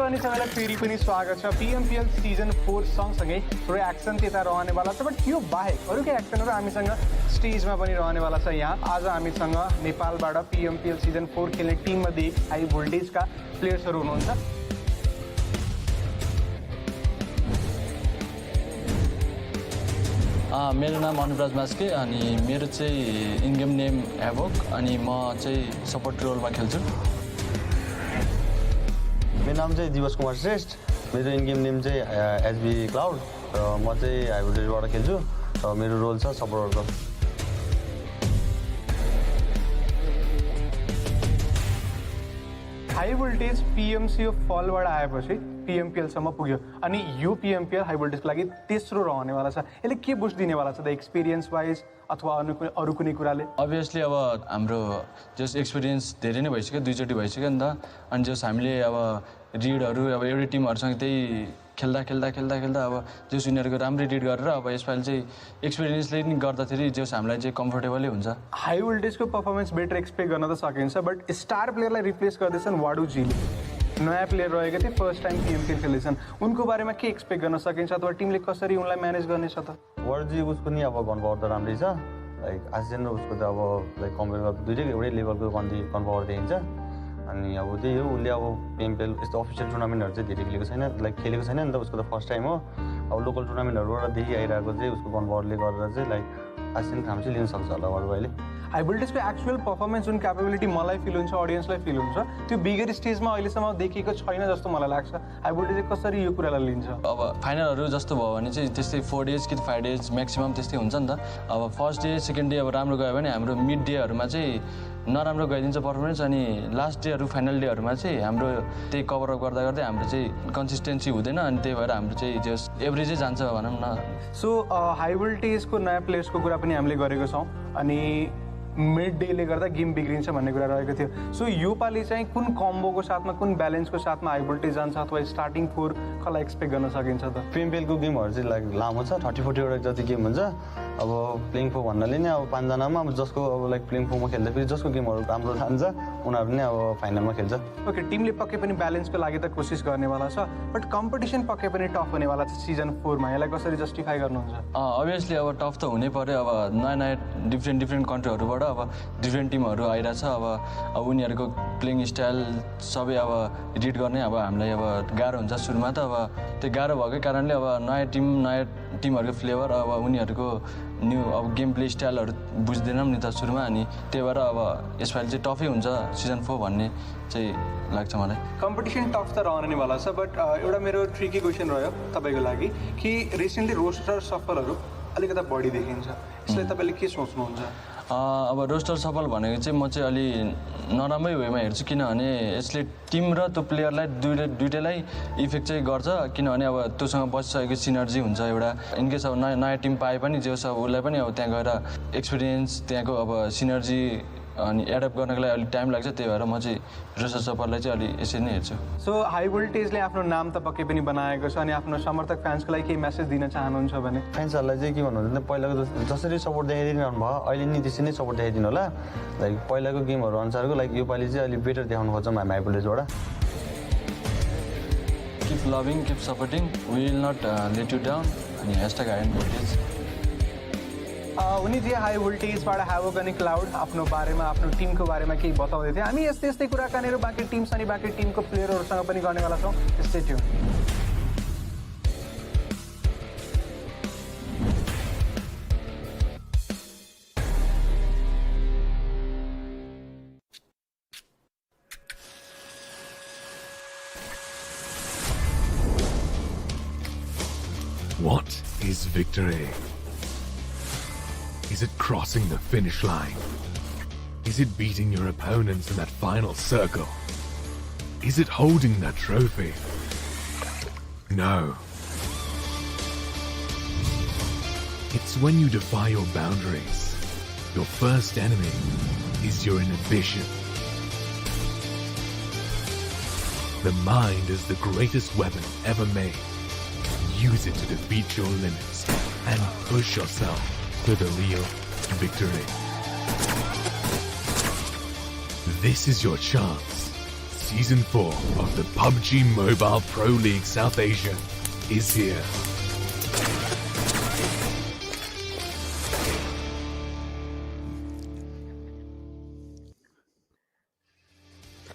अनि सबैलाई फेरि पनि स्वागत छ PMPL सिजन 4 सँगसँगै थोरै एक्सन त्यता रहनेवाला छ बट यो बाहेक अरू केही एक्सनहरू हामीसँग स्टेजमा पनि रहनेवाला छ। यहाँ आज हामीसँग नेपालबाट PMPL सिजन 4 खेल्ने टिममध्ये हाई भोल्टेजका प्लेयर्सहरू हुनुहुन्छ। मेरो नाम अनुराज मास्के अनि मेरो चाहिँ इनगेम नेम एभोक अनि म चाहिँ सपोर्ट रोलमा खेल्छु। मेरो नाम चाहिँ दिवस कुमार श्रेष्ठ, मेरो इनगेम नेम चाहिँ एसबी क्लाउड र म चाहिँ हाई भोल्टेजबाट खेल्छु र मेरो रोल छ support role. High voltage PMCO फलबाट आएपछि PMPL सम्म पुग्यो अनि यो PMPL हाई भोल्टेजको लागि तेस्रो रहनेवाला छ। यसले के बुस्ट दिनेवाला छ द एक्सपिरियन्स वाइज अथवा अरू कुनै कुराले? अभियसली अब हाम्रो जस एक्सपिरियन्स धेरै नै भइसक्यो, दुईचोटि भइसक्यो नि त। अनि जस हामीले अब रिडहरू अब एउटै टिमहरूसँग त्यही खेल्दा अब जस उनीहरूको राम्रै रिड गरेर अब यसपालि चाहिँ एक्सपिरियन्सले नि गर्दाखेरि जस हामीलाई चाहिँ कम्फर्टेबलै हुन्छ। हाई भोल्टेजको पर्फर्मेन्स बेटर एक्सपेक्ट गर्न त सकिन्छ बट स्टार प्लेयरलाई रिप्लेस गर्दैछन् वाडुजीले। नयाँ प्लेयर रहेको थिए, फर्स्ट टाइम PMPL खेल्दैछन्, उनको बारेमा के एक्सपेक्ट गर्न सकिन्छ अथवा टिमले कसरी उनलाई म्यानेज गर्नेछ त? वाडुजी उसको नि अब गन पावर त राम्रै छ, लाइक आसियन र उसको त अब लाइक कम्पेयर गर्दा दुइटै एउटै लेभलको गन पावर देखिन्छ। अनि अब त्यही हो, उसले अब PMPL यस्तो अफिसियल टुर्नामेन्टहरू चाहिँ धेरै खेलेको छैन, लाइक खेलेको छैन नि त, उसको त फर्स्ट टाइम हो। अब लोकल टुर्नामेन्टहरूबाट देखि आइरहेको चाहिँ उसको गन पावरले गरेर चाहिँ लाइक आसियन खाम चाहिँ लिन सक्छ होला वाडु अहिले। हाई भोल्टेजको एक्चुअल पर्फर्मेन्स जुन क्यापेबिलिटी मलाई फिल हुन्छ, अडियन्सलाई फिल हुन्छ, त्यो बिगर स्टेजमा अहिलेसम्म देखिएको छैन जस्तो मलाई लाग्छ। हाई भोल्टेजले कसरी यो कुरालाई लिन्छ? अब फाइनलहरू जस्तो भयो भने चाहिँ त्यस्तै 4 डेज कि 5 डेज म्याक्सिमम् त्यस्तै हुन्छ नि त। अब फर्स्ट डे सेकेन्ड डे अब राम्रो गयो भने हाम्रो मिड डेहरूमा चाहिँ नराम्रो गइदिन्छ पर्फर्मेन्स अनि लास्ट डेहरू फाइनल डेहरूमा चाहिँ हाम्रो त्यही कभरअप गर्दा गर्दै हाम्रो चाहिँ कन्सिस्टेन्सी हुँदैन अनि त्यही भएर हाम्रो चाहिँ जस्ट एभरेजै जान्छ भनौँ न। सो हाई भोल्टेजको नयाँ प्लेयर्सको कुरा पनि हामीले गरेको छौँ अनि मिड डेले गर्दा गेम बिग्रिन्छ भन्ने कुरा रहेको थियो। सो योपालि चाहिँ कुन कम्बोको साथमा कुन ब्यालेन्सको साथमा हाई भोल्टेज जान्छ अथवा स्टार्टिङ 4 कसलाई एक्सपेक्ट गर्न सकिन्छ त? PMPLको गेमहरू चाहिँ लाइक लामो छ, 30-40 जति गेम हुन्छ। अब प्लेइङ 4 भन्नाले नै अब 5 जनामा अब जसको अब लाइक प्लेइङ 4 मा खेल्दाखेरि जसको गेमहरू राम्रो जान्छ उनीहरू नै अब फाइनलमा खेल्छ। ओके, टिमले पक्कै पनि ब्यालेन्सको लागि त कोसिस गर्नेवाला छ बट कम्पिटिसन पक्कै पनि टफ हुनेवाला छ सिजन 4 मा। यसलाई कसरी जस्टिफाई गर्नुहुन्छ? अभियसली अब टफ त हुनै पर्यो। अब नयाँ डिफ्रेन्ट कन्ट्रीहरूबाट अब डिफ्रेन्ट टिमहरू आइरहेछ। अब उनीहरूको प्लेइङ स्टाइल सबै अब रिड गर्ने अब हामीलाई अब गाह्रो हुन्छ सुरुमा त। अब त्यो गाह्रो भएकै कारणले अब नयाँ टिमहरूको फ्लेभर अब उनीहरूको न्यू अब गेम प्ले स्टाइलहरू बुझ्दैनौँ नि त सुरुमा, अनि त्यही भएर अब यसपालि चाहिँ टफै हुन्छ सिजन 4 भन्ने चाहिँ लाग्छ मलाई। कम्पिटिसन टफ त रहनेवाला छ बट एउटा मेरो ट्रिकी क्वेसन रह्यो तपाईँको लागि कि रिसेन्टली रोस्टर सफलहरू अलिकता बढी देखिन्छ, यसलाई तपाईँले के सोच्नुहुन्छ? अब रोस्टर सफल भनेको चाहिँ म चाहिँ अलि नराम्रै वेमा हेर्छु, किनभने यसले टिम र त्यो प्लेयरलाई दुइटैलाई इफेक्ट चाहिँ गर्छ। किनभने अब त्योसँग बसिसकेको सिनर्जी हुन्छ एउटा। इनकेस अब नयाँ टिम पाए पनि जे होस् अब उसलाई पनि अब त्यहाँ गएर एक्सपिरियन्स त्यहाँको अब सिनर्जी अनि एडप्ट गर्नको लागि अलिक टाइम लाग्छ, त्यही भएर म चाहिँ रोस्टर सफललाई चाहिँ अलि यसरी नै हेर्छु। सो हाई भोल्टेजले आफ्नो नाम त पक्कै पनि बनाएको छ अनि आफ्नो समर्थक फ्यान्सको लागि केही मेसेज दिन चाहनुहुन्छ भने? फ्यान्सहरूलाई चाहिँ के भन्नुहुन्छ, पहिलाको जसरी सपोर्ट देखाइदिनु भयो अहिले नि त्यसरी नै सपोर्ट देखाइदिनु होला। लाइक पहिलाको गेमहरू अनुसारको लाइक योपालि चाहिँ अलिक बेटर देखाउनु खोज्छौँ हामी हाई भोल्टेजबाट। Keep loving, keep supporting, we will not let you down अनि # हाई भोल्टेज। उनी चाहिँ हाई भोल्टेजबाट ह्याभोक अनि क्लाउड आफ्नो बारेमा आफ्नो टिमको बारेमा केही बताउँदै थिए। हामी यस्तै कुराकानीहरू बाँकी टिम्स अनि बाँकी टिमको प्लेयरहरूसँग पनि गर्नेवाला छौँ। Stay tune. What is victory? Is it crossing the finish line? Is it beating your opponents in that final circle? Is it holding that trophy? No. It's when you defy your boundaries. Your first enemy is your inhibition. The mind is the greatest weapon ever made. Use it to defeat your limits and push yourself to the real victory. This is your chance. Season 4 of the PUBG Mobile Pro League South Asia is here.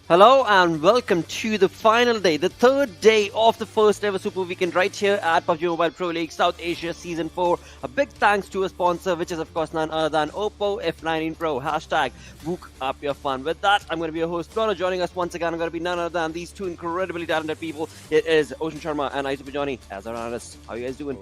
Hello and welcome to the final day, the third day of the first ever Super Weekend right here at PUBG Mobile Pro League South Asia Season 4. A big thanks to a sponsor, which is of course none other than Oppo F19 Pro. Hashtag book up your fun. With that, I'm going to be your host, Tono. Joining us once again, I'm going to be none other than these two incredibly talented people. It is Ocean Sharma and Isu Johnny as our analysts. How are you guys doing?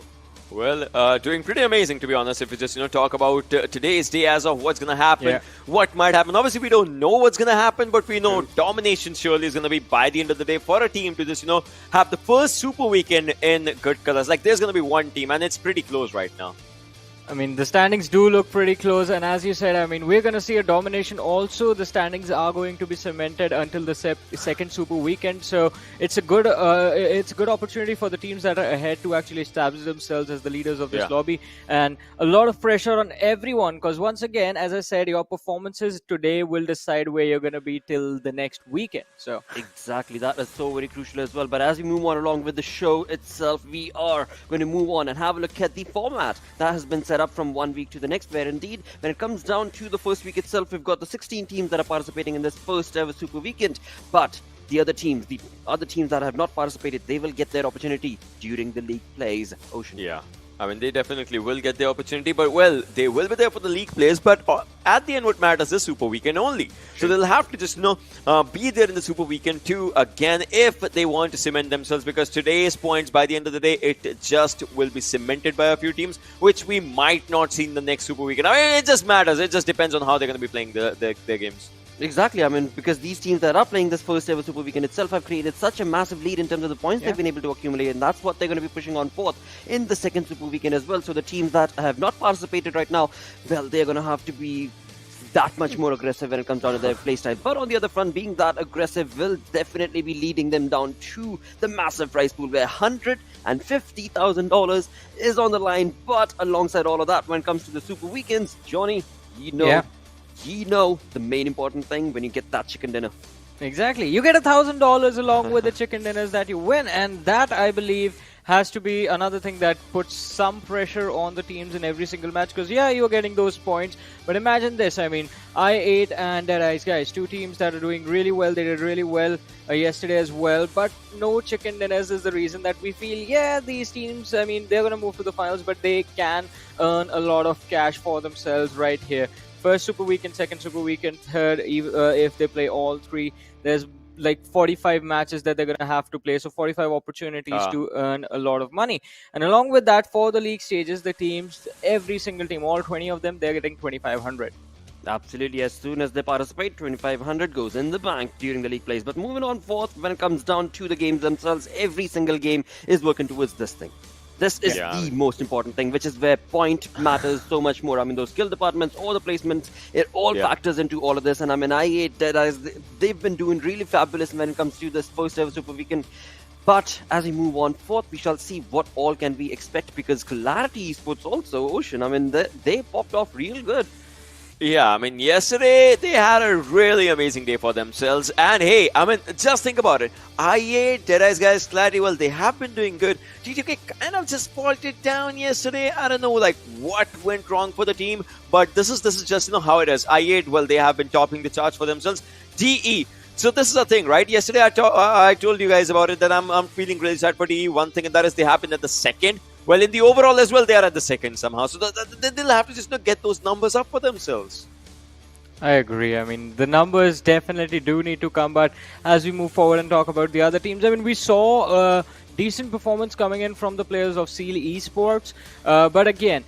Well, doing pretty amazing, to be honest. If we just talk about today's day as of what's going to happen, what might happen. Obviously, we don't know what's going to happen, but we know domination surely is going to be by the end of the day for a team to just have the first Super Weekend in good colors. Like there's going to be one team, and it's pretty close right now. I mean, the standings do look pretty close, and as you said, I mean, we're going to see a domination. Also, the standings are going to be cemented until the second Super Weekend, so it's a good opportunity for the teams that are ahead to actually establish themselves as the leaders of this lobby, and a lot of pressure on everyone, because once again, as I said, your performances today will decide where you're going to be till the next weekend. So exactly, that is so very crucial as well. But as we move on along with the show itself, we are going to move on and have a look at the format that has been set up from one week to the next, where indeed when it comes down to the first week itself, we've got the 16 teams that are participating in this first ever Super Weekend, but the other teams that have not participated, they will get their opportunity during the league plays. Ocean. Yeah, I mean, they definitely will get the opportunity, but well, they will be there for the league plays, but at the end what matters is Super Weekend only. So they'll have to just be there in the Super Weekend too, again, if they want to cement themselves, because today's points, by the end of the day, it just will be cemented by a few teams, which we might not see in the next Super Weekend. I mean, it just matters. It just depends on how they're going to be playing their games. Exactly, I mean, because these teams that are playing this first ever Super Weekend itself have created such a massive lead in terms of the points they've been able to accumulate, and that's what they're going to be pushing on forth in the second Super Weekend as well. So the teams that have not participated right now, well, they're going to have to be that much more aggressive when it comes down to their playstyle. But on the other front, being that aggressive will definitely be leading them down to the massive prize pool, where $150,000 is on the line. But alongside all of that, when it comes to the Super Weekends, Johnny, you know the main important thing when you get that chicken dinner. exactly, you get $1,000 along with the chicken dinners that you win, and that, I believe, has to be another thing that puts some pressure on the teams in every single match, because you're getting those points, but imagine this. I mean, I8 and DEADEYES, guys, two teams that are doing really well. They did really well yesterday as well, but no chicken dinners is the reason that we feel these teams, I mean, they're going to move to the finals, but they can earn a lot of cash for themselves right here. First Super Weekend, second Super Weekend, third, if they play all three, there's like 45 matches that they're going to have to play, so 45 opportunities to earn a lot of money. And along with that, for the league stages, the teams, every single team, all 20 of them, they're getting 2,500. Absolutely, as soon as they participate, 2,500 goes in the bank during the league plays. But moving on forth, when it comes down to the games themselves, every single game is working towards this thing. This is the most important thing, which is where point matters so much more. I mean, those skill departments or the placements, it all factors into all of this. And I mean, I8, DEADEYES, they've been doing really fabulous when it comes to this first ever Super Weekend. But as we move on forth, we shall see what all can we expect, because Clarity Esports also, Ocean, I mean, they popped off real good. Yeah, I mean, yesterday they had a really amazing day for themselves. And hey, I mean, just think about it. I8, DEADEYES guys, Clarity, well, they have been doing good. TTK kind of just faltered down yesterday. I don't know, like, what went wrong for the team. But this is just, how it is. I8, well, they have been topping the charts for themselves. DE. So this is a thing, right? Yesterday I told you guys about it, that I'm feeling really sad for DE. One thing, and that is they happened at the second. Well, in the overall as well, they are at the second somehow. So they'll have to just get those numbers up for themselves. I agree. I mean, the numbers definitely do need to come, but as we move forward and talk about the other teams, I mean, we saw a decent performance coming in from the players of Stalwart Esports, but again,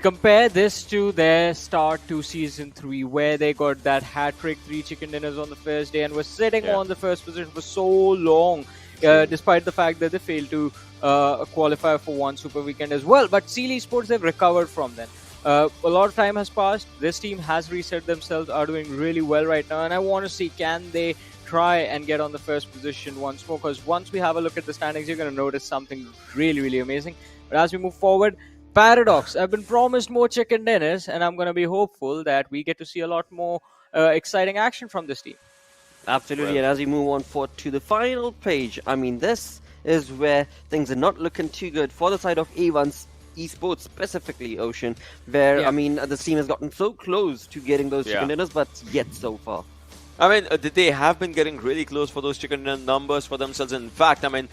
compare this to their start to Season 3, where they got that hat-trick, 3 chicken dinners on the first day, and were sitting on the first position for so long, despite the fact that they failed to qualify for one Super Weekend as well. But Stalwart Esports, they've recovered from then. A lot of time has passed. This team has reset themselves, are doing really well right now, and I want to see, can they try and get on the first position once more, because once we have a look at the standings, you're going to notice something really, really amazing. But as we move forward, Paradox, I've been promised more chicken dinners, and I'm going to be hopeful that we get to see a lot more exciting action from this team. Absolutely, and as we move on forward to the final page, I mean, this is where things are not looking too good for the side of A1's esports, specifically Ocean, where, I mean, the team has gotten so close to getting those chicken dinners, but yet so far. I mean, they have been getting really close for those chicken dinner numbers for themselves. In fact, I mean,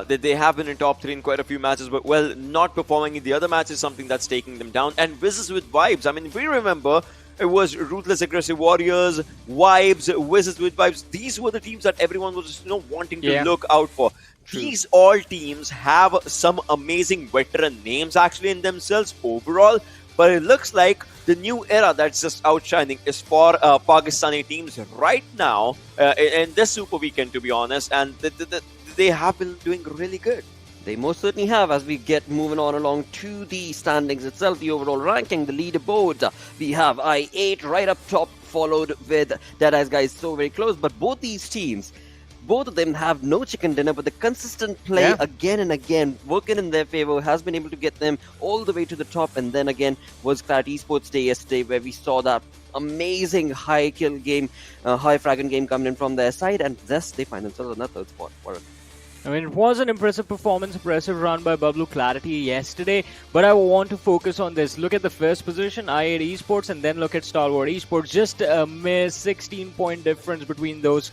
they have been in top 3 in quite a few matches, but, well, not performing in the other matches is something that's taking them down. And Wizzes with Vibes. I mean, if we remember, it was Ruthless Aggressive Warriors, Vibes, Wizzes with Vibes. These were the teams that everyone was, wanting to look out for. True. These all teams have some amazing veteran names actually in themselves overall, but it looks like the new era that's just outshining is for Pakistani teams right now in this Super Weekend, to be honest, and they have been doing really good. They most certainly have. As we get moving on along to the standings itself, the overall ranking, the leaderboard, we have I8 right up top, followed with DEADEYES guys so very close, but both these teams, both of them have no chicken dinner, but the consistent play again and again working in their favor has been able to get them all the way to the top. And then again was Stalwart Esports Day yesterday, where we saw that amazing high kill game, high fragment game coming in from their side, and thus they find themselves on the third spot. I mean, it was an impressive performance, impressive run by BABLU Clarity yesterday, but I want to focus on this. Look at the first position, I8 Esports, and then look at Stalwart Esports. Just a mere 16-point difference between those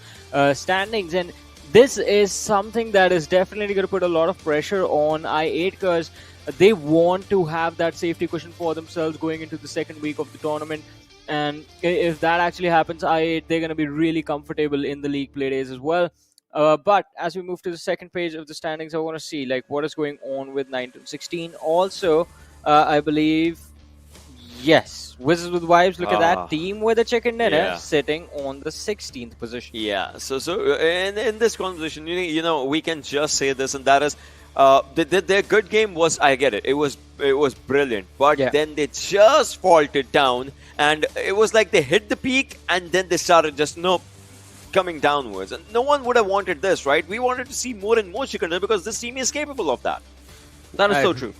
standings, and this is something that is definitely going to put a lot of pressure on I8 because they want to have that safety cushion for themselves going into the second week of the tournament. And if that actually happens, I8, they're going to be really comfortable in the league play days as well. But as we move to the second page of the standings, I want to see like what is going on with 9-16. Also, I believe, yes, Wizzes with Vibes. Look at that team with a chicken dinner sitting on the 16th position. Yeah. So in this conversation, we can just say this, and that is, their good game was, I get it, it was brilliant, but then they just faltered down, and it was like they hit the peak, and then they started just coming downwards, and no one would have wanted this, right? We wanted to see more and more chicken dinner because this team is capable of that. That is so true.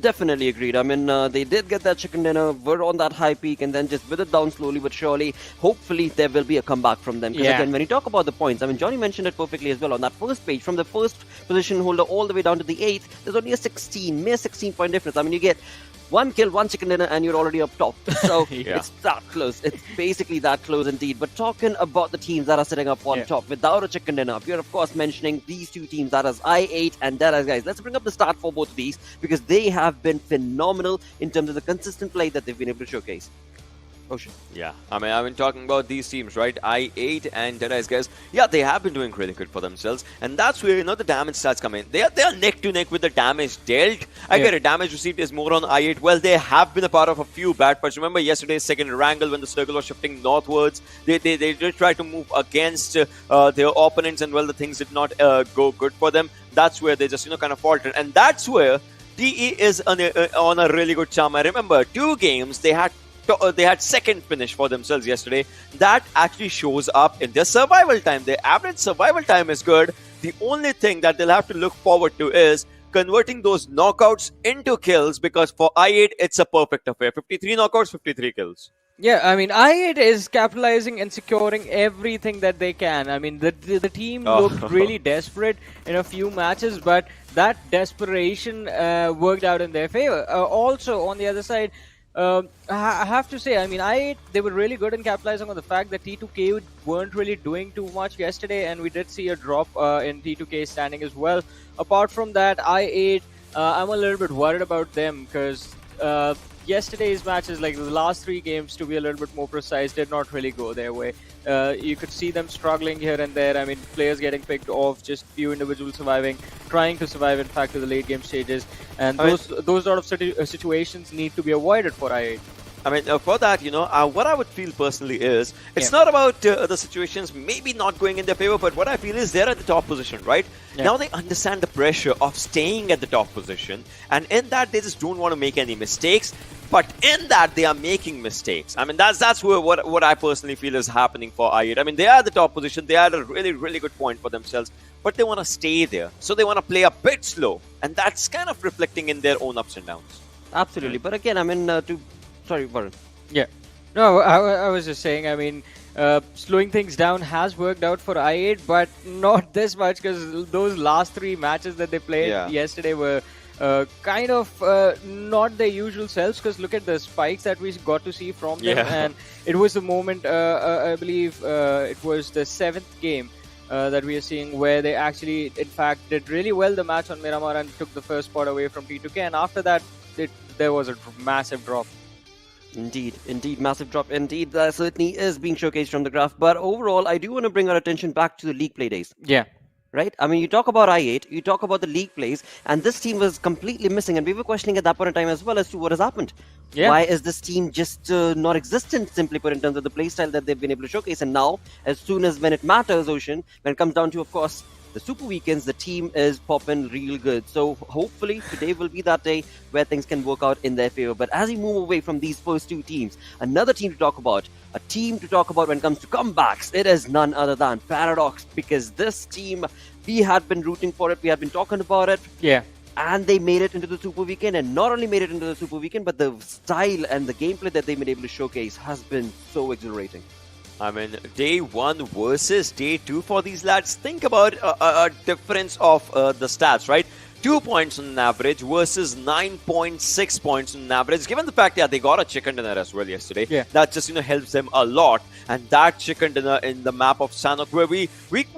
Definitely agreed. I mean, they did get that chicken dinner, were on that high peak, and then just withered down slowly but surely. Hopefully, there will be a comeback from them. Because again, when you talk about the points, I mean, Johnny mentioned it perfectly as well. On that first page, from the first position holder all the way down to the 8th, there's only a mere 16-point difference. I mean, you get one kill, one chicken dinner, and you're already up top. So it's that close. It's basically that close indeed. But talking about the teams that are sitting up on top without a chicken dinner, we are of course mentioning these two teams, that is I8 and DEADEYES guys. Let's bring up the start for both of these because they have been phenomenal in terms of the consistent play that they've been able to showcase. Ocean. Yeah, I mean, I've been talking about these teams, right? I8 and DEADEYES guys. Yeah, they have been doing really good for themselves, and that's where the damage stats come in. They are neck to neck with the damage dealt. I get it. Damage received is more on I8. Well, they have been a part of a few bad parts. Remember yesterday's second Erangel when the circle was shifting northwards. They did try to move against their opponents, and well, the things did not go good for them. That's where they just kind of faltered, and that's where DE is on a really good charm. I remember 2 games they had second finish for themselves yesterday. That actually shows up in their survival time. Their average survival time is good. The only thing that they'll have to look forward to is converting those knockouts into kills, because for I8 it's a perfect affair. 53 knockouts, 53 kills. Yeah, I mean, I8 is capitalizing and securing everything that they can. I mean, the team looked really desperate in a few matches, but that desperation worked out in their favor. Also, on the other side, I have to say, I mean, I8, they were really good in capitalizing on the fact that T2K weren't really doing too much yesterday, and we did see a drop in T2K standing as well. Apart from that, I8, I'm a little bit worried about them because yesterday's matches, like the last 3 games, to be a little bit more precise, did not really go their way. You could see them struggling here and there. I mean, players getting picked off, just few individuals surviving, trying to survive, in fact, to the late game stages. And those sort of situations need to be avoided for I8. I mean, for that, what I would feel personally is, it's not about the situations maybe not going in their favor, but what I feel is they're at the top position, right? Now they understand the pressure of staying at the top position, and in that they just don't want to make any mistakes, but in that they are making mistakes. I mean, that's what I personally feel is happening for I8. I mean, they are at the top position, they are at a really, really good point for themselves, but they want to stay there, so they want to play a bit slow, and that's kind of reflecting in their own ups and downs. Absolutely, but again, I mean, Sorry, Varun. Yeah. No, I was just saying, I mean, slowing things down has worked out for I8, but not this much, because those last 3 matches that they played yesterday were kind of not their usual selves, because look at the spikes that we got to see from them. And it was the moment, I believe it was the 7th game that we are seeing where they actually, in fact, did really well the match on Miramar and took the first spot away from T2K, and after that there was a massive drop. Indeed, massive drop. Indeed, that certainly is being showcased from the graph. But overall, I do want to bring our attention back to the league play days. Yeah. Right? I mean, you talk about I8, you talk about the league plays, and this team was completely missing. And we were questioning at that point in time as well as to what has happened. Yeah. Why is this team just not existent, simply put, in terms of the play style that they've been able to showcase? And now, as soon as when it matters, Ocean, when it comes down to, of course, the Super Weekends, the team is popping real good. So hopefully today will be that day where things can work out in their favor. But as we move away from these first 2 teams, another team to talk about, a team to talk about when it comes to comebacks, it is none other than Paradox, because this team, we had been rooting for it, we had been talking about it. Yeah. And they made it into the Super Weekend, and not only made it into the Super Weekend, but the style and the gameplay that they've been able to showcase has been so exhilarating. I mean, day 1 versus day 2 for these lads. Think about a difference of the stats, right? 2 points on average versus 9.6 points on average. Given the fact that they got a chicken dinner as well yesterday, that just helps them a lot. And that chicken dinner in the map of Sanhok, where we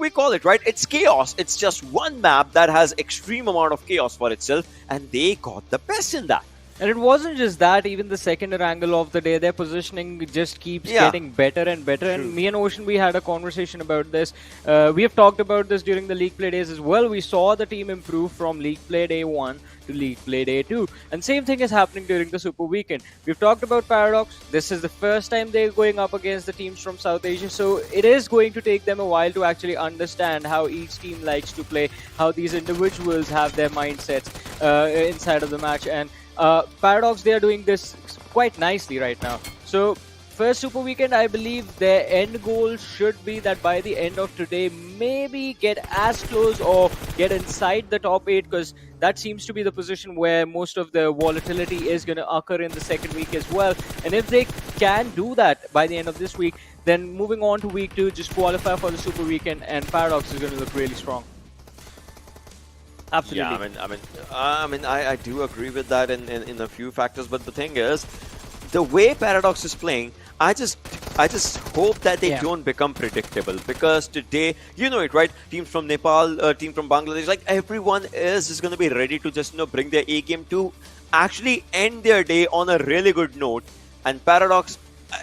call it, right? It's chaos. It's just one map that has extreme amount of chaos for itself, and they got the best in that. And it wasn't just that, even the second angle of the day, their positioning just keeps getting better and better. And me and Ocean, we had a conversation about this. We have talked about this during the League Play days as well. We saw the team improve from League Play Day 1 to League Play Day 2. And same thing is happening during the Super Weekend. We've talked about Paradox. This is the first time they're going up against the teams from South Asia. So it is going to take them a while to actually understand how each team likes to play, how these individuals have their mindsets inside of the match. And Paradox, they are doing this quite nicely right now. So first Super Weekend, I believe their end goal should be that by the end of today, maybe get as close or get inside the top 8, because that seems to be the position where most of the volatility is going to occur in the second week as well. And if they can do that by the end of this week, then moving on to week 2, just qualify for the Super Weekend, and Paradox is going to look really strong. Absolutely. Yeah, I do agree with that in a few factors, but the thing is, the way Paradox is playing, I just hope that they don't become predictable, because today, you know it, right? Teams from Nepal, team from Bangladesh, like everyone is just going to be ready to just bring their A game to actually end their day on a really good note. And Paradox,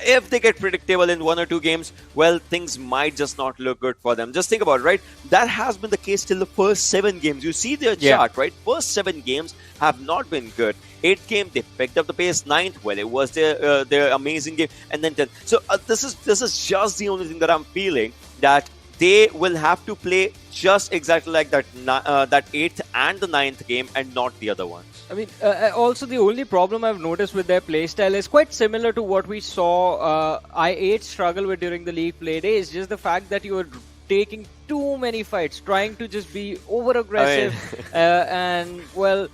if they get predictable in 1 or 2 games, well, things might just not look good for them. Just think about it, right? That has been the case till the first 7 games. You see their chart, right? First 7 games have not been good. 8th game, they picked up the pace. 9th, well, it was their amazing game. And then 10th. So this is just the only thing that I'm feeling, that they will have to play just exactly like that 8th and the 9th game, and not the other ones. I mean, also the only problem I've noticed with their playstyle is quite similar to what we saw I8 struggle with during the League Play Day. Is just the fact that you are taking too many fights, trying to just be over-aggressive, and, well,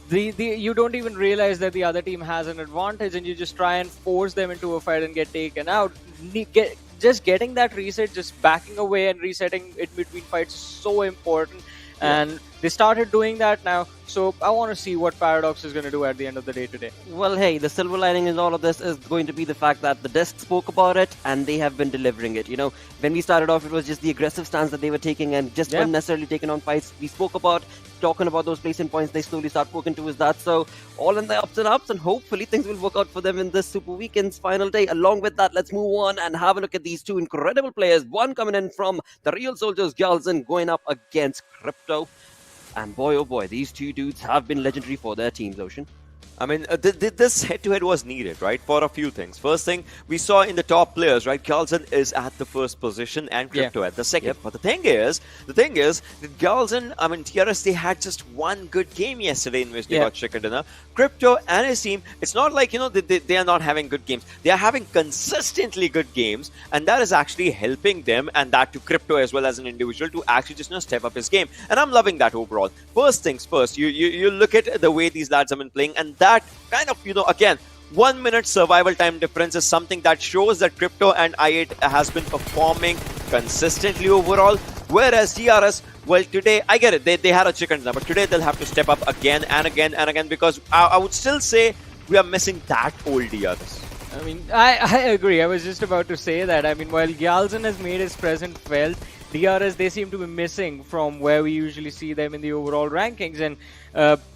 you don't even realize that the other team has an advantage, and you just try and force them into a fight and get taken out. Just getting that reset, just backing away and resetting in between fights is so important. And they started doing that now, so I want to see what Paradox is going to do at the end of the day today. Well, hey, the silver lining in all of this is going to be the fact that the desk spoke about it, and they have been delivering it. You know, when we started off, it was just the aggressive stance that they were taking and just unnecessarily taking on fights. We spoke about talking about those placing points. They slowly start working towards that. So all in the ups and ups, and hopefully things will work out for them in this Super Weekend's final day. Along with that, let's move on and have a look at these 2 incredible players. One coming in from the Real Soldiers, Gyalzen, going up against Crypto. And boy, oh boy, these 2 dudes have been legendary for their teams, Ocean. I mean, this head-to-head was needed, right, for a few things. First thing, we saw in the top players, right, Gyalzen is at the first position and Crypto at the second. But the thing is that Gyalzen, I mean, TRS, they had just one good game yesterday in which they got chicken dinner. Crypto and his team, it's not like, they are not having good games. They are having consistently good games, and that is actually helping them, and that to Crypto as well as an individual, to actually just step up his game. And I'm loving that overall. First things first, you look at the way these lads have been playing, and that kind of, again, 1 minute survival time difference is something that shows that Crypto and i8 has been performing consistently overall. Whereas DRS, well, today, I get it, they had a chicken dinner, but today they'll have to step up again and again and again, because I would still say we are missing that old DRS. I mean, I agree. I was just about to say that. I mean, while Gyalzen has made his presence felt, DRS, they seem to be missing from where we usually see them in the overall rankings. And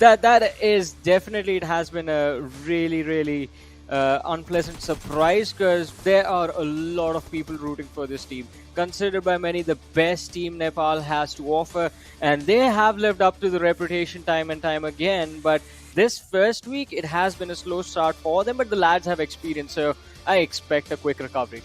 that is definitely, it has been a really unpleasant surprise, because there are a lot of people rooting for this team. Considered by many the best team Nepal has to offer, and they have lived up to the reputation time and time again. But this first week, it has been a slow start for them, but the lads have experience, so I expect a quick recovery.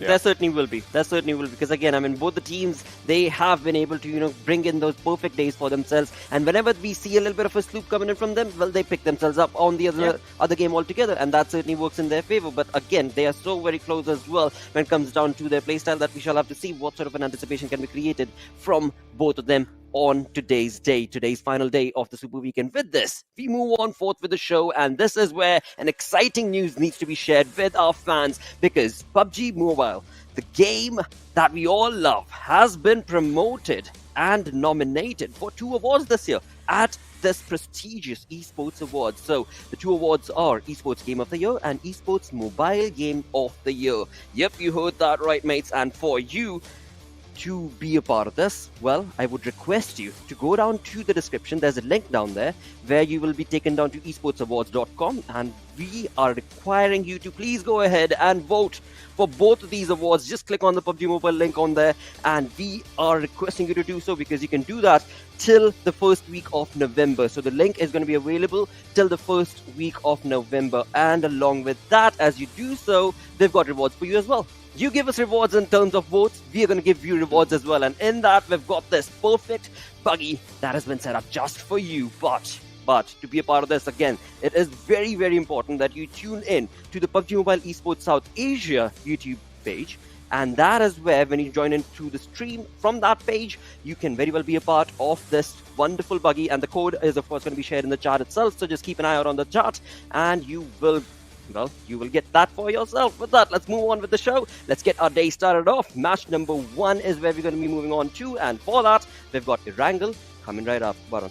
Yeah. There certainly will be. Because again, I mean, both the teams, they have been able to, bring in those perfect days for themselves. And whenever we see a little bit of a sloop coming in from them, well, they pick themselves up on the other game altogether. And that certainly works in their favor. But again, they are so very close as well when it comes down to their playstyle, that we shall have to see what sort of an anticipation can be created from both of them on today's final day of the Super Weekend. With this, we move on forth with the show, and this is where an exciting news needs to be shared with our fans, because PUBG Mobile, the game that we all love, has been promoted and nominated for 2 awards this year at this prestigious Esports Awards. So the 2 awards are Esports Game of the Year and Esports Mobile Game of the Year. Yep, you heard that right, mates. And for you to be a part of this, well, I would request you to go down to the description. There's a link down there where you will be taken down to esportsawards.com, and we are requiring you to please go ahead and vote for both of these awards. Just click on the PUBG Mobile link on there, and we are requesting you to do so, because you can do that till the first week of November. So the link is going to be available till the first week of November, and along with that, as you do so, they've got rewards for you as well. You give us rewards in terms of votes, we are going to give you rewards as well. And in that, we've got this perfect buggy that has been set up just for you. But to be a part of this, again, it is very, very important that you tune in to the PUBG Mobile Esports South Asia YouTube page. And that is where, when you join into the stream from that page, you can very well be a part of this wonderful buggy. And the code is, of course, going to be shared in the chat itself. So just keep an eye out on the chat, and you will get that for yourself. With that, let's move on with the show. Let's get our day started off. Match number 1 is where we're going to be moving on to. And for that, we've got Erangel coming right up. Varun.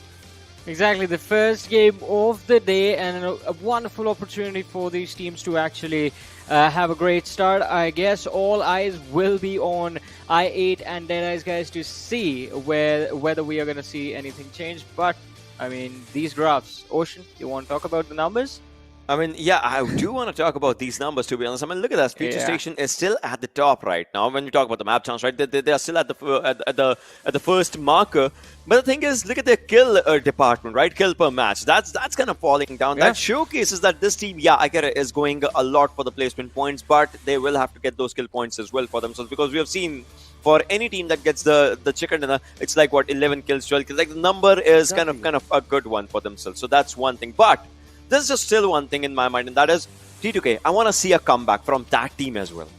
Exactly, the first game of the day, and a wonderful opportunity for these teams to actually have a great start. I guess all eyes will be on i8 and DEADEYES, guys, to see whether we are going to see anything change. But, I mean, these graphs. Ocean, you want to talk about the numbers? I mean, yeah, I do want to talk about these numbers, to be honest. I mean, look at that. Future Station is still at the top right now. When you talk about the map chance, right, they are still at the first marker. But the thing is, look at their kill department, right? Kill per match. That's kind of falling down. That showcases that this team, I get it, is going a lot for the placement points, but they will have to get those kill points as well for themselves, because we have seen, for any team that gets the chicken dinner, it's like, what, 11 kills, 12 kills. Like, the number is kind of a good one for themselves. So that's one thing. But there's just still one thing in my mind, and that is T2K. I want to see a comeback from that team as well.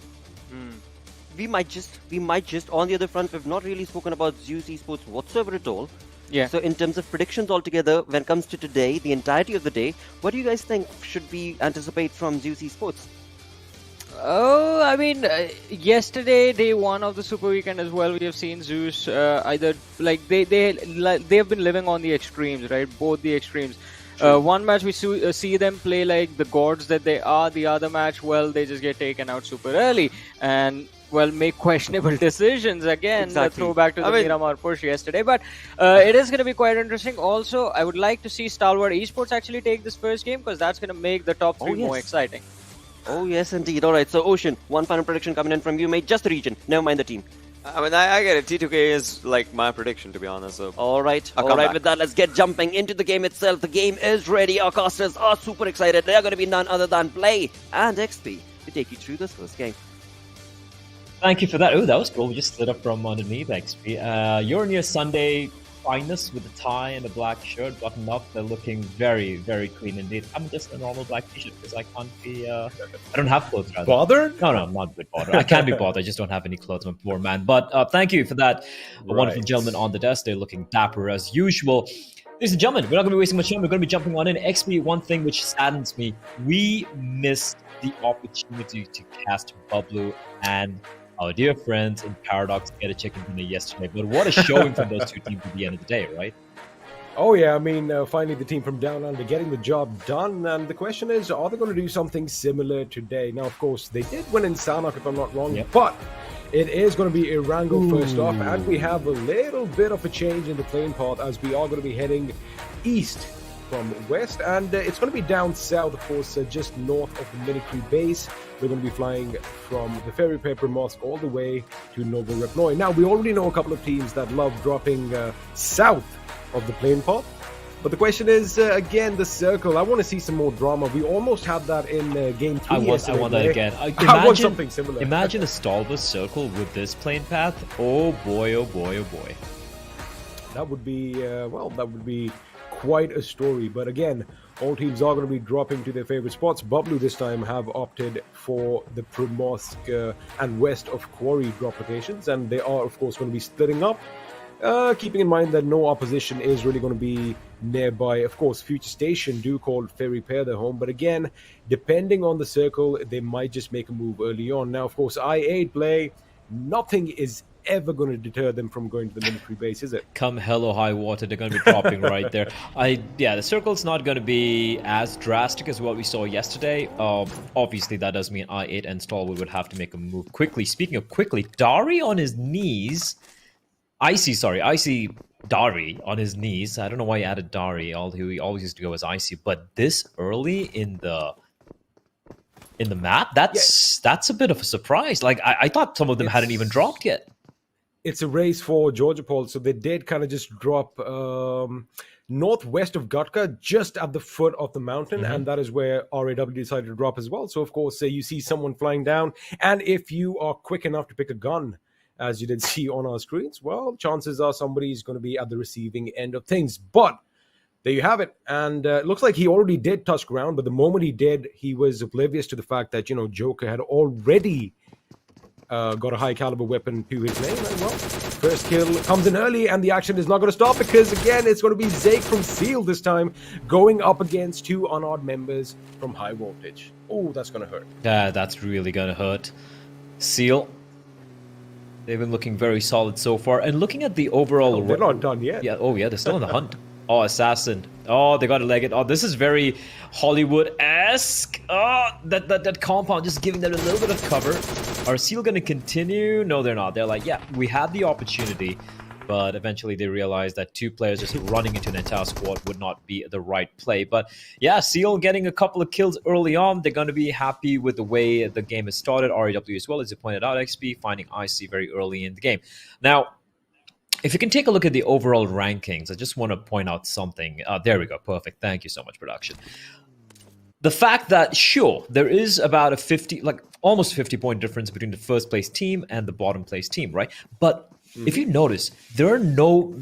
We might just, on the other front, we've not really spoken about ZEUS Esports whatsoever at all. Yeah. So in terms of predictions altogether, when it comes to today, the entirety of the day, what do you guys think should we anticipate from ZEUS Esports? Oh, I mean, yesterday, day 1 of the Super Weekend as well, we have seen ZEUS either, like, they have been living on the extremes, right? Both the extremes. One match we see them play like the gods that they are. The other match, well, they just get taken out super early and, well, make questionable decisions. Again, throwback to the Miramar push yesterday. But it is going to be quite interesting. Also, I would like to see Stalwart Esports actually take this first game, because that's going to make the top 3 more exciting. Oh, yes, indeed. All right, so Ocean, one final prediction coming in from you, mate. Just the region, never mind the team. I mean, I get it. T2K is like my prediction, to be honest. So all right. With that, let's get jumping into the game itself. The game is ready. Our casters are super excited. They are going to be none other than Play and XP to take you through this first game. Thank you for that. Oh, that was cool. We just slid up from underneath XP. You're in your Sunday finest with the tie and the black shirt buttoned up. They're looking very, very clean indeed. I'm just a normal black t-shirt because I can't be... I don't have clothes, rather. Bothered? No, I'm not a bit bothered. I can't be bothered. I just don't have any clothes. I'm a poor man. But thank you for that. A wonderful gentleman on the desk. They're looking dapper as usual. Ladies and gentlemen, we're not going to be wasting much time. We're going to be jumping on in. XP, one thing which saddens me, we missed the opportunity to cast BABLU and our dear friends in Paradox get a chicken dinner yesterday. But what a showing from those two teams at the end of the day, right? Oh yeah, I mean, finally the team from Down Under getting the job done, and the question is, are they going to do something similar today? Now, of course, they did win in Sanhok, if I'm not wrong, but it is going to be Erangel first off, and we have a little bit of a change in the playing path as we are going to be heading east from west, and it's going to be down south, of course, just north of the military base. We're going to be flying from the Ferry Paper Mosque all the way to Novo Repnoy. Now, we already know a couple of teams that love dropping south of the plane path. But the question is, again, the circle. I want to see some more drama. We almost had that in game 3 I want that again. I want something similar. Imagine a Stalwart circle with this plane path. Oh boy, oh boy, oh boy. That would be, well, that would be quite a story. But again, all teams are going to be dropping to their favorite spots. BABLU this time have opted for the Primorsk and west of Quarry drop locations. And they are, of course, going to be splitting up. Keeping in mind that no opposition is really going to be nearby. Of course, Future Station do call Ferry Pair their home, but again, depending on the circle, they might just make a move early on. Now, of course, I8 play, nothing is ever going to deter them from going to the military base, is it? Come hell or high water, they're going to be dropping right there. Yeah, the circle's not going to be as drastic as what we saw yesterday. Obviously, that does mean I8 and Stalwart would have to make a move quickly. Speaking of quickly, Dari on his knees. Icy Dari on his knees. I don't know why he added Dari. He always used to go as Icy, but this early in the map, that's a bit of a surprise. Like I thought some of them hadn't even dropped yet. It's a race for Georgia Paul, so they did kind of just drop northwest of Gutka, just at the foot of the mountain, and that is where RAW decided to drop as well. So of course, you see someone flying down, and if you are quick enough to pick a gun, as you did see on our screens, well, chances are somebody's going to be at the receiving end of things. But there you have it. And it looks like he already did touch ground, but the moment he did, he was oblivious to the fact that, Joker had already got a high caliber weapon to his name. And well, first kill comes in early, and the action is not going to stop because, again, it's going to be Zake from Seal this time going up against two unarmed members from High Voltage. Oh, that's going to hurt. Yeah, that's really going to hurt. Seal. They've been looking very solid so far. And looking at the overall... they're not done yet. Yeah. Oh, yeah. They're still in the hunt. Oh, Assassin. Oh, they got to leg it. Oh, this is very Hollywood-esque. Oh, that compound just giving them a little bit of cover. Are Seal going to continue? No, they're not. They're like, yeah, we had the opportunity. But eventually they realized that two players just running into an entire squad would not be the right play. But yeah, Seal getting a couple of kills early on. They're going to be happy with the way the game has started. RAW as well, as you pointed out, XP, finding IC very early in the game. Now, if you can take a look at the overall rankings, I just want to point out something. There we go. Perfect. Thank you so much, production. The fact that, sure, there is about a almost 50-point difference between the first place team and the bottom place team, right? But if you notice, there are no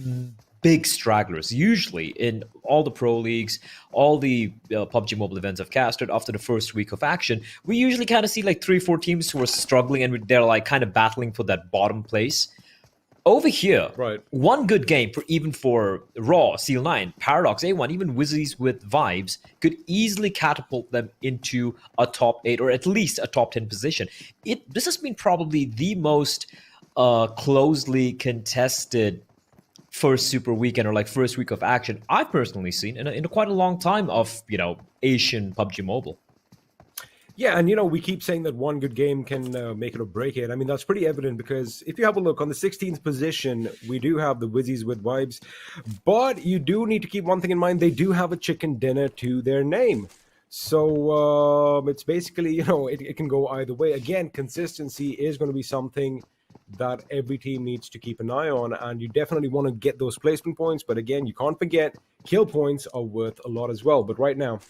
big stragglers. Usually in all the pro leagues, all the PUBG Mobile events I've casted after the first week of action, we usually kind of see like 3-4 teams who are struggling and they're like kind of battling for that bottom place. Over here, one good game for Raw, Seal 9, Paradox, A1, even Wizzes with Vibes could easily catapult them into a top 8 or at least a top 10 position. This has been probably the most closely contested first super weekend or like first week of action I've personally seen in quite a long time of Asian PUBG Mobile. Yeah, and we keep saying that one good game can make it or break it. I mean, that's pretty evident because if you have a look on the 16th position, we do have the Wizzes with Vibes, but you do need to keep one thing in mind: they do have a chicken dinner to their name. So it's basically it can go either way. Again, consistency is going to be something that every team needs to keep an eye on, and you definitely want to get those placement points. But again, you can't forget kill points are worth a lot as well. But right now,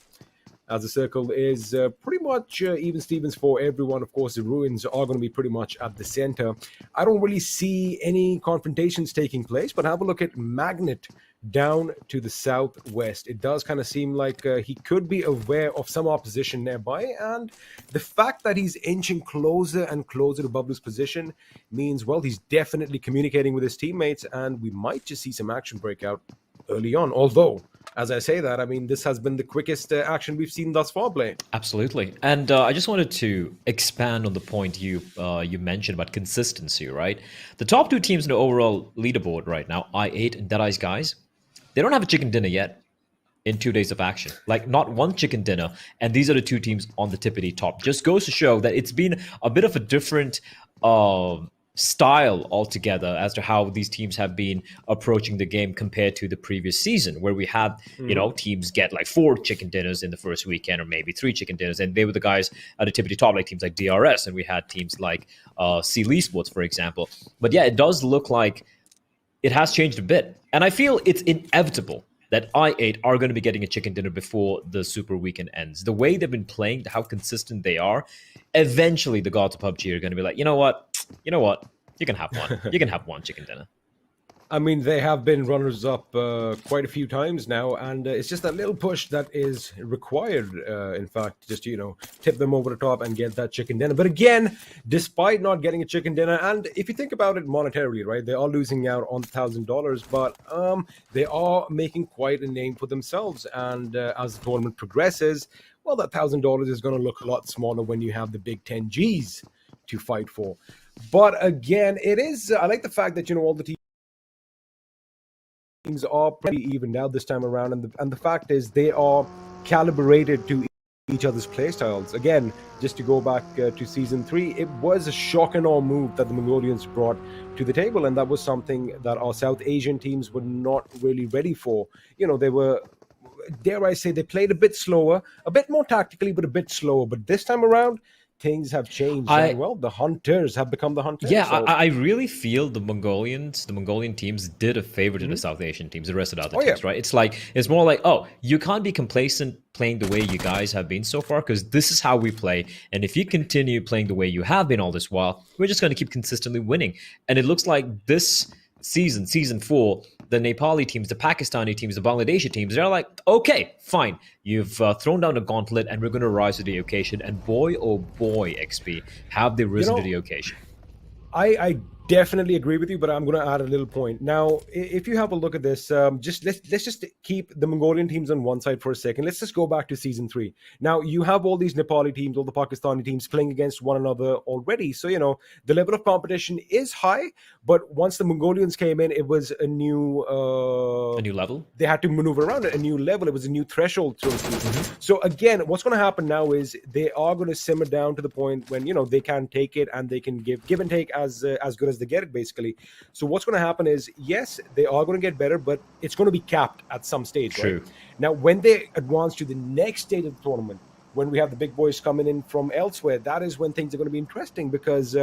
as the circle is pretty much even Stevens for everyone, of course, the ruins are going to be pretty much at the center. I don't really see any confrontations taking place, but have a look at Magnet down to the southwest. It does kind of seem like he could be aware of some opposition nearby, and the fact that he's inching closer and closer to BABLU's position means, well, he's definitely communicating with his teammates, and we might just see some action break out. early on. Although, as I say that, I mean, this has been the quickest action we've seen thus far, Blaine. Absolutely. And I just wanted to expand on the point you mentioned about consistency, right? The top two teams in the overall leaderboard right now, I8 and DEADEYES guys, they don't have a chicken dinner yet in 2 days of action. Like, not one chicken dinner. And these are the two teams on the tippity top. Just goes to show that it's been a bit of a different style altogether as to how these teams have been approaching the game compared to the previous season, where we had teams get like 4 chicken dinners in the first weekend, or maybe 3 chicken dinners, and they were the guys at the tippity top, like teams like DRS, and we had teams like Stalwart Esports, for example. But yeah, it does look like it has changed a bit, and I feel it's inevitable that I8 are going to be getting a chicken dinner before the Super Weekend ends. The way they've been playing, how consistent they are, eventually the gods of PUBG are going to be like, you know what? You can have one. You can have one chicken dinner. I mean, they have been runners-up quite a few times now, and it's just that little push that is required, in fact, just to, tip them over the top and get that chicken dinner. But again, despite not getting a chicken dinner, and if you think about it monetarily, right, they are losing out on $1,000, but they are making quite a name for themselves, and as the tournament progresses, well, that $1,000 is going to look a lot smaller when you have the big 10 Gs to fight for. But again, it is, I like the fact that, all the teams are pretty evened out this time around, and the fact is they are calibrated to each other's playstyles. Again, just to go back to Season 3, it was a shock and awe move that the Mongolians brought to the table, and that was something that our South Asian teams were not really ready for. They were, dare I say, they played a bit slower, a bit more tactically, but a bit slower. But this time around, things have changed. The hunters have become the hunters. Yeah, so. I really feel the Mongolian teams did a favor to the South Asian teams, the rest of the other teams, right? It's more like, you can't be complacent playing the way you guys have been so far, because this is how we play. And if you continue playing the way you have been all this while, we're just going to keep consistently winning. And it looks like this season 4, the Nepali teams, the Pakistani teams, the Bangladeshi teams, they're like, okay, fine, you've thrown down a gauntlet and we're going to rise to the occasion. And boy, oh boy, XP, have they risen to the occasion. I definitely agree with you, but I'm going to add a little point. Now, if you have a look at this, let's just keep the Mongolian teams on one side for a second. Let's just go back to Season 3. Now, you have all these Nepali teams, all the Pakistani teams playing against one another already. So, the level of competition is high, but once the Mongolians came in, it was a new level. They had to maneuver around it, a new level. It was a new threshold, so to speak. So again, what's going to happen now is they are going to simmer down to the point when, they can take it and they can give and take as good as they get it, basically. So what's going to happen is, yes, they are going to get better, but it's going to be capped at some stage. True. Right? Now, when they advance to the next stage of the tournament, when we have the big boys coming in from elsewhere, that is when things are going to be interesting because,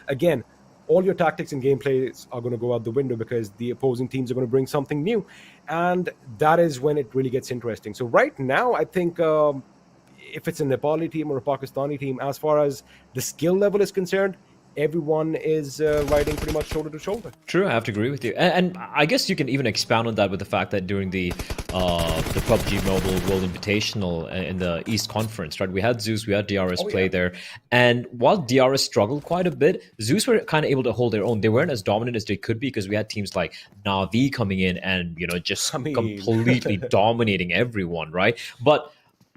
again, all your tactics and gameplays are going to go out the window because the opposing teams are going to bring something new. And that is when it really gets interesting. So right now, I think if it's a Nepali team or a Pakistani team, as far as the skill level is concerned, everyone is riding pretty much shoulder to shoulder. True, I have to agree with you. And I guess you can even expound on that with the fact that during the PUBG Mobile World Invitational in the East Conference, right, we had ZEUS, we had DRS play there. And while DRS struggled quite a bit, ZEUS were kind of able to hold their own. They weren't as dominant as they could be because we had teams like Na'Vi coming in and, just completely dominating everyone, right? But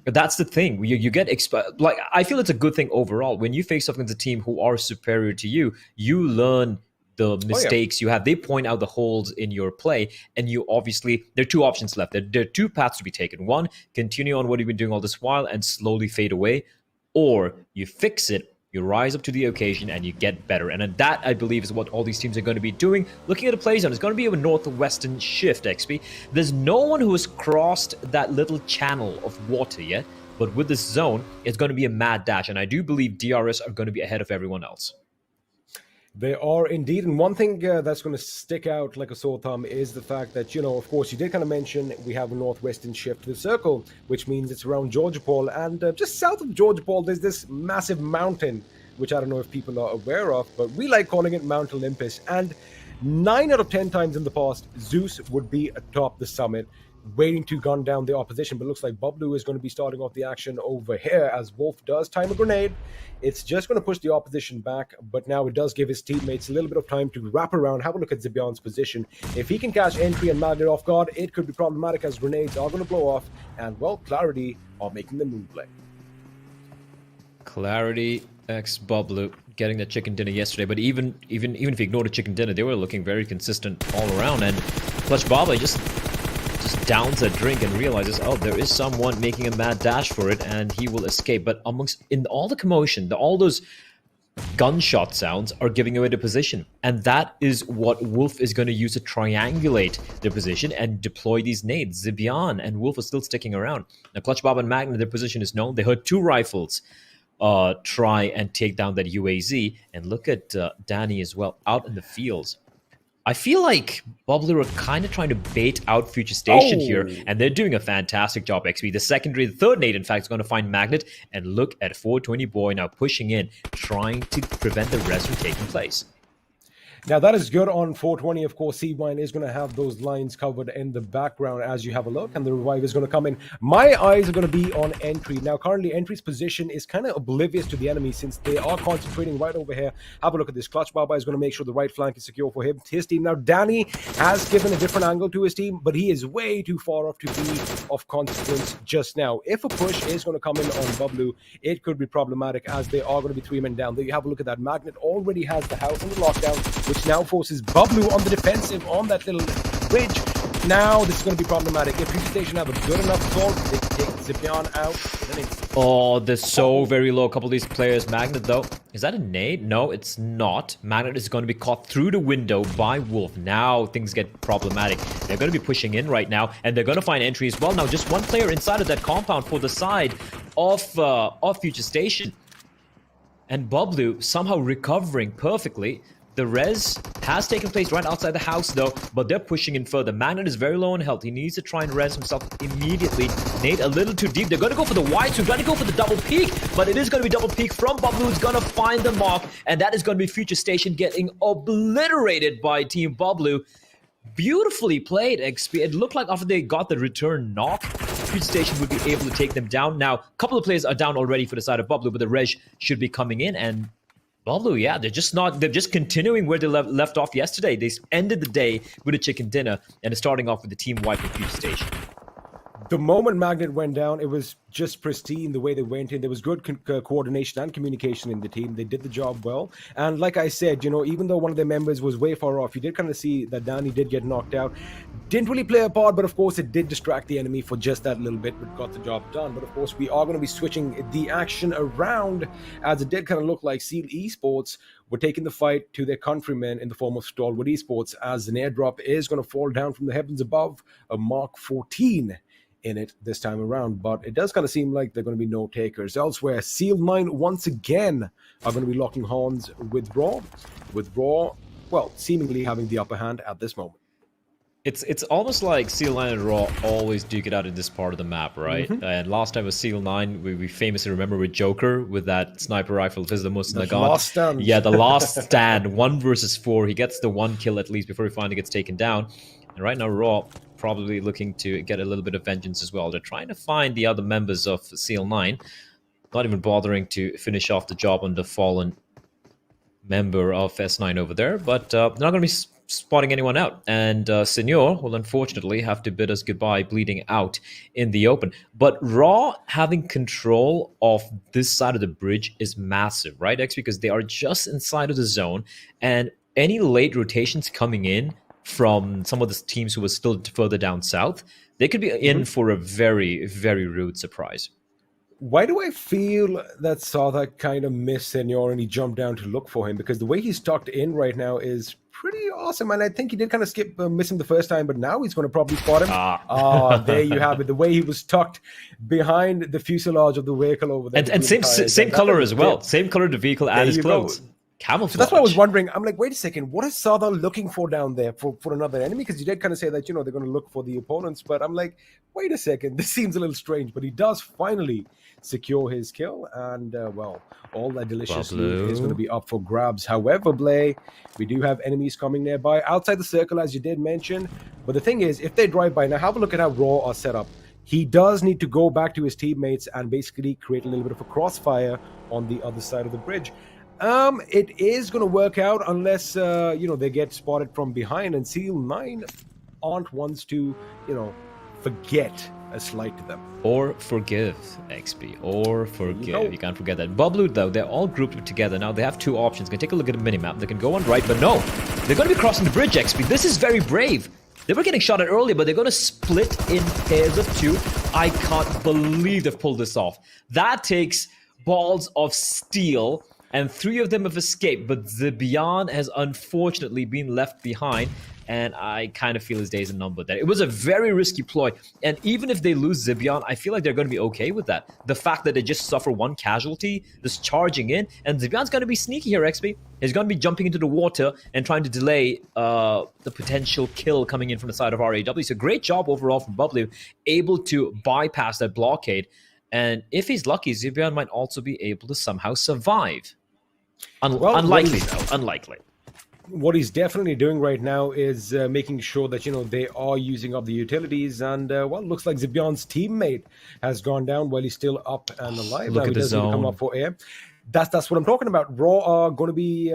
that's the thing. You get I feel it's a good thing overall. When you face off against a team who are superior to you, you learn the mistakes you have. They point out the holes in your play, and you obviously, there are 2 options left. There are 2 paths to be taken. One, continue on what you've been doing all this while and slowly fade away, or you fix it, you rise up to the occasion, and you get better. And that, I believe, is what all these teams are going to be doing. Looking at the play zone, it's going to be a northwestern shift, XP. There's no one who has crossed that little channel of water yet, but with this zone, it's going to be a mad dash. And I do believe DRS are going to be ahead of everyone else. They are indeed. And one thing that's going to stick out like a sore thumb is the fact that, of course, you did kind of mention we have a northwestern shift to the circle, which means it's around Georgopol. And just south of Georgopol, there's this massive mountain, which I don't know if people are aware of, but we like calling it Mount Olympus. And 9 out of 10 times in the past, ZEUS would be atop the summit. waiting to gun down the opposition. But it looks like BABLU is going to be starting off the action over here as Wolf does time a grenade. It's just going to push the opposition back, but now it does give his teammates a little bit of time to wrap around, have a look at Zibion's position. If he can catch entry and Magnet off guard, it could be problematic as grenades are going to blow off, and, well, Clarity are making the move play. Clarity x BABLU getting the chicken dinner yesterday, but even if you ignore the chicken dinner, they were looking very consistent all around, and Clutch Baba just downs a drink and realizes, oh, there is someone making a mad dash for it, and he will escape. But in all the commotion, all those gunshot sounds are giving away the position, and that is what Wolf is going to use to triangulate their position and deploy these nades. Zibian and Wolf are still sticking around. Now, Clutch Baba and Magna, their position is known. They heard 2 rifles try and take down that UAZ, and look at Danny as well out in the fields. I feel like BABLU are kind of trying to bait out Future Station here, and they're doing a fantastic job, XP. The third nade, in fact, is going to find Magnet, and look at 420 Boy now pushing in, trying to prevent the res from taking place. Now, that is good on 420. Of course, C-Wine is going to have those lines covered in the background as you have a look, and the revive is going to come in. My eyes are going to be on Entry. Now, currently, Entry's position is kind of oblivious to the enemy since they are concentrating right over here. Have a look at this. Clutch Baba is going to make sure the right flank is secure for his team. Now, Danny has given a different angle to his team, but he is way too far off to be of consequence just now. If a push is going to come in on BABLU, it could be problematic as they are going to be 3 men down. There you have a look at that. Magnet already has the house under lockdown, which now forces BABLU on the defensive on that little bridge. Now this is going to be problematic. If Future Station have a good enough assault, they can take Zipion out. Oh, they're so very low. A couple of these players. Magnet, though. Is that a nade? No, it's not. Magnet is going to be caught through the window by Wolf. Now things get problematic. They're going to be pushing in right now, and they're going to find entry as well. Now just one player inside of that compound for the side of Future Station. And BABLU somehow recovering perfectly. The res has taken place right outside the house, though, but they're pushing in further. Magnet is very low on health. He needs to try and res himself immediately. Nade a little too deep. They're going to go for the wide, so they're going to go for the double peek, but it is going to be double peek from BABLU. Who's going to find the mark, and that is going to be Future Station getting obliterated by Team BABLU. Beautifully played, XP. It looked like after they got the return knock, Future Station would be able to take them down. Now, a couple of players are down already for the side of BABLU, but the res should be coming in, and BABLU, yeah, they're just continuing where they left off yesterday. They ended the day with a chicken dinner and are starting off with the team wipe in Future Station. The moment Magnet went down, it was just pristine the way they went in. There was good coordination and communication in the team. They did the job well. And like I said, you know, even though one of their members was way far off, you did kind of see that Danny did get knocked out. Didn't really play a part, but of course it did distract the enemy for just that little bit, but got the job done. But of course we are going to be switching the action around, as it did kind of look like ZEUS Esports were taking the fight to their countrymen in the form of Stalwart Esports, as an airdrop is going to fall down from the heavens above, a Mark 14 in it this time around. But it does kind of seem like they're going to be no takers. Elsewhere, Seal9 once again are going to be locking horns with Raw, well, seemingly having the upper hand at this moment. It's almost like Seal9 and Raw always duke it out in this part of the map, right? Mm-hmm. And last time with Seal9, we famously remember with Joker with that sniper rifle. This is the most last stand. Yeah, the last stand, 1 versus 4. He gets the 1 kill at least before he finally gets taken down. And right now, Raw probably looking to get a little bit of vengeance as well. They're trying to find the other members of Seal9, not even bothering to finish off the job on the fallen member of S9 over there, but they're not going to be spotting anyone out. And Senor will unfortunately have to bid us goodbye, bleeding out in the open. But Raw having control of this side of the bridge is massive, right, X? Because they are just inside of the zone, and any late rotations coming in from some of the teams who were still further down south, they could be in for a very, very rude surprise. Why do I feel that Sanhok kind of missed Senor and he jumped down to look for him? Because the way he's tucked in right now is pretty awesome. And I think he did kind of skip miss him the first time, but now he's going to probably spot him. There you have it. The way he was tucked behind the fuselage of the vehicle over there. And same color as well. Same color of the vehicle and his clothes. Camouflage. So that's why I was wondering. I'm like, wait a second, what is Sanhok looking for down there for another enemy? Because you did kind of say that, you know, they're going to look for the opponents. But I'm like, wait a second, this seems a little strange. But he does finally secure his kill. And, well, all that delicious loot is going to be up for grabs. However, Blay, we do have enemies coming nearby. Outside the circle, as you did mention, But the thing is, if they drive by, now have a look at how Raw are set up. He does need to go back to his teammates and basically create a little bit of a crossfire on the other side of the bridge. It is going to work out unless, they get spotted from behind, and Seal9 aren't ones to, forget a slight to them. Or forgive, XP. Or forgive. You can't forget that. BABLU, though, they're all grouped together. Now, they have two options. They can take a look at the minimap. They can go on right, but no. They're going to be crossing the bridge, XP. This is very brave. They were getting shot at earlier, but they're going to split in pairs of two. I can't believe they've pulled this off. That takes balls of steel, and 3 of them have escaped, but Zebian has unfortunately been left behind, and I kind of feel his days are numbered there. It was a very risky ploy, and even if they lose Zebian, I feel like they're going to be okay with that. The fact that they just suffer 1 casualty, just charging in, and Zebian's going to be sneaky here, XP. He's going to be jumping into the water and trying to delay the potential kill coming in from the side of RAW. So great job overall from BABLU, able to bypass that blockade. And if he's lucky, Zebian might also be able to somehow survive. Unlikely, though. Unlikely. What he's definitely doing right now is making sure that, they are using up the utilities. And, looks like Zebian's teammate has gone down while he's still up and alive. Look now at the zone. Come up for air. That's what I'm talking about. Raw are going to be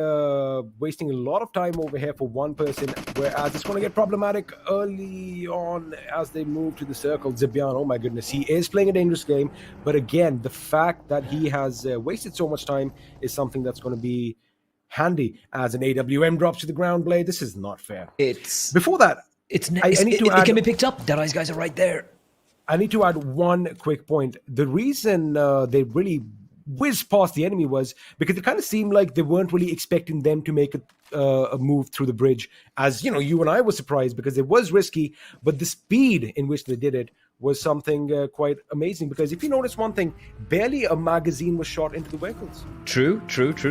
wasting a lot of time over here for one person, whereas it's going to get problematic early on as they move to the circle. Zebian, oh my goodness, he is playing a dangerous game. But again, the fact that he has wasted so much time is something that's going to be handy as an AWM drops to the ground blade. This is not fair. Before that, it can be picked up. DEADEYES guys are right there. I need to add one quick point. The reason they really whizzed past the enemy was because it kind of seemed like they weren't really expecting them to make a move through the bridge. As you and I were surprised because it was risky, but the speed in which they did it was something quite amazing. Because if you notice one thing, barely a magazine was shot into the vehicles. True.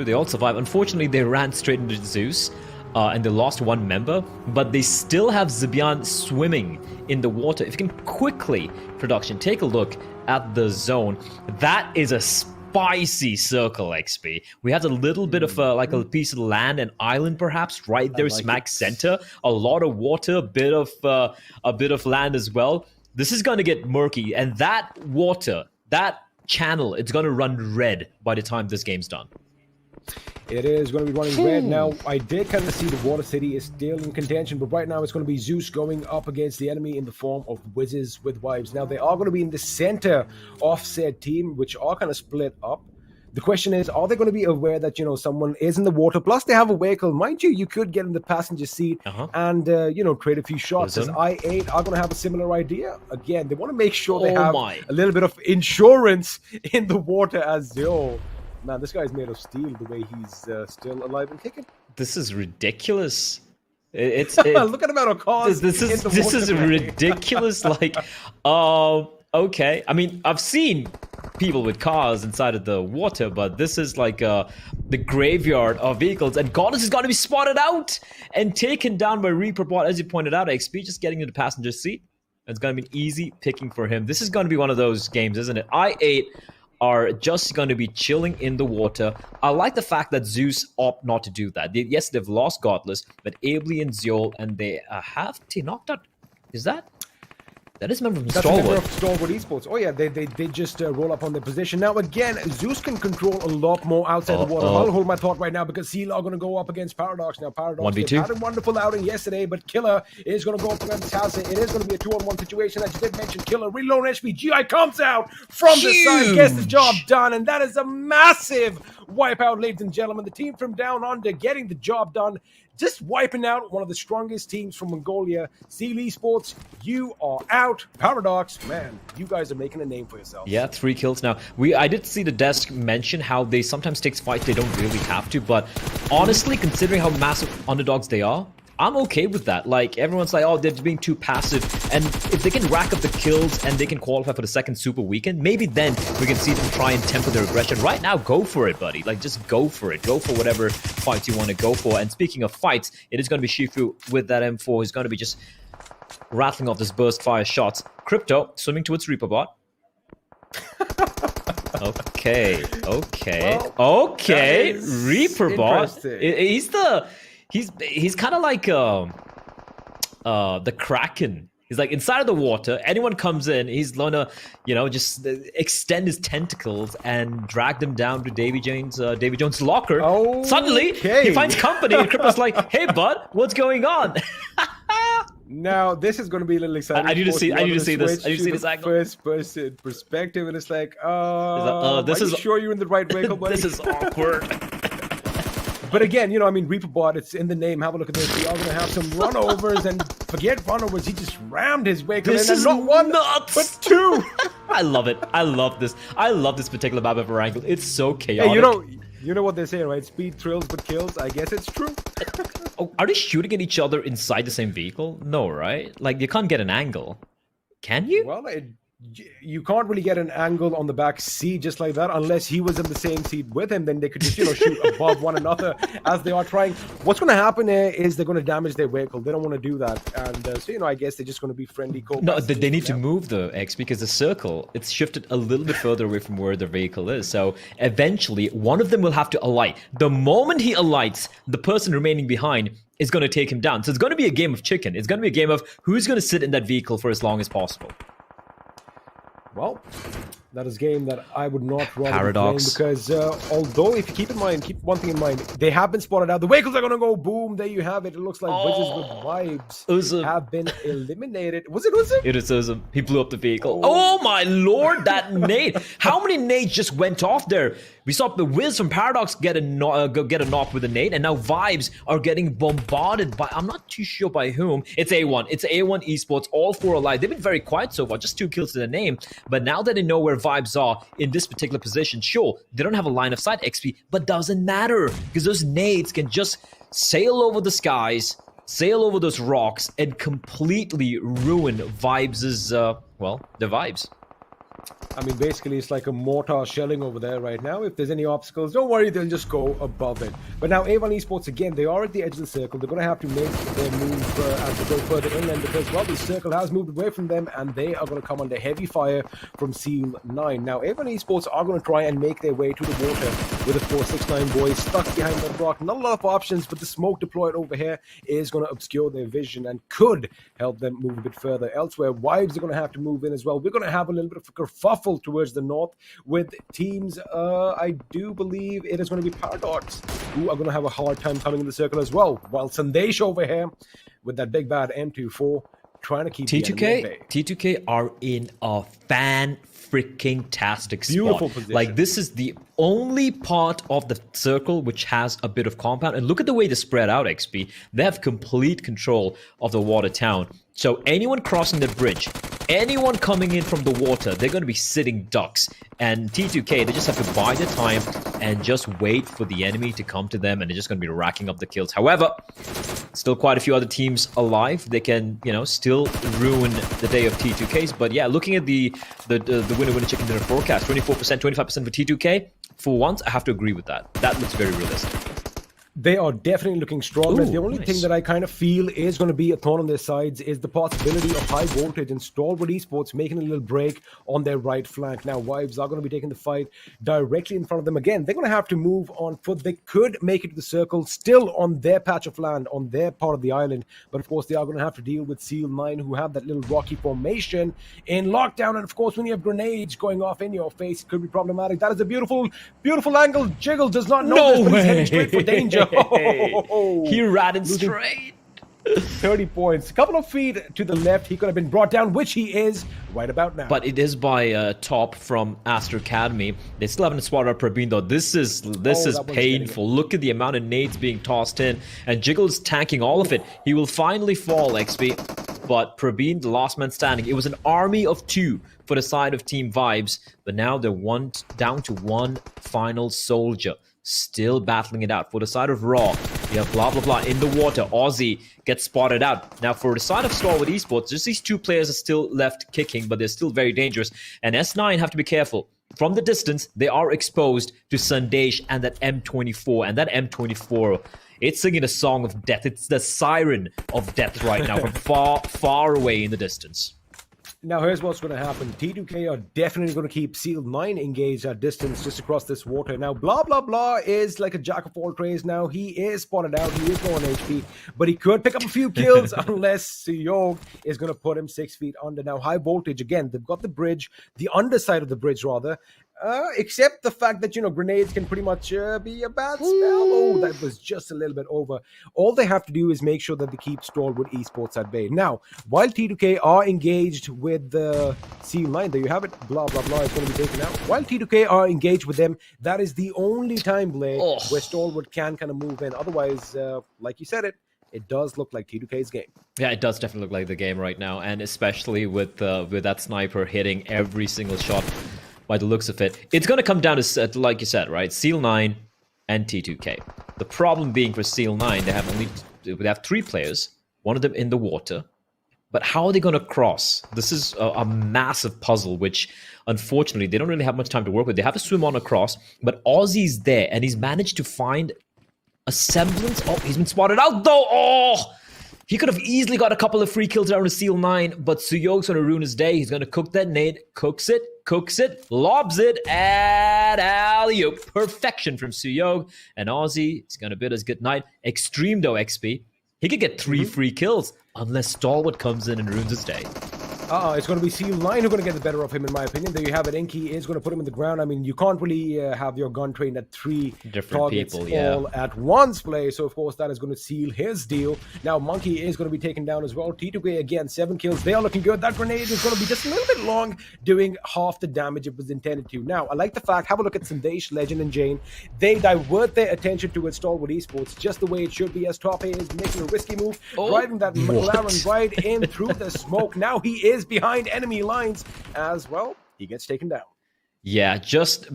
They all survived. Unfortunately, they ran straight into ZEUS. And they lost 1 member, but they still have Zebian swimming in the water. If you can quickly, production, take a look at the zone. That is a spicy circle, XP. We had a little bit of a piece of land, an island perhaps, right there, smack center. A lot of water, a bit of land as well. This is going to get murky, and that water, that channel, it's going to run red by the time this game's done. It is going to be running red. Now, I did kind of see the Water City is still in contention, but right now it's going to be ZEUS going up against the enemy in the form of Wizzes with Wives. Now, they are going to be in the center of said team, which are kind of split up. The question is, are they going to be aware that, someone is in the water? Plus, they have a vehicle. Mind you could get in the passenger seat and, trade a few shots. As I8 are going to have a similar idea. Again, they want to make sure they have a little bit of insurance in the water as man, this guy's made of steel the way he's still alive and kicking. This is ridiculous. It's look at the amount of cars. This is ridiculous. Okay. I mean, I've seen people with cars inside of the water, but this is like the graveyard of vehicles. And Godless is going to be spotted out and taken down by Reaper Bot, as you pointed out. XP just getting into the passenger seat. It's going to be an easy picking for him. This is going to be one of those games, isn't it? I8 are just going to be chilling in the water. I like the fact that ZEUS opt not to do that. Yes, they've lost Godless, but Ably and Zeol, and they have knocked out. Is that? That is a member from Stalwart. That's a member of Stalwart Esports. Oh yeah, they just roll up on their position. Now again, ZEUS can control a lot more outside the water. I'll hold my thought right now because Seal are going to go up against Paradox. Now Paradox had a wonderful outing yesterday, but Killer is going to go up against Gyalzen. It is going to be a 2-on-1 situation. As you did mention, Killer reload HP. GI comes out from the side, gets the job done, and that is a massive wipeout, ladies and gentlemen. The team from down under getting the job done. Just wiping out one of the strongest teams from Mongolia. Seal Esports, you are out. Paradox, man, you guys are making a name for yourselves. Yeah, 3 kills now. I did see the desk mention how they sometimes take fights they don't really have to, but honestly, considering how massive underdogs they are, I'm okay with that. Like, everyone's like, oh, they're being too passive. And if they can rack up the kills and they can qualify for the second Super Weekend, maybe then we can see them try and temper their aggression. Right now, go for it, buddy. Like, just go for it. Go for whatever fights you want to go for. And speaking of fights, it is going to be Shifu with that M4. He's going to be just rattling off this burst fire shots. Crypto swimming towards Reaper Bot. Okay. Well, Reaper Bot. He's kind of like the Kraken. He's like inside of the water. Anyone comes in, he's gonna, just extend his tentacles and drag them down to Davy Jones' locker. Suddenly, he finds company, and Cripple's like, "Hey, bud, what's going on?" Now this is going to be a little exciting. I need to see this angle. First-person perspective, and it's like, this is sure you're in the right vehicle, buddy? This is awkward. But again, Reaperbot, it's in the name. Have a look at this. We are going to have some runovers, and forget runovers. He just rammed his vehicle in, and not one, but two. I love it. I love this. I love this particular map of Erangel. It's so chaotic. Hey, you know what they say, right? Speed thrills but kills. I guess it's true. Oh, are they shooting at each other inside the same vehicle? No, right? Like, you can't get an angle. Can you? Well, you can't really get an angle on the back seat just like that unless he was in the same seat with him. Then they could just, shoot above one another as they are trying. What's going to happen is they're going to damage their vehicle. They don't want to do that. And so, I guess they're just going to be friendly. No, they need to move the X because the circle, it's shifted a little bit further away from where the vehicle is. So eventually, one of them will have to alight. The moment he alights, the person remaining behind is going to take him down. So it's going to be a game of chicken. It's going to be a game of who's going to sit in that vehicle for as long as possible. Well, that is a game that I would not rather Paradox. be playing because although if you keep one thing in mind, they have been spotted out. The vehicles are going to go boom. There you have it. It looks like Wizzes with vibes have been eliminated. Was it? It is Uzum. He blew up the vehicle. Oh my lord, that nade. How many nades just went off there? We saw the Wiz from Paradox get a knock with a nade, and now Vibes are getting bombarded by, I'm not too sure by whom. It's A1. It's A1 Esports, all four alive. They've been very quiet so far, just 2 kills to the name. But now that they know where Vibes are in this particular position, sure, they don't have a line of sight XP, but doesn't matter, because those nades can just sail over the skies, sail over those rocks, and completely ruin Vibes' their vibes. I mean, basically, it's like a mortar shelling over there right now. If there's any obstacles, don't worry, they'll just go above it. But now, A1 Esports, again, they are at the edge of the circle. They're going to have to make their move as they go further inland because, well, the circle has moved away from them, and they are going to come under heavy fire from Seal 9. Now, A1 Esports are going to try and make their way to the water with the 469 boys stuck behind that rock. Not a lot of options, but the smoke deployed over here is going to obscure their vision and could help them move a bit further. Elsewhere, Vibes are going to have to move in as well. We're going to have a little bit of a kerfuffle towards the north with teams. I do believe it is going to be Paradox who are going to have a hard time coming in the circle as well, while Sandesh over here with that big bad M24 trying to keep T2K are in a freaking-tastic spot. Beautiful position. Like, this is the only part of the circle which has a bit of compound. And look at the way they spread out, XP. They have complete control of the water town. So anyone crossing the bridge, anyone coming in from the water, they're going to be sitting ducks. And T2K, they just have to buy the time and just wait for the enemy to come to them, and they're just going to be racking up the kills. However, still quite a few other teams alive. They can, still ruin the day of T2K's. But yeah, looking at the winner chicken dinner forecast, 24%, 25% for T2K. For once, I have to agree with that. That looks very realistic. They are definitely looking strong. Ooh, the only nice. thing that I kind of feel is going to be a thorn on their sides is the possibility of high voltage and Stalwart Esports making a little break on their right flank. Now, Vibes are going to be taking the fight directly in front of them. Again, they're going to have to move on foot. They could make it to the circle, still on their patch of land, on their part of the island. But of course, they are going to have to deal with Seal 9, who have that little rocky formation in lockdown. And of course, when you have grenades going off in your face, it could be problematic. That is a beautiful, beautiful angle. Jiggle does not know this, but he's heading straight for danger. He ran it straight. 30 points. A couple of feet to the left. He could have been brought down, which he is right about now. But it is by Top from Astro Academy. They still haven't spotted out Praveen, though. This is painful. Look at the amount of nades being tossed in. And Jiggle's tanking all of it. He will finally fall, XP. But Praveen, the last man standing. It was an army of 2 for the side of Team Vibes. But now they're down to 1 final soldier. Still battling it out. For the side of Raw, you have blah, blah, blah in the water. Aussie gets spotted out. Now, for the side of Stalwart Esports, just these 2 players are still left kicking, but they're still very dangerous. And S9 have to be careful. From the distance, they are exposed to Sandesh and that M24. And that M24, it's singing a song of death. It's the siren of death right now from far, far away in the distance. Now, here's what's going to happen. T2K are definitely going to keep Seal 9 engaged at distance just across this water. Now, blah, blah, blah is like a jack of all trades now. He is spotted out. He is low on HP, but he could pick up a few kills unless Suyog is going to put him 6 feet under. Now, high voltage, again, they've got the bridge, the underside of the bridge, rather. Except the fact that, grenades can pretty much be a bad spell. Oh, that was just a little bit over. All they have to do is make sure that they keep Stalwart Esports at bay. Now, while T2K are engaged with the Seal 9, there you have it. Blah, blah, blah is going to be taken out. While T2K are engaged with them, that is the only time, Blade, where Stalwart can kind of move in. Otherwise, like you said it does look like T2K's game. Yeah, it does definitely look like the game right now, and especially with that sniper hitting every single shot. By the looks of it, it's going to come down to, like you said, right? Seal 9 and T2K. The problem being for Seal 9, they have 3 players, one of them in the water. But how are they going to cross? This is a massive puzzle, which unfortunately they don't really have much time to work with. They have to swim on across, but Aussie's there, and he's managed to find a semblance. Oh, he's been spotted out though. Oh! He could have easily got a couple of free kills around a Seal 9, but Suyog's going to ruin his day. He's going to cook that nade, cooks it, lobs it, and alley-oop. Perfection from Suyog. And Aussie is going to bid us good night. Extreme though, XP. He could get 3 free kills unless Stalwart comes in and ruins his day. It's going to be Seal 9 who are going to get the better of him, in my opinion. There you have it. Inky is going to put him in the ground. I mean, you can't really have your gun trained at 3 different targets people, yeah, all at once play. So, of course, that is going to seal his deal. Now, Monkey is going to be taken down as well. T2K, again, 7 kills. They are looking good. That grenade is going to be just a little bit long, doing half the damage it was intended to. Now, I like the fact, have a look at Sandesh, Legend, and Jane. They divert their attention towards Stalwart Esports just the way it should be, as Top A is making a risky move, driving that McLaren right in through the smoke. Now he is behind enemy lines as well. He gets taken down. Yeah, just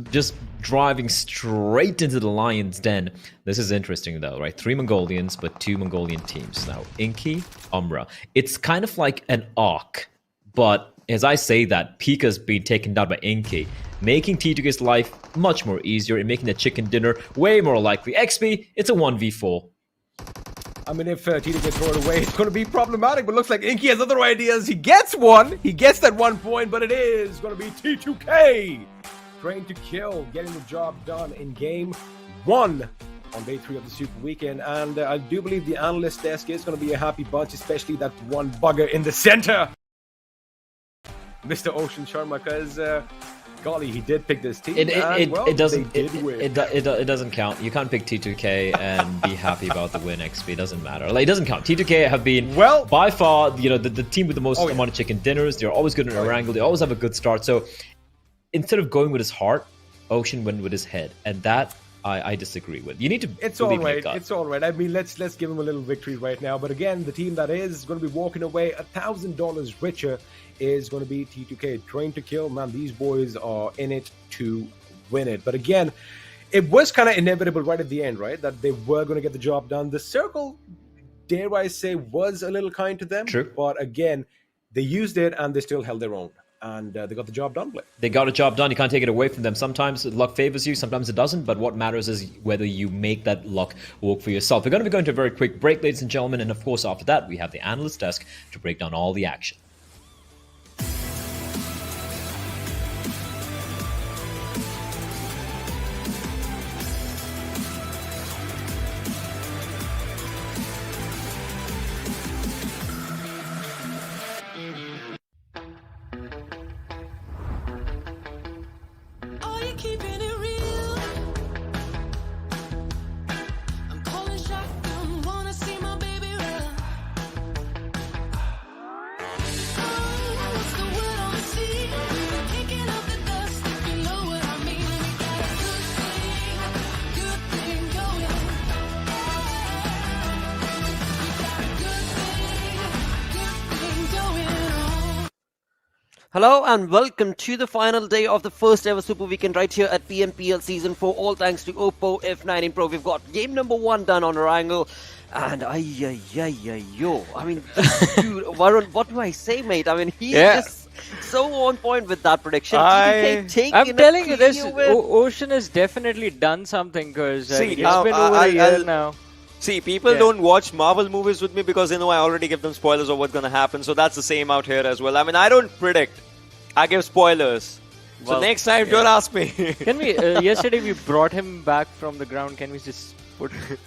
driving straight into the lion's den. This is interesting though, right? 3 Mongolians, but 2 Mongolian teams. Now, Inky, Umbra. It's kind of like an arc, but as I say that, Pika's being taken down by Inky, making T2K's life much more easier and making the chicken dinner way more likely. XP, it's a 1v4. I mean, if T2 gets thrown away, it's going to be problematic, but looks like Inky has other ideas. He gets one. He gets that 1 point, but it is going to be T2K. Trained to kill, getting the job done in game 1 on day 3 of the Super Weekend. And I do believe the analyst desk is going to be a happy bunch, especially that one bugger in the center. Mr. Ocean Sharma, because... golly, he did pick this team. It doesn't count. You can't pick T2K and be happy about the win. XP, it doesn't matter. Like, it doesn't count. T2K have been by far the team with the most amount of chicken dinners. They're always good in Erangel. They always have a good start. So instead of going with his heart, Ocean went with his head, and that I disagree with. You need to. It's all right. It's all right. I mean, let's give him a little victory right now. But again, the team that is going to be walking away $1,000 richer is going to be T2K. Trained to kill, man. These boys are in it to win it. But again, it was kind of inevitable right at the end, right? That they were going to get the job done. The circle, dare I say, was a little kind to them. True. But again, they used it and they still held their own. And they got the job done, Blake. They got a job done. You can't take it away from them. Sometimes luck favors you, sometimes it doesn't. But what matters is whether you make that luck work for yourself. We're going to be going to a very quick break, ladies and gentlemen. And of course, after that, we have the analyst desk to break down all the action. Hello and welcome to the final day of the first ever Super Weekend right here at PMPL Season 4. All thanks to Oppo F19 Pro. We've got game number 1 done on Erangel. And yo. I mean, dude, Varun, what do I say, mate? I mean, he's just so on point with that prediction. I'm telling you, this Ocean has definitely done something because it's been over a year now. See, people don't watch Marvel movies with me because they know I already give them spoilers of what's going to happen. So that's the same out here as well. I mean, I don't predict. I give spoilers. So Well, next time, don't ask me. Can we? Yesterday we brought him back from the ground. Can we just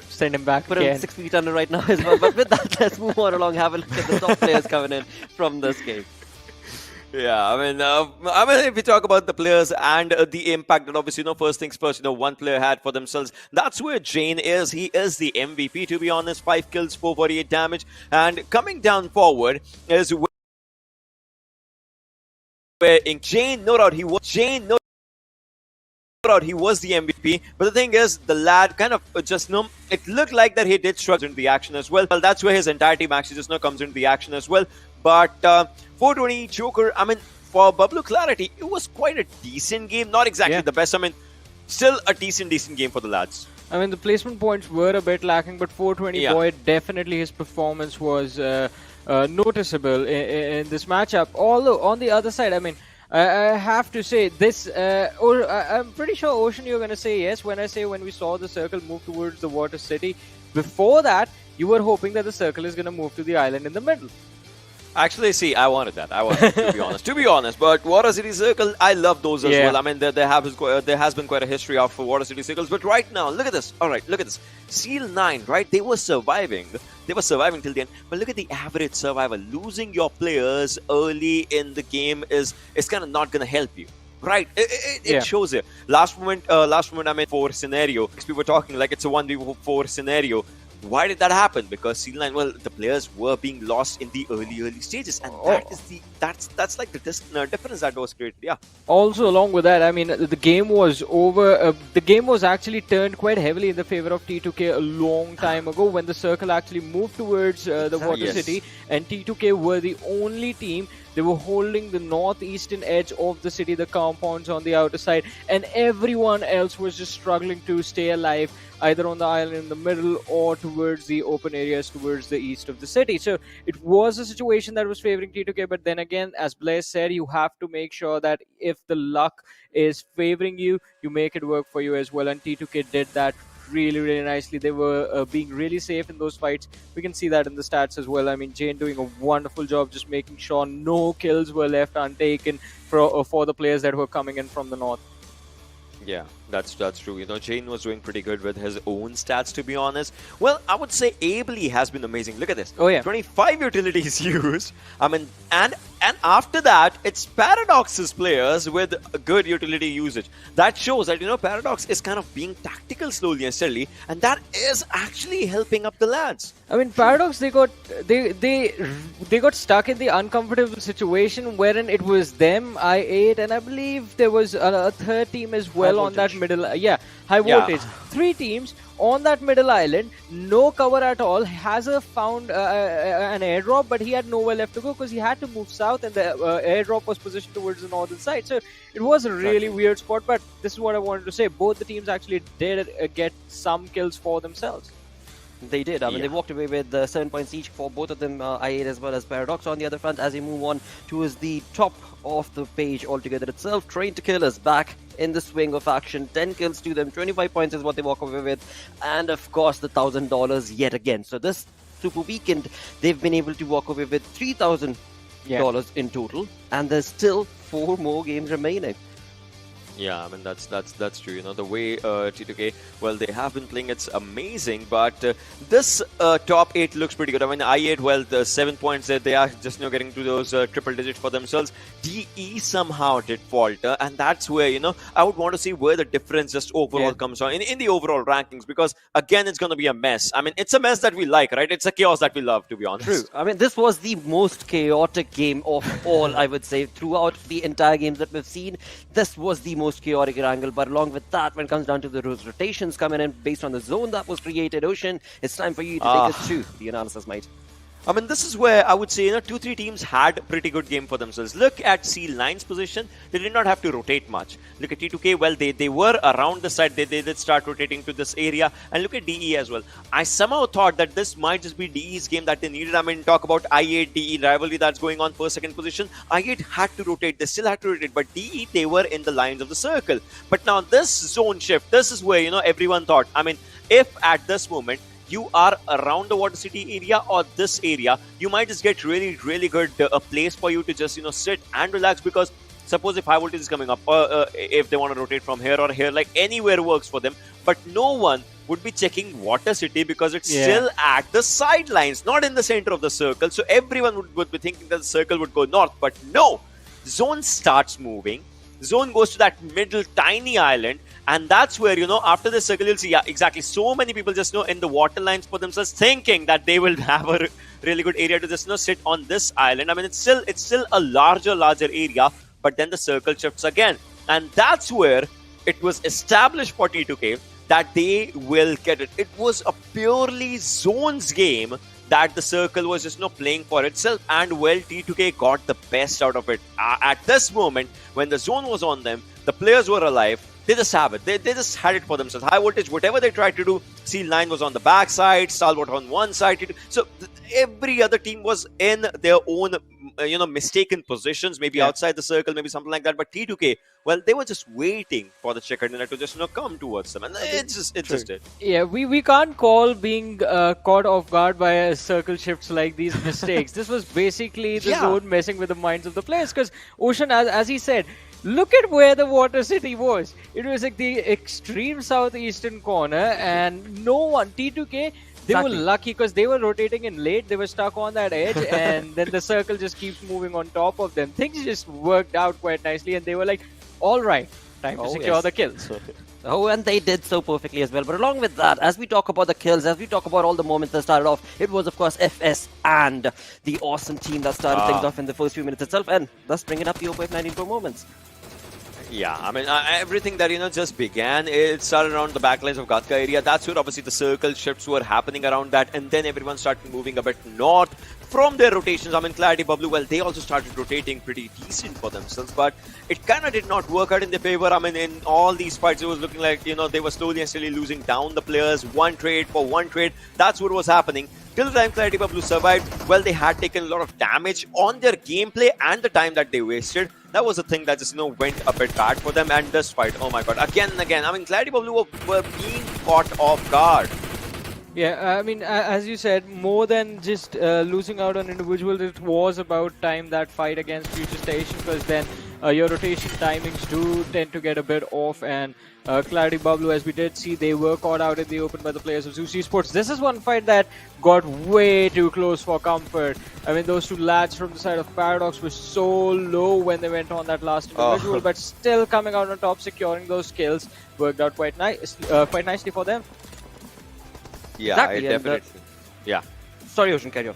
send him back Put him again? 6 feet under right now as well. But with that, let's move on along. Have a look at the top players coming in from this game. Yeah, I mean, if we talk about the players and the impact that obviously, first things first, one player had for themselves, that's where Jane is. He is the MVP, to be honest. 5 kills, 448 damage. And coming down forward is where Jane, no doubt, he was the MVP, but the thing is, the lad kind of just it looked like that he did struggle into the action as well. Well, that's where his entire team actually just comes into the action as well. But 420 Joker, I mean, for BABLU Clarity, it was quite a decent game. Not exactly the best. I mean, still a decent game for the lads. I mean, the placement points were a bit lacking, but 420 Boy, definitely his performance was noticeable in this matchup. Although, on the other side, I mean, I have to say this, I'm pretty sure, Ocean, you're going to say yes when I say when we saw the circle move towards the water city. Before that, you were hoping that the circle is going to move to the island in the middle. Actually, see, I wanted that. To be honest. To be honest, but Water City Circle, I love those as well. I mean, there has been quite a history of Water City Circles. But right now, look at this. All right, look at this. Seal 9, right? They were surviving. They were surviving till the end. But look at the average survivor. Losing your players early in the game is kind of not going to help you. Right, it shows here. Last moment, I mean, 4 scenario. We were talking like it's a 1v4 scenario. Why did that happen? Because Seal9, well, the players were being lost in the early stages, and that's like the difference that was created. Yeah. Also, along with that, I mean, the game was over. The game was actually turned quite heavily in the favor of T2K a long time ago when the circle actually moved towards the Water City, and T2K were the only team. They were holding the northeastern edge of the city, the compounds on the outer side, and everyone else was just struggling to stay alive, either on the island in the middle or towards the open areas towards the east of the city. So it was a situation that was favoring T2K, but then again, as Blaise said, you have to make sure that if the luck is favoring you, you make it work for you as well, and T2K did that really nicely. They were being really safe in those fights. We can see that in the stats as well. I mean, Jane doing a wonderful job just making sure no kills were left untaken for the players that were coming in from the north. Yeah, that's true. Jane was doing pretty good with his own stats, to be honest. Well, I would say Ably has been amazing. Look at this. Oh, yeah. 25 utilities used. I mean, and after that, it's Paradox's players with good utility usage. That shows that, Paradox is kind of being tactical slowly and steadily, and that is actually helping up the lads. I mean, Paradox, they got stuck in the uncomfortable situation wherein it was them, I8, and I believe there was a third team as well on that middle. High voltage. 3 teams on that middle island, no cover at all. Hazard found an airdrop, but he had nowhere left to go because he had to move south, and the airdrop was positioned towards the northern side. So it was a really weird spot, but this is what I wanted to say. Both the teams actually did get some kills for themselves. They did. I mean, they walked away with 7 points each for both of them, I8 as well as Paradox. On the other front, as we move on towards the top of the page altogether itself, Train to Kill is back in the swing of action. 10 kills to them, 25 points is what they walk away with, and of course the $1,000 yet again. So this Super Weekend, they've been able to walk away with $3,000 in total, and there's still 4 more games remaining. Yeah, I mean, that's true. The way T2K, well, they have been playing, it's amazing. But this top 8 looks pretty good. I mean, I8, well, the 7 points there, they are just getting to those triple digits for themselves. DE somehow did falter, and that's where, I would want to see where the difference just overall comes on in the overall rankings, because, again, it's going to be a mess. I mean, it's a mess that we like, right? It's a chaos that we love, to be honest. True. I mean, this was the most chaotic game of all, I would say. Throughout the entire games that we've seen, this was the most chaotic Erangel. But along with that, when it comes down to the rotations coming in based on the zone that was created, Ocean, it's time for you to take us through the analysis, mate. I mean, this is where I would say, 2-3 teams had a pretty good game for themselves. Look at Seal9's position. They did not have to rotate much. Look at T2K. Well, they were around the side. They did start rotating to this area. And look at DE as well. I somehow thought that this might just be DE's game that they needed. I mean, talk about I8, DE rivalry that's going on for second position. I8 had to rotate. They still had to rotate. But DE, they were in the lines of the circle. But now this zone shift, this is where, everyone thought, I mean, if at this moment, you are around the Water City area or this area, you might just get really, really good a place for you to just, sit and relax. Because suppose if high voltage is coming up, if they want to rotate from here or here, like anywhere works for them. But no one would be checking Water City because it's still at the sidelines, not in the center of the circle. So everyone would be thinking that the circle would go north. But no, zone starts moving. Zone goes to that middle tiny island, and that's where, after the circle, you'll see, yeah, exactly. So many people just, in the water lines for themselves, thinking that they will have a really good area to just, sit on this island. I mean, it's still a larger area, but then the circle shifts again. And that's where it was established for T2K that they will get it. It was a purely zones game that the circle was just playing for itself, and well, T2K got the best out of it. At this moment, when the zone was on them, the players were alive. They just have it. They just had it for themselves. High voltage, whatever they tried to do, C9 was on the back side, Stalwart on one side. So every other team was in their own, mistaken positions, maybe outside the circle, maybe something like that. But T2K, well, they were just waiting for the checkered dinner to just, come towards them. And it just did. Yeah, we can't call being caught off guard by circle shifts like these mistakes. This was basically the zone messing with the minds of the players. Because Ocean, as he said, look at where the Water City was. It was like the extreme southeastern corner, and no one, T2K, they were lucky because they were rotating in late. They were stuck on that edge, and then the circle just keeps moving on top of them. Things just worked out quite nicely, and they were like, all right, time to secure the kills. Oh, and they did so perfectly as well. But along with that, as we talk about the kills, as we talk about all the moments that started off, it was, of course, FS and the awesome team that started things off in the first few minutes itself, and thus bringing up the 0.19 pro moments. Yeah, I mean, everything that, just began, it started around the backlines of Gatka area. That's where obviously the circle shifts were happening around that. And then everyone started moving a bit north from their rotations. I mean, Clarity, BABLU, well, they also started rotating pretty decent for themselves. But it kind of did not work out in their favor. I mean, in all these fights, it was looking like, they were slowly and steadily losing down the players. One trade for one trade. That's what was happening. Till the time Clarity BABLU survived, well, they had taken a lot of damage on their gameplay and the time that they wasted. That was the thing that just, went a bit bad for them. And this fight, oh my god, again and again. I mean, Clarity BABLU were being caught off guard. Yeah, I mean, as you said, more than just losing out on individuals, it was about time that fight against Future Station, because then your rotation timings do tend to get a bit off, and Clarity BABLU, as we did see, they were caught out in the open by the players of ZEUS Esports. This is one fight that got way too close for comfort. I mean, those two lads from the side of Paradox were so low when they went on that last individual, but still coming out on top, securing those kills, worked out quite nicely for them. Yeah, Exactly, it definitely. Yeah. Sorry, Ocean, carry on.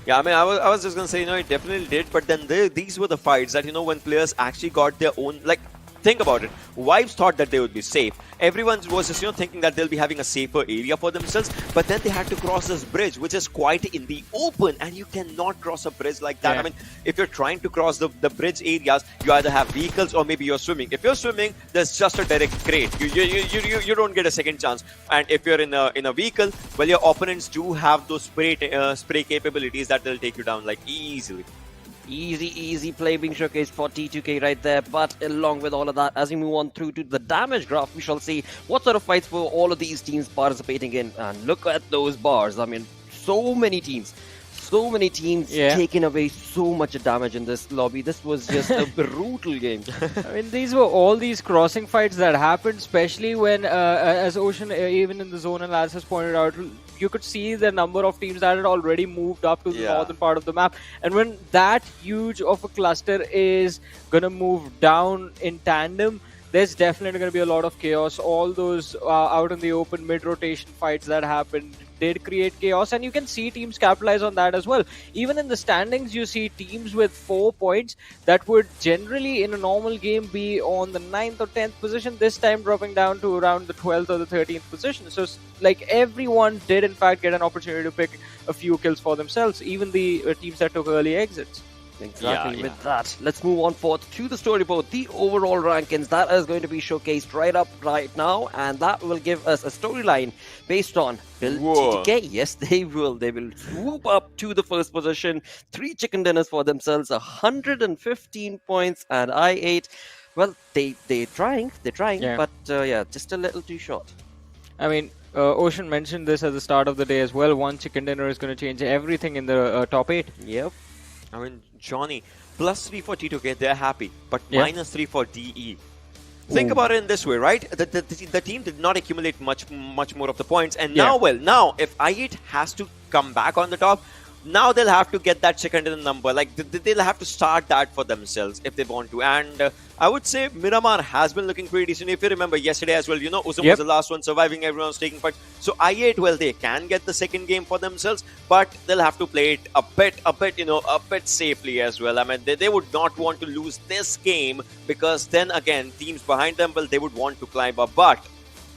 Yeah, I mean, I was just gonna say, it definitely did. But then these were the fights that, when players actually got their own, like, think about it. Vibes thought that they would be safe. Everyone was just, thinking that they'll be having a safer area for themselves. But then they had to cross this bridge, which is quite in the open. And you cannot cross a bridge like that. Yeah. I mean, if you're trying to cross the bridge areas, you either have vehicles or maybe you're swimming. If you're swimming, there's just a direct crate. You don't get a second chance. And if you're in a vehicle, well, your opponents do have those spray capabilities that they'll take you down like easily. Easy play being showcased for T2K right there. But along with all of that, as we move on through to the damage graph, we shall see what sort of fights for all of these teams participating in. And look at those bars. I mean, so many teams taking away so much damage in this lobby. This was just a brutal game. I mean, these were all these crossing fights that happened, especially when, as Ocean, even in the zone analysis pointed out, you could see the number of teams that had already moved up to the northern part of the map. And when that huge of a cluster is going to move down in tandem, there's definitely going to be a lot of chaos. All those out in the open mid-rotation fights that happened did create chaos, and you can see teams capitalize on that as well. Even in the standings, you see teams with 4 points that would generally in a normal game be on the 9th or 10th position, this time dropping down to around the 12th or the 13th position. So like everyone did in fact get an opportunity to pick a few kills for themselves, even the teams that took early exits. Exactly. With that, let's move on forth to the storyboard, the overall rankings that is going to be showcased right now, and that will give us a storyline based on will TTK. Yes, they will swoop up to the first position, 3 chicken dinners for themselves, 115 points, and I8. Well, they're trying, but just a little too short. I mean, Ocean mentioned this at the start of the day as well. One chicken dinner is going to change everything in the top 8. Yep. I mean, Johnny, +3 for T2K, they're happy, but Yeah. -3 for DE. Think about it in this way, right? The team did not accumulate much more of the points, and now, now if I8 has to come back on the top, now they'll have to get that chicken dinner number. Like they'll have to start that for themselves if they want to. And I would say Miramar has been looking pretty decent. If you remember yesterday as well, Uzum was the last one surviving. Everyone was taking part. So I8, well, they can get the second game for themselves, but they'll have to play it a bit safely as well. I mean, they would not want to lose this game, because then again, teams behind them, well, they would want to climb up. But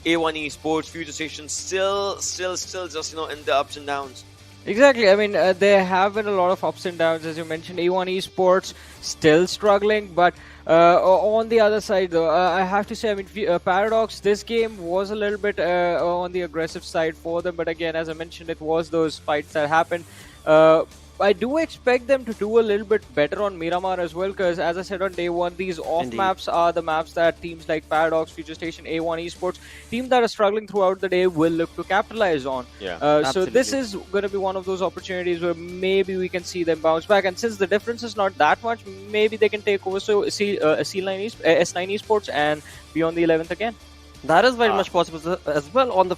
A1 Esports, Future Station, still just in the ups and downs. Exactly. I mean, there have been a lot of ups and downs, as you mentioned. A1 Esports still struggling, but on the other side, though, I have to say, I mean, Paradox, this game was a little bit on the aggressive side for them, but again, as I mentioned, it was those fights that happened. I do expect them to do a little bit better on Miramar as well, because as I said on day one, these off maps are the maps that teams like Paradox, Future Station, A1 Esports, teams that are struggling throughout the day will look to capitalize on. So this is going to be one of those opportunities where maybe we can see them bounce back, and since the difference is not that much, maybe they can take over S9 Esports and be on the 11th again. That is very much possible as well. On the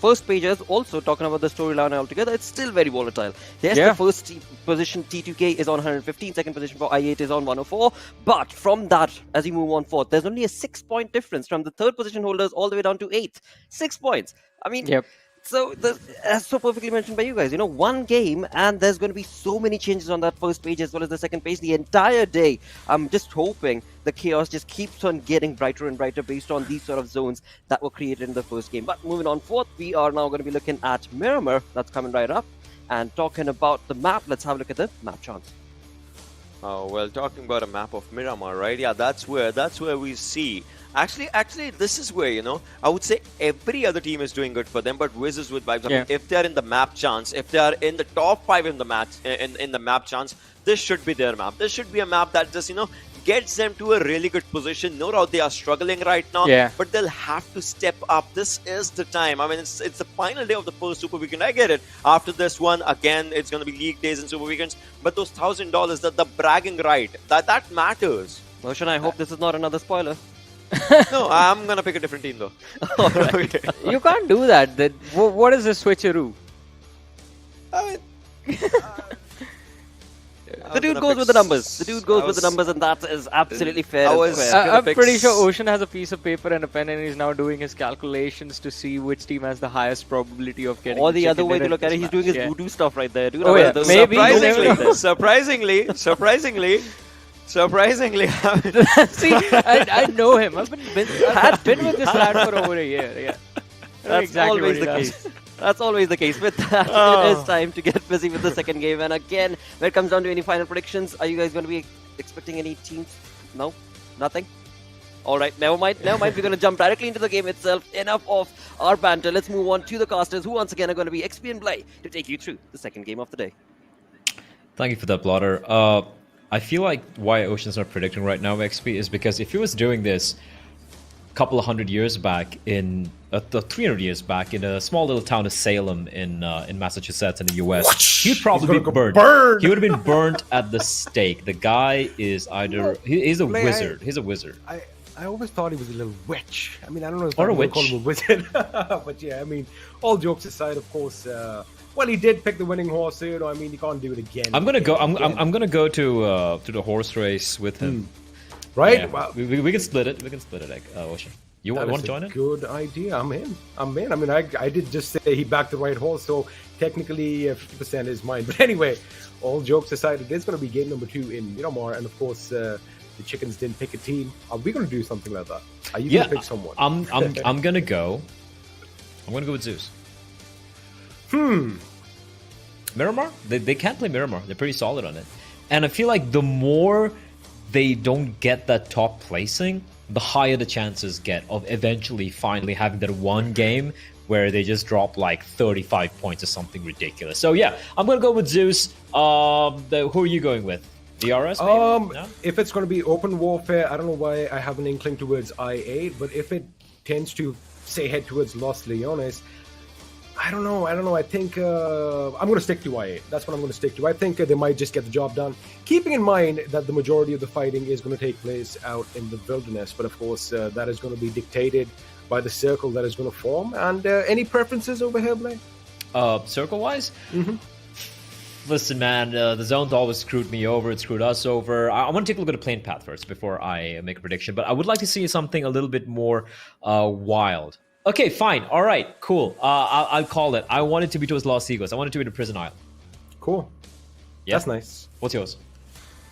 first pages, also talking about the storyline altogether, it's still very volatile. Yes, the first position T2K is on 115, second position for I8 is on 104, but from that, as you move on forth, there's only a 6-point difference from the third position holders all the way down to 8th. 6 points. I mean, so as so perfectly mentioned by you guys, one game and there's going to be so many changes on that first page as well as the second page the entire day. I'm just hoping the chaos just keeps on getting brighter and brighter based on these sort of zones that were created in the first game. But moving on forth, we are now going to be looking at Miramar. That's coming right up. And talking about the map, let's have a look at the map chance. Oh, well, talking about a map of Miramar, right? Yeah, that's where we see. Actually, this is where, I would say every other team is doing good for them, but Wizzes with vibes. I mean, if they're in the map chance, if they are in the top 5 in the match, in the map chance, this should be their map. This should be a map that just, gets them to a really good position. No doubt they are struggling right now, but they'll have to step up. This is the time. I mean, it's the final day of the first Super Weekend. I get it. After this one, again, it's going to be league days and Super Weekends, but those $1,000, the bragging right, that matters. Ocean, I hope this is not another spoiler. No, I'm going to pick a different team, though. Okay. You can't do that. What is this switcheroo? The dude goes with the numbers. The dude goes with the numbers, and that is absolutely fair. I'm pretty sure Ocean has a piece of paper and a pen, and he's now doing his calculations to see which team has the highest probability of getting. Or the other way to look at it, he's doing his voodoo stuff right there. Dude, maybe. Surprisingly. See, I know him. I've been with this lad for over a year. Yeah, that's exactly always the case. That's always the case. With that, it is time to get busy with the second game. And again, when it comes down to any final predictions, are you guys going to be expecting any teams? No? Nothing? Alright, never mind. We're going to jump directly into the game itself. Enough of our banter. Let's move on to the casters, who once again are going to be XP and Blay to take you through the second game of the day. Thank you for that, Blotter. I feel like why Ocean's not predicting right now XP is because if he was doing this a couple of 100 years back 300 years back in a small little town of Salem in Massachusetts in the US, he'd probably be burned. He would have been burnt at the stake. The guy is either he's a wizard. He's a wizard. I always thought he was a little witch. I mean, I don't know if I would call him a wizard, but yeah, I mean, all jokes aside, of course. Well, he did pick the winning horse. I mean, you can't do it again. I'm gonna go. I'm gonna go to the horse race with him. Right? Yeah. Well, we can split it. Ocean. You want to join it? Good idea. I'm in. I mean, I did just say he backed the right horse, so technically 50% is mine. But anyway, all jokes aside, it is going to be game number 2 in Miramar, and of course, the chickens didn't pick a team. Are we going to do something like that? Are you going to pick someone? I'm gonna go. I'm gonna go with ZEUS. Miramar? They can't play Miramar. They're pretty solid on it, and I feel like the more they don't get that top placing, the higher the chances get of eventually finally having that one game where they just drop like 35 points or something ridiculous. So yeah, I'm gonna go with ZEUS. Who are you going with? DRS maybe? No? If it's going to be open warfare, I don't know why I have an inkling towards I8, but if it tends to say head towards Los Leones, I don't know. I think I'm going to stick to IA. That's what I'm going to stick to. I think they might just get the job done, keeping in mind that the majority of the fighting is going to take place out in the wilderness. But of course, that is going to be dictated by the circle that is going to form. And any preferences over here, Blake? Circle-wise? Listen, man, the zone's always screwed me over. It screwed us over. I want to take a look at the plane path first before I make a prediction. But I would like to see something a little bit more wild. Okay, fine. All right, cool. I'll call it. I want it to be towards Los Egos. I want it to be the Prison Island. Cool. Yeah? That's nice. What's yours?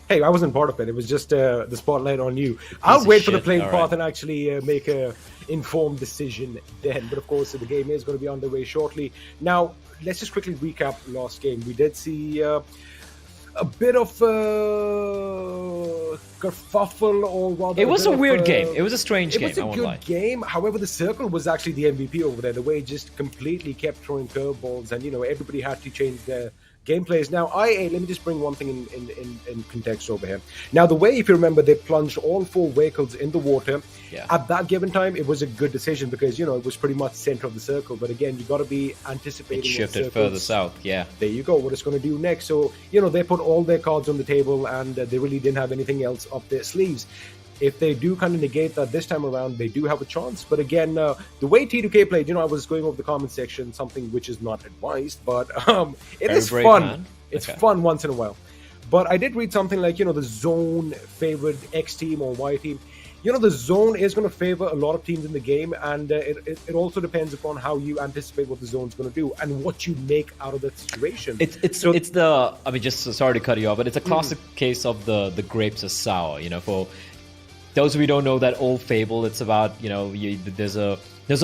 Hey, I wasn't part of it. It was just the spotlight on you. I'll wait for the plane All path right. and actually make a informed decision then. But of course, the game is going to be underway shortly. Now, let's just quickly recap last game. We did see a bit of kerfuffle, or rather, It was a weird game. It was a strange game. It was a good game. However, the circle was actually the MVP over there. The way it just completely kept throwing curveballs, and everybody had to change their gameplays. Now, IA, let me just bring one thing in context over here. Now, the way, if you remember, they plunged all 4 vehicles in the water. Yeah. At that given time, it was a good decision because, it was pretty much center of the circle. But again, you got to be anticipating. It shifted what further south, yeah. There you go, what it's going to do next. So, they put all their cards on the table and they really didn't have anything else up their sleeves. If they do kind of negate that this time around, they do have a chance. But again, the way T2K played, I was going over the comment section, something which is not advised, but it is fun. Man. It's Okay. fun once in a while. But I did read something like, the zone favored X team or Y team. The zone is going to favor a lot of teams in the game, and it also depends upon how you anticipate what the zone's going to do and what you make out of that situation. It's the, I mean, just sorry to cut you off, but it's a classic case of the grapes are sour. For those of you who don't know that old fable, it's about there's a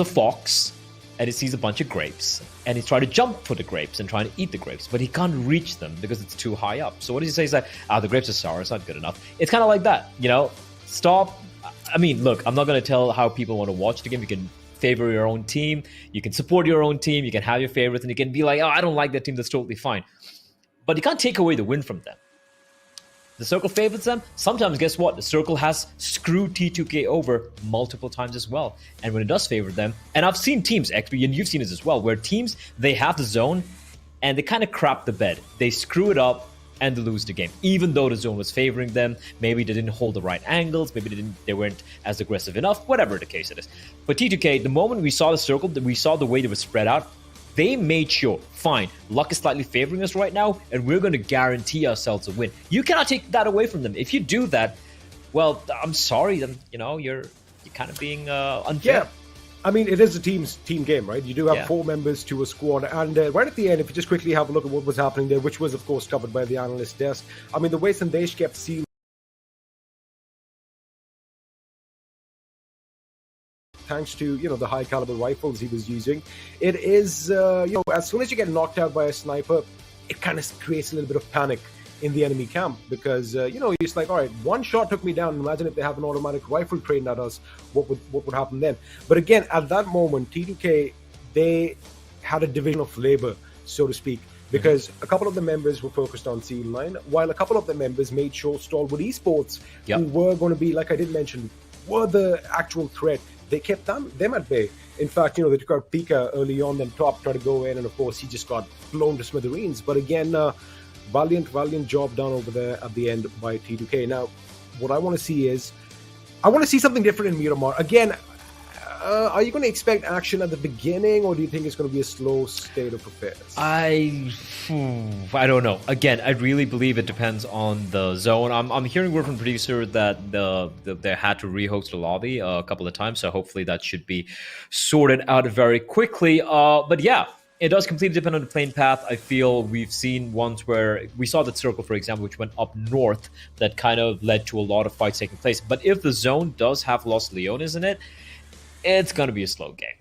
fox and he sees a bunch of grapes and he's trying to jump for the grapes and trying to eat the grapes, but he can't reach them because it's too high up. So what does he say? He's like, the grapes are sour, it's not good enough. It's kind of like that, Stop. I mean, look, I'm not going to tell how people want to watch the game. You can favor your own team, you can support your own team, you can have your favorites, and you can be like, I don't like that team, that's totally fine. But you can't take away the win from them. The circle favors them. Sometimes, guess what? The circle has screwed T2K over multiple times as well. And when it does favor them, and I've seen teams, XP, and you've seen this as well, where teams, they have the zone, and they kind of crap the bed. They screw it up, and they lose the game. Even though the zone was favoring them, maybe they didn't hold the right angles, maybe they weren't as aggressive enough, whatever the case it is. But T2K, the moment we saw the circle, we saw the way they were spread out, they made sure, fine, luck is slightly favoring us right now, and we're going to guarantee ourselves a win. You cannot take that away from them. If you do that, well, I'm sorry, then you're kind of being unfair. Yeah. I mean, it is a team game, right? You do have 4 members to a squad. And right at the end, if you just quickly have a look at what was happening there, which was, of course, covered by the analyst desk. I mean, the way Sandesh kept sealed thanks to, the high caliber rifles he was using, it is, as soon as you get knocked out by a sniper, it kind of creates a little bit of panic in the enemy camp because, it's like, all right, one shot took me down. Imagine if they have an automatic rifle trained at us, what would happen then? But again, at that moment, T2K, they had a division of labor, so to speak, because a couple of the members were focused on C9, while a couple of the members made sure Stalwart Esports, who were going to be, like I did mention, were the actual threat. They kept them at bay. In fact, they took out Pika early on, then Top tried to go in, and of course, he just got blown to smithereens. But again, valiant job done over there at the end by T2K. Now, what I want to see is, I want to see something different in Miramar. Again, are you going to expect action at the beginning, or do you think it's going to be a slow state of affairs? I don't know. Again, I really believe it depends on the zone. I'm hearing word from producer that they had to rehost the lobby a couple of times, so hopefully that should be sorted out very quickly. But yeah, it does completely depend on the plane path. I feel we've seen ones where we saw that circle, for example, which went up north, that kind of led to a lot of fights taking place. But if the zone does have Los Leones in it, it's going to be a slow game.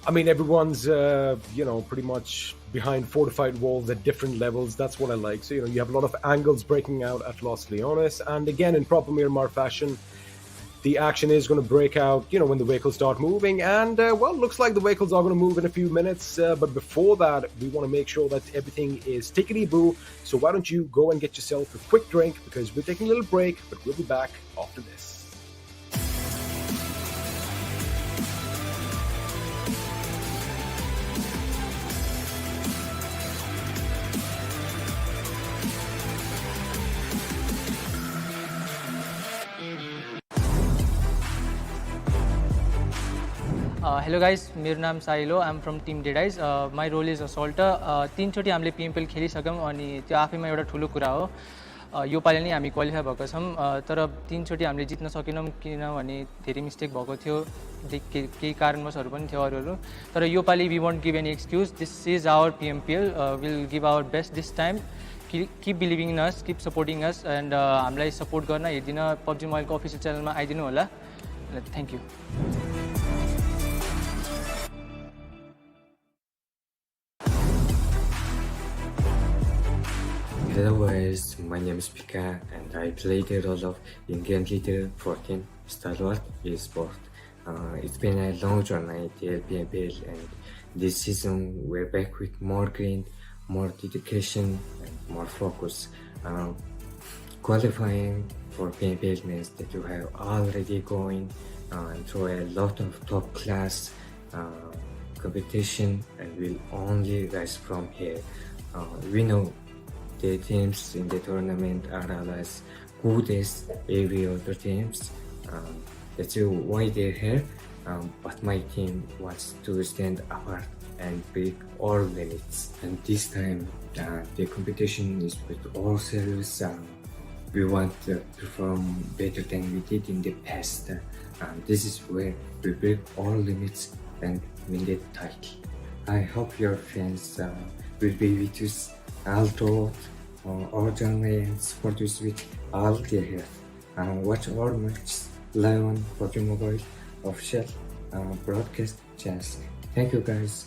I mean, everyone's, pretty much behind fortified walls at different levels. That's what I like. So, you have a lot of angles breaking out at Los Leones. And again, in proper Miramar fashion, the action is going to break out, when the vehicles start moving. And, looks like the vehicles are going to move in a few minutes. But before that, we want to make sure that everything is tickety-boo. So why don't you go and get yourself a quick drink, because we're taking a little break, but we'll be back after this. Hello guys, मेरो नाम साइलो, I am from team डेडाइज. My role is assaulter. 3 चोटि हामीले PMPL खेलिसक्यौँ अनि त्यो आफैमा एउटा ठुलो कुरा हो. यो पालि नै हामी क्वालिफाई भएको छौँ, तर 3 चोटि हामीले जित्न सकेनौँ किनभने धेरै मिस्टेक भएको थियो, केही कारणवशहरू पनि थियो अरूहरू. तर यो पालि we won't give any excuse. This is our PMPL. Will give our best this time. Keep believing in us, keep supporting us and हामीलाई सपोर्ट गर्न हेरिदिन पब्जी मोबाइलको अफिसियल च्यानलमा आइदिनु होला. Thank you. Hello guys, my name is Pika and I play the role of Indian leader for team Stalwart Esports. It's been a long journey till PMPL and this season we're back with more grind, more dedication and more focus. Qualifying for PMPL means that you have already going through a lot of top class competition and will only rise from here. We know the teams in the tournament are as good as every other teams. That's why they're here. But my team wants to stand apart and break all limits. And this time, the competition is with ourselves. We want to perform better than we did in the past. This is where we break all limits and win the title. I hope your fans will be with us all throughout our journey and support us with all their heart. Watch our matches live on PUBG Mobile official broadcast channels. Thank you guys.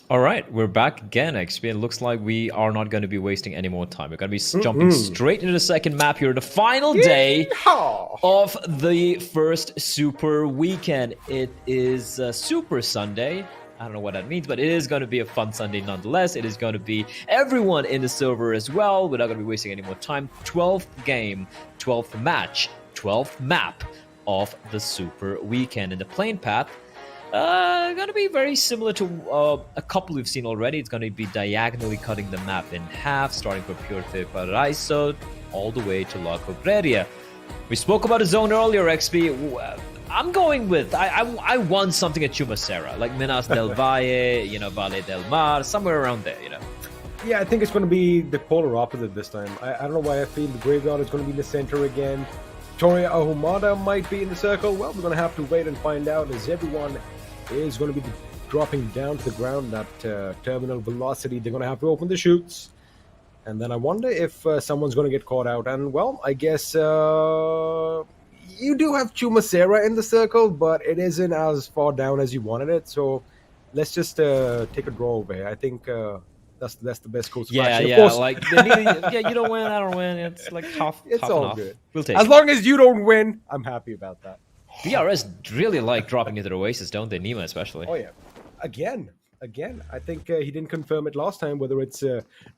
All right, we're back again, XP. It looks like we are not going to be wasting any more time. We're going to be jumping straight into the second map here, the final day of the first Super Weekend. It is Super Sunday. I don't know what that means, but it is going to be a fun Sunday nonetheless. It is going to be everyone in the server as well. We're not going to be wasting any more time. 12th game, 12th match, 12th map of the Super Weekend. And the playing path going to be very similar to a couple we've seen already. It's going to be diagonally cutting the map in half, starting from Puerto Paraíso all the way to La Cobreria. We spoke about a zone earlier, XP. I'm going with, I want something at Chumacera, like Minas del Valle, Valle del Mar, somewhere around there, Yeah, I think it's going to be the polar opposite this time. I don't know why I feel the graveyard is going to be in the center again. Torre Ahumada might be in the circle. Well, we're going to have to wait and find out, as everyone is going to be dropping down to the ground at terminal velocity. They're going to have to open the chutes. And then I wonder if someone's going to get caught out. And, well, I guess you do have Chumacera in the circle, but it isn't as far down as you wanted it. So let's just take a draw over here. I think that's the best course of action. Yeah, of course. like, you don't win, I don't win. It's like tough. It's tough all enough. good. We'll take as it. long as you don't win, I'm happy about that. DRS really like dropping into the Oasis, don't they? Nima especially. Oh, yeah. Again. I think he didn't confirm it last time, whether it's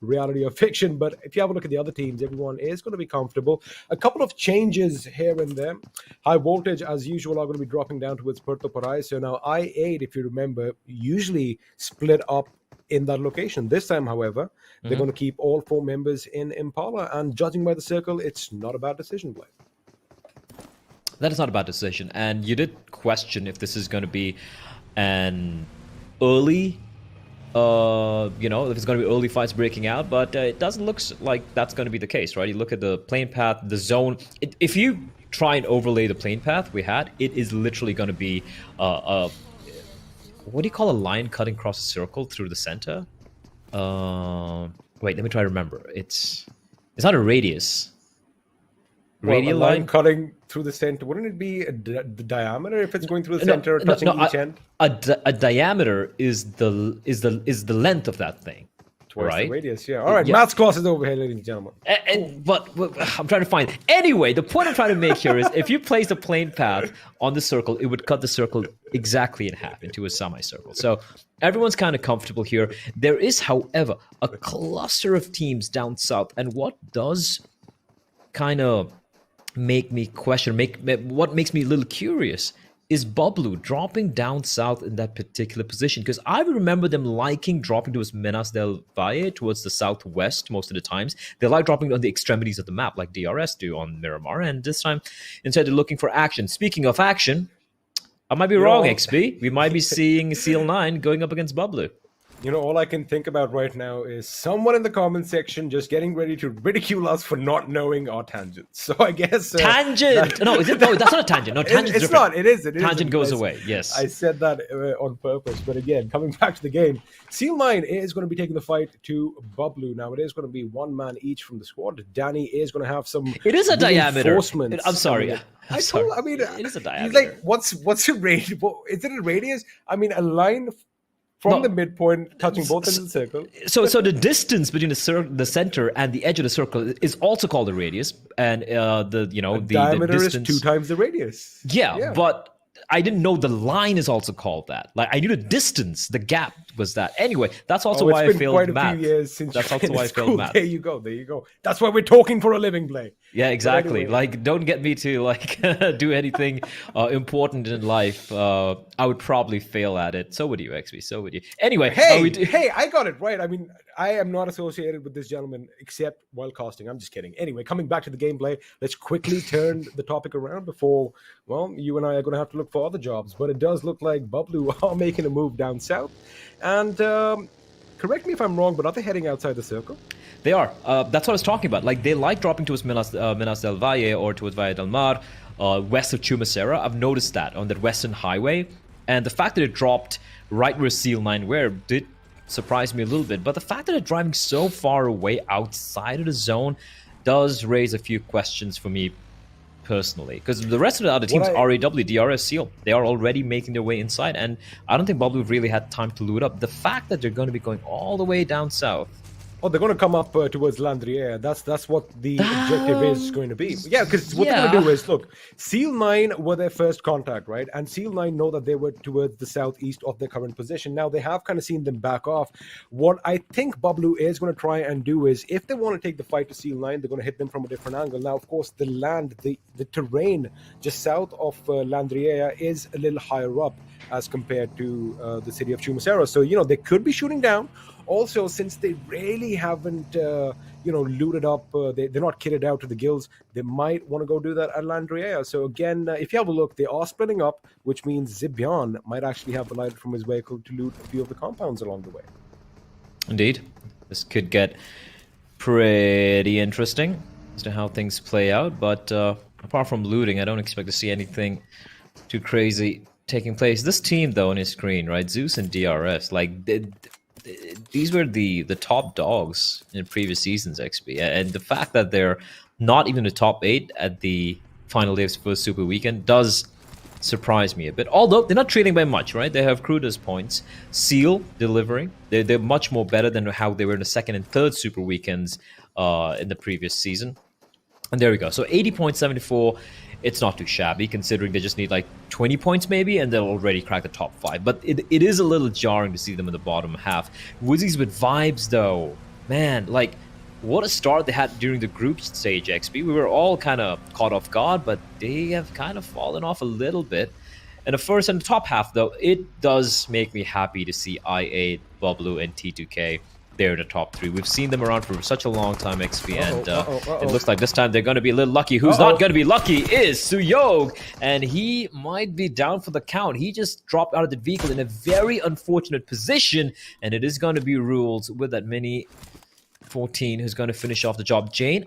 reality or fiction. But if you have a look at the other teams, everyone is going to be comfortable. A couple of changes here and there. High voltage, as usual, are going to be dropping down towards Puerto Paraíso. Now, I-8, if you remember, usually split up in that location. This time, however, they're going to keep all 4 members in Impala. And judging by the circle, it's not a bad decision, Blake. That is not a bad decision. And you did question if this is going to be an early, if it's going to be early fights breaking out, but it doesn't look like that's going to be the case, right? You look at the plane path, the zone. If you try and overlay the plane path we had, it is literally going to be what do you call a line cutting across a circle through the center? Wait, let me try to remember. It's not a radius. Radial line cutting through the center. Wouldn't it be the diameter if it's going through the center, touching each end? A diameter is the length of that thing, Twice right? the radius, yeah. All right, maths class is over here, ladies and gentlemen. But I'm trying to find. Anyway, the point I'm trying to make here is if you place a plane path on the circle, it would cut the circle exactly in half into a semicircle. So everyone's kind of comfortable here. There is, however, a cluster of teams down south, and what does kind of make me question, what makes me a little curious is BABLU dropping down south in that particular position, because I remember them liking dropping towards Minas del Valle, towards the southwest most of the times. They like dropping on the extremities of the map like DRS do on Miramar, and this time instead they're looking for action. Speaking of action, I might be wrong, XP. We might be seeing Seal 9 going up against BABLU. All I can think about right now is someone in the comment section just getting ready to ridicule us for not knowing our tangents. So I guess... tangent! No, that's not a tangent. No, tangent it's not. It isn't. Tangent goes away, yes. I said that on purpose. But again, coming back to the game, Seal 9 is going to be taking the fight to BABLU. Now, it is going to be 1 man each from the squad. Danny is going to have some... It is a diameter. I'm sorry. it is a diameter. He's like, what's your radius? Is it a radius? I mean, a line... From the midpoint, touching both ends of the circle. So the distance between the center and the edge of the circle is also called the radius, and the diameter distance is 2 times the radius. Yeah, but I didn't know the line is also called that. Like I knew the distance, the gap was that. Anyway, that's also why I failed math. Few years since that's also why I failed math. There you go. That's why we're talking for a living, Blake. Yeah, exactly. Anyway. Like, don't get me to do anything important in life. I would probably fail at it. So would you, XB. So would you. Anyway, hey, I got it right. I mean, I am not associated with this gentleman except while casting. I'm just kidding. Anyway, coming back to the gameplay, let's quickly turn the topic around before, you and I are going to have to look for other jobs. But it does look like BABLU are making a move down south. And correct me if I'm wrong, but are they heading outside the circle? They are. That's what I was talking about. Like, they like dropping towards Minas del Valle or towards Valle del Mar, west of Chumacera. I've noticed that on that western highway. And the fact that it dropped right where Seal 9 were did surprise me a little bit. But the fact that it's driving so far away outside of the zone does raise a few questions for me. personally, because the rest of the other teams, RAW, DRS, Seal, they are already making their way inside, and I don't think BABLU really had time to loot up. The fact that they're going to be going all the way down south. Oh, they're going to come up towards Landrier. That's what the objective is going to be. Yeah, because what they're going to do is, look, Seal 9 were their first contact, right? And Seal 9 know that they were towards the southeast of their current position. Now, they have kind of seen them back off. What I think BABLU is going to try and do is, if they want to take the fight to Seal 9, they're going to hit them from a different angle. Now, of course, the land, the terrain just south of Landrier is a little higher up as compared to the city of Chumasero. So, you know, they could be shooting down. Also, since they really haven't, looted up, they're not kitted out to the gills, they might want to go do that at Landrier. So again, if you have a look, they are splitting up, which means Zibyan might actually have the light from his vehicle to loot a few of the compounds along the way. Indeed. This could get pretty interesting as to how things play out, but apart from looting, I don't expect to see anything too crazy taking place. This team, though, on his screen, right, ZEUS and DRS, like, these were the top dogs in previous seasons, XP, and the fact that they're not even the top 8 at the final day of first Super Weekend does surprise me a bit. Although they're not trailing by much, right? They have Cruda's points, Seal delivering. They're much more better than how they were in the second and third Super Weekends in the previous season. And there we go. So 80.74. It's not too shabby, considering they just need like 20 points maybe, and they'll already crack the top 5. But it is a little jarring to see them in the bottom half. Wizzes with vibes, though. Man, like, what a start they had during the group stage, XP. We were all kind of caught off guard, but they have kind of fallen off a little bit. And the first and the top half, though, it does make me happy to see IA, BABLU, and T2K. They're in the top 3. We've seen them around for such a long time, XP, and it looks like this time they're going to be a little lucky. Who's not going to be lucky is Suyog, and he might be down for the count. He just dropped out of the vehicle in a very unfortunate position, and it is going to be Rules with that Mini 14 who's going to finish off the job. Jane,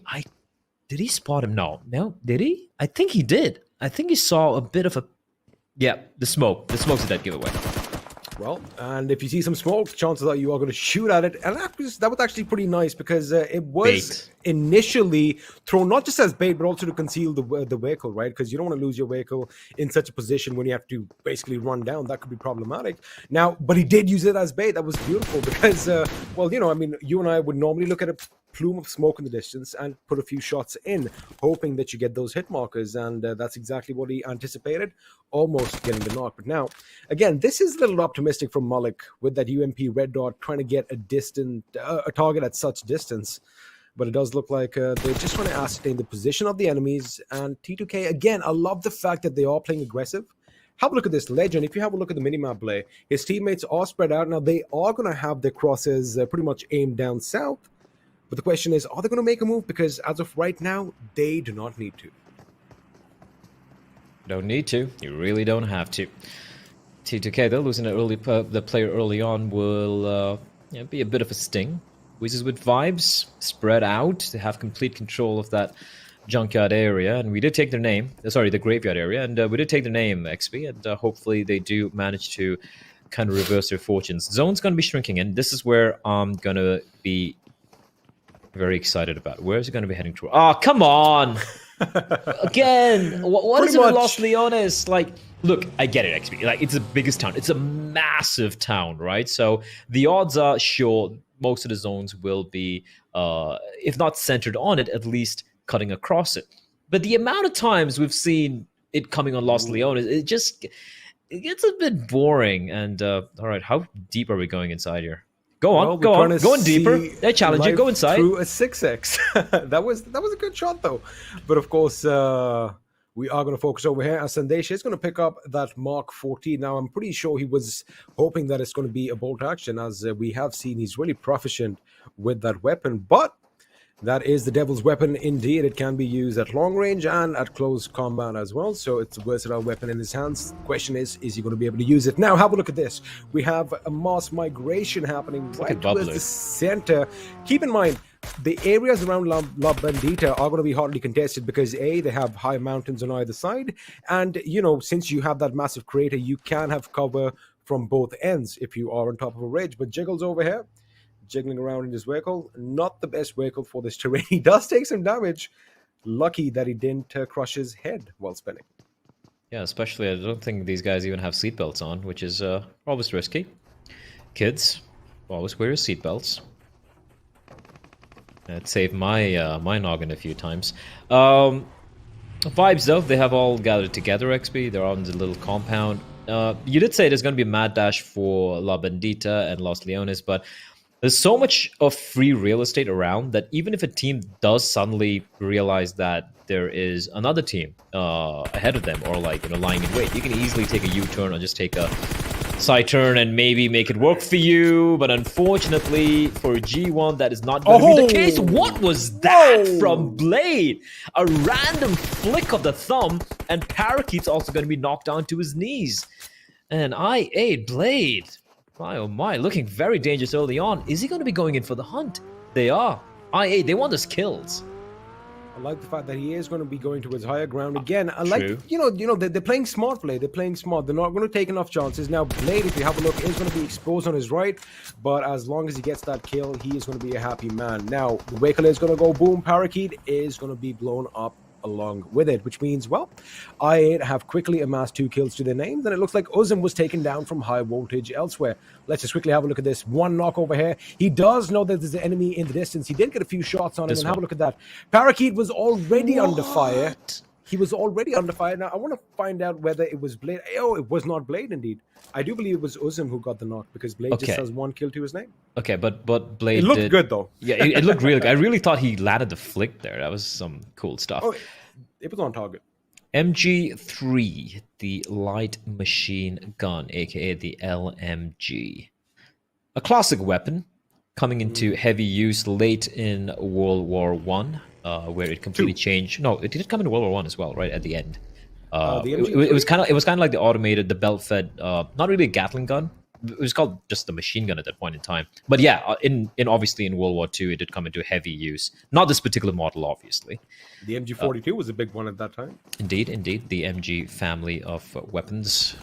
did he spot him? No, did he? I think he did. I think he saw a bit of a... Yeah, the smoke. The smoke's a dead giveaway. Well, and if you see some smoke, chances are you are going to shoot at it. And that was actually pretty nice, because it was initially thrown not just as bait, but also to conceal the vehicle, right? Because you don't want to lose your vehicle in such a position when you have to basically run down. That could be problematic. Now, but he did use it as bait. That was beautiful, because, you and I would normally look at a plume of smoke in the distance and put a few shots in, hoping that you get those hit markers, and that's exactly what he anticipated, almost getting the knock. But now, again, this is a little optimistic from Malik with that UMP red dot trying to get a target at such distance. But it does look like they're just trying to ascertain the position of the enemies. And T2K, again, I love the fact that they are playing aggressive. Have a look at this Legend. If you have a look at the minimap play, his teammates are spread out. Now, they are going to have their crosses pretty much aimed down south. But the question is, are they going to make a move? Because as of right now, they do not need to. Don't need to. You really don't have to. T2K, though, losing the player early on will be a bit of a sting. Wizzes with vibes, spread out to have complete control of that junkyard area. And we did take their name. Sorry, the graveyard area. And we did take their name, XP. And hopefully they do manage to kind of reverse their fortunes. Zone's going to be shrinking. And this is where I'm going to be very excited about. Where is it going to be heading through? Oh, come on! Again, what is it with Los Leones? Like, look, I get it, XP. Like, it's the biggest town. It's a massive town, right? So the odds are, sure, most of the zones will be, if not centered on it, at least cutting across it. But the amount of times we've seen it coming on Los Leones, it gets a bit boring. And all right, how deep are we going inside here? Go on, go on deeper. They challenge you. Go inside. Through a 6x. that was a good shot, though. But of course, we are going to focus over here. As Sandesh is going to pick up that Mark 14. Now, I'm pretty sure he was hoping that it's going to be a bolt action, as we have seen he's really proficient with that weapon. But that is the devil's weapon indeed. It can be used at long range and at close combat as well. So it's a versatile weapon in his hands. The question is he going to be able to use it? Now, have a look at this. We have a mass migration happening right towards the center. Keep in mind, the areas around La Bandita are going to be hotly contested because, A, they have high mountains on either side. And, since you have that massive crater, you can have cover from both ends if you are on top of a ridge. But Jiggles over here, jiggling around in his vehicle, not the best vehicle for this terrain. He does take some damage. lucky that he didn't crush his head while spinning. Yeah, especially I don't think these guys even have seatbelts on, which is always risky. Kids, always wear your seatbelts. That saved my my noggin a few times. Vibes though, they have all gathered together. XP, they're on the little compound. You did say there's going to be a mad dash for La Bendita and Los Leones, but there's so much of free real estate around that even if a team does suddenly realize that there is another team ahead of them, or like, you know, lying in wait, you can easily take a U-turn or just take a side turn and maybe make it work for you. But unfortunately for G1, that is not going to be the case. What was that from Blade? A random flick of the thumb, and Parakeet's also going to be knocked down to his knees. And I8 Blade, my oh my, looking very dangerous early on. Is he going to be going in for the hunt? They are. I8, they want us kills. I like the fact that he is going to be going towards higher ground again. I like, you know, they're playing smart, Blade. They're playing smart. They're not going to take enough chances. Now, Blade, if you have a look, is going to be exposed on his right, but as long as he gets that kill, he is going to be a happy man. Now, the Wakeler is going to go boom. Parakeet is going to be blown up along with it, which means, well, I8 have quickly amassed 2 kills to their names, and it looks like Uzum was taken down from high voltage elsewhere. Let's just quickly have a look at this. One knock over here. He does know that there's an enemy in the distance. He did get a few shots on him, and have a look at that. Parakeet was already under fire. He was already under fire. Now, I want to find out whether it was Blade. Oh, it was not Blade, indeed. I do believe it was Uzum who got the knock, because Blade just has 1 kill to his name. Okay, but Blade It looked good, though. Yeah, it looked really good. I really thought he landed the flick there. That was some cool stuff. Oh, it was on target. MG3, the light machine gun, aka the LMG. A classic weapon coming into heavy use late in World War One, where it completely changed. No, it did come into World War One as well, right at the end. It was kind of like the automated, the belt-fed, not really a Gatling gun. It was called just the machine gun at that point in time. But yeah, in obviously in World War II, it did come into heavy use. Not this particular model, obviously. The MG42 was a big one at that time. Indeed, the MG family of weapons.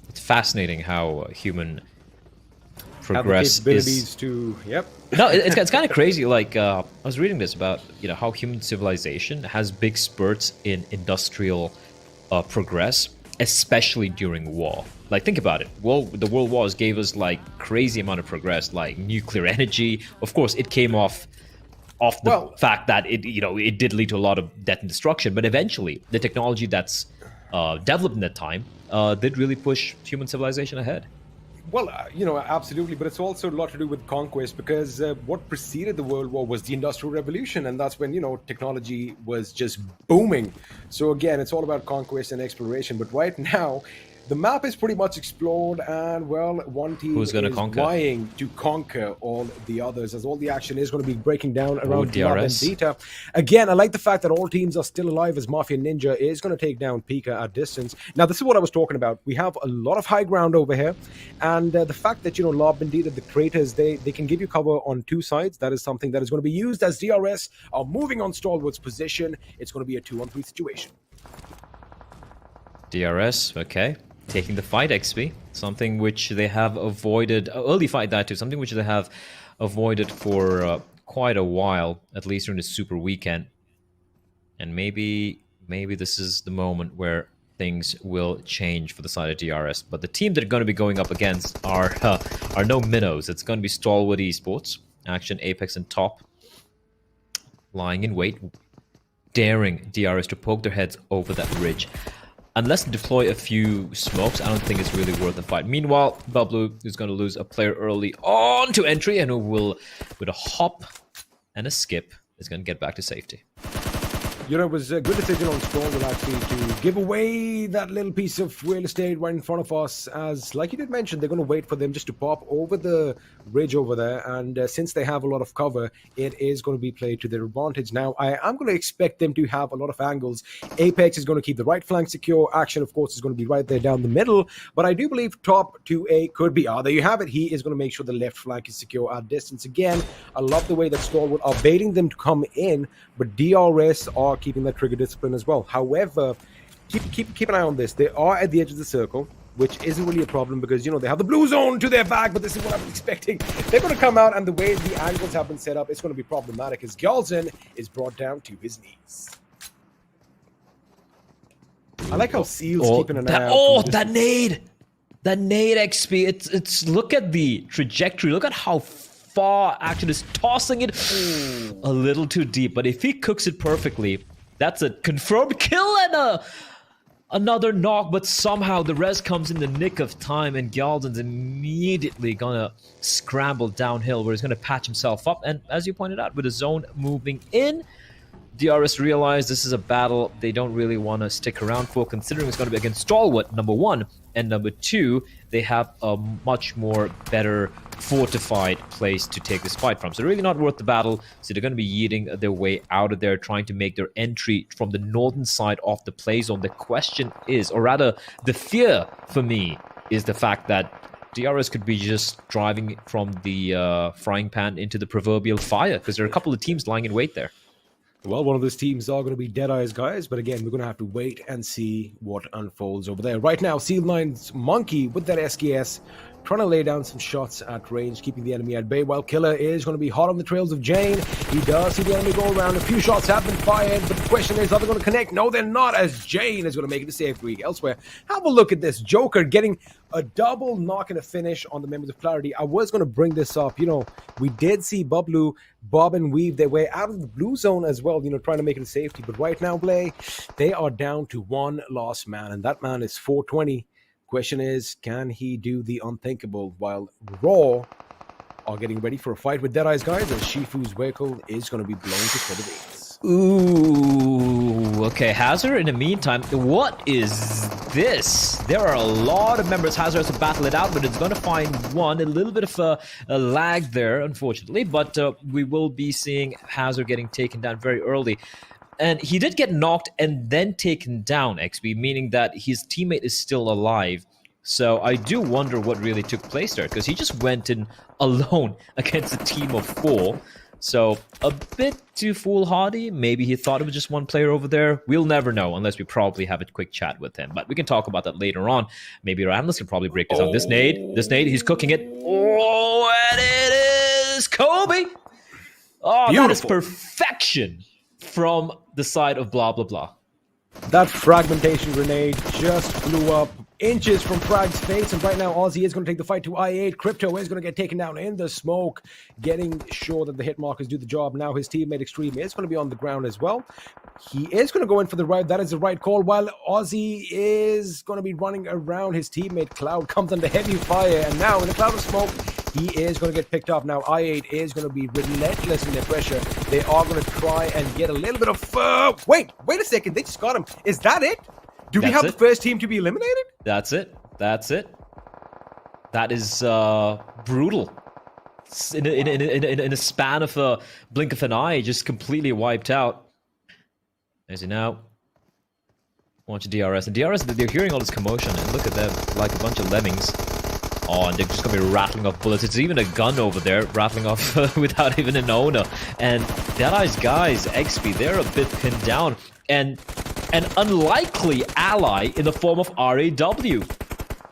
It's fascinating how human progress have the capabilities to. Yep. No, it's kind of crazy. Like I was reading this about, you know, how human civilization has big spurts in industrial progress, especially during war. Like, think about it. The world wars gave us like crazy amount of progress, like nuclear energy. Of course, it came off the fact that it did lead to a lot of death and destruction. But eventually, the technology that's developed in that time did really push human civilization ahead. Well, absolutely, but it's also a lot to do with conquest, because what preceded the World War was the Industrial Revolution, and that's when, technology was just booming. So again, it's all about conquest and exploration, but right now, the map is pretty much explored, and, well, one team is vying to conquer all the others, as all the action is going to be breaking down around DRS. Beta. Again, I like the fact that all teams are still alive, as Mafia Ninja is going to take down Pika at distance. Now, this is what I was talking about. We have a lot of high ground over here, and the fact that, La Bendita, the craters, they can give you cover on 2 sides. That is something that is going to be used as DRS are moving on Stalwart's position. It's going to be a 2-on-3 situation. DRS, okay. Taking the fight XP, something which they have avoided, early fight that too, something which they have avoided for quite a while, at least during the Super Weekend. And maybe this is the moment where things will change for the side of DRS. But the team that are going to be going up against are no minnows. It's going to be Stalwart Esports, Action, Apex, and Top, lying in wait, daring DRS to poke their heads over that ridge. Unless they deploy a few smokes, I don't think it's really worth the fight. Meanwhile, BABLU is going to lose a player early on to entry, and who will, with a hop and a skip, is going to get back to safety. It was a good decision on Stalwart, actually, to give away that little piece of real estate right in front of us, as, like you did mention, they're going to wait for them just to pop over the ridge over there, and since they have a lot of cover, it is going to be played to their advantage. Now, I am going to expect them to have a lot of angles. Apex is going to keep the right flank secure. Action, of course, is going to be right there down the middle, but I do believe Top 2A could be. There you have it. He is going to make sure the left flank is secure at distance. Again, I love the way that Stalwart are baiting them to come in, but DRS are keeping that trigger discipline as well. However, keep an eye on this. They are at the edge of the circle, which isn't really a problem, because they have the blue zone to their back, but this is what I was expecting. They're going to come out, and the way the angles have been set up, it's going to be problematic, as Gyalzen is brought down to his knees. I like how Seal's Oh, keeping an eye out. oh, from the that distance. nade! That nade XP. It's look at the trajectory. Look at how far Action is tossing it. A little too deep, but if he cooks it perfectly, that's a confirmed kill and another knock, but somehow the rest comes in the nick of time, and Gyalzen's immediately gonna scramble downhill where he's gonna patch himself up. And as you pointed out, with the zone moving in, DRS realize this is a battle they don't really want to stick around for, considering it's going to be against Stalwart, number one, and number two, they have a much more better fortified place to take this fight from. So really not worth the battle. So they're going to be yeeting their way out of there, trying to make their entry from the northern side of the play zone. The question is, or rather, the fear for me is the fact that DRS could be just driving from the frying pan into the proverbial fire, because there are a couple of teams lying in wait there. Well, one of those teams are going to be Deadeye's guys, but again, we're going to have to wait and see what unfolds over there. Right now, Seal9's Monkey with that SKS, trying to lay down some shots at range, keeping the enemy at bay, while Killer is going to be hot on the trails of Jane. He does see the enemy go around. A few shots have been fired, but the question is, are they going to connect? No, they're not, as Jane is going to make it a safe week elsewhere. Have a look at this. Joker getting a double knock and a finish on the members of Clarity. I was going to bring this up. You know, we did see BABLU bob and weave their way out of the blue zone as well, you know, trying to make it a safety. But right now, Blay, they are down to one lost man, and that man is 420. Question is, can he do the unthinkable while Raw are getting ready for a fight with Deadeye's guys, as Shifu's vehicle is going to be blown to smithereens. Ooh, okay, Hazard in the meantime, what is this? There are a lot of members. Hazard has to battle it out, but it's going to find one. A little bit of a lag there, unfortunately, but we will be seeing Hazard getting taken down very early. And he did get knocked and then taken down, XP, meaning that his teammate is still alive. So I do wonder what really took place there, because he just went in alone against a team of 4. So a bit too foolhardy. Maybe he thought it was just one player over there. We'll never know unless we probably have a quick chat with him. But we can talk about that later on. Maybe our analyst can probably break this down. This nade, he's cooking it. Oh, and it is Kobe. Oh, beautiful. That is perfection from the side of blah, blah, blah. That fragmentation grenade just flew up inches from Frag's face, and right now Aussie is going to take the fight to I8. Crypto is going to get taken down in the smoke, getting sure that the hit markers do the job. Now his teammate Extreme is going to be on the ground as well. He is going to go in for the right. That is the right call, while Aussie is going to be running around. His teammate Cloud comes under heavy fire, and now in a cloud of smoke, he is going to get picked up. Now I8 is going to be relentless in their pressure. They are going to try and get a little bit of... Wait a second. They just got him. Is that it? Do we have the first team to be eliminated? That's it. That is brutal. In a span of a blink of an eye, just completely wiped out. As you now, watch DRS. And DRS, they're hearing all this commotion, and look at them, like a bunch of lemmings. Oh, and they're just going to be rattling off bullets. It's even a gun over there, rattling off without even an owner. And Deadeye's guys, XP, they're a bit pinned down. And an unlikely ally in the form of RAW.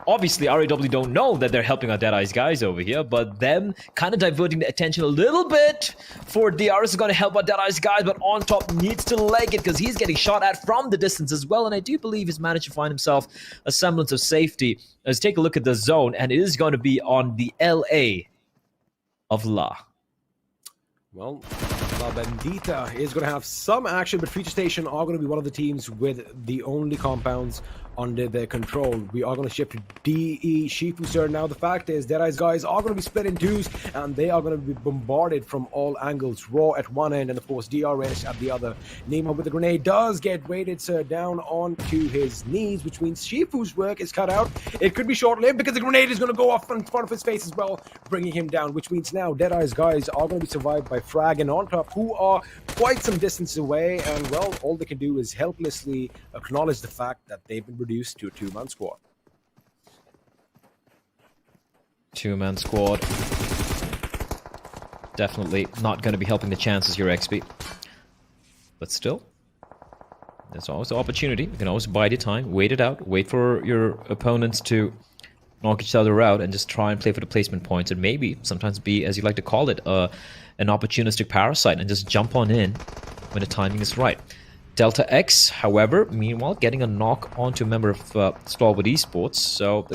Obviously, RAW don't know that they're helping out Deadeye's guys over here, but them kind of diverting the attention a little bit for DRS is going to help out Deadeye's guys, but on top needs to leg it because he's getting shot at from the distance as well, and I do believe he's managed to find himself a semblance of safety. Let's take a look at the zone, and it is going to be on the LA of La. Well, La Bandita is going to have some action, but Future Station are going to be one of the teams with the only compounds under their control. We are going to shift to DE Shifu, sir. Now, the fact is, Deadeye's guys are going to be split in twos, and they are going to be bombarded from all angles. Raw at one end, and of course, DRS at the other. Nemo with the grenade does get raided, sir, down onto his knees, which means Shifu's work is cut out. It could be short-lived because the grenade is going to go off in front of his face as well, bringing him down, which means now Deadeye's guys are going to be survived by Frag and On Top, who are quite some distance away, and well, all they can do is helplessly acknowledge the fact that they've been reduced to a two-man squad. Two-man squad. Definitely not going to be helping the chances here, XP. But still, there's always the opportunity. You can always bide your time, wait it out, wait for your opponents to knock each other out, and just try and play for the placement points, and maybe sometimes be, as you like to call it, an opportunistic parasite, and just jump on in when the timing is right. Delta X, however, meanwhile, getting a knock onto a member of Stalwart Esports. So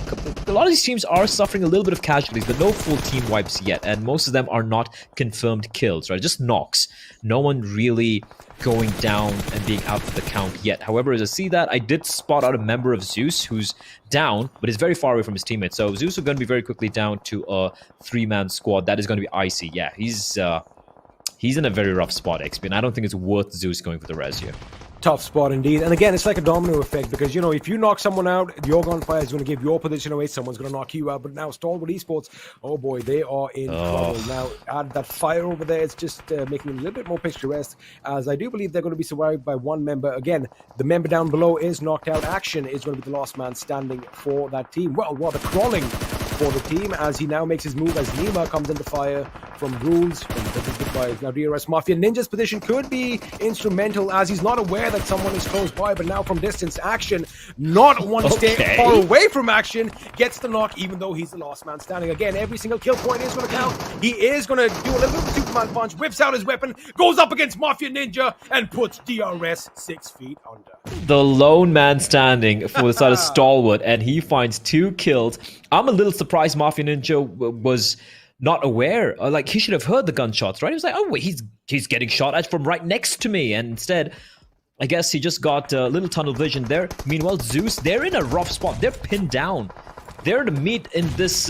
a lot of these teams are suffering a little bit of casualties, but no full team wipes yet. And most of them are not confirmed kills, right? Just knocks. No one really going down and being out of the count yet. However, as I see that, I did spot out a member of ZEUS who's down, but is very far away from his teammates. So ZEUS are going to be very quickly down to a 3-man squad. That is going to be icy. Yeah, he's in a very rough spot, XP, and I don't think it's worth ZEUS going for the res here. Tough spot indeed. And again, it's like a domino effect because, you know, if you knock someone out, your gunfire is going to give your position away. Someone's going to knock you out. But now Stalwart Esports, oh boy, they are in trouble. Now, add that fire over there. It's just making it a little bit more picturesque, as I do believe they're going to be survived by one member. Again, the member down below is knocked out. Action is going to be the last man standing for that team. Well, what a crawling for the team as he now makes his move as Nima comes into fire from Rules, now DRS Mafia. Ninja's position could be instrumental as he's not aware that someone is close by, but now from distance, Action, not one step far away from Action, gets the knock even though he's the last man standing. Again, every single kill point is going to count. He is going to do a little bit of a Superman punch, whips out his weapon, goes up against Mafia Ninja, and puts DRS 6 feet under. The lone man standing for the side of Stalwart, and he finds 2 kills. I'm a little surprised Mafia Ninja was not aware. Like, he should have heard the gunshots, right? He was like, oh, wait, he's getting shot at from right next to me. And instead, I guess he just got a little tunnel vision there. Meanwhile, ZEUS, they're in a rough spot. They're pinned down. They're the meat in this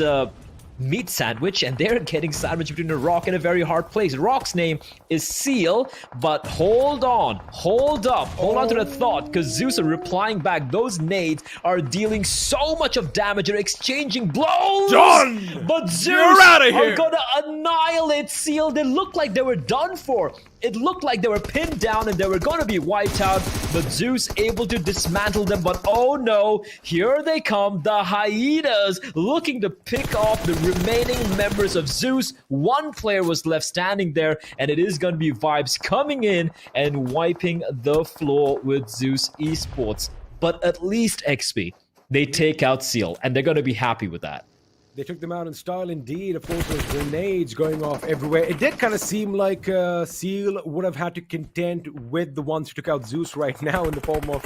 meat sandwich, and they're getting sandwiched between a rock and a very hard place. Rock's name is Seal, but hold on, hold on to the thought, because ZEUS are replying back. Those nades are dealing so much of damage and exchanging blows. Done! But ZEUS You're outta here! are gonna annihilate Seal. They look like they were done for. It looked like they were pinned down and they were going to be wiped out, but ZEUS able to dismantle them. But oh no, here they come, the hyenas, looking to pick off the remaining members of ZEUS. One player was left standing there, and it is going to be Vibes coming in and wiping the floor with ZEUS Esports. But at least XP, they take out Seal, and they're going to be happy with that. They took them out in style indeed. Of course, those grenades going off everywhere. It did kind of seem like Seal would have had to contend with the ones who took out ZEUS right now in the form of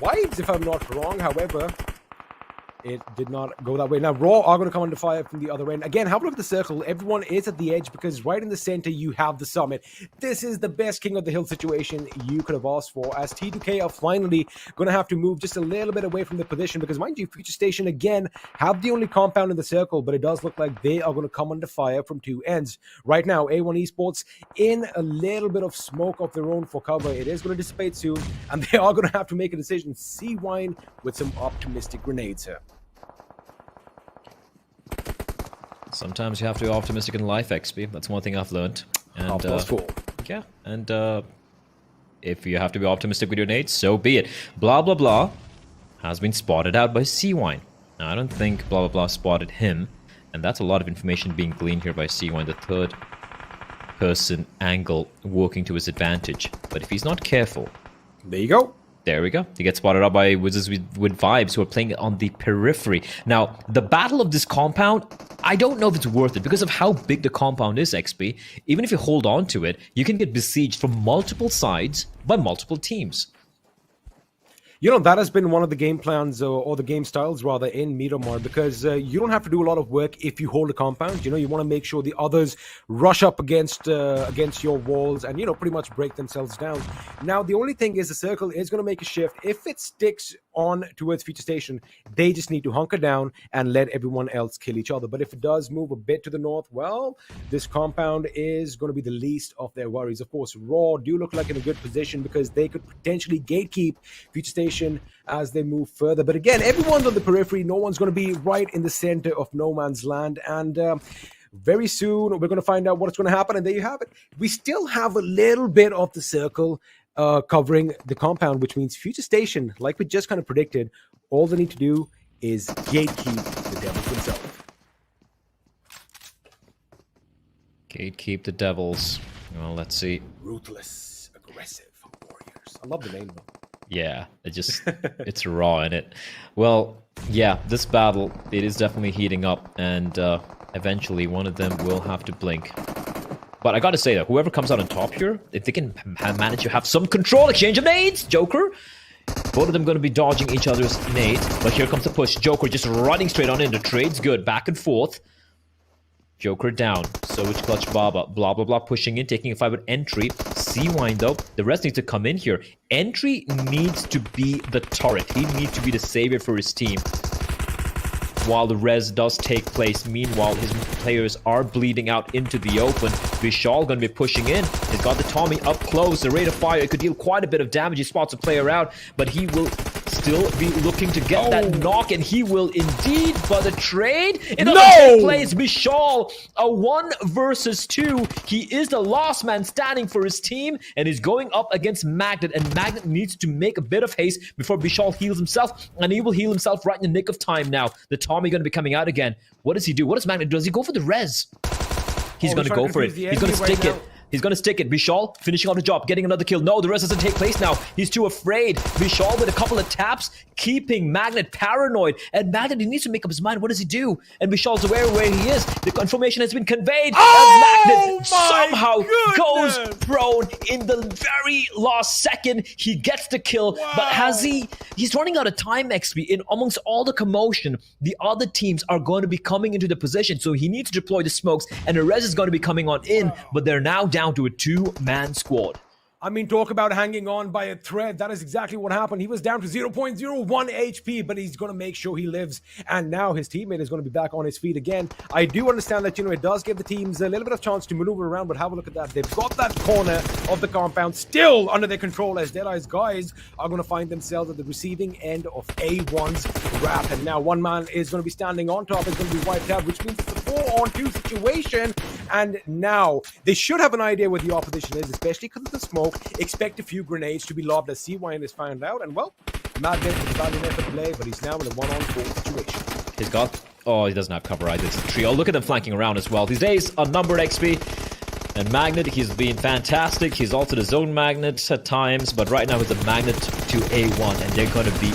Vibes, if I'm not wrong. However, it did not go that way. Now, Raw are going to come under fire from the other end. Again, have a look at the circle. Everyone is at the edge because right in the center, you have the summit. This is the best King of the Hill situation you could have asked for, as T2K are finally going to have to move just a little bit away from the position because, mind you, Future Station, again, have the only compound in the circle, but it does look like they are going to come under fire from 2 ends. Right now, A1 Esports in a little bit of smoke of their own for cover. It is going to dissipate soon, and they are going to have to make a decision. C-Wine with some optimistic grenades here. Sometimes you have to be optimistic in life, XP. That's one thing I've learned. And yeah, and if you have to be optimistic with your nades, so be it. Blah blah blah has been spotted out by C-Wine. Now, I don't think blah blah blah spotted him, and that's a lot of information being gleaned here by C-Wine, the third person angle working to his advantage. But if he's not careful, there you go. There we go. He gets spotted out by Wizzes with Vibes, who are playing on the periphery. Now, the battle of this compound, I don't know if it's worth it because of how big the compound is, XP. Even if you hold on to it, you can get besieged from multiple sides by multiple teams. You know, that has been one of the game plans or the game styles rather in Miramar, because you don't have to do a lot of work if you hold a compound. You know, you want to make sure the others rush up against your walls and, you know, pretty much break themselves down. Now, the only thing is the circle is going to make a shift. If it sticks on towards Future Station, they just need to hunker down and let everyone else kill each other. But if it does move a bit to the north, well, this compound is going to be the least of their worries. Of course, Raw do look like in a good position because they could potentially gatekeep Future Station as they move further. But again, everyone's on the periphery. No one's going to be right in the center of no man's land. And very soon, we're going to find out what's going to happen. And there you have it. We still have a little bit of the circle covering the compound, which means Future Station, like we just kind of predicted, all they need to do is gatekeep the devils themselves. Gatekeep the devils. Well, let's see. Ruthless, aggressive warriors. I love the name, though. Yeah, it's raw in it. Well, yeah, this battle, it is definitely heating up, and eventually one of them will have to blink. But I gotta say that whoever comes out on top here, if they can manage to have some control, exchange of nades, Joker. Both of them going to be dodging each other's nades. But here comes the push. Joker just running straight on into trades. Good. Back and forth. Joker down. So which clutch Baba. Blah, blah, blah. Pushing in. Taking a fight with Entry. C-Wind though. The rest need to come in here. Entry needs to be the turret. He needs to be the savior for his team. While the res does take place. Meanwhile, his players are bleeding out into the open. Vishal going to be pushing in. He's got the Tommy up close. The rate of fire, it could deal quite a bit of damage. He spots a player out, but he will still be looking to get that knock, and he will indeed. But the trade, it doesn't take place. Vishal, a 1 versus 2. He is the last man standing for his team, and he's going up against Magnet, and Magnet needs to make a bit of haste before Vishal heals himself, and he will heal himself right in the nick of time now. The Tommy going to be coming out again. What does he do? What does Magnet do? Does he go for the res? He's going to go for it. He's going to stick it. He's going to stick it. Vishal finishing off the job, getting another kill. No, the rest doesn't take place now. He's too afraid. Vishal with a couple of taps, keeping Magnet paranoid. And Magnet, he needs to make up his mind. What does he do? And Vishal's aware of where he is. The information has been conveyed. And Magnet somehow goes prone in the very last second. He gets the kill. But has he's running out of time XP. In amongst all the commotion, the other teams are going to be coming into the position. So he needs to deploy the smokes. And the res is going to be coming on in. But they're now down to a 2-man squad. I mean, talk about hanging on by a thread. That is exactly what happened. He was down to 0.01 HP, but he's going to make sure he lives. And now his teammate is going to be back on his feet again. I do understand that, it does give the teams a little bit of chance to maneuver around, but have a look at that. They've got that corner of the compound still under their control, as DEADEYES guys are going to find themselves at the receiving end of A1's wrap. And now one man is going to be standing on top. It's going to be wiped out, which means it's a 4-on-2 situation. And now they should have an idea where the opposition is, especially because of the smoke. Expect a few grenades to be lobbed as C-Wind is found out. And well, Magnet is valiant effort play, but he's now in a 1-on-4 situation. He's got... Oh, he doesn't have cover either. It's a trio. Look at them flanking around as well. These days, unnumbered XP. And Magnet, he's been fantastic. He's also the zone Magnet at times. But right now, he's a Magnet to A1. And they're going to be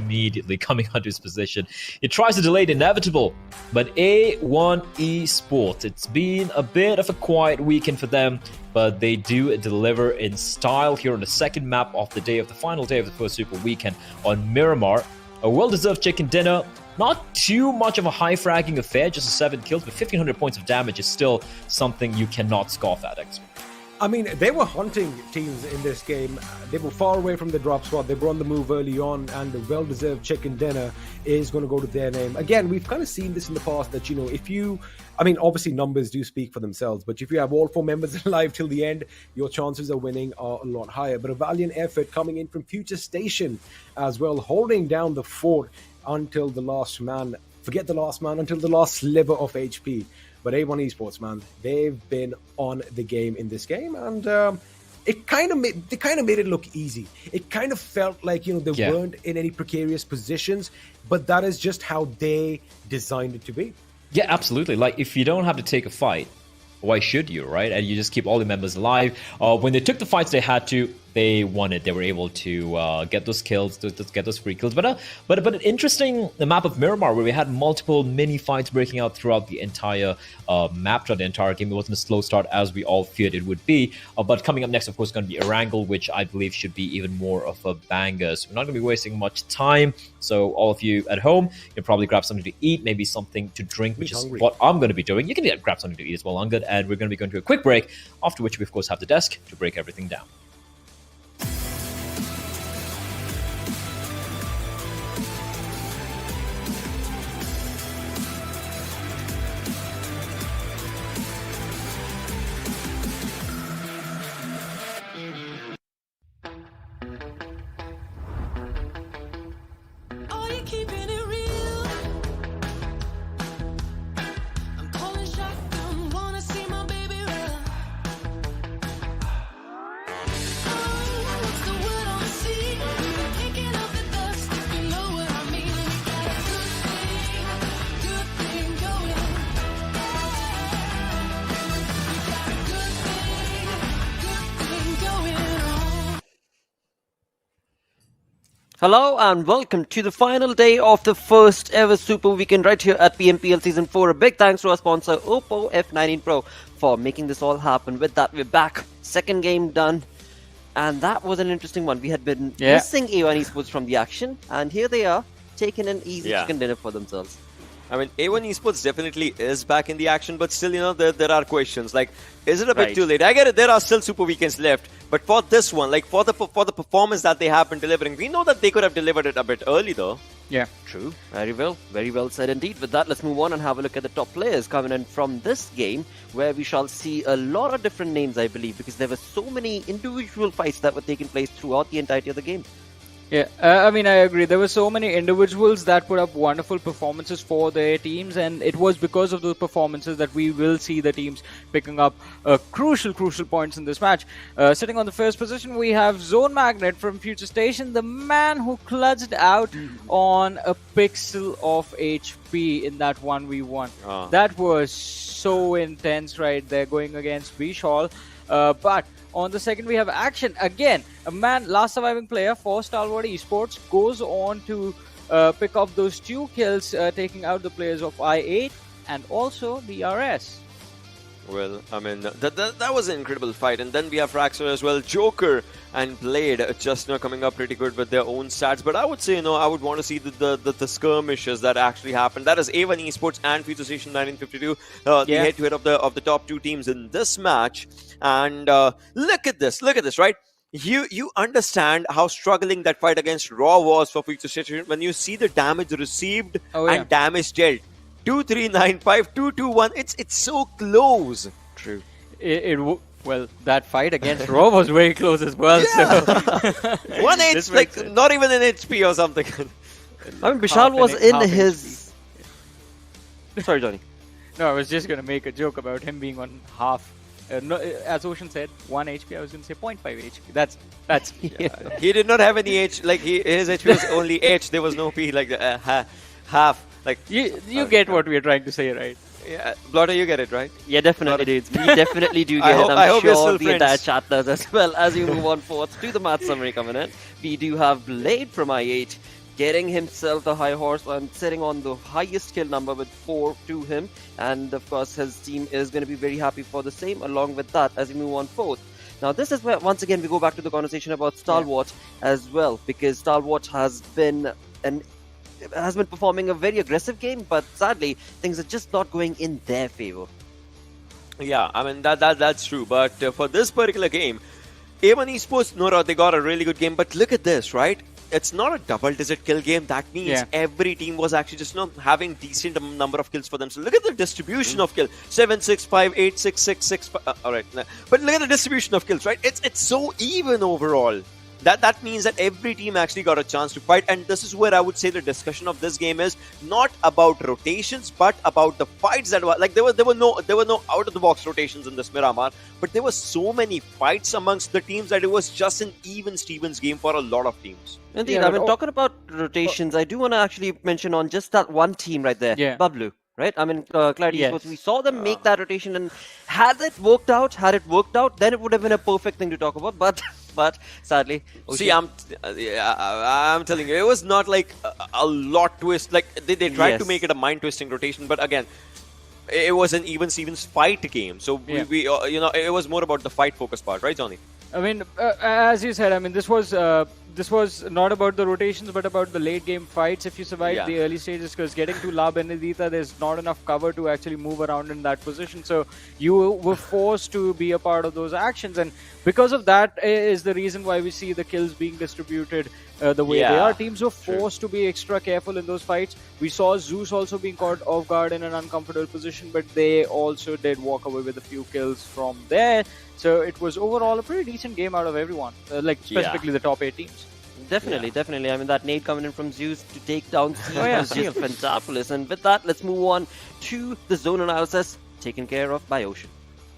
immediately coming onto his position. He tries to delay the inevitable. But A1 Esports, it's been a bit of a quiet weekend for them. But they do deliver in style here on the second map of the day, of the final day of the first Super Weekend on Miramar. A well-deserved chicken dinner. Not too much of a high-fragging affair, just 7 kills, but 1,500 points of damage is still something you cannot scoff at, XP. I mean, they were hunting teams in this game. They were far away from the drop spot. They were on the move early on, and the well-deserved chicken dinner is going to go to their name. Again, we've kind of seen this in the past that, if you... I mean, obviously numbers do speak for themselves, but if you have all 4 members alive till the end, your chances of winning are a lot higher. But a valiant effort coming in from Future Station as well, holding down the fort until the last man, forget the last man, until the last sliver of HP. But A1 Esports, man, they've been on the game in this game, and they kind of made it look easy. It kind of felt like, they weren't in any precarious positions, but that is just how they designed it to be. Yeah, absolutely. Like, if you don't have to take a fight, why should you, right? And you just keep all the members alive. When they took the fights they had to, they won it. They were able to get those kills, to get those free kills. But an interesting map of Miramar, where we had multiple mini fights breaking out throughout the entire map, throughout the entire game. It wasn't a slow start as we all feared it would be. But coming up next, of course, is going to be Erangel, which I believe should be even more of a banger. So we're not going to be wasting much time. So all of you at home, you can probably grab something to eat, maybe something to drink, which is what I'm going to be doing. You can grab something to eat as well, Ungud. And we're going to be going to a quick break, after which we, of course, have the desk to break everything down. Hello and welcome to the final day of the first ever Super Weekend right here at PMPL Season 4. A big thanks to our sponsor Oppo F19 Pro for making this all happen. With that, we're back. Second game done. And that was an interesting one. We had been missing A1 Esports from the action. And here they are, taking an easy chicken dinner for themselves. I mean, A1 Esports definitely is back in the action, but still, there are questions. Like, is it a bit too late? I get it, there are still Super Weekends left. But for this one, like, for the performance that they have been delivering, we know that they could have delivered it a bit early, though. Yeah. True. Very well said indeed. With that, let's move on and have a look at the top players coming in from this game, where we shall see a lot of different names, I believe, because there were so many individual fights that were taking place throughout the entirety of the game. Yeah, I mean, I agree. There were so many individuals that put up wonderful performances for their teams, and it was because of those performances that we will see the teams picking up crucial points in this match. Sitting on the first position, we have Zone Magnet from Future Station, the man who clutched out on a pixel of HP in that 1v1. That was so intense right there, going against Vishal. But on the second, we have Action. Again, a man, last surviving player for Stalwart Esports, goes on to pick up those 2 kills, taking out the players of I8 and also the RS. Well, I mean, that was an incredible fight. And then we have Fraxer as well. Joker and Blade just coming up pretty good with their own stats. But I would say, I would want to see the skirmishes that actually happened. That is A1 Esports and Future Station 1952, the head-to-head of the top 2 teams in this match. And look at this, right? You understand how struggling that fight against Raw was for Future Station when you see the damage received and damage dealt. 2-3-9-5, 2-2-1. It's so close. True. Well, that fight against Raw was very close as well. Yeah. So 1 H, like not even an HP or something. I mean, Vishal was in his. Sorry, Johnny. No, I was just gonna make a joke about him being on half. No, as Ocean said, 1 HP. I was gonna say 0.5 HP. That's. He did not have any H. Like his HP was only H. There was no P. Like half. Like you get what we are trying to say, right? Yeah, Blotter, you get it, right? Yeah, definitely, dudes. We definitely do get it. I'm sure the entire chat does as well. As you move on forth to the match summary coming in, we do have Blade from I8 getting himself the high horse and sitting on the highest kill number with 4 to him. And of course, his team is going to be very happy for the same. Along with that, as we move on forth. Now, this is where once again we go back to the conversation about Stalwart as well, because Stalwart has been performing a very aggressive game, but sadly things are just not going in their favor. Yeah, I mean that's true. But for this particular game, A1 Esports, they got a really good game. But look at this, right? It's not a double-digit kill game. That means every team was actually just having decent number of kills for them. So look at the distribution of kill: 7, 6, 5, 8, 6, 6, 6. All right, but look at the distribution of kills, right? It's so even overall. That means that every team actually got a chance to fight, and this is where I would say the discussion of this game is not about rotations, but about the fights that were like there were no out of the box rotations in this Miramar, but there were so many fights amongst the teams that it was just an even Stevens game for a lot of teams. Indeed, I mean, talking about rotations, I do want to actually mention on just that one team right there, BABLU. Right? I mean, Clarity Esports, we saw them make that rotation, and had it worked out, then it would have been a perfect thing to talk about. But sadly, see, I'm telling you, it was not like a lot twist. Like they tried to make it a mind twisting rotation, but again, it was an even Stevens fight game. So we it was more about the fight focus part, right, Johnny? I mean, as you said, I mean, this was not about the rotations, but about the late game fights. If you survive the early stages, because getting to La Benedita, there's not enough cover to actually move around in that position. So you were forced to be a part of those actions, and because of that is the reason why we see the kills being distributed the way they are. Teams were forced to be extra careful in those fights. We saw ZEUS also being caught off guard in an uncomfortable position, but they also did walk away with a few kills from there. So it was overall a pretty decent game out of everyone, specifically the top 8 teams. Definitely. I mean, that nade coming in from ZEUS to take down Steve was just fantabulous. And with that, let's move on to the zone analysis taken care of by Ocean.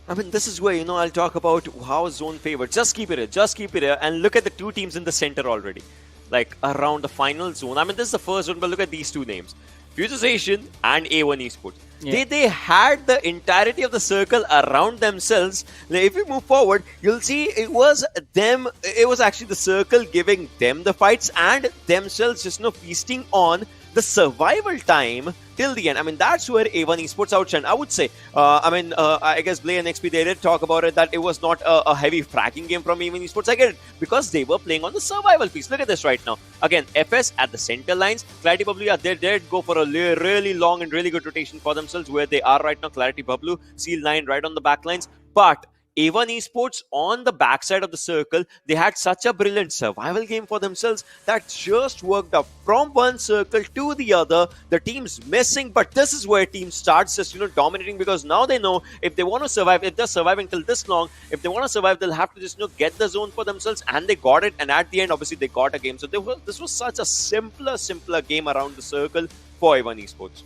I mean, this is where, I'll talk about how zone favored. Just keep it here, and look at the 2 teams in the center already. Like, around the final zone. I mean, this is the first zone, but look at these 2 names. Fusation and A1 Esports. They had the entirety of the circle around themselves. Now, if you move forward, you'll see it was them. It was actually the circle giving them the fights and themselves just feasting on the survival time till the end. I mean, that's where A1 Esports outshined. I would say, I guess Blay and XP, they did talk about it, that it was not a heavy fracking game from A1 Esports. I get it, because they were playing on the survival piece. Look at this right now. Again, FS at the center lines. Clarity BABLU, they did go for a really long and really good rotation for themselves where they are right now. Clarity BABLU, Seal 9 right on the back lines. But A1 Esports on the backside of the circle, they had such a brilliant survival game for themselves that just worked up from one circle to the other. The team's missing, but this is where team starts just dominating, because now they know if they want to survive, if they're surviving till this long, if they want to survive, they'll have to just get the zone for themselves, and they got it. And at the end, obviously, they got a game. So this was such a simpler game around the circle for A1 Esports.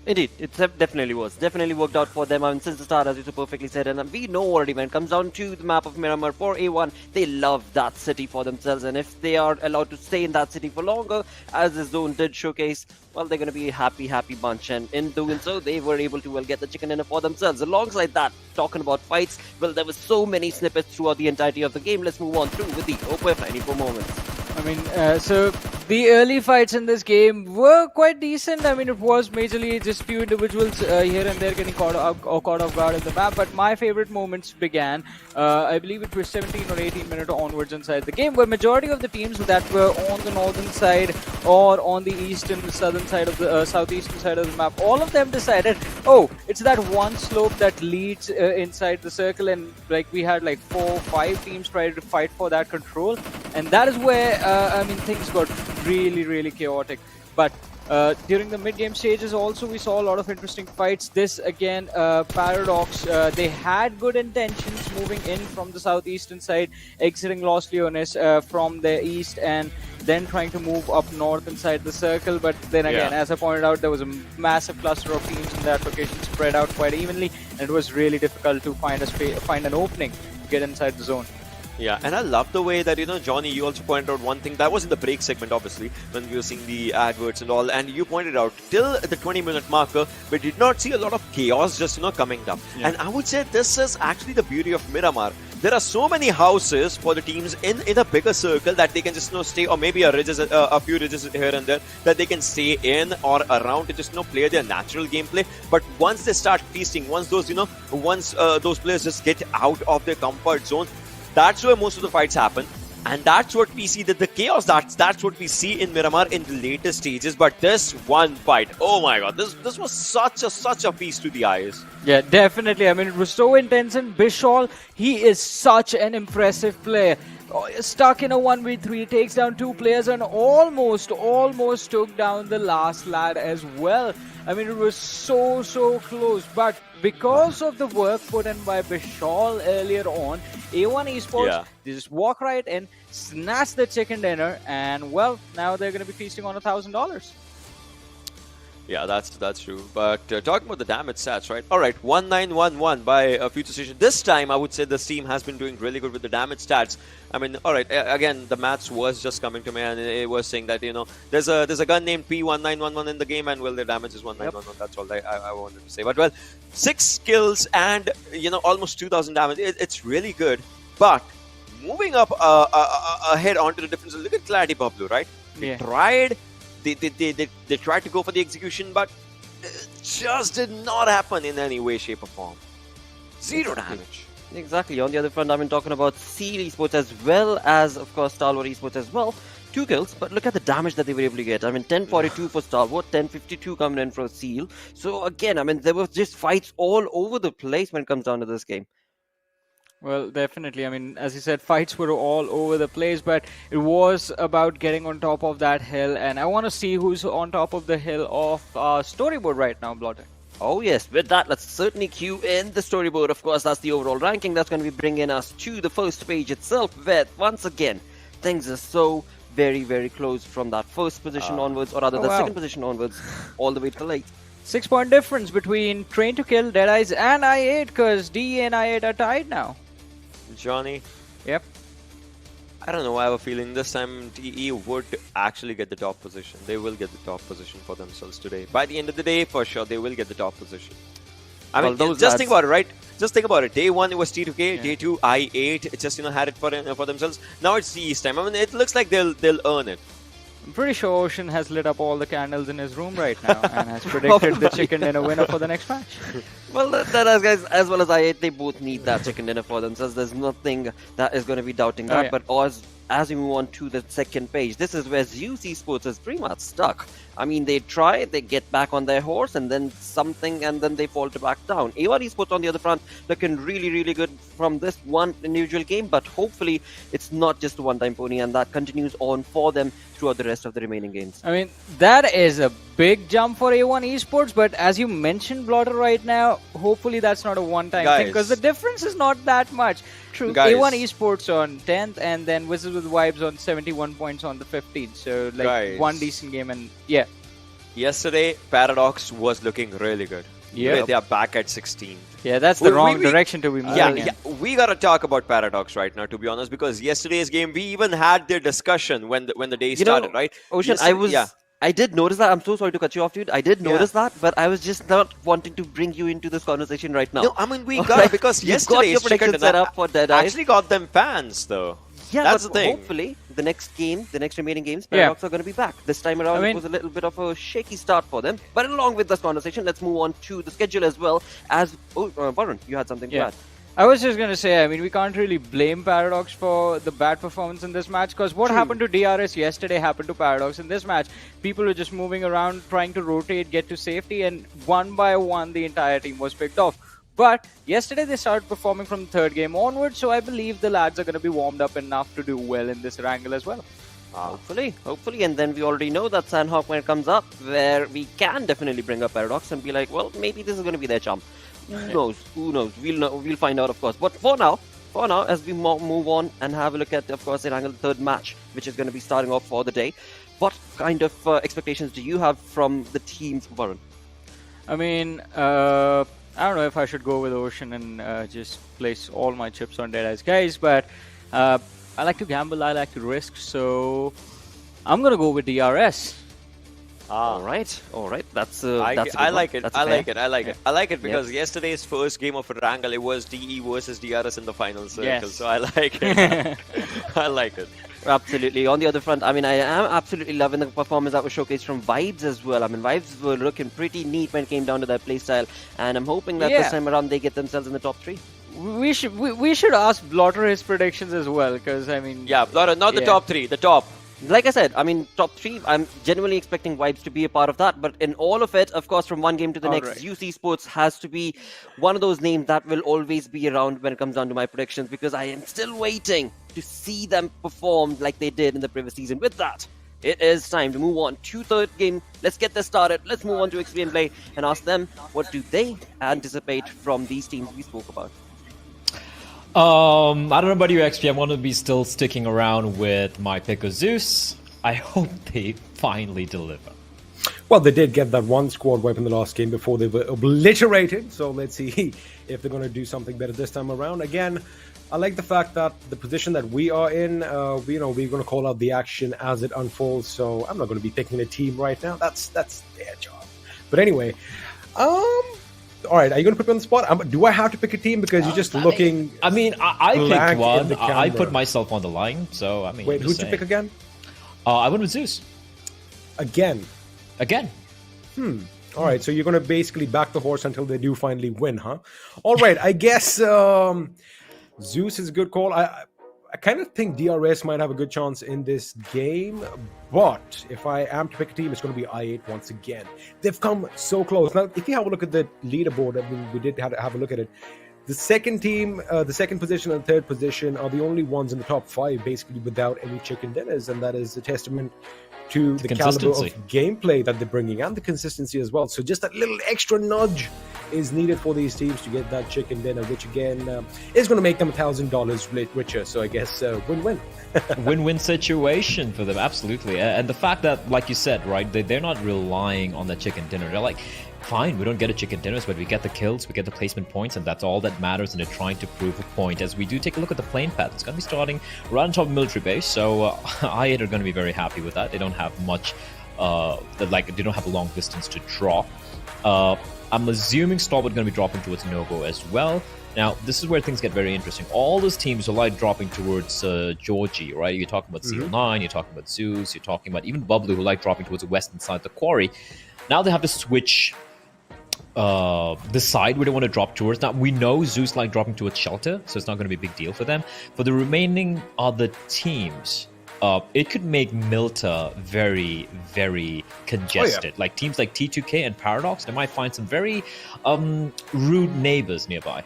Indeed, it definitely was. Definitely worked out for them. I mean, since the start, as you so perfectly said, and we know already when it comes down to the map of Miramar for A1, they love that city for themselves, and if they are allowed to stay in that city for longer, as the zone did showcase, well, they're going to be a happy bunch, and in doing so, they were able to, get the chicken dinner for themselves. Alongside that, talking about fights, well, there were so many snippets throughout the entirety of the game. Let's move on through with the OPF 94 moments. I mean, so the early fights in this game were quite decent. I mean, it was majorly just few individuals here and there getting caught off guard in the map. But my favorite moments began, I believe it was 17 or 18 minutes onwards inside the game, where majority of the teams that were on the northern side or on the southern side of the southeastern side of the map, all of them decided, oh, it's that one slope that leads inside the circle, and we had 4 or 5 teams trying to fight for that control, and that is where things got really chaotic. But during the mid-game stages also we saw a lot of interesting fights. This again, Paradox, they had good intentions moving in from the southeastern side, exiting Los Leones from the east, and then trying to move up north inside the circle. But then again, as I pointed out, there was a massive cluster of teams in that location spread out quite evenly, and it was really difficult to find an opening to get inside the zone. Yeah, and I love the way that, Johnny, you also pointed out one thing that was in the break segment, obviously, when we were seeing the adverts and all, and you pointed out till the 20-minute marker, we did not see a lot of chaos just, coming up. Yeah. And I would say this is actually the beauty of Miramar. There are so many houses for the teams in a bigger circle that they can just, stay, or maybe a few ridges here and there, that they can stay in or around to just, play their natural gameplay. But once they start feasting, once those, those players just get out of their comfort zone, that's where most of the fights happen, and that's what we see, that the chaos, that's what we see in Miramar in the later stages. But this one fight, oh my god, this was such a feast to the eyes. Yeah, definitely. I mean, it was so intense, and Bishal, he is such an impressive player. Stuck in a 1v3, takes down 2 players and almost took down the last lad as well. I mean, it was so close, but because of the work put in by Bishal earlier on, A1 Esports, they just walk right in, snatch the chicken dinner, and well, now they're going to be feasting on $1,000. Yeah, that's true. But talking about the damage stats, right? All right, 1911 by Future Station. This time, I would say this team has been doing really good with the damage stats. I mean, all right, again, the maths was just coming to me, and it was saying that, there's a gun named P1911 in the game, and well, the damage is 1911. That's all I wanted to say. But well, 6 kills and, almost 2,000 damage. It's really good. But moving up ahead onto the differences, look at Clarity BABLU, right? They tried. They tried to go for the execution, but it just did not happen in any way, shape, or form. 0 damage. Exactly. On the other front, I've been talking about Seal Esports as well as, of course, Stalwart Esports as well. 2 kills, but look at the damage that they were able to get. I mean, 1042 for Stalwart, 1052 coming in for Seal. So again, I mean, there were just fights all over the place when it comes down to this game. Well, definitely. I mean, as you said, fights were all over the place, but it was about getting on top of that hill. And I want to see who's on top of the hill of storyboard right now, Blotter. Oh yes, with that, let's certainly cue in the storyboard. Of course, that's the overall ranking. That's going to be bringing us to the first page itself, where, once again, things are so very close from that first position onwards, or rather second position onwards, all the way to the late. 6-point difference between Train to Kill, DEADEYES, and I8, because DE and I8 are tied now. Johnny. Yep. I don't know. I have a feeling this time DE would actually get the top position. They will get the top position for themselves today. By the end of the day, for sure, they will get the top position. I mean, just think about it, right? Just think about it. Day 1 it was T2K. Day 2 I8 just had it for themselves. Now it's CE's time. I mean, it looks like they'll earn it. I'm pretty sure Ocean has lit up all the candles in his room right now and has predicted the chicken dinner winner for the next match. Well, guys, as well as I8, they both need that chicken dinner for themselves. There's nothing that is going to be doubting that. But as we move on to the second page, this is where ZEUS Esports is pretty much stuck. I mean, they try, they get back on their horse, and then something, and then they falter back down. A1 Esports on the other front looking really, really good from this one individual game, but hopefully it's not just a one-time pony, and that continues on for them throughout the rest of the remaining games. I mean, that is a big jump for A1 Esports, but as you mentioned, Blotter, right now, hopefully that's not a one-time thing, because the difference is not that much. True, A1 Esports on 10th, and then Wizzes with Vibes on 71 points on the 15th. So, like, one decent game, and yeah. Yesterday, Paradox was looking really good. Yeah, they are back at 16th. Yeah, that's the wrong direction to be moving in. Yeah, we gotta talk about Paradox right now, to be honest, because yesterday's game, we even had their discussion when the day started, right? Ocean, I did notice that. I'm so sorry to cut you off, dude. I did notice that, but I was just not wanting to bring you into this conversation right now. No, I mean, we got it because yesterday your prediction set up for DEADEYES. Actually got them fans, though. Yeah, that's but the thing. Hopefully, the next game, the next remaining games, Paradox are going to be back. This time around, it was a little bit of a shaky start for them. But along with this conversation, let's move on to the schedule as well. As Varun, you had something to add. I was just going to say, I mean, we can't really blame Paradox for the bad performance in this match, because what happened to DRS yesterday happened to Paradox in this match. People were just moving around, trying to rotate, get to safety, and one by one, the entire team was picked off. But yesterday they started performing from the third game onwards, so I believe the lads are going to be warmed up enough to do well in this Erangel as well. Hopefully. And then we already know that Sanhok, when it comes up, where we can definitely bring up Paradox and be like, well, maybe this is going to be their charm. Who knows? We'll find out, of course. But for now, as we move on and have a look at, of course, Erangel, the third match, which is going to be starting off for the day, what kind of expectations do you have from the teams, Varun? I mean, I don't know if I should go with Ocean and just place all my chips on DEADEYES, guys, but I like to gamble, I like to risk, so I'm going to go with DRS. All right. That's I like it. I like it because yesterday's first game of Erangel, it was DE versus DRS in the final circle. So I like it. I like it. Absolutely. On the other front, I mean, I am absolutely loving the performance that was showcased from Vibes as well. I mean, Vibes were looking pretty neat when it came down to their playstyle, and I'm hoping that this time around they get themselves in the top 3. We should ask Blotter his predictions as well, because I mean, Blotter, not the top 3, the top. Like I said, I mean, top 3, I'm genuinely expecting Vibes to be a part of that. But in all of it, of course, from one game to the next, ZEUS Esports has to be one of those names that will always be around when it comes down to my predictions, because I am still waiting to see them perform like they did in the previous season. With that, it is time to move on to third game. Let's get this started. Let's move on to Explain Play and ask them what do they anticipate from these teams we spoke about. I don't know about you, XP. I'm going to be still sticking around with my pick of ZEUS. I hope they finally deliver. Well, they did get that one squad wipe in the last game before they were obliterated. So let's see if they're going to do something better this time around. Again, I like the fact that the position that we are in, we're going to call out the action as it unfolds. So I'm not going to be picking a team right now. That's their job. But anyway, all right, are you going to put me on the spot? Do I have to pick a team because you're just looking? I mean, I picked one. I put myself on the line, so I mean. Wait, who'd you pick again? I went with ZEUS. Again. All right, so you're going to basically back the horse until they do finally win, huh? All right, I guess ZEUS is a good call. I kind of think DRS might have a good chance in this game, but if I am to pick a team, it's going to be I8 once again. They've come so close. Now, if you have a look at the leaderboard, I mean, we did have a look at it. The second team, the second position and third position are the only ones in the top 5, basically without any chicken dinners, and that is a testament to the caliber of consistency. gameplay that they're bringing and the consistency as well. So just that little extra nudge is needed for these teams to get that chicken dinner, which again is going to make them $1,000 richer. So I guess win-win. Win-win situation for them, absolutely. And the fact that, like you said, right, they're not relying on the chicken dinner. They're like, fine, we don't get a chicken dinner, but we get the kills, we get the placement points, and that's all that matters, and they're trying to prove a point. As we do take a look at the plane path, it's going to be starting right on top of military base, so I8 are going to be very happy with that. They don't have much, they don't have a long distance to drop. I'm assuming Stalwart are going to be dropping towards Novo as well. Now, this is where things get very interesting. All those teams are like dropping towards Georgie, right? You're talking about CL9, you're talking about ZEUS, you're talking about even BABLU, who like dropping towards the western side of the quarry. Now they have to switch the side where they want to drop towards. Now, we know ZEUS like dropping towards shelter, so it's not going to be a big deal for them. For the remaining other teams, it could make Milta very, very congested. Oh, yeah. Like teams like T2K and Paradox, they might find some very rude neighbors nearby.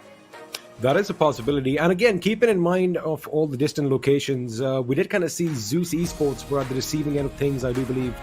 That is a possibility. And again, keeping in mind of all the distant locations, we did kind of see ZEUS Esports were at the receiving end of things, I do believe,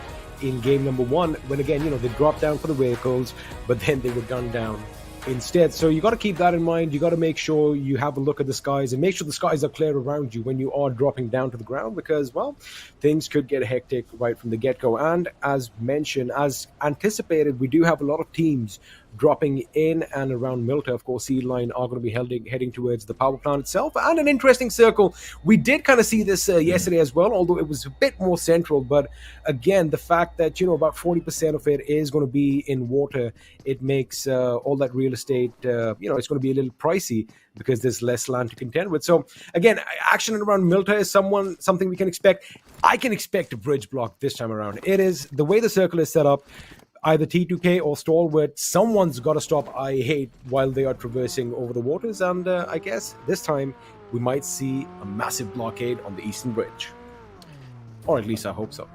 in game number 1, when again, they dropped down for the vehicles, but then they were gunned down instead. So you got to keep that in mind. You got to make sure you have a look at the skies and make sure the skies are clear around you when you are dropping down to the ground, because, well, things could get hectic right from the get-go. And as mentioned, as anticipated, we do have a lot of teams dropping in and around Milta. Of course, Seed Line are going to be heading towards the power plant itself, and an interesting circle. We did kind of see this yesterday as well, although it was a bit more central. But again, the fact that about 40% of it is going to be in water, it makes all that real estate, it's going to be a little pricey because there's less land to contend with. So again, action around Milta is something we can expect. I can expect a bridge block this time around. It is the way the circle is set up. Either T2K or Stalwart, someone's got to stop I8 while they are traversing over the waters, and I guess this time we might see a massive blockade on the Eastern Bridge. Or at least I hope so.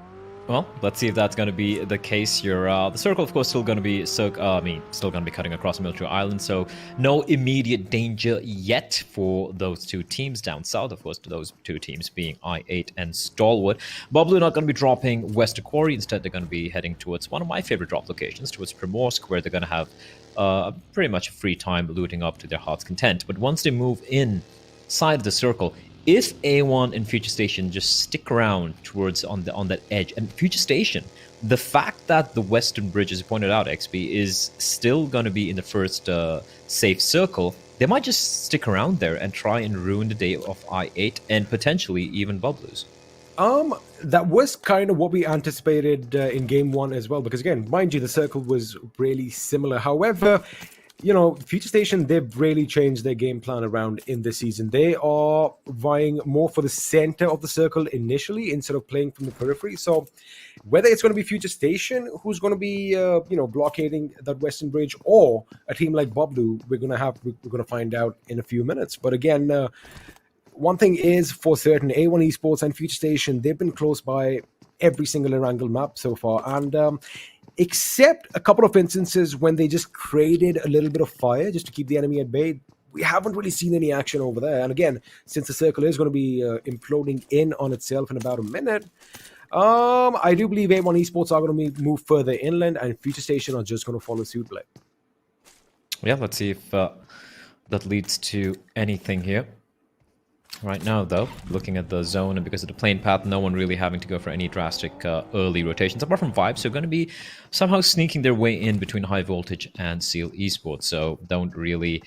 Well, let's see if that's going to be the case here. The circle, of course, still going to be still going to be cutting across military island, so no immediate danger yet for those two teams down south. Of course, those two teams being I8 and Stalwart. BABLU not going to be dropping west to Quarry. Instead, they're going to be heading towards one of my favorite drop locations, towards Primorsk, where they're going to have pretty much free time looting up to their heart's content. But once they move inside of the circle, if A1 and Future Station just stick around towards on that edge, and Future Station, the fact that the Western Bridge, as you pointed out, XP, is still going to be in the first safe circle, they might just stick around there and try and ruin the day of I8 and potentially even BABLU's. That was kind of what we anticipated in game 1 as well, because again, mind you, the circle was really similar. However, Future Station, they've really changed their game plan around in this season. They are vying more for the center of the circle initially instead of playing from the periphery. So whether it's going to be Future Station who's going to be, blockading that Western Bridge, or a team like BABLU, we're going to find out in a few minutes. But again, one thing is for certain, A1 Esports and Future Station, they've been close by every single Erangel map so far. And except a couple of instances when they just created a little bit of fire just to keep the enemy at bay, we haven't really seen any action over there. And again, since the circle is going to be imploding in on itself in about a minute, I do believe A1 Esports are going to move further inland, and Future Station are just going to follow suit. Yeah, let's see if that leads to anything here. Right now, though, looking at the zone, and because of the plane path, no one really having to go for any drastic early rotations, apart from Vibes, who are going to be somehow sneaking their way in between High Voltage and Seal Esports, so don't really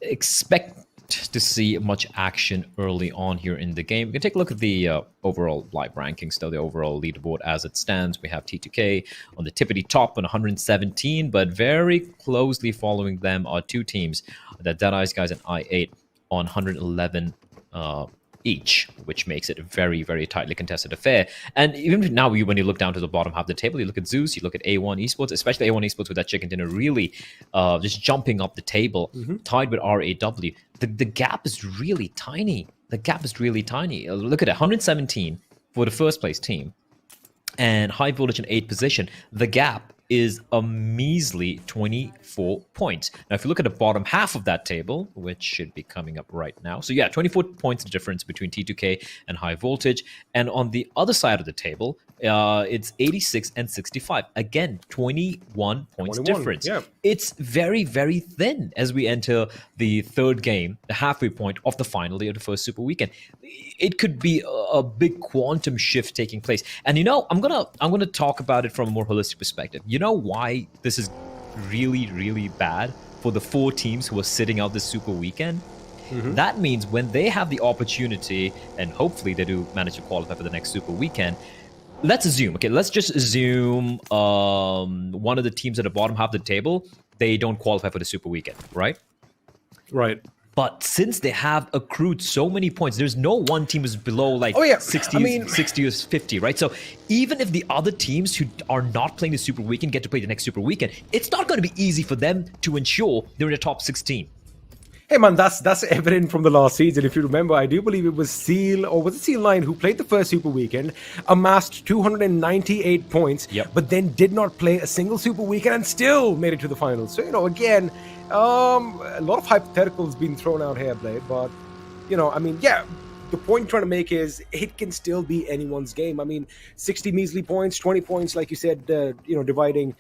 expect to see much action early on here in the game. We can take a look at the overall live rankings, though, the overall leaderboard as it stands. We have T2K on the tippity top on 117, but very closely following them are two teams, the DEADEYES guys and I8 on 111 each, which makes it a very, very tightly contested affair. And even now, when you look down to the bottom half of the table, you look at ZEUS, you look at A1 Esports, especially A1 Esports with that chicken dinner really just jumping up the table, tied with RAW. The gap is really tiny. The gap is really tiny. Look at it, 117 for the first place team. And High Voltage in 8th position. The gap is a measly 24 points. Now, if you look at the bottom half of that table, which should be coming up right now. So yeah, 24 points difference between T2K and High Voltage. And on the other side of the table, it's 86 and 65. Again, 21 points 21, difference. yeah. It's very, very thin as we enter the third game, the halfway point of the final day of the first Super Weekend. It could be a big quantum shift taking place. And I'm gonna talk about it from a more holistic perspective. You know why this is really, really bad for the 4 teams who are sitting out this Super Weekend? That means when they have the opportunity, and hopefully they do manage to qualify for the next Super Weekend, let's just assume one of the teams at the bottom half of the table, they don't qualify for the Super Weekend, right? Right. But since they have accrued so many points, there's no one team who's below 60 or 50, right? So even if the other teams who are not playing the Super Weekend get to play the next Super Weekend, it's not going to be easy for them to ensure they're in the top 16. Hey man, that's evident from the last season. If you remember, I do believe it was Seal, or was it Seal9 who played the first Super Weekend, amassed 298 points, but then did not play a single Super Weekend and still made it to the finals. So, again, a lot of hypotheticals being thrown out here, Blade, but, the point I'm trying to make is it can still be anyone's game. 60 measly points, 20 points, like you said, dividing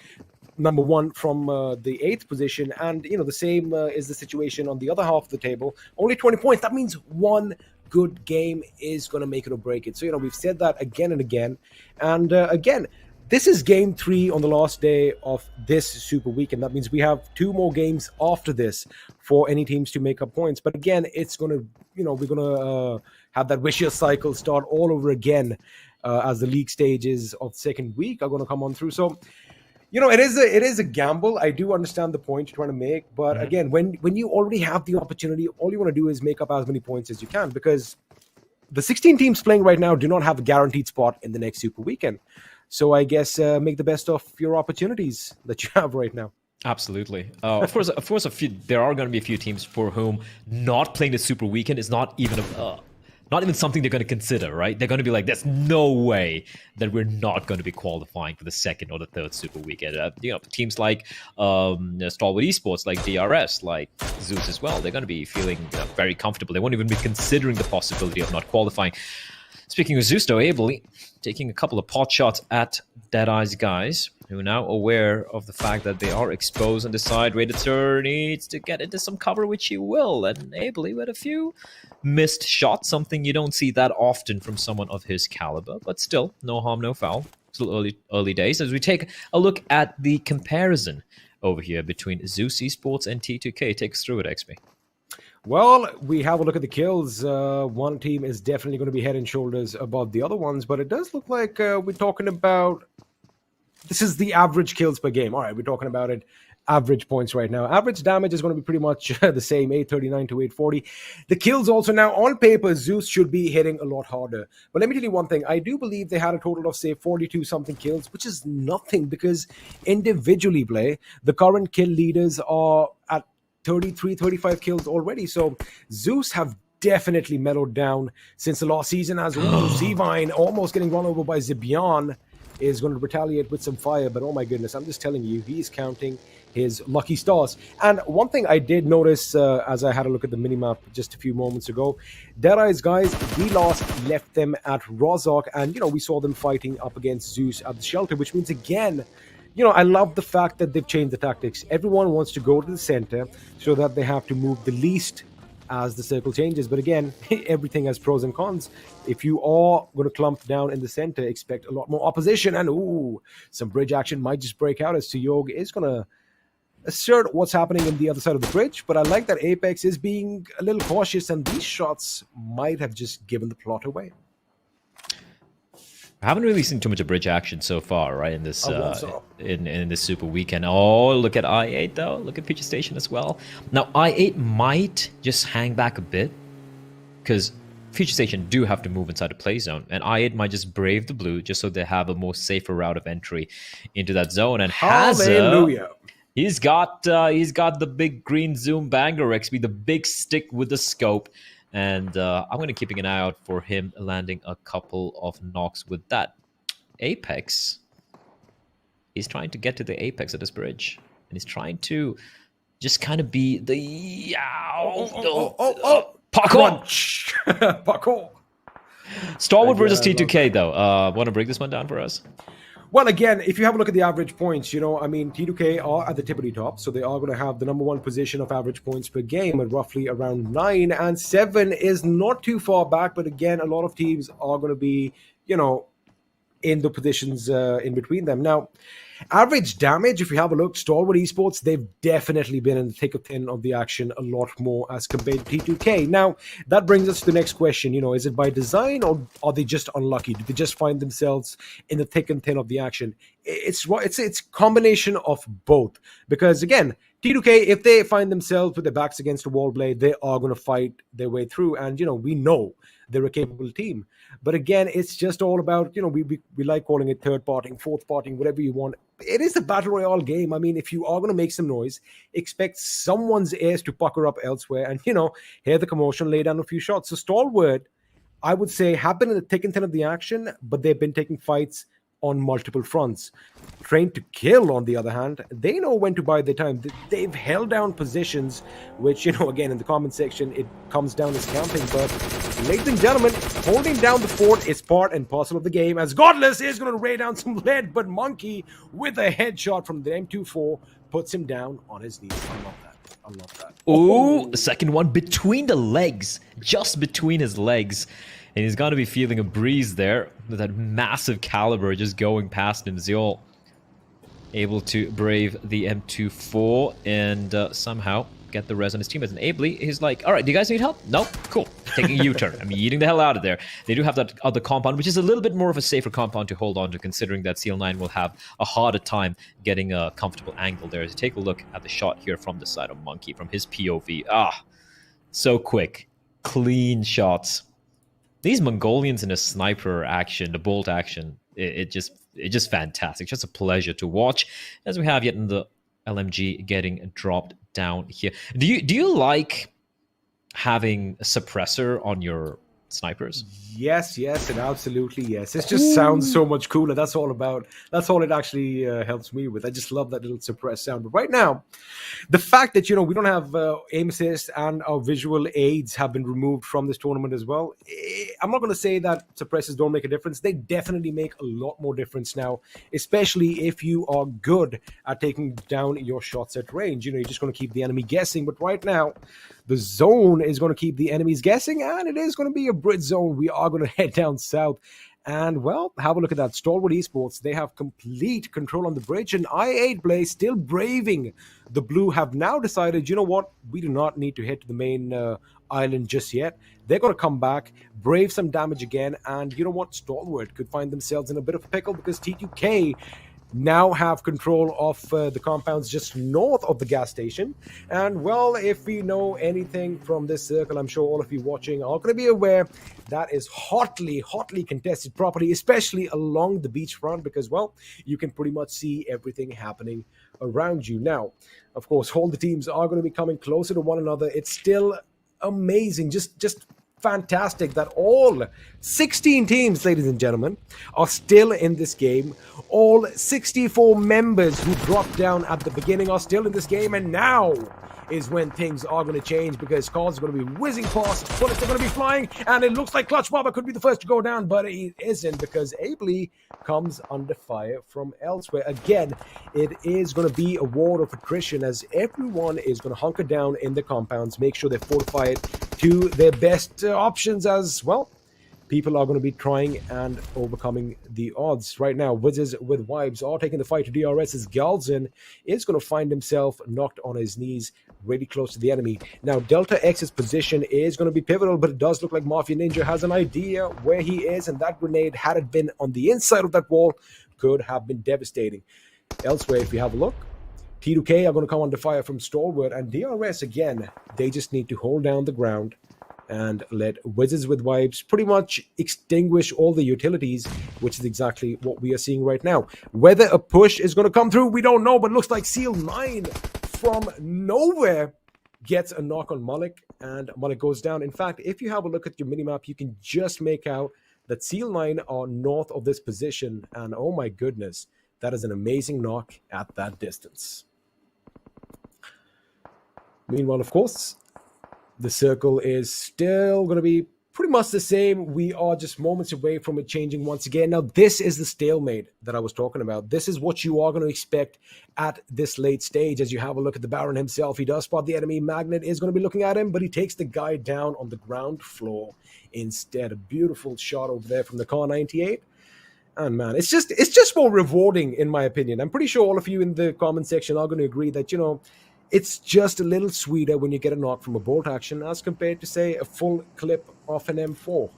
number 1 from the 8th position, and the same is the situation on the other half of the table. Only 20 points. That means one good game is going to make it or break it. So we've said that again and again, and again, this is game 3 on the last day of this Super Weekend. That means we have 2 more games after this for any teams to make up points. But again, it's going to we're going to have that vicious cycle start all over again as the league stages of the second week are going to come on through. So it is a gamble. I do understand the point you're trying to make, but again, when you already have the opportunity, all you want to do is make up as many points as you can, because the 16 teams playing right now do not have a guaranteed spot in the next Super Weekend. So I guess make the best of your opportunities that you have right now. Absolutely. Of course, there are going to be a few teams for whom not playing the Super Weekend is not even something they're going to consider, right? They're going to be like, there's no way that we're not going to be qualifying for the second or the third Super Weekend. Teams like Stalwart Esports, like DRS, like ZEUS as well, they're going to be feeling very comfortable. They won't even be considering the possibility of not qualifying. Speaking of ZEUS, though, Ably taking a couple of pot shots at DEADEYES guys, who are now aware of the fact that they are exposed and decide Raider needs to get into some cover, which he will. And Ably with a few missed shots, something you don't see that often from someone of his caliber, but still, no harm, no foul. Still early days. As we take a look at the comparison over here between ZEUS Esports and T2K. Take us through it, XP. Well, we have a look at the kills. One team is definitely going to be head and shoulders above the other ones, but it does look like we're talking about... This is the average kills per game. All right, we're talking about it. Average points right now. Average damage is going to be pretty much the same, 839 to 840. The kills also now, on paper, ZEUS should be hitting a lot harder. But let me tell you one thing. I do believe they had a total of, say, 42-something kills, which is nothing, because individually, the current kill leaders are at 33, 35 kills already. So ZEUS have definitely mellowed down since the last season, as Zevine almost getting run over by Zibian is going to retaliate with some fire. But oh my goodness, I'm just telling you, he's counting his lucky stars. And one thing I did notice as I had a look at the minimap just a few moments ago, DEADEYES guys, we left them at Rozhok, and we saw them fighting up against ZEUS at the shelter, which means again, I love the fact that they've changed the tactics. Everyone wants to go to the center so that they have to move the least as the circle changes. But again, everything has pros and cons. If you are going to clump down in the center, expect a lot more opposition, and some bridge action might just break out as Suyog is going to assert what's happening in the other side of the bridge. But I like that Apex is being a little cautious, and these shots might have just given the plot away. I haven't really seen too much of bridge action so far, right? In this in this Super Weekend. Oh, look at I8 though. Look at Future Station as well. Now I8 might just hang back a bit, because Future Station do have to move inside the play zone, and I8 might just brave the blue just so they have a more safer route of entry into that zone. And Hallelujah. He's got the big green zoom banger, XP, the big stick with the scope. And I'm going to be keeping an eye out for him landing a couple of knocks with that. Apex He's trying to get to the apex of this bridge. And he's trying to just kind of be the... Parkour! Parkour! Stalwart versus T2K, though. Want to break this one down for us? Well, again, if you have a look at the average points, T2K are at the tippity top, so they are going to have the number one position of average points per game at roughly around 9, and 7 is not too far back, but again, a lot of teams are going to be, in the positions in between them. Now, average damage, if you have a look, Stalwart Esports, they've definitely been in the thick of thin of the action a lot more as compared to T2K. Now, that brings us to the next question. Is it by design or are they just unlucky? Did they just find themselves in the thick and thin of the action? It's a combination of both. Because again, T2K, if they find themselves with their backs against a wall blade, they are going to fight their way through. And, we know they're a capable team. But again, it's just all about, we like calling it third parting, fourth parting, whatever you want. It is a battle royale game. I mean, if you are going to make some noise, expect someone's ears to pucker up elsewhere and, hear the commotion, lay down a few shots. So Stalwart, I would say, have been in the thick and thin of the action, but they've been taking fights on multiple fronts. Trained to Kill, on the other hand, they know when to bide their time. They've held down positions, which, again, in the comment section, it comes down as camping. But, ladies and gentlemen, holding down the fort is part and parcel of the game, as Godless is going to lay down some lead, but Monkey, with a headshot from the M24, puts him down on his knees. I love that. Ooh, the second one between the legs, just between his legs. And he's going to be feeling a breeze there with that massive caliber just going past him. ZEUS able to brave the M24 and somehow get the res on his teammates. And Ably, he's like, all right, do you guys need help? No? Cool. Taking a U-turn. I'm eating the hell out of there. They do have that other compound, which is a little bit more of a safer compound to hold on to, considering that CL9 will have a harder time getting a comfortable angle there. So take a look at the shot here from the side of Monkey, from his POV. So quick. Clean shots. These Mongolians in a sniper action, the bolt action, it's just fantastic. Just a pleasure to watch as we have yet in the LMG getting dropped down here. Do you like having a suppressor on your snipers? Yes, and absolutely yes. It just sounds so much cooler. That's all it actually helps me with. I just love that little suppressed sound. But right now, the fact that, we don't have aim assist and our visual aids have been removed from this tournament as well. I'm not going to say that suppressors don't make a difference. They definitely make a lot more difference now, especially if you are good at taking down your shots at range. You're just going to keep the enemy guessing. But right now, the zone is going to keep the enemies guessing, and it is going to be a bridge zone. We are going to head down south. And, well, have a look at that. Stalwart Esports, they have complete control on the bridge. And I8 Blaze, still braving the blue, have now decided, you know what? We do not need to head to the main island just yet. They're going to come back, brave some damage again. And you know what? Stalwart could find themselves in a bit of a pickle because T2K now have control of the compounds just north of the gas station. And, well, if we know anything from this circle, I'm sure all of you watching are going to be aware that is hotly contested property, especially along the beachfront, because, well, you can pretty much see everything happening around you. Now, of course, all the teams are going to be coming closer to one another. It's still amazing, just fantastic that all 16 teams, ladies and gentlemen, are still in this game. All 64 members who dropped down at the beginning are still in this game, and now is when things are going to change, because cars are going to be whizzing past, bullets are going to be flying, and it looks like Clutch Baba could be the first to go down, but he isn't, because Ably comes under fire from elsewhere. Again, it is going to be a war of attrition, as everyone is going to hunker down in the compounds, make sure they fortify it to their best options, as well. People are going to be trying and overcoming the odds. Right now, Wizzes with Vibes are taking the fight to DRS as Gyalzen is going to find himself knocked on his knees, really close to the enemy. Now, Delta X's position is going to be pivotal, but it does look like Mafia Ninja has an idea where he is, and that grenade, had it been on the inside of that wall, could have been devastating. Elsewhere, if you have a look, T2K are going to come under fire from Stalwart, and DRS, again, they just need to hold down the ground and let Wizzes with Vibes pretty much extinguish all the utilities, which is exactly what we are seeing right now. Whether a push is going to come through, we don't know, but looks like Seal 9 from nowhere gets a knock on Malik, and Malik goes down. In fact, if you have a look at your minimap, you can just make out that Seal 9 are north of this position, and oh my goodness, That is an amazing knock at that distance. Meanwhile, of course, the circle is still going to be pretty much the same. We are just moments away from it changing once again. Now, this is the stalemate that I was talking about. This is what you are going to expect at this late stage. As you have a look at the Baron himself, he does spot the enemy. Magnet is going to be looking at him, but he takes the guy down on the ground floor instead. A beautiful shot over there from the Car 98. And man, it's just more rewarding, in my opinion. I'm pretty sure all of you in the comment section are going to agree that, it's just a little sweeter when you get a knock from a bolt action as compared to, say, a full clip of an M4.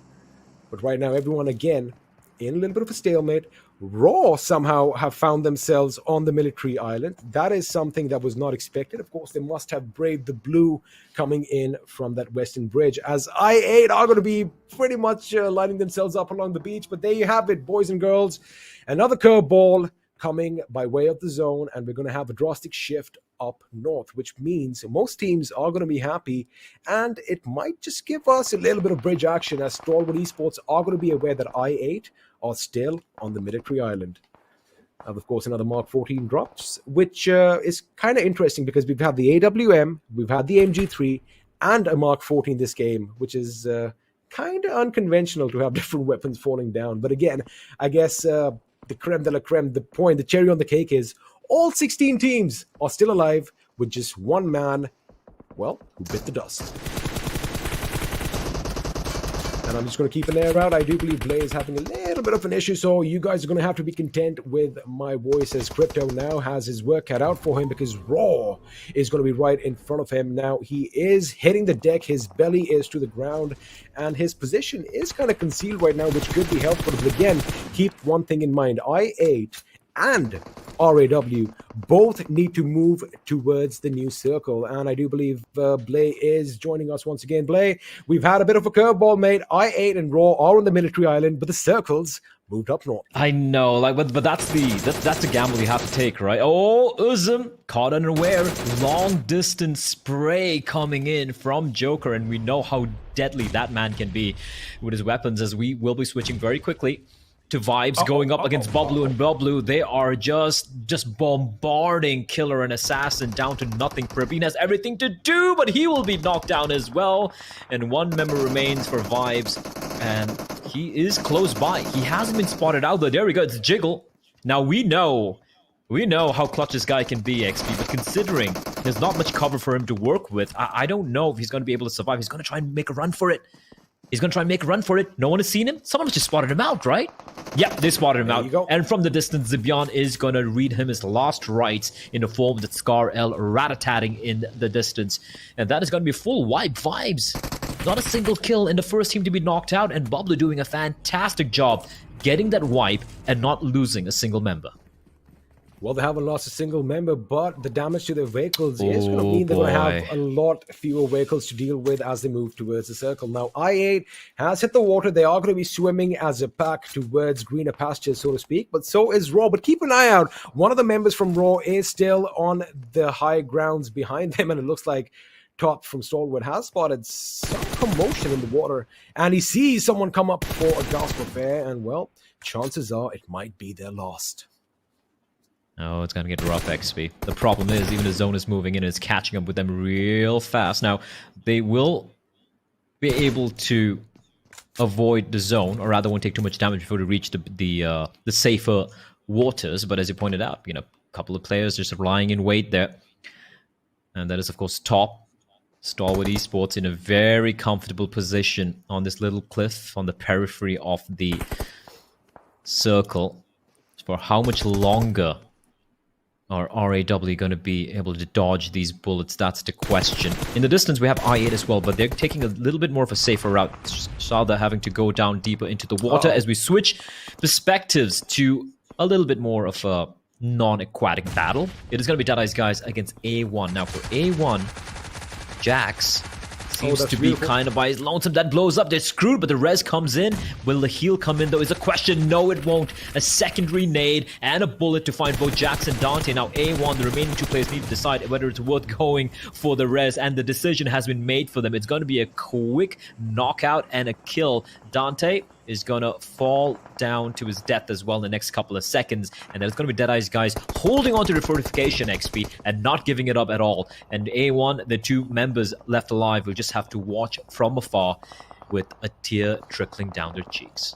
But right now, everyone, again, in a little bit of a stalemate. Raw somehow have found themselves on the military island. That is something that was not expected. Of course, they must have braved the blue coming in from that western bridge, as I8 are going to be pretty much lining themselves up along the beach. But there you have it, boys and girls. Another curveball coming by way of the zone, and we're going to have a drastic shift up north, which means most teams are going to be happy, and it might just give us a little bit of bridge action, as Stalwart Esports are going to be aware that I8 are still on the military island. And of course, another Mark 14 drops, which is kind of interesting because we've had the AWM, we've had the MG3, and a Mark 14 this game, which is kind of unconventional to have different weapons falling down. But again, I guess the creme de la creme, the cherry on the cake is all 16 teams are still alive with just one man, well, who bit the dust. And I'm just going to keep an air out. I do believe Blay is having a little bit of an issue, so you guys are going to have to be content with my voice, as Crypto now has his work cut out for him because Raw is going to be right in front of him. Now, he is hitting the deck. His belly is to the ground, and his position is kind of concealed right now, which could be helpful. But again, keep one thing in mind. I8 and RAW both need to move towards the new circle, and I do believe Blay is joining us once again. Blay, we've had a bit of a curveball, mate. I8 and Raw are on the military island, but the circles moved up north. I know, but that's the gamble you have to take, right? Oh, Uzum caught unaware, long distance spray coming in from Joker, and we know how deadly that man can be with his weapons, as we will be switching very quickly to Vibes going up against BABLU, and BABLU, they are just bombarding Killer and Assassin down to nothing. Praveen has everything to do, but he will be knocked down as well. And one member remains for Vibes, and he is close by. He hasn't been spotted out though. There we go, it's Jiggle. Now we know how clutch this guy can be, XP, but considering there's not much cover for him to work with, I don't know if he's going to be able to survive. He's going to try and make a run for it. No one has seen him. Someone just spotted him out, right? Yep, they spotted him out. And from the distance, Zibian is going to read him his last rites in the form that Scar L rat-a-tatting in the distance. And that is going to be full wipe. Vibes. Not a single kill in the first team to be knocked out, and BABLU doing a fantastic job getting that wipe and not losing a single member. Well, they haven't lost a single member, but the damage to their vehicles is going to mean they're going to have a lot fewer vehicles to deal with as they move towards the circle. Now, I8 has hit the water. They are going to be swimming as a pack towards greener pastures, so to speak, but so is Raw. But keep an eye out. One of the members from Raw is still on the high grounds behind them, and it looks like Top from Stalwart has spotted some commotion in the water, and he sees someone come up for a gasp of air, and, well, chances are it might be their last. Oh, it's going to get rough, XP. The problem is, even the zone is moving in and it's catching up with them real fast. Now, they will be able to avoid the zone, or rather won't take too much damage before they reach the safer waters. But as you pointed out, a couple of players just lying in wait there. And that is, of course, Top. Stalwart Esports in a very comfortable position on this little cliff on the periphery of the circle. For how much longer are RAW going to be able to dodge these bullets? That's the question. In the distance, we have I8 as well, but they're taking a little bit more of a safer route. Sada having to go down deeper into the water as we switch perspectives to a little bit more of a non-aquatic battle. It is going to be DEADEYES guys against A1. Now for A1, Jax seems to be kind of by his lonesome. That blows up. They're screwed, but the res comes in. Will the heal come in, though, is a question. No, it won't. A secondary nade and a bullet to find both Jax and Dante. Now, A1, the remaining two players need to decide whether it's worth going for the res, and the decision has been made for them. It's going to be a quick knockout and a kill. Dante is gonna fall down to his death as well in the next couple of seconds, and there's gonna be Deadeye's guys holding on to the fortification XP and not giving it up at all. And A1, the 2 members left alive, will just have to watch from afar with a tear trickling down their cheeks.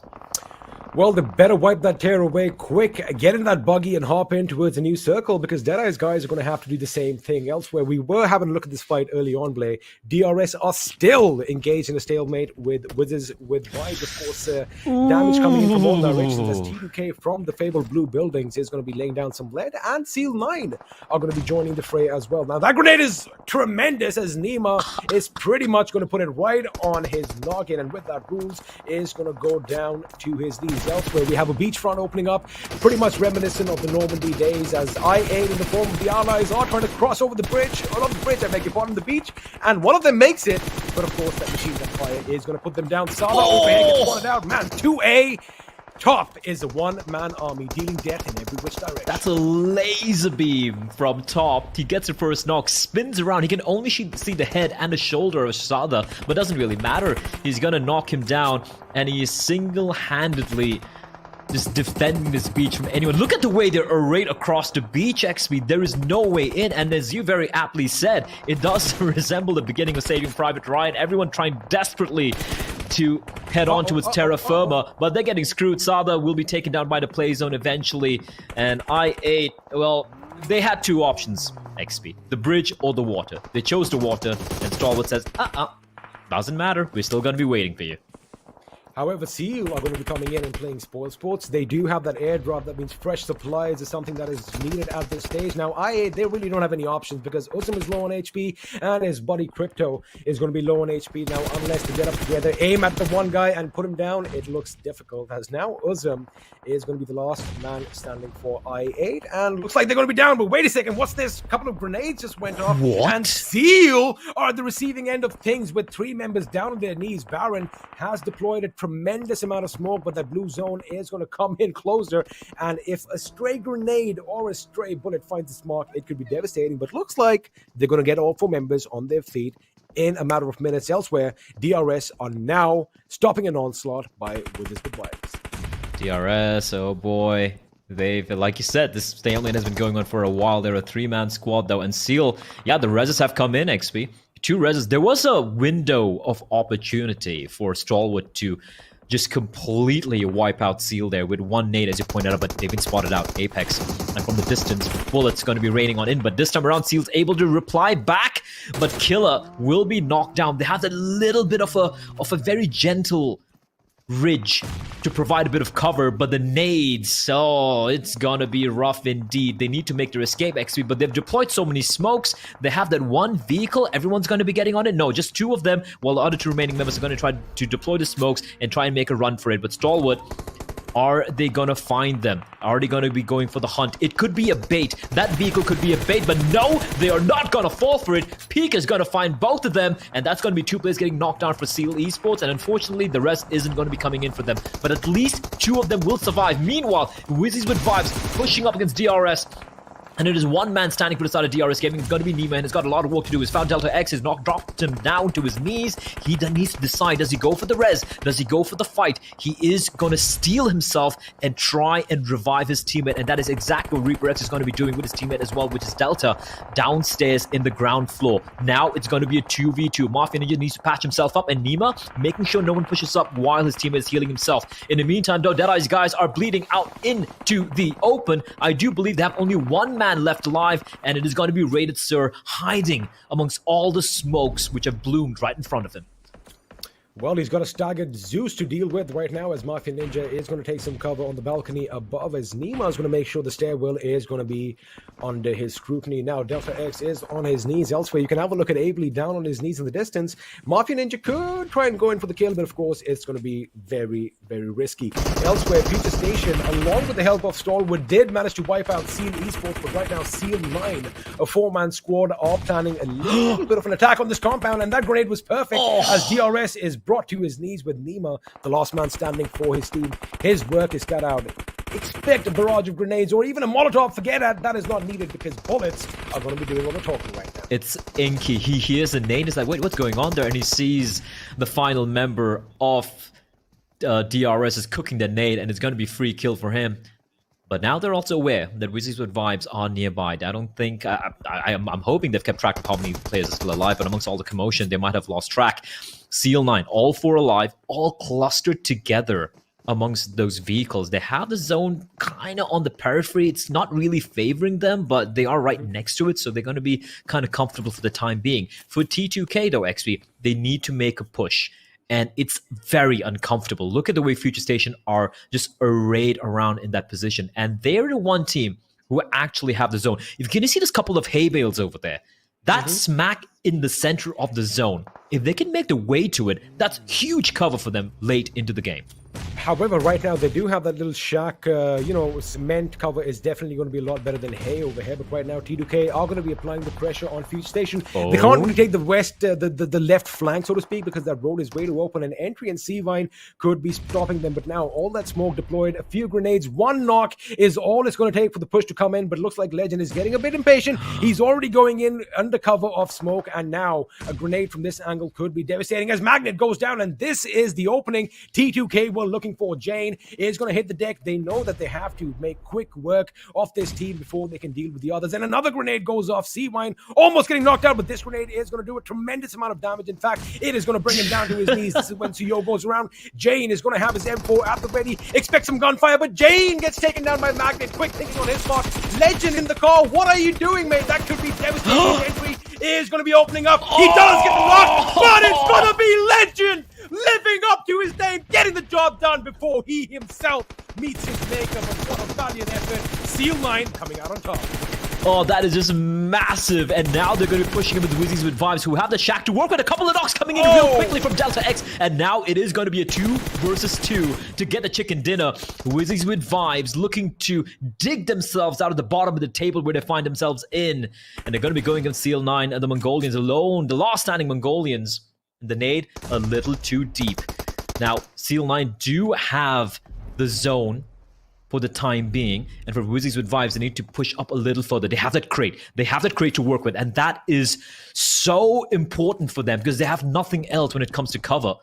Well, they better wipe that tear away quick, get in that buggy and hop in towards a new circle, because Deadeye's guys are going to have to do the same thing. Elsewhere, we were having a look at this fight early on, Blay. DRS are still engaged in a stalemate with Wizzes with Vibes. Of course, damage coming in from all directions as TUK from the fabled blue buildings is going to be laying down some lead, and Seal 9 are going to be joining the fray as well. Now, that grenade is tremendous as Nima is pretty much going to put it right on his noggin, and with that, Rules is going to go down to his knees. Elsewhere, we have a beachfront opening up, pretty much reminiscent of the Normandy days, as IA in the form of the Allies are trying to cross over the bridge, or not the bridge, I beg your pardon, the beach, and one of them makes it, but of course that machine gun fire is going to put them down. Sala overhead gets spotted out, man, 2A. Top is a one-man army dealing death in every which direction. That's a laser beam from Top. He gets the first knock, spins around. He can only see the head and the shoulder of Sada, but doesn't really matter. He's gonna knock him down, and he is single-handedly just defending this beach from anyone. Look at the way they're arrayed across the beach, XP. There is no way in, and as you very aptly said, it does resemble the beginning of Saving Private Ryan. Everyone trying desperately to head on towards terra firma, but they're getting screwed. Sada will be taken down by the play zone eventually, and I8, well, they had 2 options, XP. The bridge or the water. They chose the water, and Stalwart says, doesn't matter, we're still gonna be waiting for you. However, Seal are going to be coming in and playing spoil sports. They do have that airdrop. That means fresh supplies is something that is needed at this stage. Now, IA, they really don't have any options because Uzum is low on HP and his buddy Crypto is going to be low on HP. Now, unless they get up together, aim at the one guy and put him down, it looks difficult, as now Uzum is going to be the last man standing for I8, and looks like they're going to be down. But wait a second, what's this? A couple of grenades just went off. What? And Seal are at the receiving end of things with 3 members down on their knees. Baron has deployed a tremendous amount of smoke, but that blue zone is going to come in closer, and if a stray grenade or a stray bullet finds its mark, it could be devastating. But looks like they're going to get all 4 members on their feet in a matter of minutes. Elsewhere, DRS are now stopping an onslaught by Wizzes with Vibes. DRS, oh boy. They've, like you said, this stalemate has been going on for a while. They're a 3-man squad though, and Seal, yeah, the reses have come in, XP. 2 reses. There was a window of opportunity for Stalwart to just completely wipe out Seal there with 1 nade, as you pointed out, but they've been spotted out. Apex, and from the distance, bullets going to be raining on in, but this time around, Seal's able to reply back, but Killer will be knocked down. They have a little bit of a very gentle ridge to provide a bit of cover, but the nades, oh, it's gonna be rough indeed. They need to make their escape, XP, but they've deployed so many smokes. They have that 1 vehicle. Everyone's gonna be getting on it. No, just 2 of them, while the other 2 remaining members are gonna try to deploy the smokes and try and make a run for it. But Stalwart, are they gonna find them? Are they gonna be going for the hunt? It could be a bait. That vehicle could be a bait, but no, they are not gonna fall for it. Peak is gonna find both of them, and that's gonna be 2 players getting knocked down for Seal Esports, and unfortunately, the rest isn't gonna be coming in for them. But at least 2 of them will survive. Meanwhile, Wizzes with Vibes pushing up against DRS. And it is 1 man standing for the side of DRS Gaming. It's going to be Nima, and it's got a lot of work to do. His found Delta X has dropped him down to his knees. He then needs to decide, does he go for the res? Does he go for the fight? He is going to steal himself and try and revive his teammate, and that is exactly what Reaper X is going to be doing with his teammate as well, which is Delta downstairs in the ground floor. Now it's going to be a 2v2. Mafia Ninja needs to patch himself up, and Nima making sure no one pushes up while his teammate is healing himself. In the meantime, though, Deadeye's guys are bleeding out into the open. I do believe they have only 1 man left alive, and it is going to be Rated Sir hiding amongst all the smokes which have bloomed right in front of him. Well, he's got a staggered ZEUS to deal with right now, as Mafia Ninja is going to take some cover on the balcony above, as Nima is going to make sure the stairwell is going to be under his scrutiny. Now, Delta X is on his knees. Elsewhere, you can have a look at Ably down on his knees in the distance. Mafia Ninja could try and go in for the kill, but of course, it's going to be very, very risky. Elsewhere, Future Station, along with the help of Stalwart, did manage to wipe out Seal Esports, but right now, Seal 9, a 4-man squad, are planning a little bit of an attack on this compound, and that grenade was perfect, as DRS is brought to his knees with Nima, the last man standing for his team. His work is cut out. Expect a barrage of grenades or even a Molotov. Forget that. That is not needed because bullets are going to be doing all the talking right now. It's Inky. He hears a name. He's like, wait, what's going on there? And he sees the final member of DRS is cooking the nade, and it's going to be free kill for him. But now they're also aware that Wizzes with Vibes are nearby. I don't think... I'm hoping they've kept track of how many players are still alive, but amongst all the commotion, they might have lost track. Seal9, all 4 alive, all clustered together amongst those vehicles. They have the zone kind of on the periphery. It's not really favoring them, but they are right next to it, so they're going to be kind of comfortable for the time being. For T2K, though, XP, they need to make a push. And it's very uncomfortable. Look at the way Future Station are just arrayed around in that position. And they're the one team who actually have the zone. If you can see this couple of hay bales over there, that's smack in the center of the zone. If they can make the way to it, that's huge cover for them late into the game. However, right now they do have that little shack, cement cover is definitely going to be a lot better than hay over here. But right now, T2K are going to be applying the pressure on Future Station. They can't really take the the left flank, so to speak, because that road is way too open. And Entry and C-Vine could be stopping them. But now, all that smoke deployed, a few grenades, 1 knock is all it's going to take for the push to come in. But it looks like Legend is getting a bit impatient. He's already going in under cover of smoke. And now, a grenade from this angle could be devastating as Magnet goes down. And this is the opening T2K were looking for. Jane is going to hit the deck. They know that they have to make quick work of this team before they can deal with the others. And another grenade goes off. C-Wine almost getting knocked out, but this grenade is going to do a tremendous amount of damage. In fact, it is going to bring him down to his knees. This is when CEO goes around. Jane is going to have his M4 at the ready. Expect some gunfire, but Jane gets taken down by Magnet. Quick thinking on his part. Legend in the car. What are you doing, mate? That could be devastating. Entry is going to be opening up. He does get the knock, but it's going to be Legend living up to his name, getting the job done before he himself meets his maker. But what a valiant effort. Seal9 coming out on top. Oh, that is just massive. And now they're going to be pushing him with Wizzes with Vibes, who have the shack to work with. A couple of knocks coming in real quickly from Delta X. And now it is going to be a 2 versus 2 to get the chicken dinner. Wizzes with Vibes looking to dig themselves out of the bottom of the table where they find themselves in. And they're going to be going against Seal9 and the Mongolians alone. The last standing Mongolians. The nade a little too deep. Now, Seal9 do have the zone for the time being, and for Wizzes with Vibes, they need to push up a little further. They have that crate. They have that crate to work with, and that is so important for them because they have nothing else when it comes to cover.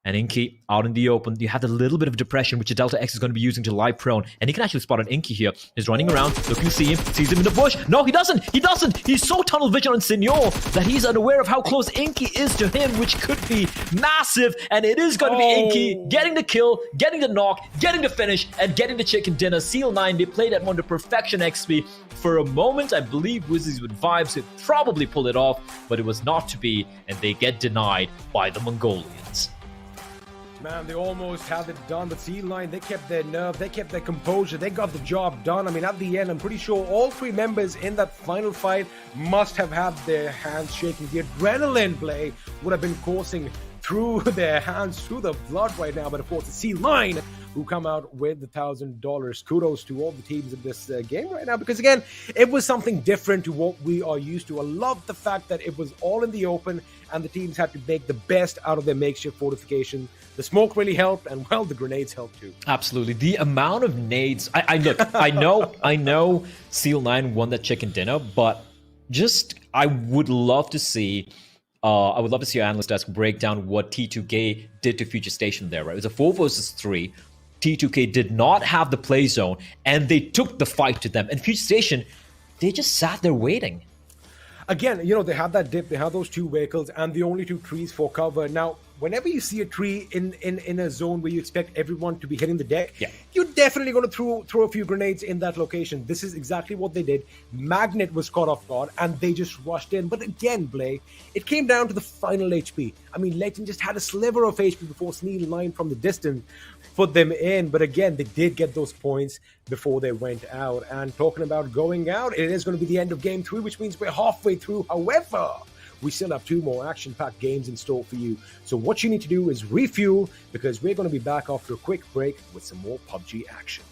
And Inky out in the open, you have a little bit of depression, which the Delta X is going to be using to lie prone. And he can actually spot an Inky here. He's running around, looking to see him, sees him in the bush. No, he doesn't. He doesn't. He's so tunnel vision on Senor that he's unaware of how close Inky is to him, which could be massive. And it is going to be Inky getting the kill, getting the knock, getting the finish, and getting the chicken dinner. Seal9, they played at one to perfection XP. For a moment, I believe Wizzes with Vibes could probably pull it off, but it was not to be, and they get denied by the Mongolians. Man, they almost had it done, but Seal9, they kept their nerve, they kept their composure, they got the job done. I mean, at the end, I'm pretty sure all 3 members in that final fight must have had their hands shaking. The adrenaline play would have been coursing through their hands, through the blood right now, but of course, it's Seal9 who come out with the $1,000. Kudos to all the teams in this game right now, because again, it was something different to what we are used to. I love the fact that it was all in the open and the teams had to make the best out of their makeshift fortification. The smoke really helped, and well, the grenades helped too. Absolutely. The amount of nades, I look, I know Seal9 won that chicken dinner, but just, I would love to see your analyst desk break down what T2K did to Future Station there, right? It was a 4 versus 3. T2K did not have the play zone, and they took the fight to them. And Future Station, they just sat there waiting. Again, they had that dip, they had those 2 vehicles, and the only 2 trees for cover. Now, whenever you see a tree in a zone where you expect everyone to be hitting the deck, you're definitely going to throw a few grenades in that location. This is exactly what they did. Magnet was caught off guard, and they just rushed in. But again, Blay, it came down to the final HP. I mean, Legend just had a sliver of HP before Seal9 from the distance put them in. But again, they did get those points before they went out. And talking about going out, it is going to be the end of Game 3, which means we're halfway through. However, we still have 2 more action-packed games in store for you. So what you need to do is refuel, because we're going to be back after a quick break with some more PUBG action.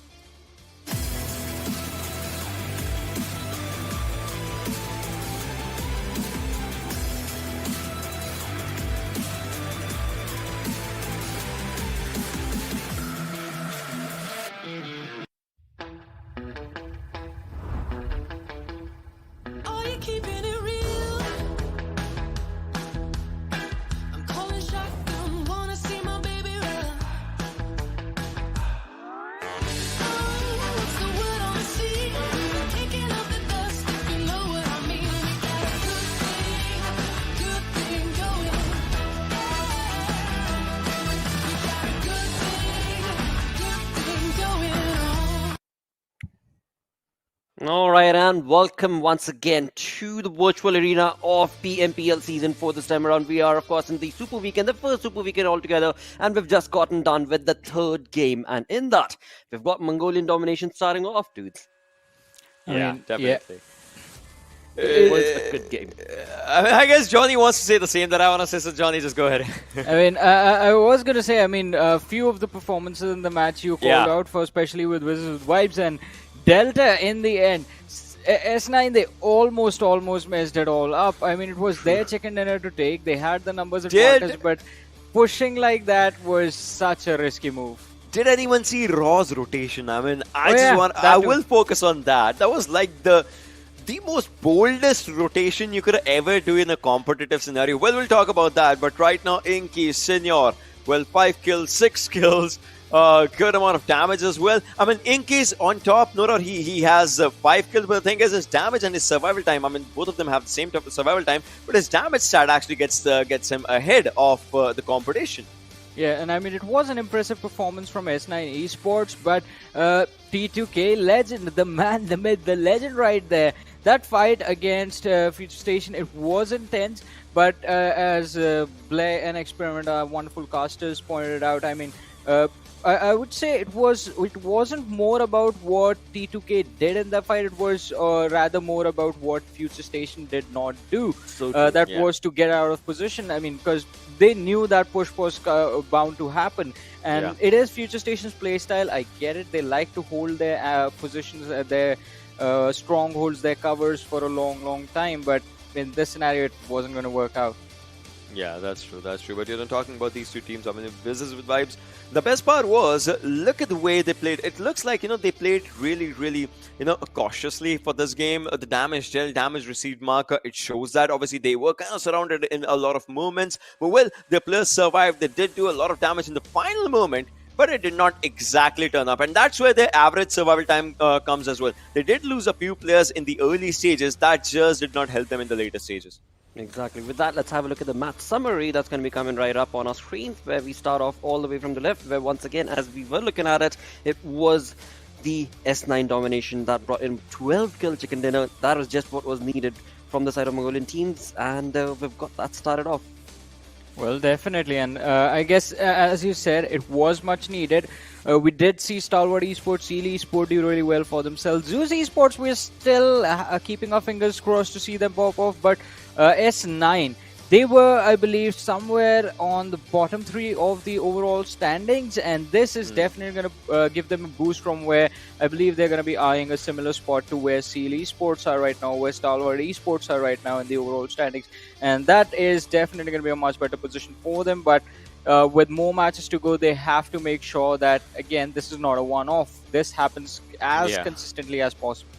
All right, and welcome once again to the virtual arena of PMPL Season 4. This time around, we are, of course, in the Super Weekend, the first Super Weekend altogether, and we've just gotten done with the third game. And in that, we've got Mongolian domination starting off, dudes. Yeah, definitely. It was a good game. I guess Johnny wants to say the same that I want to say, so Johnny, just go ahead. I mean, I was going to say, I mean, a few of the performances in the match you called out for, especially with Wizzes with Vibes and Delta in the end. S9, they almost messed it all up. I mean, it was their chicken dinner to take. They had the numbers advantage, but pushing like that was such a risky move. Did anyone see Raw's rotation? I mean, I will focus on that. That was like the most boldest rotation you could ever do in a competitive scenario. Well, we'll talk about that. But right now, Inky, Senior, well, 5 kills, 6 kills. Good amount of damage as well. I mean, Inky's on top. No doubt he has 5 kills, but the thing is his damage and his survival time. I mean, both of them have the same type of survival time, but his damage stat actually gets him ahead of the competition. Yeah, and I mean, it was an impressive performance from S9 Esports, but T2K legend, the man, the myth, the legend right there. That fight against Future Station, it was intense, but as Blair and Experiment, wonderful casters, pointed out, I mean, I would say it wasn't more about what T2K did in that fight. It was rather more about what Future Station did not do. That was to get out of position. I mean, because they knew that push was bound to happen, and it is Future Station's playstyle. I get it. They like to hold their positions, their strongholds, their covers for a long time. But in this scenario, it wasn't going to work out. Yeah, that's true. But you're talking about these two teams. I mean, Wizzes with Vibes. The best part was, look at the way they played. It looks like, they played really, cautiously for this game. The damage received marker, it shows that. Obviously, they were kind of surrounded in a lot of moments. But, well, the players survived. They did do a lot of damage in the final moment, but it did not exactly turn up. And that's where their average survival time comes as well. They did lose a few players in the early stages. That just did not help them in the later stages. Exactly. With that, let's have a look at the match summary that's going to be coming right up on our screens, where we start off all the way from the left, where once again, as we were looking at it, it was the S9 domination that brought in 12 kill chicken dinner. That was just what was needed from the side of Mongolian teams, and we've got that started off. Well, definitely, and I guess, as you said, it was much needed. We did see Stalwart Esports, Seal Esports do really well for themselves. ZEUS Esports, we're still keeping our fingers crossed to see them pop off, but S9, they were, I believe, somewhere on the bottom 3 of the overall standings, and this is definitely going to give them a boost from where I believe they're going to be eyeing a similar spot to where Seal Esports are right now, where Stalwart Esports are right now in the overall standings, and that is definitely going to be a much better position for them. But with more matches to go, they have to make sure that, again, this is not a one-off. This happens as consistently as possible.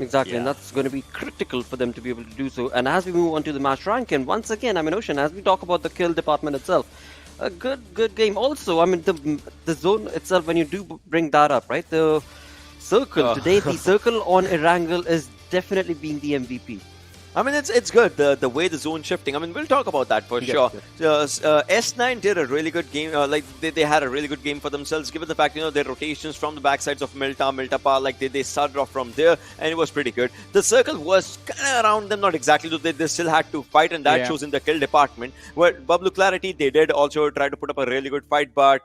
Exactly, and that's going to be critical for them to be able to do so. And as we move on to the match ranking, once again, I mean, Ocean, as we talk about the kill department itself, a good game. Also, I mean, the zone itself, when you do bring that up, right? The circle today, the circle on Erangel is definitely being the MVP. I mean, it's good, the way the zone shifting. I mean, we'll talk about that for sure. S9 did a really good game. They had a really good game for themselves, given the fact, their rotations from the backsides of Miltapa, like they started off from there, and it was pretty good. The circle was kind of around them, not exactly, though they still had to fight, and that shows in the kill department. Where BABLU Clarity, they did also try to put up a really good fight, but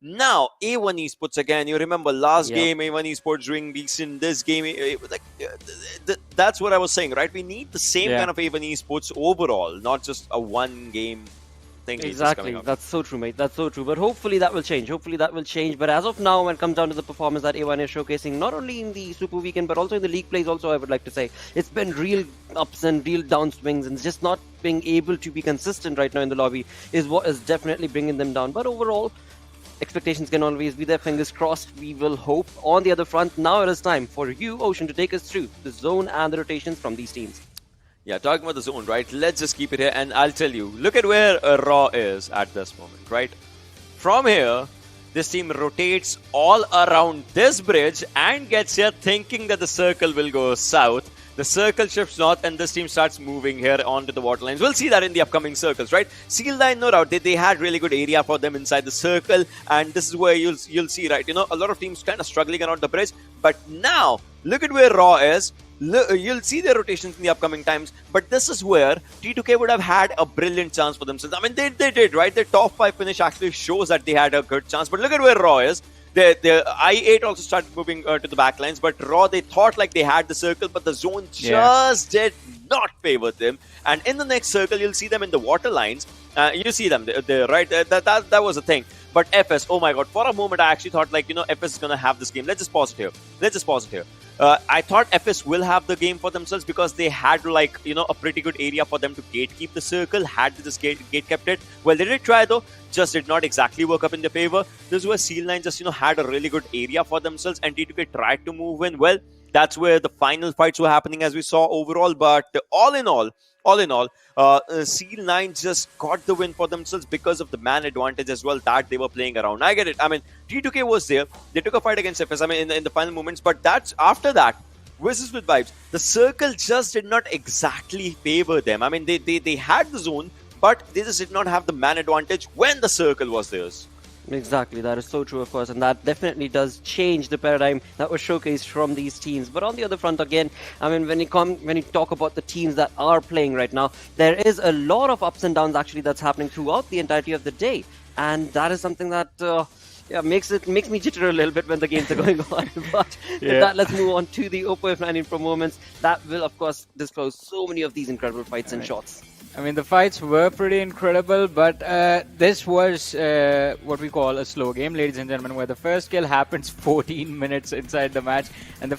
now A1 Esports again. You remember last game, A1 Esports doing decent. This game, it was like that's what I was saying, right? We need the same kind of A1 Esports overall, not just a one game thing. Exactly, that's so true, mate. That's so true. But hopefully that will change. But as of now, when it comes down to the performance that A1 is showcasing, not only in the Super Weekend but also in the league plays, also I would like to say it's been real ups and real downswings, and just not being able to be consistent right now in the lobby is what is definitely bringing them down. But overall, expectations can always be there. Fingers crossed. We will hope. On the other front, now it is time for you, Ocean, to take us through the zone and the rotations from these teams. Yeah, talking about the zone, right? Let's just keep it here, and I'll tell you. Look at where Raw is at this moment, right? From here, this team rotates all around this bridge and gets here thinking that the circle will go south. The circle shifts north, and this team starts moving here onto the water lines. We'll see that in the upcoming circles, right? Seal Line, no doubt, they had really good area for them inside the circle, and this is where you'll see, right? A lot of teams kind of struggling around the bridge. But now, look at where Raw is. You'll see their rotations in the upcoming times, but this is where T2K would have had a brilliant chance for themselves. I mean, they did, right? Their top 5 finish actually shows that they had a good chance, but look at where Raw is. The I8 also started moving to the backlines, but Raw, they thought like they had the circle, but the zone just did not favor them. And in the next circle, you'll see them in the water lines. You see them, right? That was the thing. But FS, oh my god, for a moment I actually thought like, FS is going to have this game. Let's just pause it here. I thought FS will have the game for themselves because they had like, a pretty good area for them to gatekeep the circle. Had they just gate kept it. Well, they did try though, just did not exactly work up in their favor. This is where Seal9 just, had a really good area for themselves and T2K tried to move in. Well, that's where the final fights were happening as we saw overall. But all in all, Seal9 just got the win for themselves because of the man advantage as well that they were playing around. I get it. I mean, T2K was there. They took a fight against FS, in the final moments. But that's after that, Wizzes with vibes. The circle just did not exactly favor them. I mean, they had the zone, but they just did not have the man advantage when the circle was theirs. Exactly, that is so true, of course, and that definitely does change the paradigm that was showcased from these teams. But on the other front, again, I mean, when you talk about the teams that are playing right now, there is a lot of ups and downs actually that's happening throughout the entirety of the day, and that is something that makes me jitter a little bit when the games are going on. But with that, let's move on to the Oppo F9 Info moments that will, of course, disclose so many of these incredible fights and shots. I mean, the fights were pretty incredible, but this was what we call a slow game, ladies and gentlemen, where the first kill happens 14 minutes inside the match, and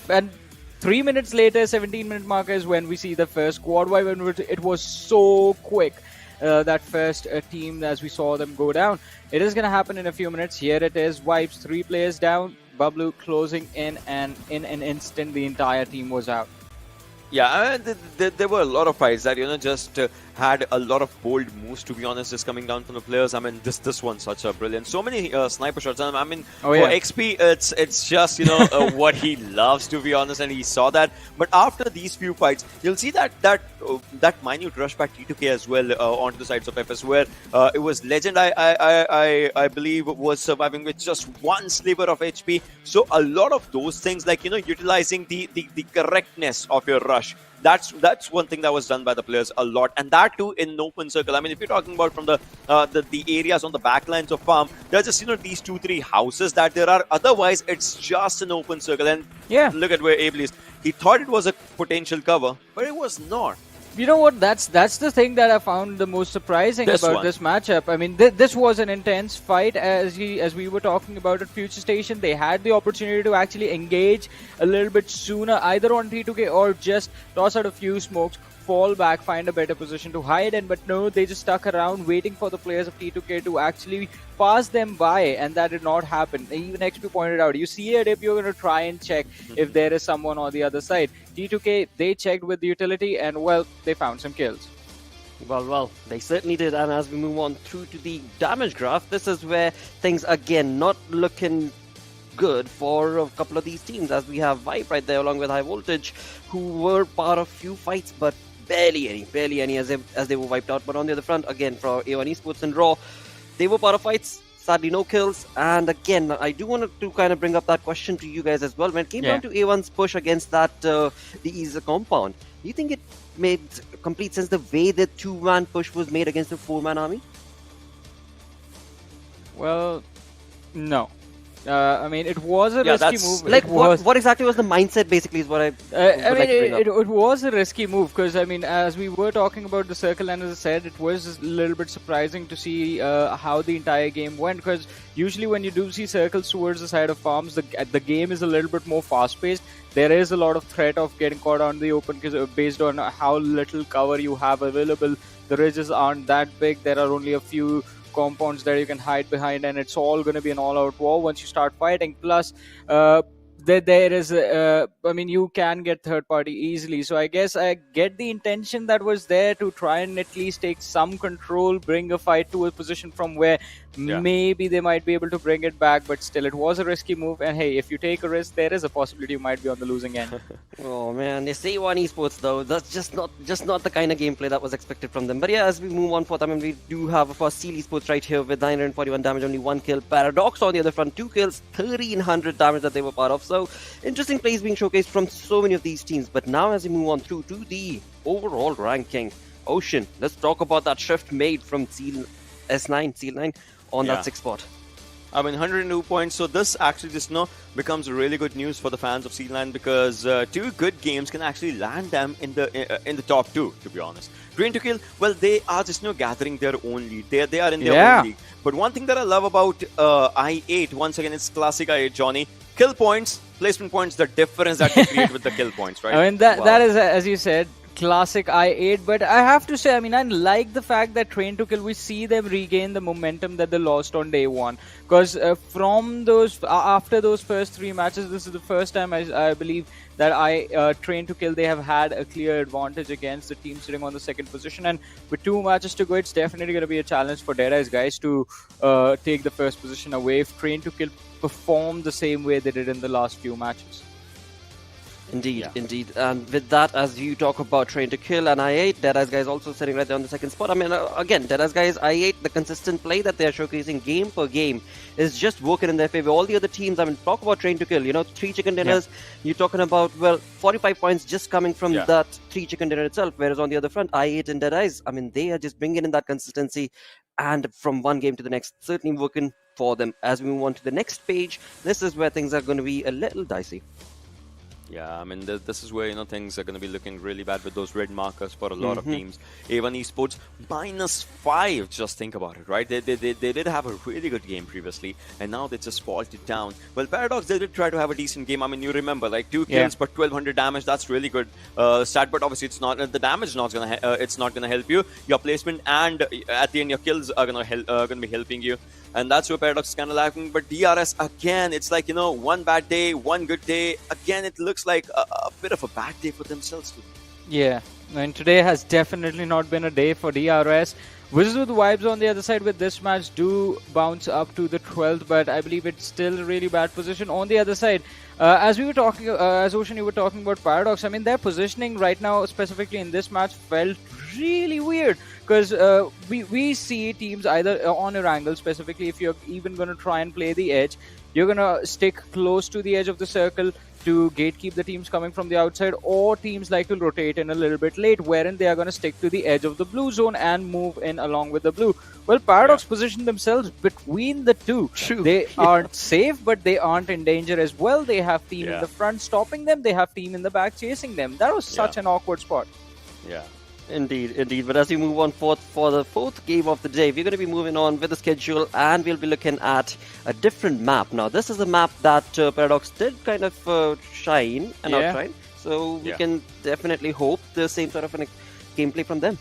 3 minutes later, 17-minute marker is when we see the first quad wipe, and it was so quick. That first team, as we saw them go down. It is going to happen in a few minutes. Here it is, wipes 3 players down, BABLU closing in, and in an instant, the entire team was out. Yeah, there were a lot of fights that, just had a lot of bold moves, to be honest, just coming down from the players. I mean, this one's such a brilliant. So many sniper shots. I mean, for XP, it's just, what he loves, to be honest, and he saw that. But after these few fights, you'll see that minute rush by T2K as well onto the sides of FS, where it was Legend, I believe, was surviving with just 1 sliver of HP. So a lot of those things, like, utilizing the correctness of your rush. That's one thing that was done by the players a lot, and that too in an open circle. I mean, if you're talking about from the areas on the backlines of farm, there's just these 2-3 houses that there are. Otherwise, it's just an open circle. And look at where Abel is. He thought it was a potential cover, but it was not. You know what? That's the thing that I found the most surprising about this matchup. I mean, this was an intense fight, as we were talking about at Future Station. They had the opportunity to actually engage a little bit sooner, either on T2K or just toss out a few smokes, fall back, find a better position to hide in. But no, they just stuck around waiting for the players of T2K to actually pass them by, and that did not happen. Even XP pointed out, you see it if you're going to try and check if there is someone on the other side. T2K, they checked with the utility, and well, they found some kills. Well, they certainly did. And as we move on through to the damage graph, this is where things, again, not looking good for a couple of these teams, as we have Vibe right there along with High Voltage, who were part of few fights, but barely any as they were wiped out. But on the other front, again, for A1 Esports and Raw, they were part of fights, sadly no kills. And again, I do want to kind of bring up that question to you guys as well. When it came down to A1's push against that the Ease compound, do you think it made complete sense the way the 2-man push was made against a 4-man army? Well, no. I mean, it was a risky move. Like, what exactly was the mindset, basically, is what I mean, it was a risky move, because, I mean, as we were talking about the circle, and as I said, it was a little bit surprising to see how the entire game went, because usually when you do see circles towards the side of farms, the game is a little bit more fast-paced. There is a lot of threat of getting caught on the open, based on how little cover you have available. The ridges aren't that big. There are only a few compounds that you can hide behind, and it's all going to be an all-out war once you start fighting. Plus, there is I mean, you can get third party easily, so I guess I get the intention that was there to try and at least take some control, bring a fight to a position from where maybe they might be able to bring it back. But still, it was a risky move, and hey, if you take a risk, there is a possibility you might be on the losing end. Oh man, they say A1 Esports though, that's just not the kind of gameplay that was expected from them. But yeah, as we move on forth, I mean, we do have, of course, Seal Esports right here with 941 damage, only 1 kill. Paradox on the other front, 2 kills, 1300 damage that they were part of. So So interesting plays being showcased from so many of these teams. But now as we move on through to the overall ranking, Ocean, let's talk about that shift made from Seal S9 on that 6th spot. I mean, 102 points. So this actually just becomes really good news for the fans of Sealand, because 2 good games can actually land them in the top 2. To be honest, Train to Kill, well, they are just gathering their own lead. They are in their own league. But one thing that I love about I8, once again, it's classic I8, Johnny. Kill points, placement points, the difference that they create with the kill points, right? I mean, that is, as you said, classic I8, but I have to say, I mean, I like the fact that Train to Kill, we see them regain the momentum that they lost on day 1, because from those after those first 3 matches, this is the first time I believe that Train to Kill, they have had a clear advantage against the team sitting on the 2nd position, and with 2 matches to go, it's definitely going to be a challenge for DEADEYES guys to take the 1st position away if Train to Kill perform the same way they did in the last few matches. Indeed, indeed. And with that, as you talk about Train to Kill and I8, DEADEYES guys also sitting right there on the 2nd spot. I mean, again, DEADEYES guys, I8, the consistent play that they are showcasing game per game is just working in their favor. All the other teams, I mean, talk about Train to Kill, 3 chicken dinners. You're talking about, well, 45 points just coming from that 3 chicken dinner itself. Whereas on the other front, I8 and DEADEYES, I mean, they are just bringing in that consistency, and from one game to the next, certainly working for them. As we move on to the next page, this is where things are going to be a little dicey. Yeah, I mean, this is where, things are going to be looking really bad with those red markers for a lot of teams. A1 Esports, -5, just think about it, right? They did have a really good game previously, and now they just faltered down. Well, Paradox, they did try to have a decent game. I mean, you remember, like 2 kills, but 1200 damage, that's really good stat, but obviously it's not, the damage it's not going to help you. Your placement and at the end, your kills are going to be helping you. And that's where Paradox is kind of lacking. But DRS, again, it's like, one bad day, one good day. Again, it looks like a bit of a bad day for themselves too. Yeah, and today has definitely not been a day for DRS. Wizzes with Vibes on the other side with this match do bounce up to the 12th, but I believe it's still a really bad position. On the other side, as we were talking, as Ocean, you were talking about Paradox, I mean, their positioning right now, specifically in this match, felt really weird. Because we see teams either on Erangel specifically, if you're even going to try and play the edge, you're going to stick close to the edge of the circle to gatekeep the teams coming from the outside, or teams like to rotate in a little bit late, wherein they are going to stick to the edge of the blue zone and move in along with the blue. Well, Paradox position themselves between the two. True. They aren't safe, but they aren't in danger as well. They have team in the front stopping them. They have team in the back chasing them. That was such an awkward spot. Yeah. Indeed. But as we move on for the 4th game of the day, we're going to be moving on with the schedule, and we'll be looking at a different map. Now, this is a map that Paradox did kind of shine and outshine, so we can definitely hope the same sort of gameplay from them.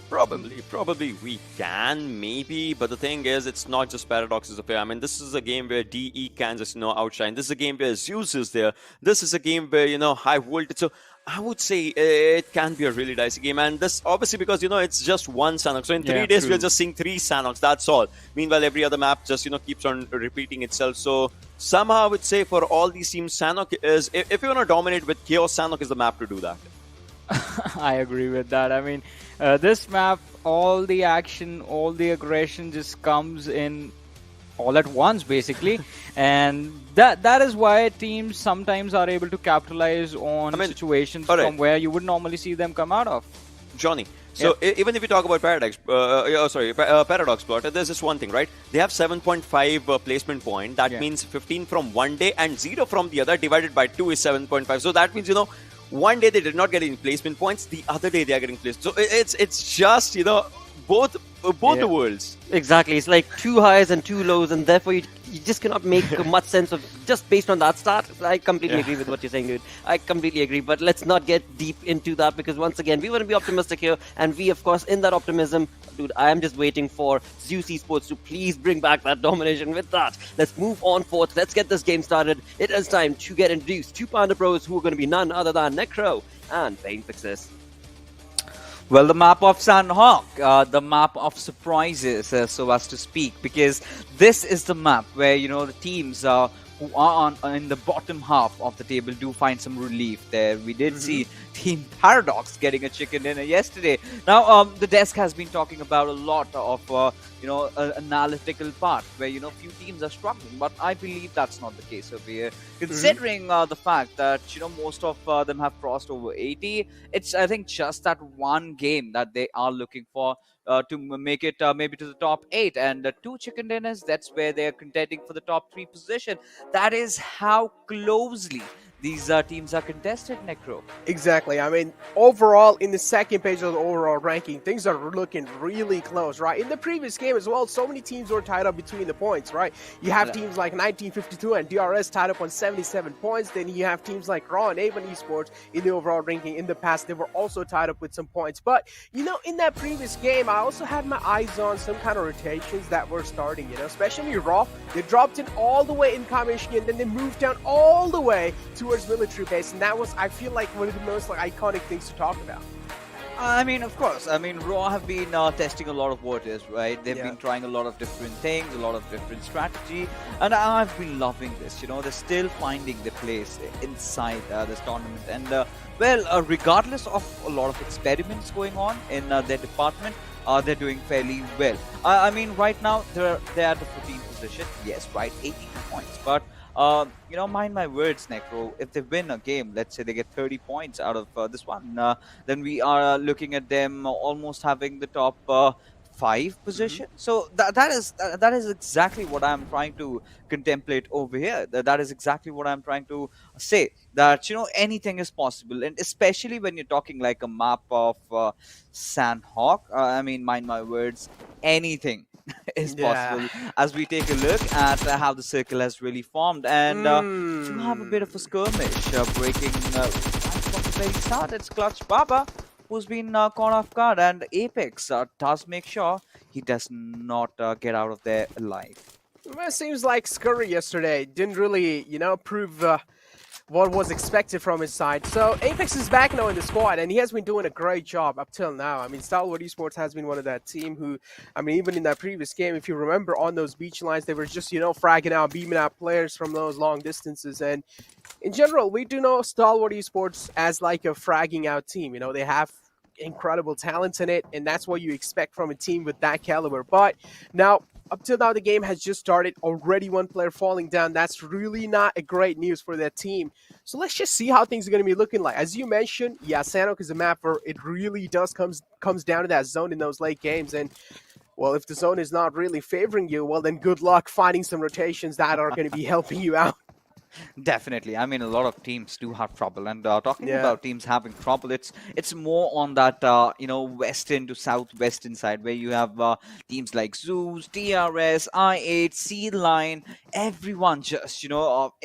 Probably we can, maybe, but the thing is, it's not just Paradox's affair. I mean, this is a game where DE can just, outshine. This is a game where ZEUS is there. This is a game where, high voltage. So I would say it can be a really dicey game, and this obviously because it's just one Sanhok. So in 3 days we're just seeing 3 Sanhoks. That's all. Meanwhile, every other map just keeps on repeating itself. So somehow I would say for all these teams, Sanhok is, if you want to dominate with Chaos, Sanhok is the map to do that. I agree with that. I mean, this map, all the action, all the aggression just comes in all at once, basically. And that is why teams sometimes are able to capitalize on situations from where you would normally see them come out of. Johnny, so even if you talk about Paradox plot, there's just one thing, right? They have 7.5 placement point. That means 15 from one day and 0 from the other, divided by 2 is 7.5. So that means, one day they did not get any placement points, the other day they are getting placed. So it's just, both the worlds. Exactly. It's like 2 highs and 2 lows, and therefore you just cannot make much sense of just based on that start. I completely agree with what you're saying, dude. I completely agree. But let's not get deep into that, because once again, we want to be optimistic here, and we, of course, in that optimism, dude, I am just waiting for ZEUS Esports to please bring back that domination. With that, let's move on forth. Let's get this game started. It is time to get introduced to Panda Pros, who are going to be none other than Necro and Pain Fixes. Well, the map of Sanhok, the map of surprises, so as to speak, because this is the map where, the teams who are in the bottom half of the table do find some relief there. We did see Team Paradox getting a chicken dinner yesterday. Now, the desk has been talking about a lot of analytical part where few teams are struggling, but I believe that's not the case over here. Considering the fact that most of them have crossed over 80, it's I think just that one game that they are looking for to make it maybe to the top 8, and two chicken dinners, that's where they're contending for the top 3 position. That is how closely these teams are contested, Necro. Exactly. I mean, overall, in the second page of the overall ranking, things are looking really close, right? In the previous game as well, so many teams were tied up between the points, right? You have teams like 1952 and DRS tied up on 77 points. Then you have teams like Raw and Avon Esports in the overall ranking. In the past, they were also tied up with some points. But, in that previous game, I also had my eyes on some kind of rotations that were starting, especially Raw. They dropped in all the way in Kamishki, and then they moved down all the way towards military base. And that was, I feel like, one of the most iconic things to talk about. I mean, of course. I mean, Raw have been testing a lot of waters, right? They've been trying a lot of different things, a lot of different strategy, and I've been loving this. They're still finding their place inside this tournament, and regardless of a lot of experiments going on in their department, they're doing fairly well. I mean, right now they're at the 14th position. Yes, right, 82 points, but. Mind my words, Necro. If they win a game, let's say they get 30 points out of this one, then we are looking at them almost having the top 5 position. So that is exactly what I'm trying to contemplate over here. That is exactly what I'm trying to say. That anything is possible, and especially when you're talking like a map of Sanhok. I mean, mind my words, anything is possible as we take a look at how the circle has really formed, and you have a bit of a skirmish breaking right from the very start. It's Clutch Baba who's been caught off guard, and Apex does make sure he does not get out of there alive. Well, it seems like Scurry yesterday didn't really, prove what was expected from his side. So Apex is back now in the squad, and he has been doing a great job up till now. I mean, Stalwart Esports has been one of that team who, I mean, even in that previous game, if you remember on those beach lines, they were just, fragging out, beaming out players from those long distances. And in general, we do know Stalwart Esports as like a fragging out team. They have incredible talent in it, and that's what you expect from a team with that caliber. But now, up till now, the game has just started. Already one player falling down. That's really not a great news for that team. So let's just see how things are going to be looking like. As you mentioned, Sanhok is a map where it really does comes down to that zone in those late games. And, well, if the zone is not really favoring you, well, then good luck finding some rotations that are going to be helping you out. Definitely. I mean, a lot of teams do have trouble, and talking about teams having trouble, it's more on that western to southwestern side, where you have teams like ZEUS, DRS, I8, Sea Line, everyone just in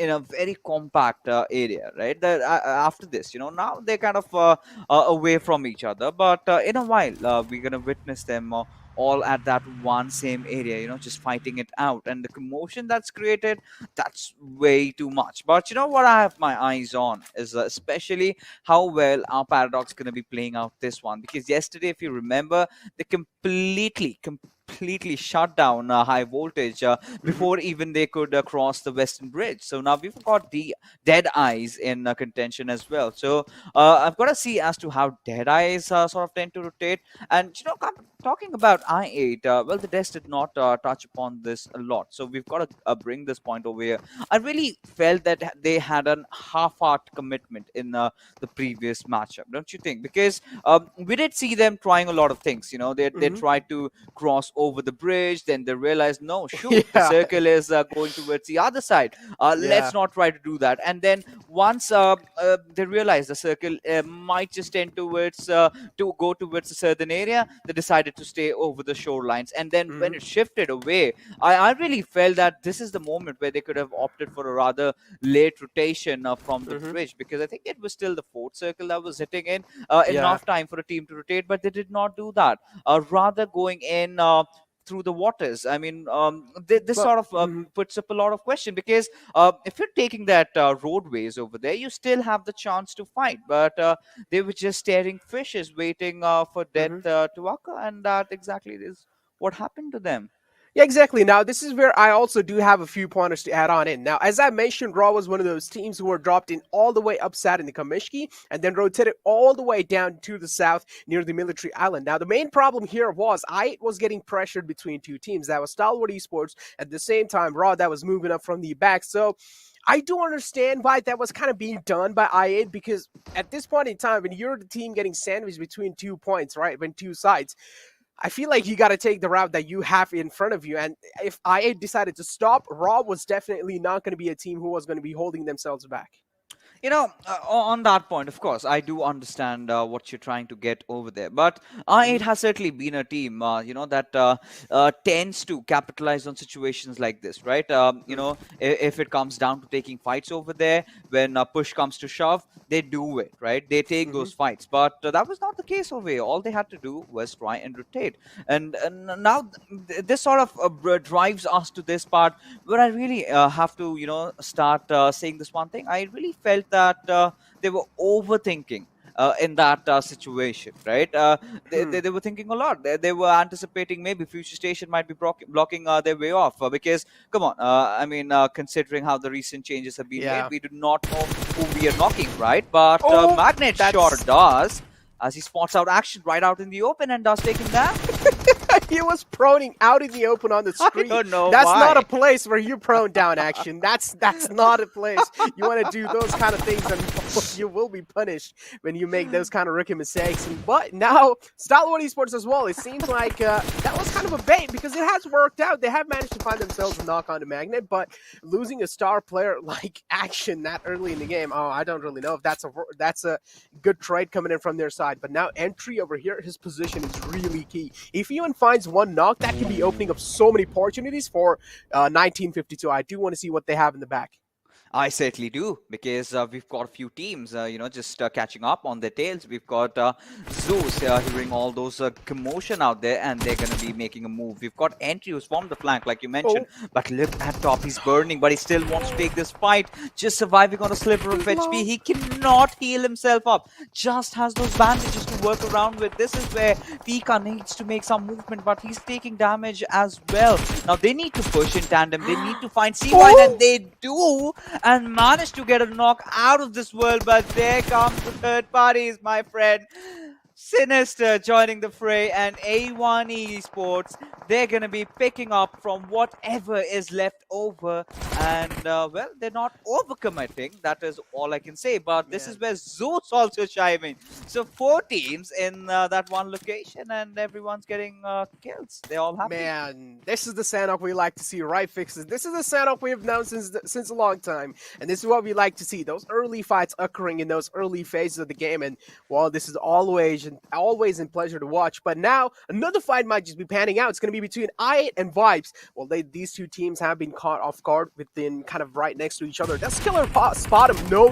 a very compact area, right? That after this, now they're kind of away from each other, but in a while we're gonna witness them all at that one same area, just fighting it out, and the commotion that's created, that's way too much. But what I have my eyes on is especially how well our Paradox going to be playing out this one, because yesterday, if you remember, they completely shut down high voltage before even they could cross the western bridge. So now we've got the DEADEYES in contention as well. So I've got to see as to how DEADEYES sort of tend to rotate. And talking about I8, well, the desk did not touch upon this a lot, so we've got to bring this point over here. I really felt that they had a half-heart commitment in the previous matchup, don't you think? Because we did see them trying a lot of things. They tried to cross over the bridge, then they realized, no, shoot, the circle is going towards the other side. Let's not try to do that. And then once they realized the circle might just tend towards to go towards the southern area, they decided to stay over the shorelines. And then when it shifted away, I really felt that this is the moment where they could have opted for a rather late rotation from the bridge, because I think it was still the fourth circle that was hitting in enough time for a team to rotate, but they did not do that. Rather going in through the waters. I mean, this sort of puts up a lot of question, because if you're taking that roadways over there, you still have the chance to fight, but they were just staring fishes, waiting for death to occur, and that exactly is what happened to them. Yeah, exactly. Now, this is where I also do have a few pointers to add on in. Now, as I mentioned, Raw was one of those teams who were dropped in all the way up south in the Kamishki and then rotated all the way down to the south near the military island. Now, the main problem here was I was getting pressured between two teams. That was Stalwart Esports, at the same time, Raw that was moving up from the back. So, I do understand why that was kind of being done by I8 because at this point in time, when you're the team getting sandwiched between 2 points, right, when two sides, I feel like you got to take the route that you have in front of you. And if IA decided to stop, Raw was definitely not going to be a team who was going to be holding themselves back. You know, on that point, of course, I do understand what you're trying to get over there. But it has certainly been a team, that tends to capitalize on situations like this, right? If it comes down to taking fights over there, when push comes to shove, they do it, right? They take those fights. But that was not the case over here. All they had to do was try and rotate. And now this sort of drives us to this part where I really have to, start saying this one thing. I really felt that they were overthinking in that situation, right? They were thinking a lot. They were anticipating maybe Future Station might be blocking their way off because, come on, considering how the recent changes have been made, we do not know who we are knocking, right? But Magnet sure does, as he spots out action right out in the open and does take him down. He was proning out in the open on the street. I don't know That's why. not a place where you prone down action. That's not a place you want to do those kind of things, and you will be punished when you make those kind of rookie mistakes. But now, Stalwart Esports as well, it seems like that was kind of a bait because it has worked out. They have managed to find themselves a knock on the Magnet, but losing a star player like Action that early in the game, I don't really know if that's a good trade coming in from their side. But now Entry over here, his position is really key. If he even finds one knock, that could be opening up so many opportunities for 1952. I do want to see what they have in the back. I certainly do, because we've got a few teams, just catching up on their tails. We've got ZEUS hearing all those commotion out there, and they're going to be making a move. We've got Entry who's formed the flank, like you mentioned, but look at top, he's burning, but he still wants to take this fight, just surviving on a sliver of HP. He cannot heal himself up, just has those bandages to work around with. This is where Pika needs to make some movement, but he's taking damage as well. Now, they need to push in tandem. They need to find C1, and they do, and managed to get a knock out of this world. But there comes the third parties, my friend. Sinister joining the fray, and A1 Esports, they're going to be picking up from whatever is left over. And, well, they're not overcommitting. That is all I can say. But this is where ZEUS also chiming. So 4 teams in that one location, and everyone's getting kills. They're all happy. Man, this is the Sanhok we like to see, right, Fixes? This is the Sanhok we've known since a long time. And this is what we like to see. Those early fights occurring in those early phases of the game. And, well, this is always a pleasure to watch. But now another fight might just be panning out. It's going to be between I8 and Vibes. Well, these two teams have been caught off guard within kind of right next to each other. Does Killer spot him? No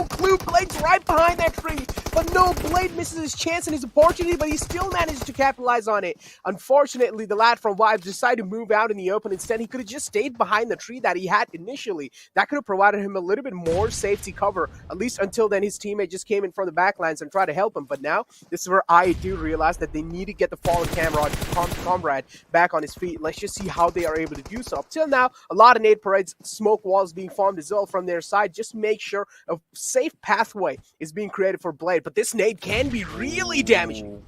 clue. Blade's right behind that tree, but no, Blade misses his chance and his opportunity, but he still managed to capitalize on it. Unfortunately, the lad from Vibes decided to move out in the open. Instead, he could have just stayed behind the tree that he had initially. That could have provided him a little bit more safety cover, at least until then his teammate just came in from the backlines and tried to help him. But now, this is where I do realize that they need to get the fallen comrade back on his feet. Let's just see how they are able to do so. Up till now, a lot of nade parades, smoke walls being formed as well from their side. Just make sure a safe pathway is being created for Blade. But this nade can be really damaging.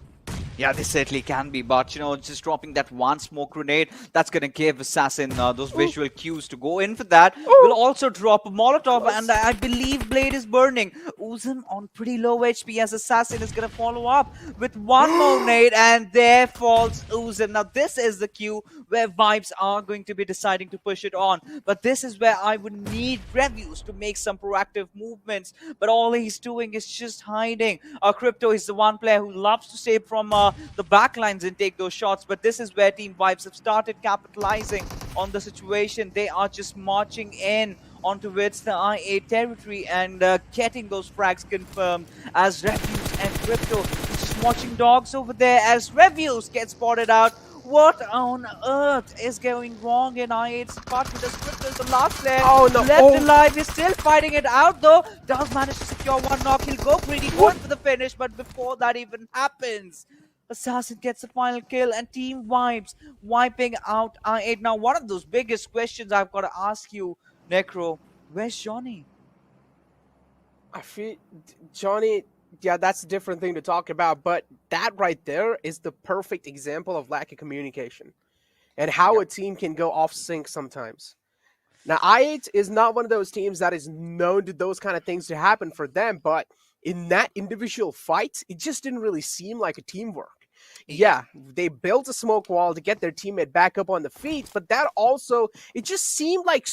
Yeah, they certainly can be, but just dropping that one smoke grenade, that's going to give Assassin those visual cues to go in for that. Will also drop a Molotov, and I believe Blade is burning. Uzum on pretty low HP as Assassin is going to follow up with one more nade, and there falls Uzum. Now, this is the cue where Vibes are going to be deciding to push it on, but this is where I would need Reviews to make some proactive movements, but all he's doing is just hiding. Crypto is the one player who loves to stay from the backlines and take those shots, but this is where Team Vibes have started capitalizing on the situation. They are just marching in onto its the IA territory and getting those frags confirmed as Reviews and Crypto just watching dogs over there as Reviews get spotted out. What on earth is going wrong in I8's department as Crypto is the last player left alive. He's still fighting it out though. Does manage to secure one knock. He'll go pretty good for the finish, but before that even happens, Assassin gets the final kill, and Team Vibes wiping out I8. Now, one of those biggest questions I've got to ask you, Necro, where's Johnny? I feel Johnny, yeah, that's a different thing to talk about, but that right there is the perfect example of lack of communication and how a team can go off sync sometimes. Now, I8 is not one of those teams that is known to those kind of things to happen for them, but in that individual fight, it just didn't really seem like a teamwork. Yeah, they built a smoke wall to get their teammate back up on the feet, but that also, it just seemed like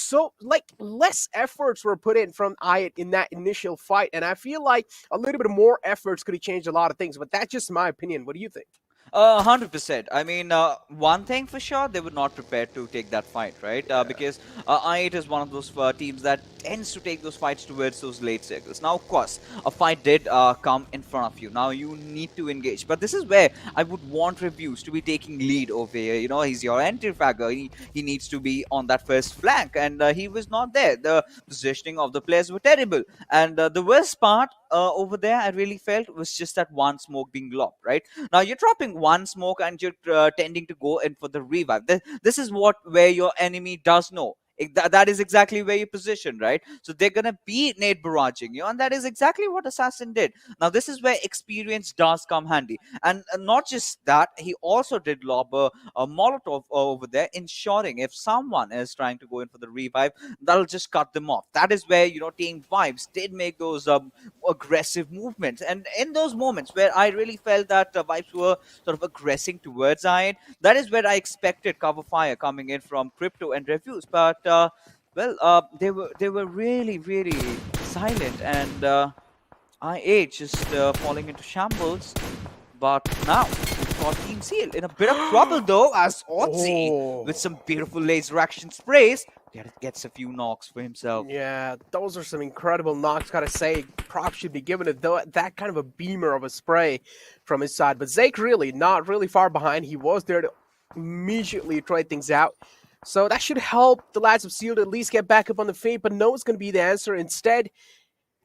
less efforts were put in from I8 in that initial fight, and I feel like a little bit more efforts could have changed a lot of things, but that's just my opinion. What do you think? 100%. I mean, one thing for sure, they were not prepared to take that fight, right? Because I8 is one of those teams that tends to take those fights towards those late circles. Now, of course, a fight did come in front of you. Now, you need to engage. But this is where I would want reviews to be taking lead over here. You know, he's your anti-fragger. He needs to be on that first flank, and he was not there. The positioning of the players were terrible. And the worst part over there, I really felt, was just that one smoke being lobbed, right? Now, you're dropping one smoke and you're tending to go in for the revive. This is where your enemy does know. That is exactly where you position, right? So they're gonna be nade barraging you, and that is exactly what Assassin did. Now this is where experience does come handy, and not just that, he also did lob a Molotov over there, ensuring if someone is trying to go in for the revive, that'll just cut them off. That is where, you know, Team Vibes did make those aggressive movements, and in those moments where I really felt that Vibes were sort of aggressing towards I, that is where I expected cover fire coming in from Crypto and Reviews, but they were really silent, and I8 just falling into shambles. But now we've got Team Seal in a bit of trouble though, as Otzi with some beautiful laser action sprays gets a few knocks for himself. Yeah, those are some incredible knocks. Gotta say, props should be given it though. That kind of a beamer of a spray from his side. But Zeke really not really far behind. He was there to immediately try things out. So that should help the lads of Seal to at least get back up on the feet, but no one's going to be the answer. Instead,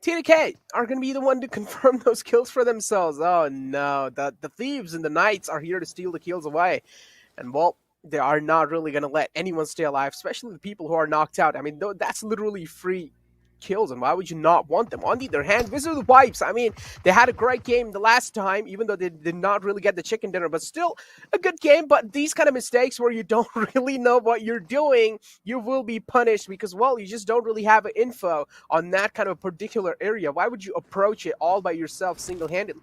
TDK are going to be the one to confirm those kills for themselves. Oh no, the Thieves and the Knights are here to steal the kills away. And well, they are not really going to let anyone stay alive, especially the people who are knocked out. I mean, that's literally free kills, and why would you not want them? On the other hand, Wizzes with Wipes, I mean, they had a great game the last time, even though they did not really get the chicken dinner, but still a good game. But these kind of mistakes where you don't really know what you're doing, you will be punished because, well, you just don't really have info on that kind of particular area. Why would you approach it all by yourself single-handedly?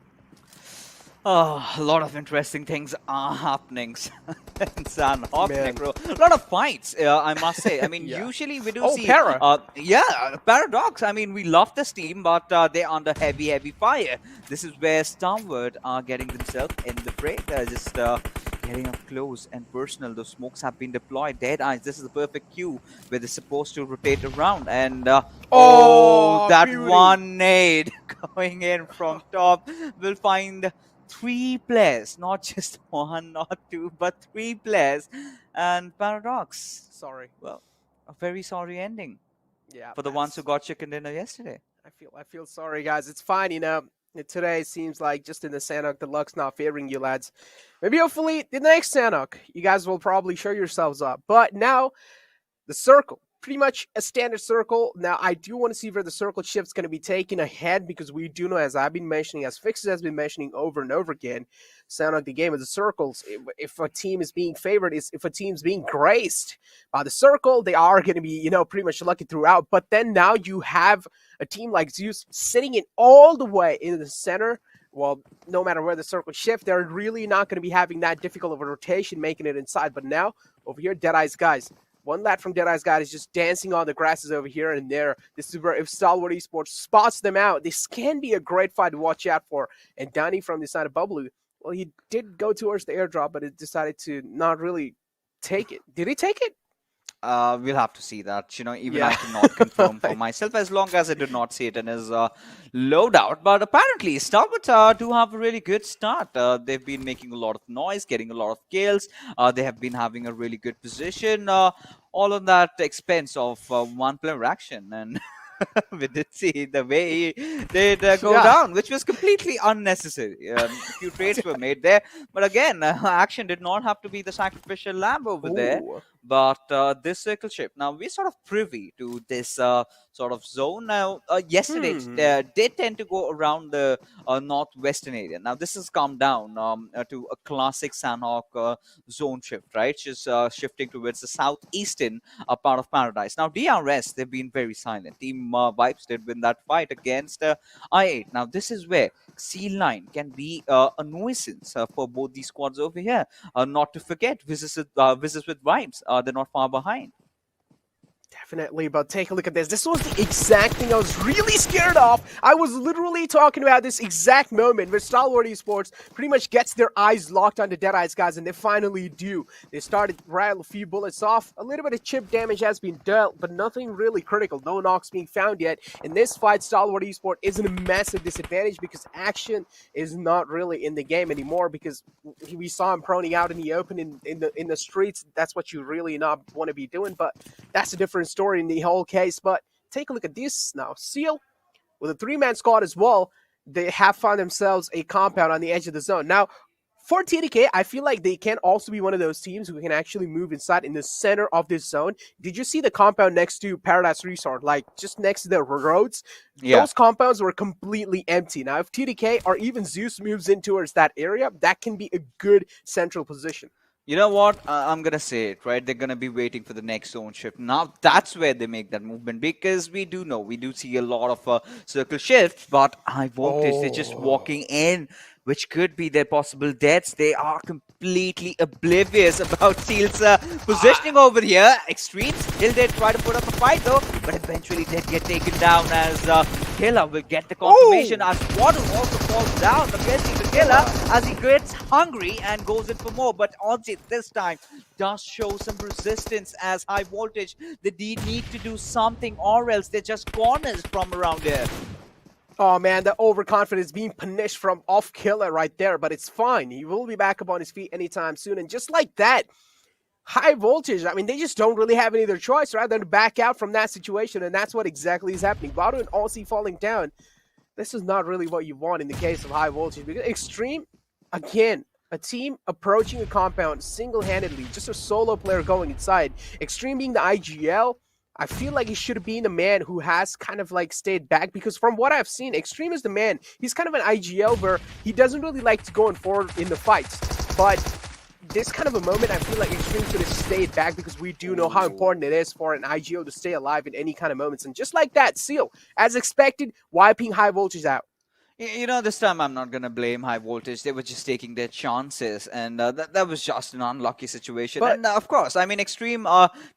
Oh, a lot of interesting things are happening in Sanhok, Necro. A lot of fights, I must say. I mean, usually we do see... Paradox. I mean, we love this team, but they're under heavy fire. This is where Stalwart are getting themselves in the fray. They're just getting up close and personal. Those smokes have been deployed. Deadeyes, this is the perfect cue where they're supposed to rotate around. And, that beauty. One nade going in from top will find 3 players, not just 1, not 2, but 3 players. And Paradox. Sorry. Well, a very sorry ending. Yeah. For the ones who got chicken dinner yesterday. I feel sorry, guys. It's fine, you know. Today seems like just in the Sanhok, the luck's not favoring you, lads. Maybe hopefully the next Sanhok, you guys will probably show yourselves up. But now, the circle. Pretty much a standard circle. Now, I do want to see where the circle shift's going to be taken ahead, because we do know, as I've been mentioning, as Fixes has been mentioning over and over again, Sanhok, the game of the circles, if a team is being favored, if a team's being graced by the circle, they are going to be, you know, pretty much lucky throughout. But then now you have a team like ZEUS sitting in all the way in the center. Well, no matter where the circle shift, they're really not going to be having that difficult of a rotation, making it inside. But now, over here, Deadeyes, guys. One lad from Deadeyes guy is just dancing on the grasses over here and there. This is where if Stalwart Esports spots them out, this can be a great fight to watch out for. And Danny from the side of BABLU, well, he did go towards the airdrop, but it decided to not really take it. Did he take it? We'll have to see that. You know, even I cannot confirm for myself as long as I did not see it in his loadout. But apparently, Stalwart do have a really good start. They've been making a lot of noise, getting a lot of kills. They have been having a really good position. All on that expense of one player action. And We did see the way he did go down, which was completely unnecessary. A few trades were made there, but again, action did not have to be the sacrificial lamb over there. But this circle shift. Now we're sort of privy to this sort of zone. Now yesterday they tend to go around the northwestern area. Now this has come down to a classic Sanhok zone shift, right? Just shifting towards the southeastern part of Paradise. Now DRS, they've been very silent. Team Vibes did win that fight against I8. Now this is where C9 can be a nuisance for both these squads over here. Not to forget, Wizzes with Vibes. They're not far behind. Definitely, but take a look at this. This was the exact thing I was really scared of. I was literally talking about this exact moment where Stalwart Esports pretty much gets their eyes locked on the Deadeye's, guys, and they finally do. They started to rattle a few bullets off. A little bit of chip damage has been dealt, but nothing really critical. No knocks being found yet. In this fight, Stalwart Esports is in a massive disadvantage because action is not really in the game anymore, because we saw him proning out in the open in the streets. That's what you really not want to be doing, but that's a different story in the whole case. But take a look at this now. Seal with a 3-man squad as well. They have found themselves a compound on the edge of the zone. Now, for TDK, I feel like they can also be one of those teams who can actually move inside in the center of this zone. Did you see the compound next to Paradise Resort, like just next to the roads? Yeah. Those compounds were completely empty. Now, if TDK or even ZEUS moves in towards that area, that can be a good central position. You know what? I'm going to say it, right? They're going to be waiting for the next zone shift. Now, that's where they make that movement, because we do see a lot of circle shifts, but high voltage, they're just walking in, which could be their possible deaths. They are completely oblivious about Seal's positioning over here. Extreme still did try to put up a fight, though, but eventually did get taken down as Killer will get the confirmation as Waddle also falls down against the Killer as he gets hungry and goes in for more. But Ozzy this time does show some resistance as high voltage. They need to do something, or else they're just corners from around here. Oh man, the overconfidence being punished from off Killer right there, but it's fine. He will be back up on his feet anytime soon. And just like that, high voltage, I mean, they just don't really have any other choice rather than back out from that situation. And that's what exactly is happening. BABLU and Aussie falling down. This is not really what you want in the case of high voltage, because Extreme, again, a team approaching a compound single-handedly, just a solo player going inside. Extreme being the IGL, I feel like he should have been the man who has kind of like stayed back, because from what I've seen, Extreme is the man. He's kind of an IGL where he doesn't really like to go forward in the fights. But this kind of a moment, I feel like Extreme should have stayed back, because we do know how important it is for an IGL to stay alive in any kind of moments. And just like that, Seal, as expected, wiping high voltage out. You know, this time I'm not going to blame high voltage. They were just taking their chances, and that was just an unlucky situation. But, and of course, I mean, Extreme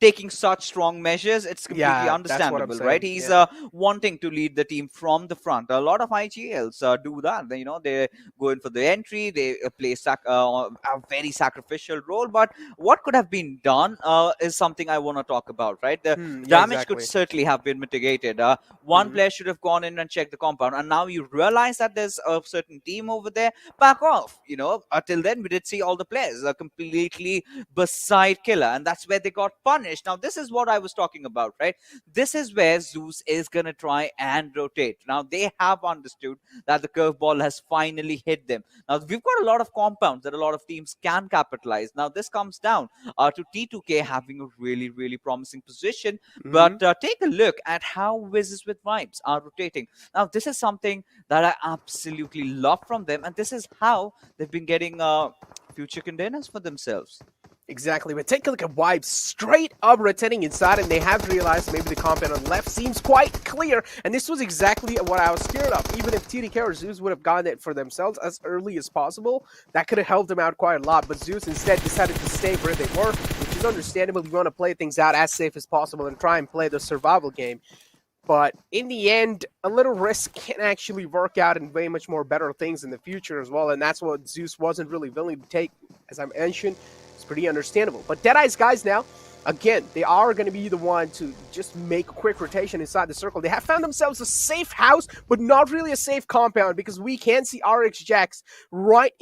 taking such strong measures, it's completely understandable, right? He's wanting to lead the team from the front. A lot of IGLs do that. You know, they go in for the entry, they play a very sacrificial role. But what could have been done is something I want to talk about, right? The damage could certainly have been mitigated. One player should have gone in and checked the compound, and now you realize that there's a certain team over there, back off. You know, until then we did see all the players are completely beside Killer, and that's where they got punished. Now this is what I was talking about, right? This is where ZEUS is gonna try and rotate. Now they have understood that the curveball has finally hit them. Now we've got a lot of compounds that a lot of teams can capitalize. Now this comes down to T2K having a really promising position, but take a look at how Wizzes with Vibes are rotating. Now this is something that I absolutely love from them, and this is how they've been getting future contenders for themselves. Exactly, but take a look at Vibes straight up rotating inside, and they have realized maybe the compound on the left seems quite clear, and this was exactly what I was scared of. Even if TDK or ZEUS would have gotten it for themselves as early as possible, that could have helped them out quite a lot, but ZEUS instead decided to stay where they were, which is understandable. You want to play things out as safe as possible and try and play the survival game. But in the end, a little risk can actually work out in way much more better things in the future as well. And that's what ZEUS wasn't really willing to take, as I mentioned. It's pretty understandable. But Deadeye's guys now, again, they are going to be the one to just make a quick rotation inside the circle. They have found themselves a safe house, but not really a safe compound, because we can see RX Jax right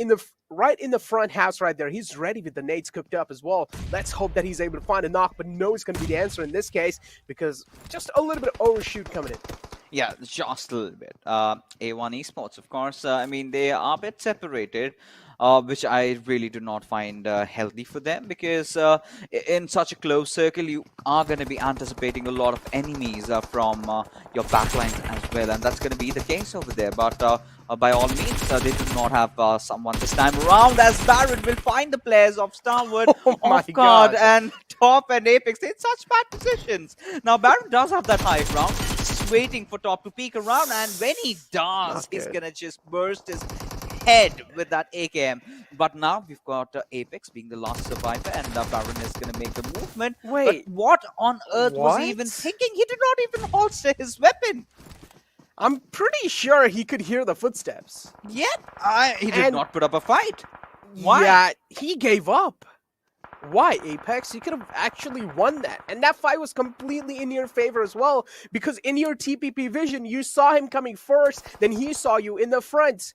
right in the front house right there. He's ready with the nades cooked up as well. Let's hope that he's able to find a knock, but no, it's going to be the answer in this case because just a little bit of overshoot coming in. Yeah, just a little bit. A1 Esports, of course. I mean, they are a bit separated, which I really do not find healthy for them because in such a close circle, you are going to be anticipating a lot of enemies from your backlines as well, and that's going to be the case over there. But by all means, they do not have someone this time around, as Baron will find the players of Stalwart, my God, God. and Top and Apex in such bad positions. Now, Baron does have that high ground. Just waiting for Top to peek around, and when he does, he's gonna just burst his head with that AKM. But now we've got Apex being the last survivor, and Baron is gonna make the movement. Wait, but what on earth was he even thinking? He did not even holster his weapon. I'm pretty sure he could hear the footsteps. Yet, he did not put up a fight. Why? Yeah, he gave up. Why, Apex? You could have actually won that. And that fight was completely in your favor as well, because in your TPP vision, you saw him coming first, then he saw you in the front.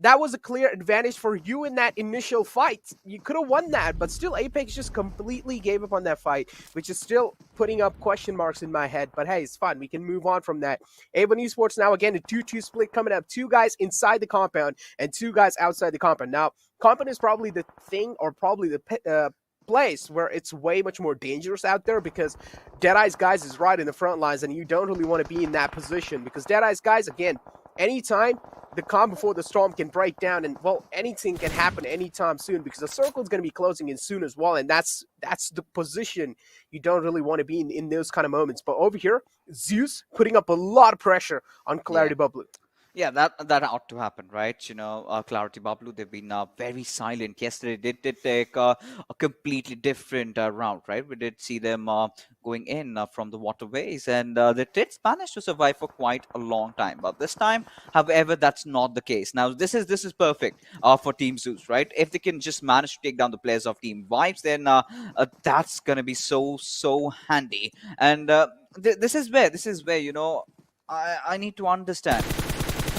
That was a clear advantage for you in that initial fight. You could have won that, but still Apex just completely gave up on that fight, which is still putting up question marks in my head. But hey, it's fun. We can move on from that. A1 Esports now again a 2-2 split coming up. 2 guys inside the compound and 2 guys outside the compound. Now, compound is probably the thing, or probably the place where it's way much more dangerous out there, because Deadeye's guys is right in the front lines, and you don't really want to be in that position, because Deadeye's guys, again, anytime the calm before the storm can break down, and well, anything can happen anytime soon, because the circle is going to be closing in soon as well, and that's the position you don't really want to be in those kind of moments. But over here, ZEUS putting up a lot of pressure on Clarity BABLU. Yeah, that ought to happen, right? You know, Clarity BABLU, they've been very silent. Yesterday, they did take a completely different route, right? We did see them going in from the waterways, and they did manage to survive for quite a long time. But this time, however, that's not the case. Now, this is perfect for Team ZEUS, right? If they can just manage to take down the players of Team Vibes, then that's gonna be so handy. And this is where you know I need to understand.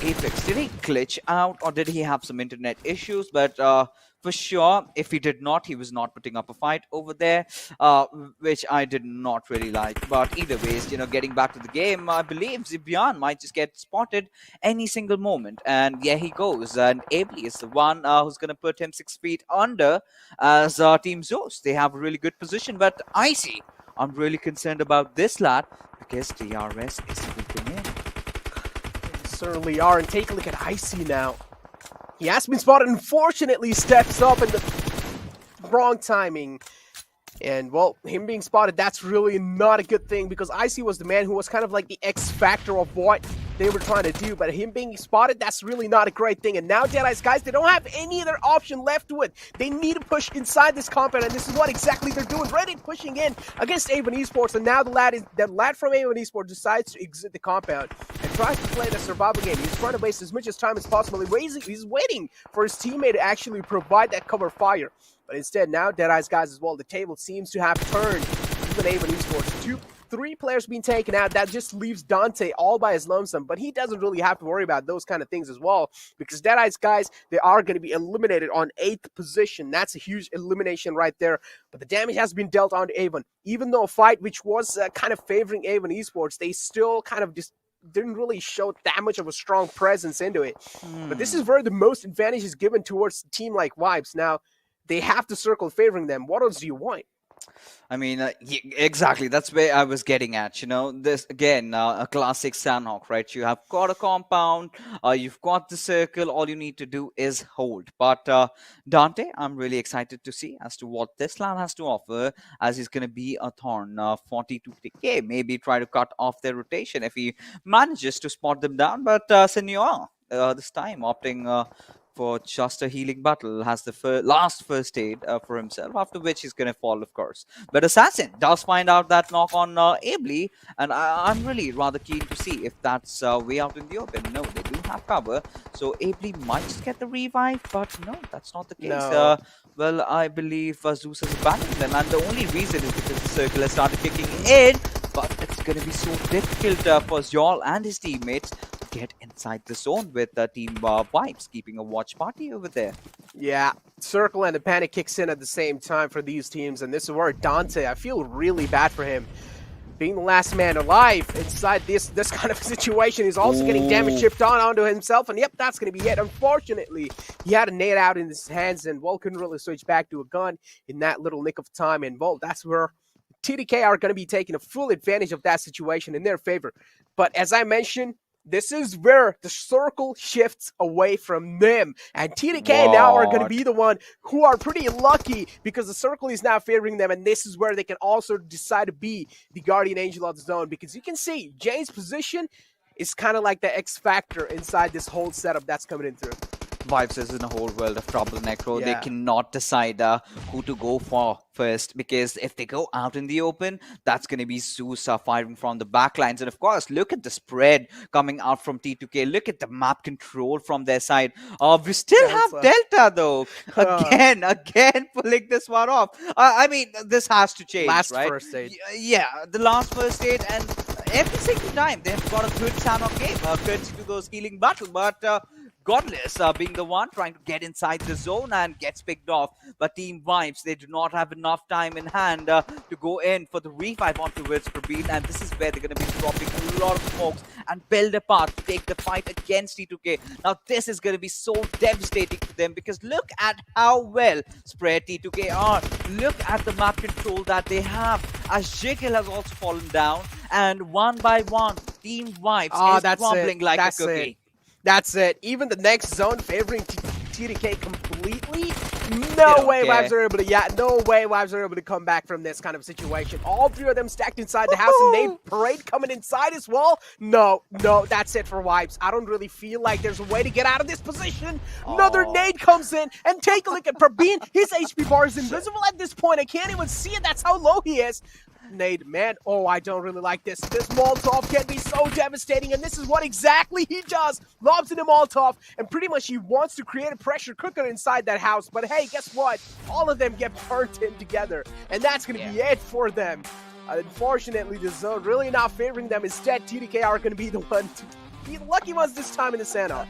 Apex, did he glitch out, or did he have some internet issues? But for sure, if he did not, he was not putting up a fight over there, which I did not really like. But either ways, you know, getting back to the game, I believe Zibian might just get spotted any single moment. And yeah, he goes. And ABLU is the one who's going to put him 6 feet under as Team ZEUS. They have a really good position. But Icy, I'm really concerned about this lad, because DRS is sweeping in. Certainly are, and take a look at Icy now. He has been spotted, unfortunately steps up in the wrong timing. And, well, him being spotted, that's really not a good thing, because Icy was the man who was kind of like the X factor of what they were trying to do. But him being spotted, that's really not a great thing. And now Deadeye's guys, they don't have any other option left to it. They need to push inside this compound, and this is what exactly they're doing. Reddit pushing in against A1 Esports, and now the lad from A1 Esports decides to exit the compound and tries to play the survival game. He's trying to waste as much time as possible. He's waiting for his teammate to actually provide that cover fire. But instead, now Deadeye's guys as well, the table seems to have turned. Even A1 Esports, 3 players being taken out. That just leaves Dante all by his lonesome. But he doesn't really have to worry about those kind of things as well, because Deadeye's guys, they are going to be eliminated on 8th position. That's a huge elimination right there. But the damage has been dealt onto A1. Even though a fight which was kind of favoring A1 Esports, they still kind of just didn't really show that much of a strong presence into it. But this is where the most advantage is given towards a team like Vibes. Now, they have the circle favoring them. What else do you want? I mean, exactly. That's where I was getting at. You know, this again, a classic Sanhok, right? You have got a compound, you've got the circle. All you need to do is hold. But Dante, I'm really excited to see as to what this land has to offer, as he's going to be a thorn 42k. Maybe try to cut off their rotation if he manages to spot them down. But Senor, this time opting for just a healing battle, has the last first aid for himself, after which he's going to fall, of course. But Assassin does find out that knock on ABLU, and I'm really rather keen to see if that's way out in the open. No, they do have cover, so ABLU might just get the revive, but no, that's not the case. No. Well, I believe ZEUS has abandoned them, and the only reason is because the circle has started kicking in, but it's going to be so difficult for Zol and his teammates to get inside the zone with Team Vibes keeping a watch party over there. Yeah, Circle and the panic kicks in at the same time for these teams, and this is where Dante, I feel really bad for him. Being the last man alive inside this kind of situation, he's also getting damage chipped onto himself, and yep, that's going to be it. Unfortunately, he had a nade out in his hands, and Vol couldn't really switch back to a gun in that little nick of time, and Vol, that's where TDK are going to be taking a full advantage of that situation in their favor. But as I mentioned, this is where the circle shifts away from them. And TDK now are going to be the one who are pretty lucky because the circle is now favoring them. And this is where they can also decide to be the guardian angel of the zone. Because you can see Jane's position is kind of like the X factor inside this whole setup that's coming in through. Vibes is in a whole world of trouble, Necro. They cannot decide who to go for first, because if they go out in the open, that's going to be ZEUS firing from the backlines. And of course, look at the spread coming out from T2K. Look at the map control from their side. We still have Delta, though. Again, pulling this one off. I mean, this has to change, right? First stage. Yeah, the last first stage, and every single time they've got a good Sanhok game, courtesy to those healing battle, but Godless being the one trying to get inside the zone and gets picked off. But Team Vibes, they do not have enough time in hand to go in for the revive onto Wizzes, and this is where they're going to be dropping a lot of smokes and build apart to take the fight against T2K. Now this is going to be so devastating to them, because look at how well spread T2K are. Look at the map control that they have, as Jekyll has also fallen down, and one by one, Team Vibes is crumbling like a cookie. That's it. Even the next zone favoring TDK completely. No way Vibes are able to. No way Vibes are able to come back from this kind of situation. All three of them stacked inside the house, and they parade coming inside as well. No, that's it for Vibes. I don't really feel like there's a way to get out of this position. Another nade comes in, and take a look at Prabeen. His HP bar is invisible at this point. I can't even see it. That's how low he is. Nade, man, I don't really like this. This Molotov can be so devastating, and this is what exactly he does. Lobs in a Molotov, and pretty much he wants to create a pressure cooker inside that house. But hey, guess what? All of them get burnt in together, and that's going to be it for them. Unfortunately, the zone really not favoring them. Instead, TDK are going to be the one to be the lucky ones this time in the Sanhok.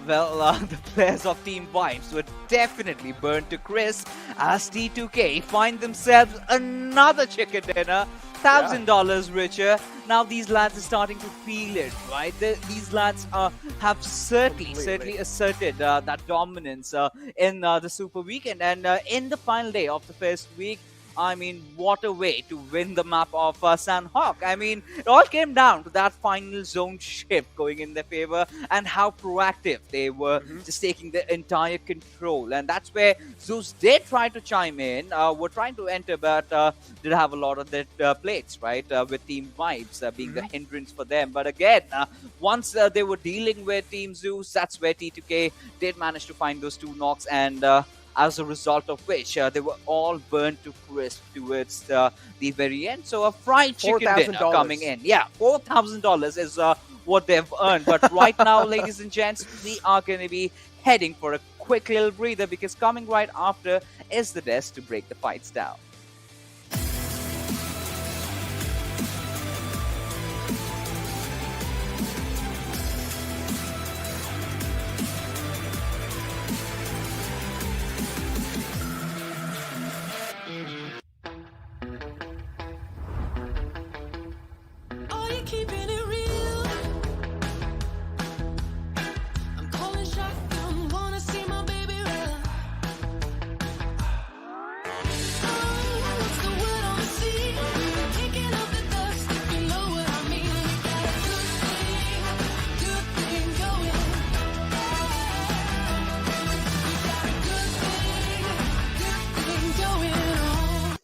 Well, the players of Team Vibes were definitely burned to crisp, as T2K find themselves another chicken dinner, $1,000 richer. Now these lads are starting to feel it, right? These lads have certainly asserted that dominance in the Super Weekend, and in the final day of the first week. I mean, what a way to win the map of Sanhok. I mean, it all came down to that final zone shift going in their favor, and how proactive they were, just taking the entire control. And that's where ZEUS did try to chime in, were trying to enter, but did have a lot of their plates, right? With Team Vibes being the hindrance for them. But again, once they were dealing with Team ZEUS, that's where T2K did manage to find those two knocks, and as a result of which they were all burned to crisp towards the very end. So a fried chicken dinner coming in. Yeah, $4,000 is what they've earned. But right now, ladies and gents, we are going to be heading for a quick little breather, because coming right after is the desk to break the fights down. Keeping it real. I'm calling shotgun, wanna see my baby run. Oh, what's the word on the sea? Kicking up the dust, if you know what I mean. You got a good thing going. You got a good thing going on.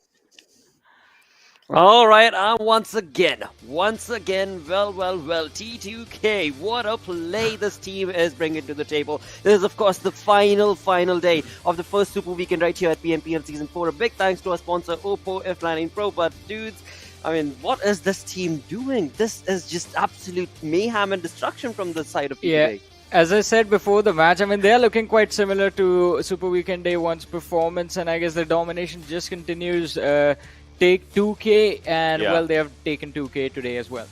All right, once again, well, T2K, what a play this team is bringing to the table. This is, of course, the final day of the first Super Weekend right here at PMPL Season 4. A big thanks to our sponsor, Oppo F19 Pro. But, dudes, I mean, what is this team doing? This is just absolute mayhem and destruction from the side of T2K. Yeah. As I said before the match, I mean, they're looking quite similar to Super Weekend Day 1's performance, and I guess the domination just continues. Take 2K, and well, they have taken 2K today as well.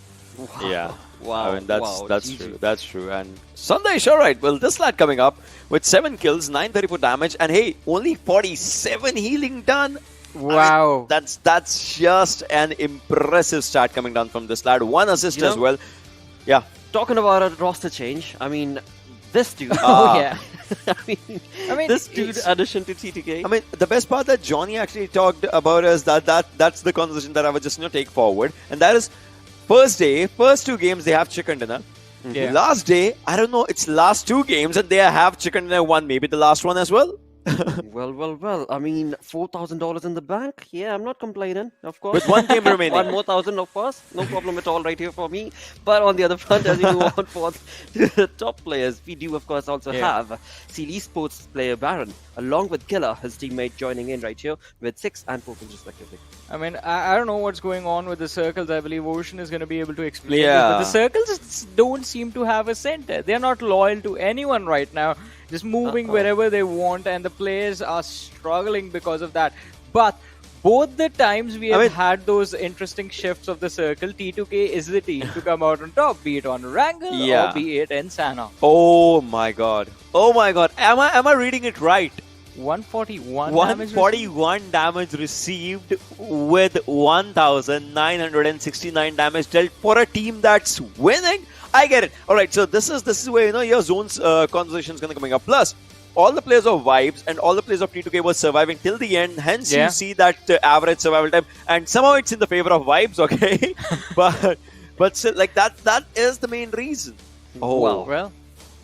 Yeah. Wow. I mean, that's wow, that's GG. true. That's true. And Sandesh, all right. Well, this lad coming up with 7 kills, 934 damage, and hey, only 47 healing done. Wow. I mean, that's just an impressive start coming down from this lad. 1 assist as well. Yeah. Talking about a roster change, I mean, this dude. Oh, yeah. I mean, this dude addition to T2K. I mean, the best part that Johnny actually talked about is that's the conversation that I would just take forward, and that is first day, first 2 games they have chicken dinner. Yeah. Last day, I don't know, it's last 2 games and they have chicken dinner 1, maybe the last one as well. Well. I mean, $4,000 in the bank. Yeah, I'm not complaining, of course. With 1 game remaining. 1 more thousand, of course. No problem at all right here for me. But on the other front, as we move on for the top players, we do, of course, also have Seal Esports player Baron, along with Killer, his teammate, joining in right here with 6 and 4 kills respectively. I mean, I don't know what's going on with the circles. I believe Ocean is going to be able to explain this. Yeah. But the circles don't seem to have a center. They're not loyal to anyone right now. Just moving wherever they want, and the players are struggling because of that. But both the times we have had those interesting shifts of the circle, T2K is the team to come out on top, be it on Erangel or be it in Sanhok. Oh my god. Oh my god. Am I reading it right? 141 141 damage received with 1,969 damage dealt for a team that's winning. I get it. All right, so this is where your zones conversation is going to coming up. Plus, all the players of Vibes and all the players of T2K were surviving till the end. Hence, you see that average survival time, and somehow it's in the favor of Vibes. Okay, but still, like that is the main reason. Oh well.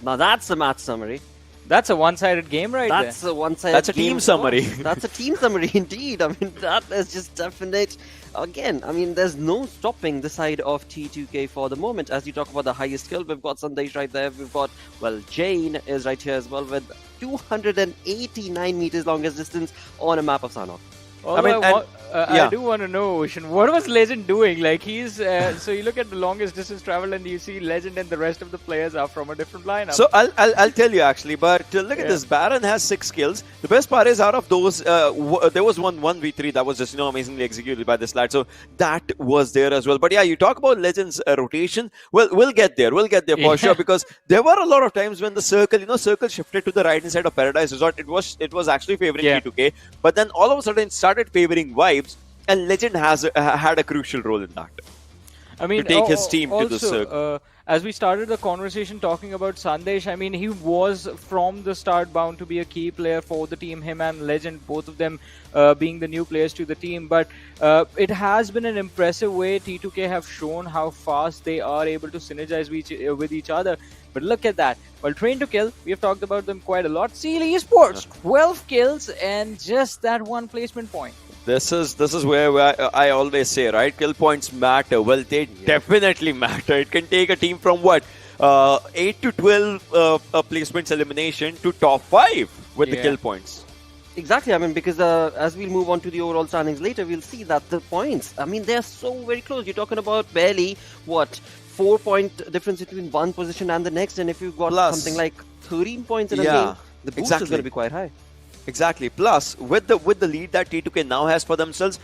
Now that's a match summary. That's a one-sided game right That's there. a one-sided That's a game, team summary. That's a team summary indeed. I mean, that is just definite. Again, I mean, there's no stopping the side of T2K for the moment. As you talk about the highest skill, we've got Sandesh right there. We've got, well, Jane is right here as well with 289 meters longest distance on a map of Sanhok. I do want to know, Ocean, what was Legend doing? Like, he's so you look at the longest distance travel, and you see Legend and the rest of the players are from a different lineup. So I'll tell you actually, but look at this. Baron has 6 kills. The best part is out of those, there was one 1v3 that was just amazingly executed by this lad. So that was there as well. But yeah, you talk about Legend's rotation. Well, we'll get there. We'll get there for sure, because there were a lot of times when the circle shifted to the right hand side of Paradise Resort. It was actually favoring T2K, but then all of a sudden it started favoring Vibes, and Legend has had a crucial role in that. I mean, to take his team also, to the circle. As we started the conversation talking about Sandesh, I mean, he was from the start bound to be a key player for the team, him and Legend, both of them being the new players to the team. But it has been an impressive way T2K have shown how fast they are able to synergize with each other. But look at that. Well, Train to Kill, we have talked about them quite a lot. Seal Esports, 12 kills and just that 1 placement point. This is where I always say, right? Kill points matter. Well, they definitely matter. It can take a team from what 8 to 12 placements elimination to top 5 with the kill points. Exactly. I mean, because as we'll move on to the overall standings later, we'll see that the points, I mean, they're so very close. You're talking about barely, 4-point difference between one position and the next. And if you've got something like 13 points in a game, the boost is going to be quite high. Exactly. Plus, with the lead that T2K now has for themselves,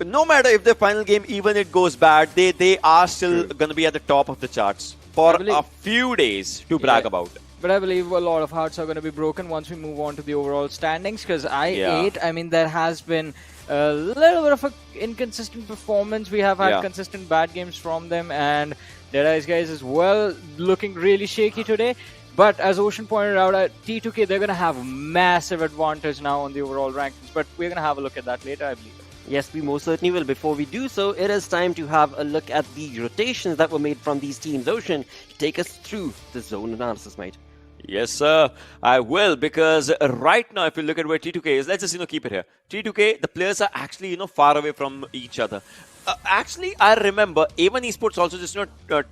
no matter if their final game, even it goes bad, they are still going to be at the top of the charts for a few days to brag about. But I believe a lot of hearts are going to be broken once we move on to the overall standings, because I8, I mean, there has been a little bit of an inconsistent performance. We have had consistent bad games from them, and DEADEYES guys as well looking really shaky today. But as Ocean pointed out, at T2K, they're going to have a massive advantage now on the overall rankings. But we're going to have a look at that later, I believe. Yes, we most certainly will. Before we do so, it is time to have a look at the rotations that were made from these teams. Ocean, take us through the zone analysis, mate. Yes, sir. I will, because right now, if you look at where T2K is, let's just keep it here. T2K, the players are actually far away from each other. Actually, I remember Avon Esports also just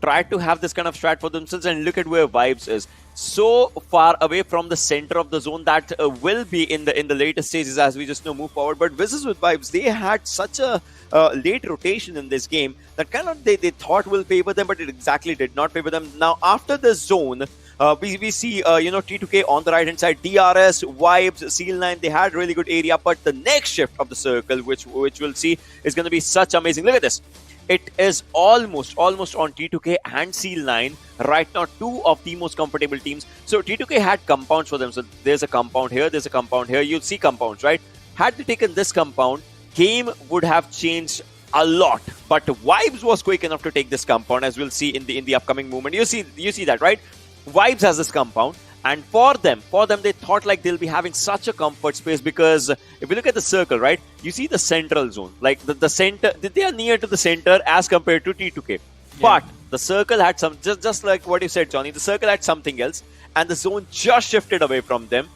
tried to have this kind of strat for themselves, and look at where Vibes is. So far away from the center of the zone that will be in the later stages as we just move forward. But Wizzes with Vibes, they had such a late rotation in this game that kind of they thought will favor them, but it exactly did not favor them. Now after the zone, we see T2K on the right hand side, DRS, Vibes, Seal9, they had really good area, but the next shift of the circle, which we'll see, is going to be such amazing. Look at this. it is almost on T2K and Seal9 right now, two of the most comfortable teams. So T2K had compounds for them. So there's a compound here, there's a compound here. You'll see compounds, right? Had they taken this compound, game would have changed a lot. But Vibes was quick enough to take this compound, as we'll see in the upcoming movement. You see that, right? Vibes has this compound. And for them, they thought like they'll be having such a comfort space, because if you look at the circle, right, you see the central zone, like the center, they are near to the center as compared to T2K. Yeah. But the circle had some, just like what you said, Johnny, the circle had something else, and the zone just shifted away from them.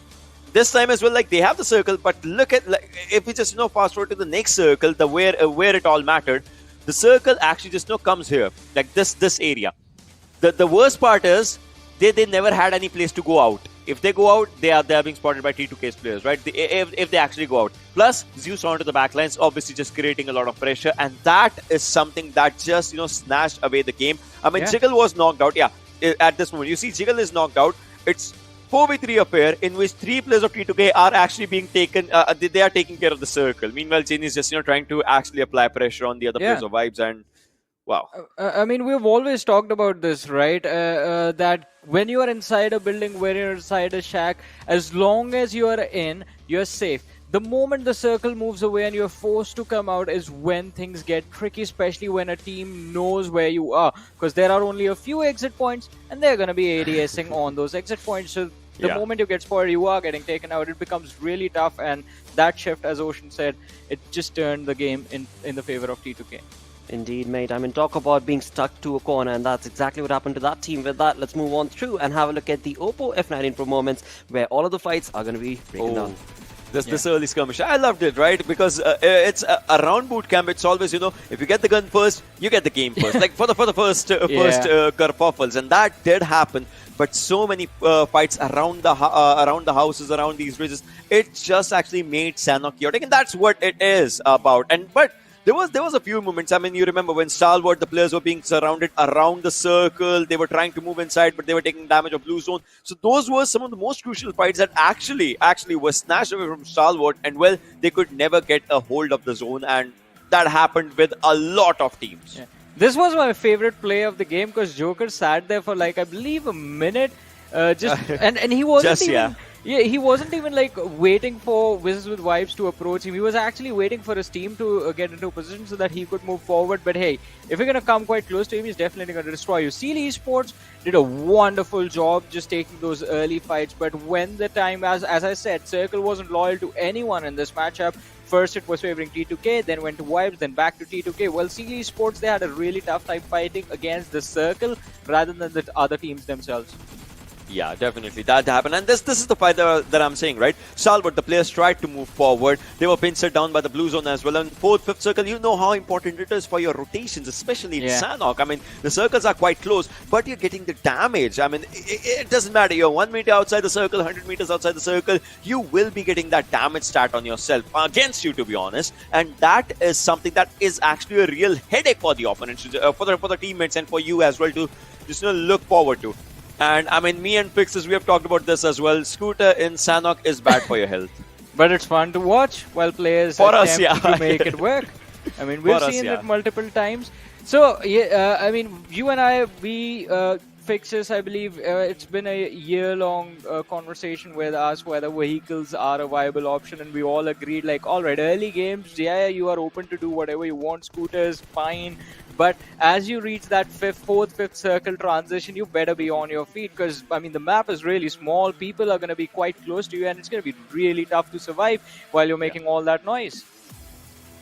This time as well, like they have the circle, but look at, like, if we just fast forward to the next circle, the where it all mattered, the circle actually just comes here, like this area. The worst part is, they never had any place to go out. If they go out, they are being spotted by T2K's players, right? If they actually go out. Plus, ZEUS onto the backlines, obviously just creating a lot of pressure, and that is something that just, snatched away the game. I mean, Jiggle was knocked out, at this moment. You see, Jiggle is knocked out. It's 4v3 affair in which 3 players of T2K are actually being taken, they are taking care of the circle. Meanwhile, Jin is just, trying to actually apply pressure on the other players of Vibes, and wow. I mean, we've always talked about this, right? That when you are inside a building, when you're inside a shack, as long as you are in, you're safe. The moment the circle moves away and you're forced to come out is when things get tricky, especially when a team knows where you are. Because there are only a few exit points, and they're going to be ADSing on those exit points. So the moment you get spotted, you are getting taken out. It becomes really tough, and that shift, as Ocean said, it just turned the game in the favor of T2K. Indeed, mate. I mean, talk about being stuck to a corner, and that's exactly what happened to that team. With that, let's move on through and have a look at the Oppo F19 Pro moments, where all of the fights are going to be breaking down. This early skirmish, I loved it, right? Because it's a round boot camp. It's always, if you get the gun first, you get the game first. Like for the first kerfuffles, and that did happen. But so many fights around the houses, around these bridges, it just actually made Sanhok chaotic, and that's what it is about. But there was a few moments. I mean, you remember when Stalwart, the players were being surrounded around the circle. They were trying to move inside, but they were taking damage of blue zone. So those were some of the most crucial fights that actually were snatched away from Stalwart, and well, they could never get a hold of the zone, and that happened with a lot of teams. Yeah. This was my favorite play of the game, because Joker sat there for like, I believe, a minute, and he wasn't he wasn't even like waiting for Wizzes with Vibes to approach him. He was actually waiting for his team to get into a position so that he could move forward. But hey, if you're going to come quite close to him, he's definitely going to destroy you. Seal Esports did a wonderful job just taking those early fights. But when the time, as I said, Circle wasn't loyal to anyone in this matchup. First it was favoring T2K, then went to Vibes, then back to T2K. Well, Seal Esports, they had a really tough time fighting against the Circle rather than the other teams themselves. Yeah, definitely. That happened. And this is the fight that I'm saying, right? Stalwart, the players tried to move forward. They were pinched down by the blue zone as well. And 4th, 5th circle, you know how important it is for your rotations, especially in Sanhok. I mean, the circles are quite close, but you're getting the damage. I mean, it doesn't matter. You're 1 meter outside the circle, 100 meters outside the circle. You will be getting that damage stat on yourself, against you, to be honest. And that is something that is actually a real headache for the opponents, for the teammates, and for you as well to just look forward to. And I mean, me and Pixis, we have talked about this as well. Scooter in Sanhok is bad for your health. But it's fun to watch while players attempt to make it work. I mean, we've seen it multiple times. So, yeah, I mean, you and I, we Pixis, I believe it's been a year-long conversation with us whether vehicles are a viable option, and we all agreed, like, all right, early games, you are open to do whatever you want. Scooters, fine. But as you reach that 4th, 5th circle transition, you better be on your feet, because, I mean, the map is really small. People are going to be quite close to you, and it's going to be really tough to survive while you're making all that noise.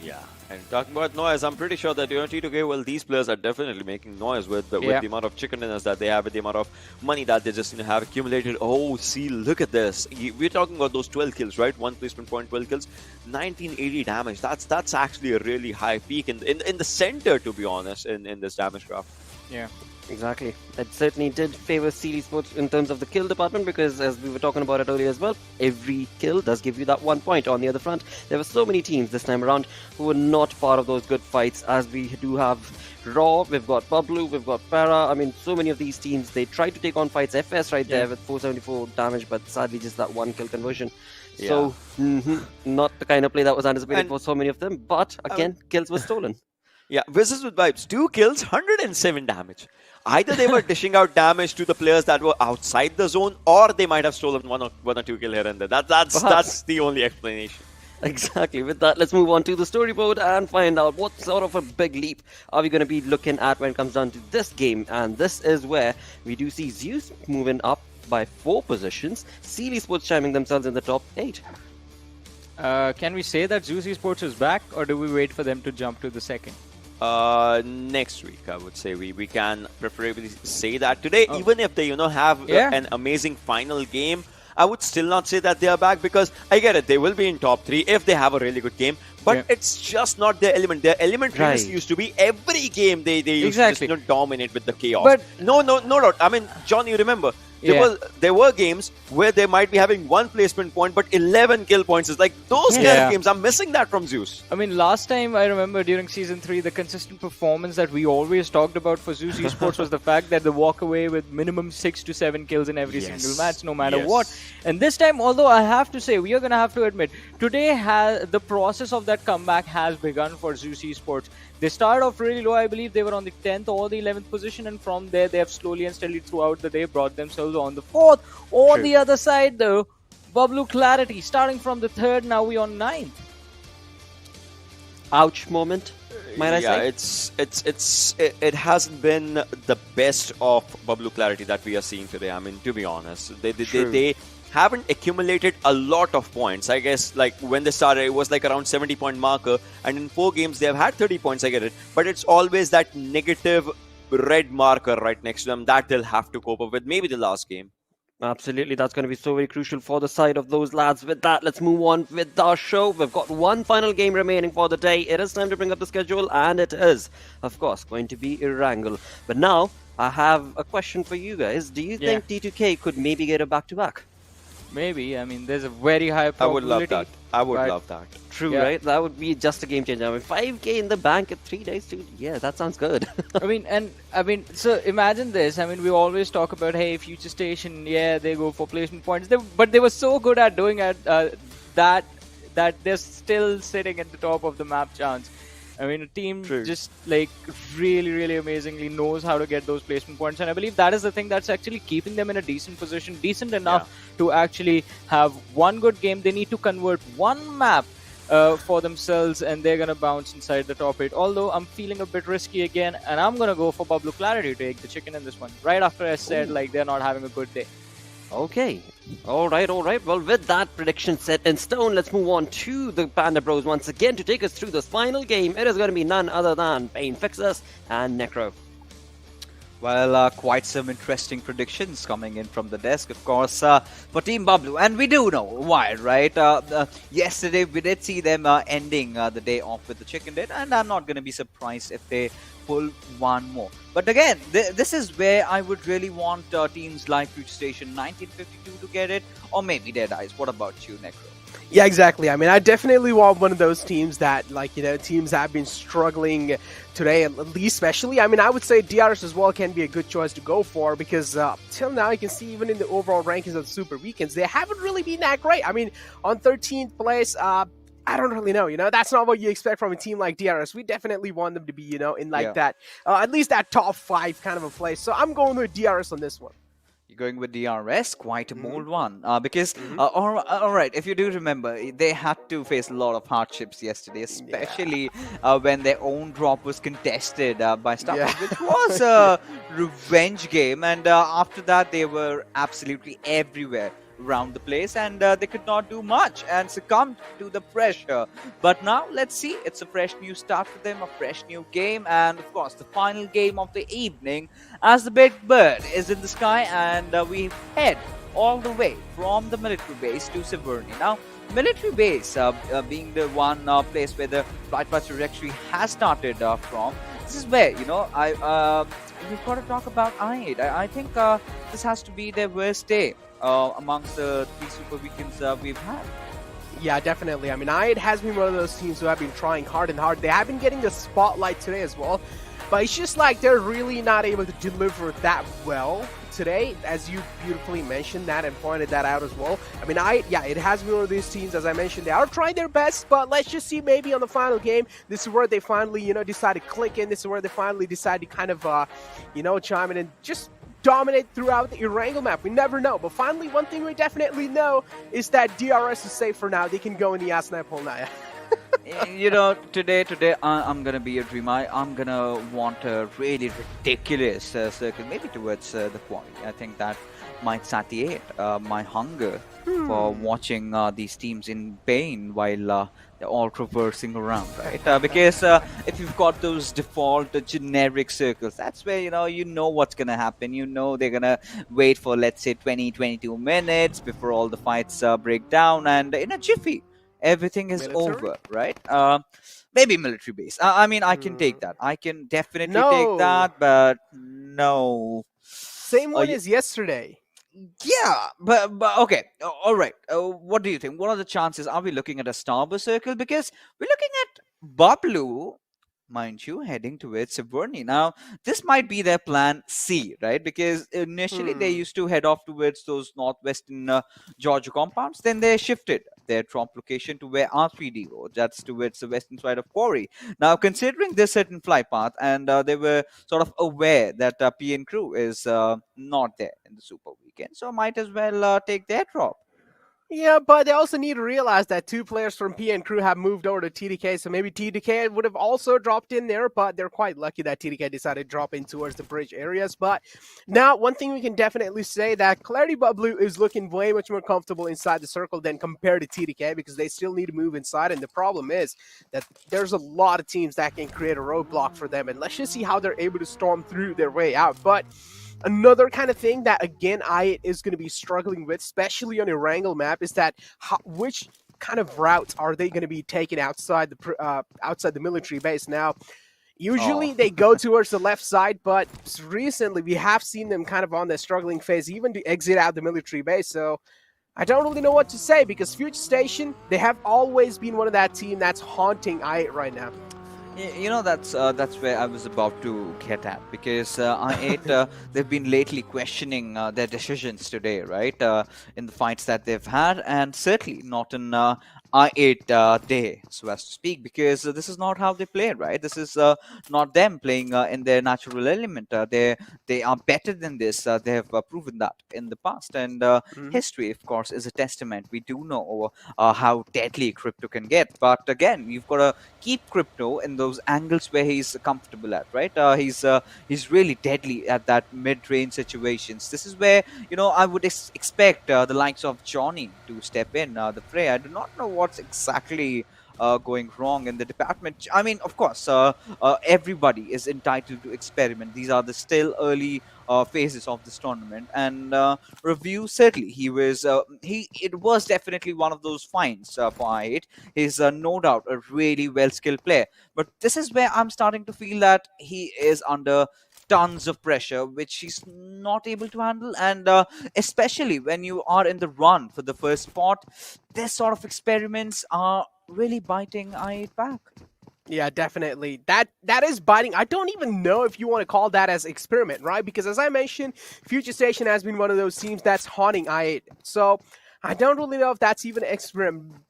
Yeah. And talking about noise, I'm pretty sure that T2K, well, these players are definitely making noise with the amount of chicken dinners that they have, with the amount of money that they just have accumulated. Oh, see, look at this. We're talking about those 12 kills, right? 1 placement point, 12 kills, 1980 damage. That's actually a really high peak in the center, to be honest, in this damage graph. Yeah. Exactly. It certainly did favor Seal Esports in terms of the kill department, because as we were talking about it earlier as well, every kill does give you that 1 point. On the other front, there were so many teams this time around who were not part of those good fights, as we do have Raw, we've got BABLU, we've got Para. I mean, so many of these teams, they tried to take on fights. FS right there with 474 damage, but sadly just that 1 kill conversion. So, not the kind of play that was anticipated for so many of them, but again, kills were stolen. Yeah, Wizzes with vibes. 2 kills, 107 damage. Either they were dishing out damage to the players that were outside the zone, or they might have stolen one or two kill here and there. That's the only explanation. Exactly. With that, let's move on to the storyboard and find out what sort of a big leap are we going to be looking at when it comes down to this game. And this is where we do see ZEUS moving up by 4 positions. ZEUS Esports chiming themselves in the top 8. Can we say that ZEUS Esports is back, or do we wait for them to jump to the second? Next week, I would say we can preferably say that. Today, even if they have an amazing final game, I would still not say that they are back, because I get it, they will be in top 3 if they have a really good game, but it's just not their element. Their element previously used to be every game they used to just dominate with the chaos. But no doubt. I mean, John, you remember there were games where they might be having 1 placement point but 11 kill points. It's like those kind of games. I'm missing that from ZEUS. I mean, last time I remember during Season 3, the consistent performance that we always talked about for ZEUS Esports was the fact that they walk away with minimum 6 to 7 kills in every single match, no matter what. And this time, although I have to say, we are going to have to admit, today the process of that comeback has begun for ZEUS Esports. They started off really low. I believe they were on the 10th or the 11th position, and from there they have slowly and steadily throughout the day brought themselves on the 4th. On the other side though, BABLU Clarity starting from the 3rd, now we on 9th. Ouch moment, might I say? It hasn't been the best of BABLU Clarity that we are seeing today. I mean, to be honest, they haven't accumulated a lot of points. I guess like when they started, it was like around 70-point marker, and in 4 games they have had 30 points. I get it, but it's always that negative red marker right next to them that they'll have to cope up with. Maybe the last game. Absolutely, that's going to be so very crucial for the side of those lads. With that, let's move on with our show. We've got 1 final game remaining for the day. It is time to bring up the schedule, and it is, of course, going to be Erangel. But now, I have a question for you guys. Do you think T2K could maybe get a back-to-back? Maybe. I mean, there's a very high probability. I would love that. True, right? That would be just a game changer. I mean, 5K in the bank at 3 days, too. Yeah, that sounds good. So imagine this. I mean, we always talk about, hey, Future Station, they go for placement points. But they were so good at doing that they're still sitting at the top of the map chance. I mean, a team just like really, really amazingly knows how to get those placement points, and I believe that is the thing that's actually keeping them in a decent position, decent enough to actually have one good game. They need to convert 1 map for themselves, and they're gonna bounce inside the top 8. Although I'm feeling a bit risky again, and I'm gonna go for BABLU Clarity to take the chicken in this one. Right after I said like they're not having a good day. Okay. All right. Well, with that prediction set in stone, let's move on to the Panda Bros once again to take us through this final game. It is going to be none other than Pain Fixers and Necro. Well, quite some interesting predictions coming in from the desk, of course, for Team BABLU. And we do know why, right? Yesterday, we did see them ending the day off with the chicken dinner, and I'm not going to be surprised if they pull 1 more. But again, this is where I would really want teams like Future Station 1952 to get it, or maybe DEADEYES. What about you, Necro? Yeah, exactly. I mean, I definitely want one of those teams that, teams have been struggling today, at least especially. I mean, I would say DRS as well can be a good choice to go for, because till now, you can see even in the overall rankings of the Super Weekends, they haven't really been that great. I mean, on 13th place, I don't really know, that's not what you expect from a team like DRS. We definitely want them to be, in that, at least that top 5 kind of a place. So I'm going with DRS on this one. You're going with DRS, quite a bold one. Because, all right, if you do remember, they had to face a lot of hardships yesterday, especially when their own drop was contested by Stalwart, which was a revenge game. And after that, they were absolutely everywhere around the place, and they could not do much and succumbed to the pressure. But now, let's see, it's a fresh new start for them, a fresh new game, and of course, the final game of the evening as the big bird is in the sky, and we head all the way from the military base to Severny. Now, military base being the one place where the flight path trajectory has started from, this is where, we've got to talk about I8. I think this has to be their worst day amongst the 3 Super Weekends we've had. Yeah, definitely. I mean, I8 has been one of those teams who have been trying hard and hard. They have been getting the spotlight today as well, but it's just like they're really not able to deliver that well today, as you beautifully mentioned that and pointed that out as well. I mean, it has been one of these teams, as I mentioned, they are trying their best, but let's just see maybe on the final game, this is where they finally, decide to click in. This is where they finally decide to kind of, chime in and just dominate throughout the Erangel map. We never know. But finally, one thing we definitely know is that DRS is safe for now. They can go in the Asnap hole now. Today I'm gonna be a dreamer. I'm gonna want a really ridiculous circle, maybe towards the quarry. I think that might satiate my hunger for watching these teams in pain while they're all traversing around, right? Because if you've got those default generic circles, that's where you know what's gonna happen. They're gonna wait for, let's say, 20-22 minutes before all the fights break down, and in a jiffy everything is over, right? Maybe military base. I mean, I can take that. I can definitely take that, but no. Same one as yesterday. Yeah, but okay. All right. What do you think? What are the chances? Are we looking at a Starburst circle? Because we're looking at BABLU, mind you, heading towards Severny. Now, this might be their plan C, right? Because initially they used to head off towards those northwestern Georgia compounds. Then they shifted their drop location to where R3D goes. That's towards the western side of Quarry. Now, considering this certain flight path, and they were sort of aware that PN crew is not there in the Super Weekend, so might as well take their drop. Yeah, but they also need to realize that 2 players from PN Crew have moved over to TDK, so maybe TDK would have also dropped in there, but they're quite lucky that TDK decided to drop in towards the bridge areas. But now, one thing we can definitely say that Clarity BABLU is looking way much more comfortable inside the circle than compared to TDK, because they still need to move inside, and the problem is that there's a lot of teams that can create a roadblock for them, and let's just see how they're able to storm through their way out. But another kind of thing that, again, I is going to be struggling with, especially on Erangel map, is that which kind of routes are they going to be taking outside the military base? Now, usually they go towards the left side, but recently we have seen them kind of on the struggling phase, even to exit out the military base. So I don't really know what to say, because Future Station, they have always been one of that team that's haunting I8 right now. That's where I was about to get at, because I8 they've been lately questioning their decisions today, right? In the fights that they've had, and certainly not in I8 day, so as to speak, because this is not how they play, right? This is not them playing in their natural element. They are better than this. They have proven that in the past, and history, of course, is a testament. We do know how deadly Crypto can get, but again, you've got to keep Crypto in those angles where he's comfortable at, right? He's really deadly at that mid-range situations. This is where I would expect the likes of Johnny to step in the fray. I do not know what's exactly going wrong in the department. I mean, of course, everybody is entitled to experiment. These are the still early phases of this tournament, and review, certainly it was definitely one of those finds for I8. He's no doubt a really well skilled player, but this is where I'm starting to feel that he is under tons of pressure which he's not able to handle, and especially when you are in the run for the first spot, this sort of experiments are really biting I8 back. Yeah, definitely. That is biting. I don't even know if you want to call that as experiment, right? Because as I mentioned, Future Station has been one of those teams that's haunting I8. So I don't really know if that's even an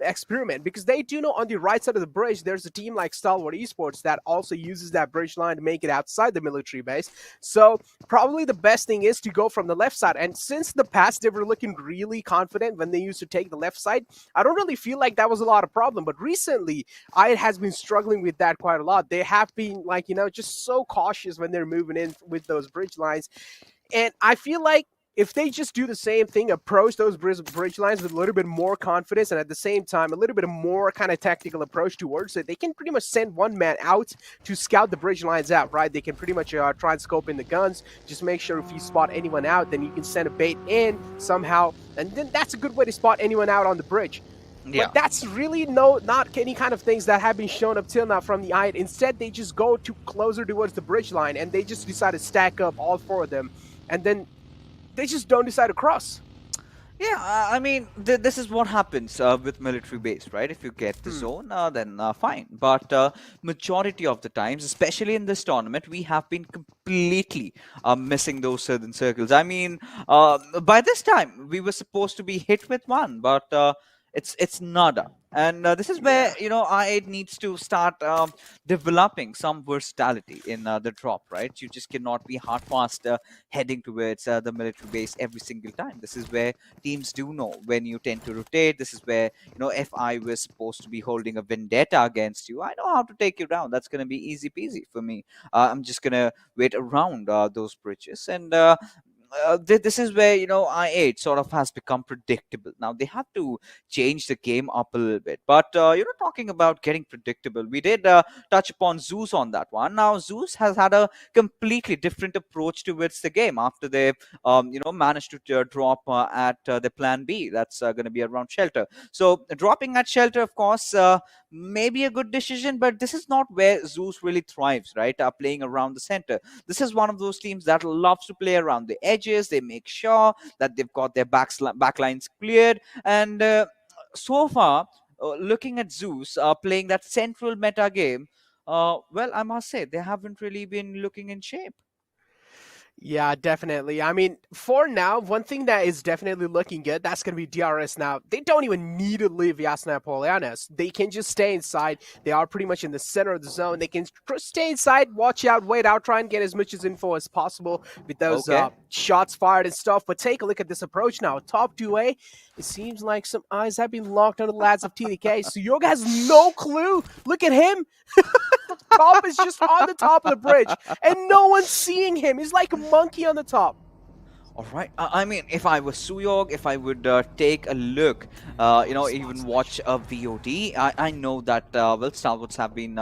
experiment, because they do know on the right side of the bridge, there's a team like Stalwart Esports that also uses that bridge line to make it outside the military base. So probably the best thing is to go from the left side. And since the past, they were looking really confident when they used to take the left side, I don't really feel like that was a lot of problem. But recently, it has been struggling with that quite a lot. They have been like, just so cautious when they're moving in with those bridge lines. And I feel like if they just do the same thing, approach those bridge lines with a little bit more confidence, and at the same time, a little bit more kind of tactical approach towards it, they can pretty much send one man out to scout the bridge lines out, right? They can pretty much try and scope in the guns. Just make sure if you spot anyone out, then you can send a bait in somehow, and then that's a good way to spot anyone out on the bridge. Yeah. But that's really not any kind of things that have been shown up till now from the I8. Instead, they just go closer towards the bridge line, and they just decide to stack up all 4 of them, and then they just don't decide to cross. Yeah, I mean, this is what happens with military base, right? If you get the zone, then fine. But majority of the times, especially in this tournament, we have been completely missing those southern circles. I mean, by this time, we were supposed to be hit with one, but it's nada. And this is where I8 needs to start developing some versatility in the drop, right? You just cannot be hard fast heading towards the military base every single time. This is where teams do know when you tend to rotate. This is where, if I was supposed to be holding a vendetta against you, I know how to take you down. That's going to be easy peasy for me. I'm just going to wait around those bridges. And this is where I8 sort of has become predictable. Now they have to change the game up a little bit, but talking about getting predictable, we did touch upon ZEUS on that one. Now ZEUS has had a completely different approach towards the game after they managed to drop at the plan B. That's going to be around shelter. So dropping at shelter, of course, may be a good decision, but this is not where ZEUS really thrives, right? Playing around the center. This is one of those teams that loves to play around the edges. They make sure that they've got their backlines cleared. And so far, looking at ZEUS playing that central meta game, well, I must say, they haven't really been looking in shape. Yeah, definitely. I mean, for now, one thing that is definitely looking good, that's going to be DRS now. They don't even need to leave Yasna Polianos. They can just stay inside. They are pretty much in the center of the zone. They can stay inside, watch out, wait out, try and get as much as info as possible with those shots fired and stuff. But take a look at this approach now. Top 2A, it seems like some eyes have been locked on the lads of TDK. So Yoga has no clue. Look at him. Top is just on the top of the bridge, and no one's seeing him. He's like a monkey on the top. All right. I mean, if I was Suyog, if I would take a look, even watch a VOD, I know that, well, Stalwarts have been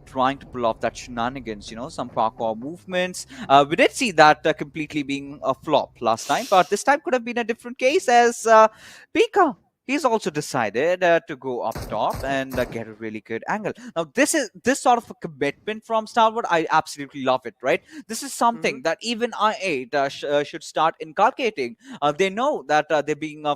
trying to pull off that shenanigans, some parkour movements. We did see that completely being a flop last time, but this time could have been a different case as Pika. He's also decided to go up top and get a really good angle. Now, this sort of a commitment from Stalwart. I absolutely love it, right? This is something that even I8 should start inculcating. They know that they're being,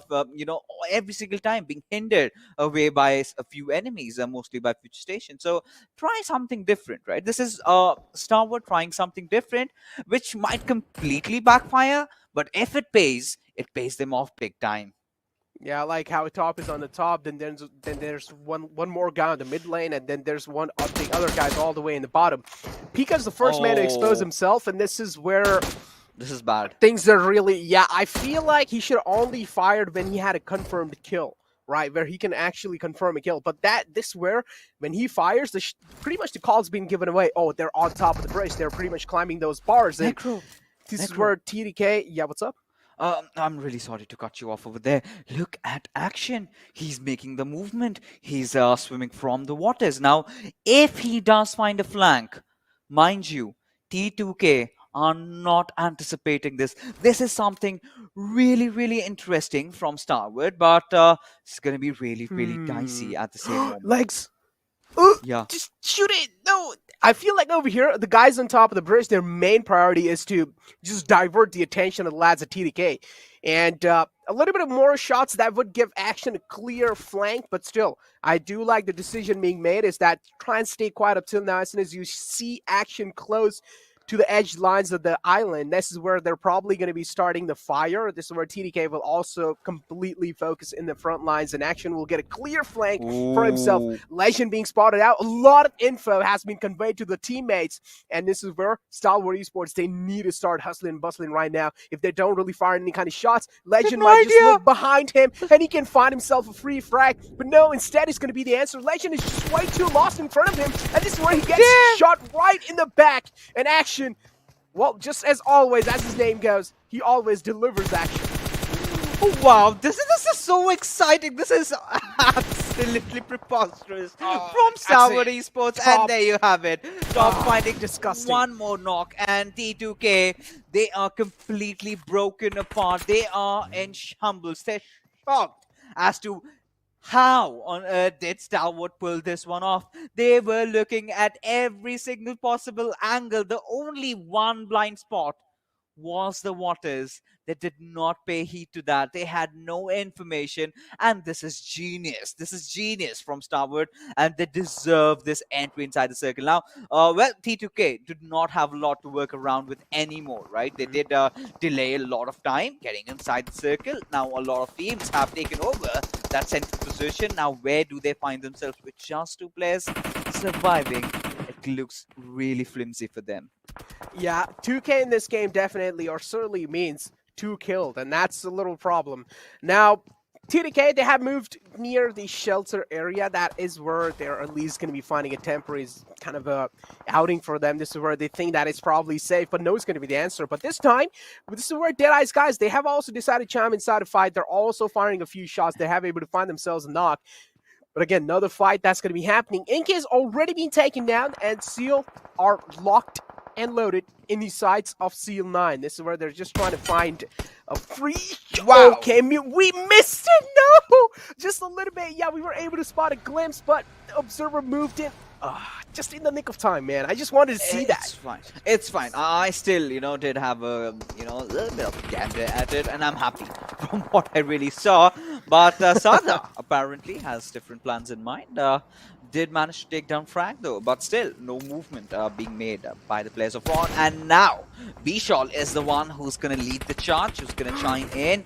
every single time being hindered away by a few enemies, mostly by future station. So try something different, right? This is Stalwart trying something different, which might completely backfire, but if it pays them off big time. Yeah, I like how top is on the top, then there's one more guy on the mid lane, and then there's one of the other guys all the way in the bottom. Pika's the first man to expose himself, and this is where this is bad. Things are really, yeah, I feel like he should only fired when he had a confirmed kill, right? Where he can actually confirm a kill. But this where when he fires, pretty much the call's being given away. Oh, they're on top of the bridge. They're pretty much climbing those bars. And this is where TDK, yeah, what's up? I'm really sorry to cut you off over there. Look at action. He's making the movement. He's swimming from the waters. Now, if he does find a flank, mind you, T2K are not anticipating this. This is something really, really interesting from Starward, but it's going to be really, really dicey at the same moment. Legs. Yeah. Just shoot it. No. I feel like over here, the guys on top of the bridge, their main priority is to just divert the attention of the lads at TDK. And a little bit of more shots that would give action a clear flank, but still, I do like the decision being made is that try and stay quiet up till now. As soon as you see action close to the edge lines of the island, this is where they're probably going to be starting the fire. This is where TDK will also completely focus in the front lines, and action will get a clear flank for himself. Legend being spotted out. A lot of info has been conveyed to the teammates, and this is where Stalwart Esports, they need to start hustling and bustling right now. If they don't really fire any kind of shots, Legend might just look behind him, and he can find himself a free frag. But no, instead it's going to be the answer. Legend is just way too lost in front of him, and this is where he gets shot right in the back. And action, well, just as always, as his name goes, he always delivers action. Oh, wow, this is so exciting. This is absolutely preposterous from Stalwart Esports. And there you have it. Top finding disgusting. One more knock, and T2K, they are completely broken apart. They are in shambles. They're shocked as to how on earth did Stalwart pull this one off? They were looking at every single possible angle. The only one blind spot was the waters. They did not pay heed to that. They had no information, and this is genius. This is genius from Stalwart, and they deserve this entry inside the circle. Now, well, T2K did not have a lot to work around with anymore, right? They did delay a lot of time getting inside the circle. Now, a lot of teams have taken over that central position. Now, where do they find themselves with just 2 players surviving? It looks really flimsy for them. Yeah, 2K in this game definitely or certainly means 2 killed, and that's a little problem. Now, TDK, they have moved near the shelter area. That is where they're at least going to be finding a temporary kind of a outing for them. This is where they think that it's probably safe, but no, it's going to be the answer. But this time, this is where Deadeye's guys, they have also decided to chime inside a fight. They're also firing a few shots. They have able to find themselves a knock. But again, another fight that's going to be happening. Ink is already being taken down, and Seal are locked and loaded in the sights of Seal 9. This is where they're just trying to find a free... Wow. Okay, we missed it! No! Just a little bit. Yeah, we were able to spot a glimpse, but the Observer moved in. Just in the nick of time, man. I just wanted to see that. It's fine. It's fine. I still, did have a, a little bit of gander at it, and I'm happy from what I really saw. But Sada apparently has different plans in mind. Did manage to take down Frank though, but still no movement being made by the players of Ron. And now Bishal is the one who's going to lead the charge, who's going to chime in,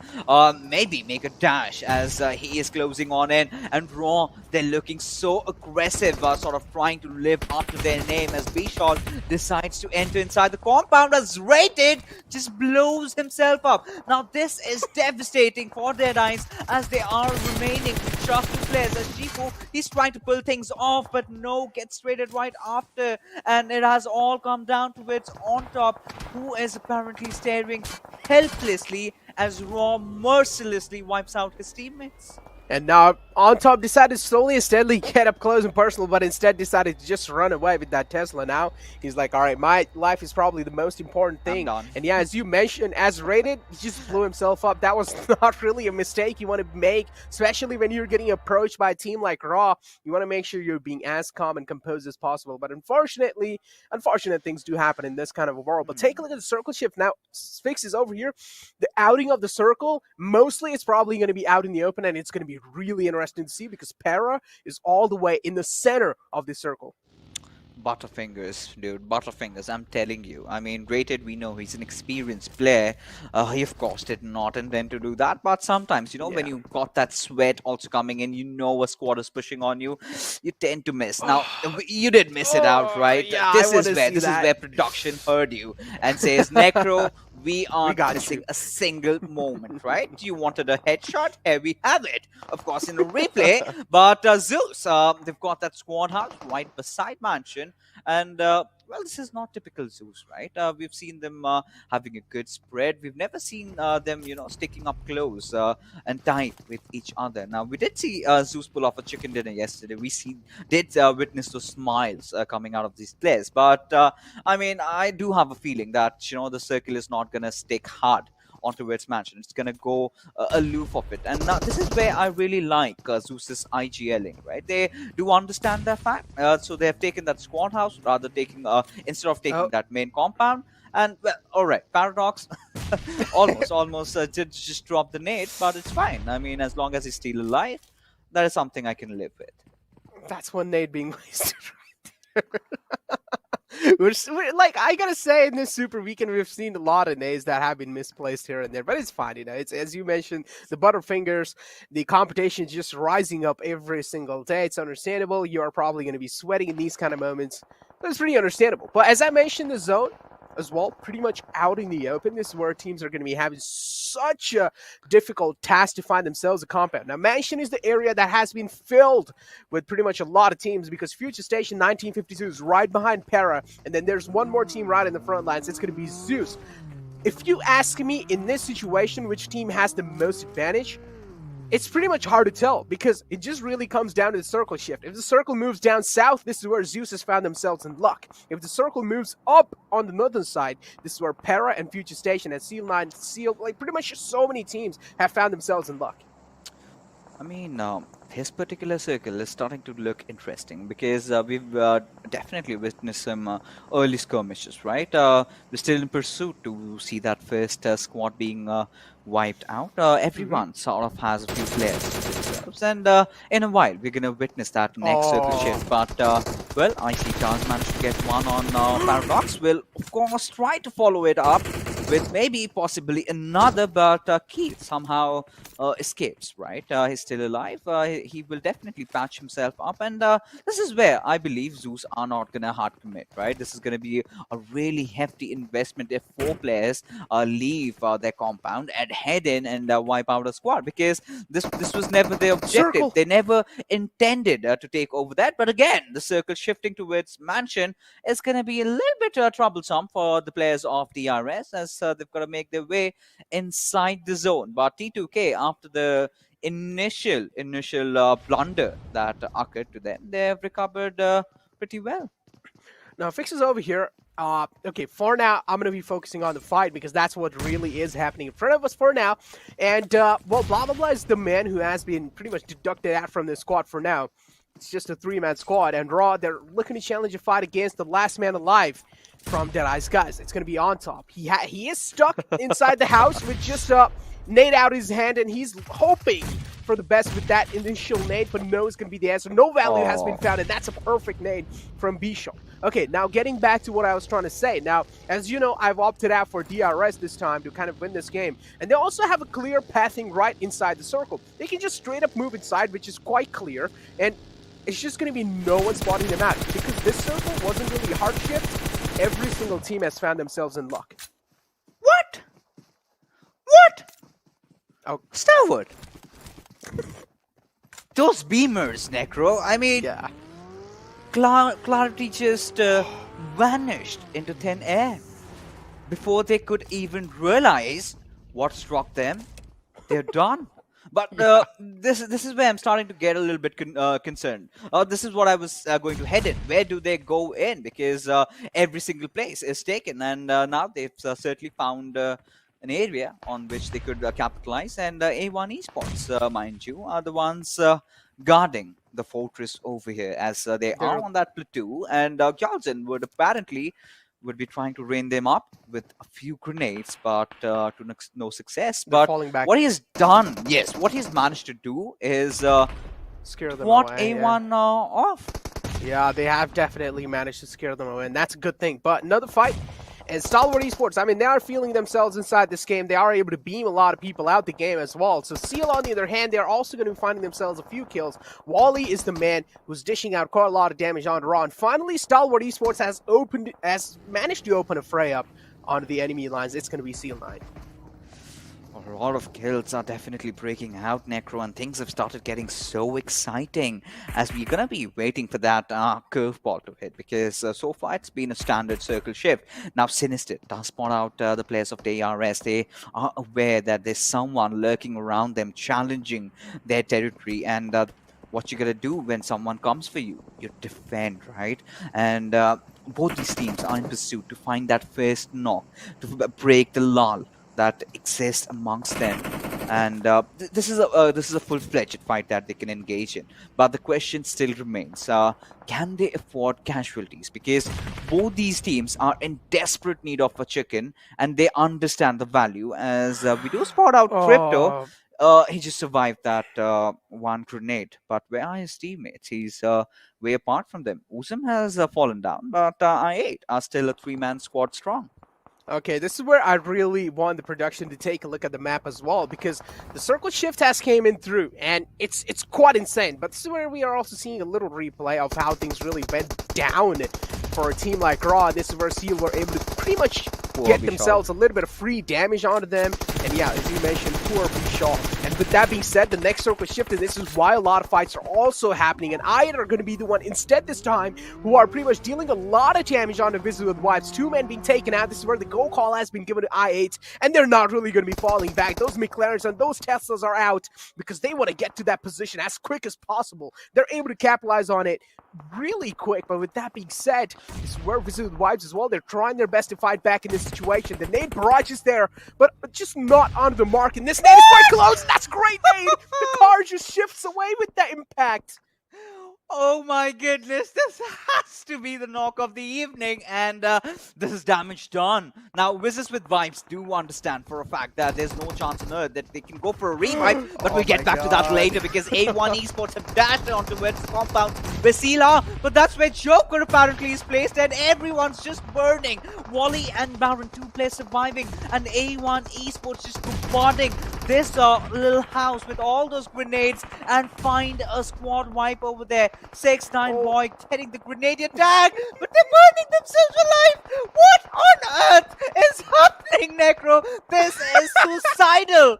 maybe make a dash as he is closing on in. And Raw, they're looking so aggressive, sort of trying to live up to their name as Bishal decides to enter inside the compound as Rated just blows himself up. Now this is devastating for Deadeye's as they are remaining with just 2 players. As Chico, he's trying to pull things off, but no, gets traded right after, and it has all come down to it's on top, who is apparently staring helplessly as Raw mercilessly wipes out his teammates. And now on top decided slowly and steadily get up close and personal, but instead decided to just run away with that Tesla. Now he's like, all right, my life is probably the most important thing. And yeah, as you mentioned, as Rated, he just blew himself up. That was not really a mistake you want to make, especially when you're getting approached by a team like Raw. You want to make sure you're being as calm and composed as possible. But unfortunately, unfortunate things do happen in this kind of a world. But take a look at the circle shift. Now, Sphinx is over here. The outing of the circle, mostly it's probably going to be out in the open, and it's going to be really interesting to see because Para is all the way in the center of the circle. Butterfingers, dude, Butterfingers, I'm telling you. I mean, Rated, we know he's an experienced player. He, of course, did not intend to do that. But sometimes, when you got that sweat also coming in, a squad is pushing on you, you tend to miss. Now, you did miss it out, right? Yeah, this is where production heard you and says, Necro, we aren't missing a single moment, right? You wanted a headshot? Here we have it. Of course, in a replay. But ZEUS, they've got that squad house right beside Mansion. And, well, this is not typical ZEUS, right? We've seen them having a good spread. We've never seen them, sticking up close and tight with each other. Now, we did see ZEUS pull off a chicken dinner yesterday. We did witness those smiles coming out of these players. But, I mean, I do have a feeling that, the circle is not going to stick hard onto its Mansion. It's going to go aloof of it. And now this is where I really like ZEUS's IGLing, right? They do understand their fact. So they have taken that squad house rather instead of taking that main compound. And, well, all right, Paradox almost did just drop the nade, but it's fine. I mean, as long as he's still alive, that is something I can live with. That's one nade being wasted right there. We're, like, I gotta say, in this Super Weekend, we've seen a lot of nades that have been misplaced here and there, but it's fine, It's, as you mentioned, the Butterfingers, the competition is just rising up every single day. It's understandable. You are probably going to be sweating in these kind of moments, but it's pretty understandable. But as I mentioned, the zone as well, pretty much out in the open. This is where teams are going to be having such a difficult task to find themselves a compound. Now, Mansion is the area that has been filled with pretty much a lot of teams because Future Station 1952 is right behind Para, and then there's one more team right in the front lines. It's going to be ZEUS. If you ask me in this situation which team has the most advantage, it's pretty much hard to tell because it just really comes down to the circle shift. If the circle moves down south, this is where ZEUS has found themselves in luck. If the circle moves up on the northern side, this is where Para and Future Station and Seal 9, like pretty much so many teams have found themselves in luck. I mean, this particular circle is starting to look interesting because we've definitely witnessed some early skirmishes, right? We're still in pursuit to see that first squad being wiped out. Everyone sort of has a few players to themselves, and in a while we're going to witness that next circle shift. But well, I see Charles managed to get one on Paradox. Will of course try to follow it up with maybe possibly another, but Keith somehow escapes, right? He's still alive. He will definitely patch himself up, and this is where I believe ZEUS are not going to hard commit, right? This is going to be a really hefty investment if 4 players leave their compound and head in and wipe out a squad, because this was never their objective. Circle. They never intended to take over that. But again, the circle shifting towards mansion is going to be a little bit troublesome for the players of DRS, as they've got to make their way inside the zone. But T2K, after the initial blunder that occurred to them, they have recovered pretty well. Now, Fix is over here. Okay, for now, I'm going to be focusing on the fight because that's what really is happening in front of us for now. And, well, BABLU is the man who has been pretty much deducted out from the squad for now. It's just a 3-man squad. And Raw, they're looking to challenge a fight against the last man alive from DEADEYES. Guys, it's going to be on top. He is stuck inside the house with just nade out his hand, and he's hoping for the best with that initial nade, but no is going to be the answer. No value has been found, and that's a perfect nade from Bishop. Okay, now getting back to what I was trying to say. Now, as you know, I've opted out for DRS this time to kind of win this game, and they also have a clear pathing right inside the circle. They can just straight up move inside, which is quite clear, and it's just going to be no one spotting them out, because this circle wasn't really a hard shift. Every single team has found themselves in luck. What? Oh, Stalwart! Those beamers, Necro. I mean, yeah. Clarity just vanished into thin air. Before they could even realize what struck them, they're done. But this is where I'm starting to get a little bit concerned. This is what I was going to head in. Where do they go in? Because every single place is taken, and now they've certainly found an area on which they could capitalize. And A1 Esports, mind you, are the ones guarding the fortress over here, as they are on that plateau. And Gyalzen would be trying to rain them up with a few grenades, but to no success. But what he has done, what he's managed to do is scare them what away, A1 off. Yeah, they have definitely managed to scare them away, and that's a good thing. But another fight, and Stalwart Esports, I mean, they are feeling themselves inside this game. They are able to beam a lot of people out the game as well. So Seal, on the other hand, they're also going to be finding themselves a few kills. Wally is the man who's dishing out quite a lot of damage on Raw. And finally, Stalwart Esports has managed to open a fray up onto the enemy lines. It's going to be Seal 9. A lot of kills are definitely breaking out, Necro, and things have started getting so exciting as we're going to be waiting for that curveball to hit, because so far it's been a standard circle shift. Now Sinister does spot out the players of DRS. They are aware that there's someone lurking around them, challenging their territory, and what you got to do when someone comes for you, you defend, right? And both these teams are in pursuit to find that first knock, to break the lull that exists amongst them, and this is a full-fledged fight that they can engage in. But the question still remains: can they afford casualties? Because both these teams are in desperate need of a chicken, and they understand the value. As we do spot out Crypto, he just survived that one grenade. But where are his teammates? He's way apart from them. Uzum has fallen down, but I8 are still a 3-man squad strong. Okay, this is where I really want the production to take a look at the map as well, because the circle shift has came in through, and it's quite insane. But this is where we are also seeing a little replay of how things really went down for a team like Raw. This is where Seal were able to pretty much get themselves a little bit of free damage onto them. And yeah, as you mentioned, poor Bishop. And with that being said, the next circle shift, and this is why a lot of fights are also happening, and I are going to be the one instead this time who are pretty much dealing a lot of damage on the Wizzes with Wives. 2 men being taken out. This is where the go call has been given to I8, and they're not really going to be falling back. Those McLarens and those Teslas are out because they want to get to that position as quick as possible. They're able to capitalize on it really quick. But with that being said, this is where Wizzes with Wives as well, they're trying their best to fight back in this situation. The nade barrage is there, but just not on the mark, and this nade is quite close. That's next grenade. The car just shifts away with that impact. Oh my goodness, this has to be the knock of the evening, and this is damage done. Now, Wizzes with Vibes do understand for a fact that there's no chance on earth that they can go for a revive, but we'll get back to that later because A1 Esports have dashed onto its compound Vasila, but that's where Joker apparently is placed, and everyone's just burning. Wally and Baron, 2 players surviving, and A1 Esports just bombarding this little house with all those grenades and find a squad wipe over there. 6-9 boy getting the grenade attack, but they're burning themselves alive. What on earth is happening, Necro? This is suicidal.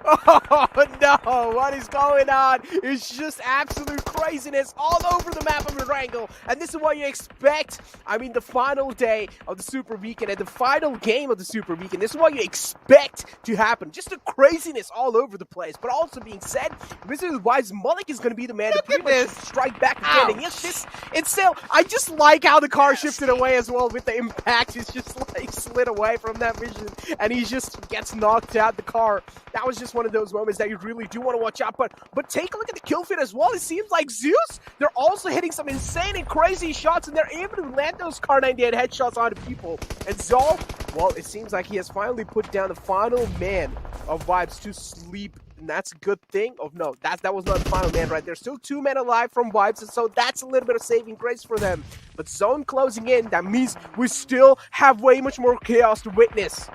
Oh no, what is going on? It's just absolute craziness all over the map of Erangel. And this is what you expect. I mean, the final day of the Super Weekend and the final game of the Super Weekend. This is what you expect to happen. Just the craziness all over the place. But also being said, Mr. Wise Mullik is going to be the man to pretty much strike back again. And yes, this, it's still, I just like how the car shifted away as well with the impact. It's just like slid away from that vision. And he just gets knocked out. The car, that was just one of those moments that you really do want to watch out. But take a look at the kill feed as well. It seems like ZEUS, they're also hitting some insane and crazy shots, and they're able to land those Car 98 headshots onto people. And Zol, well, it seems like he has finally put down the final man of Vibes to sleep. And that's a good thing. Oh no, that was not the final man right there. Still 2 men alive from Vibes, and so that's a little bit of saving grace for them. But Zone closing in, that means we still have way much more chaos to witness.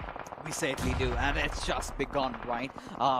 We certainly do, and it's just begun, right?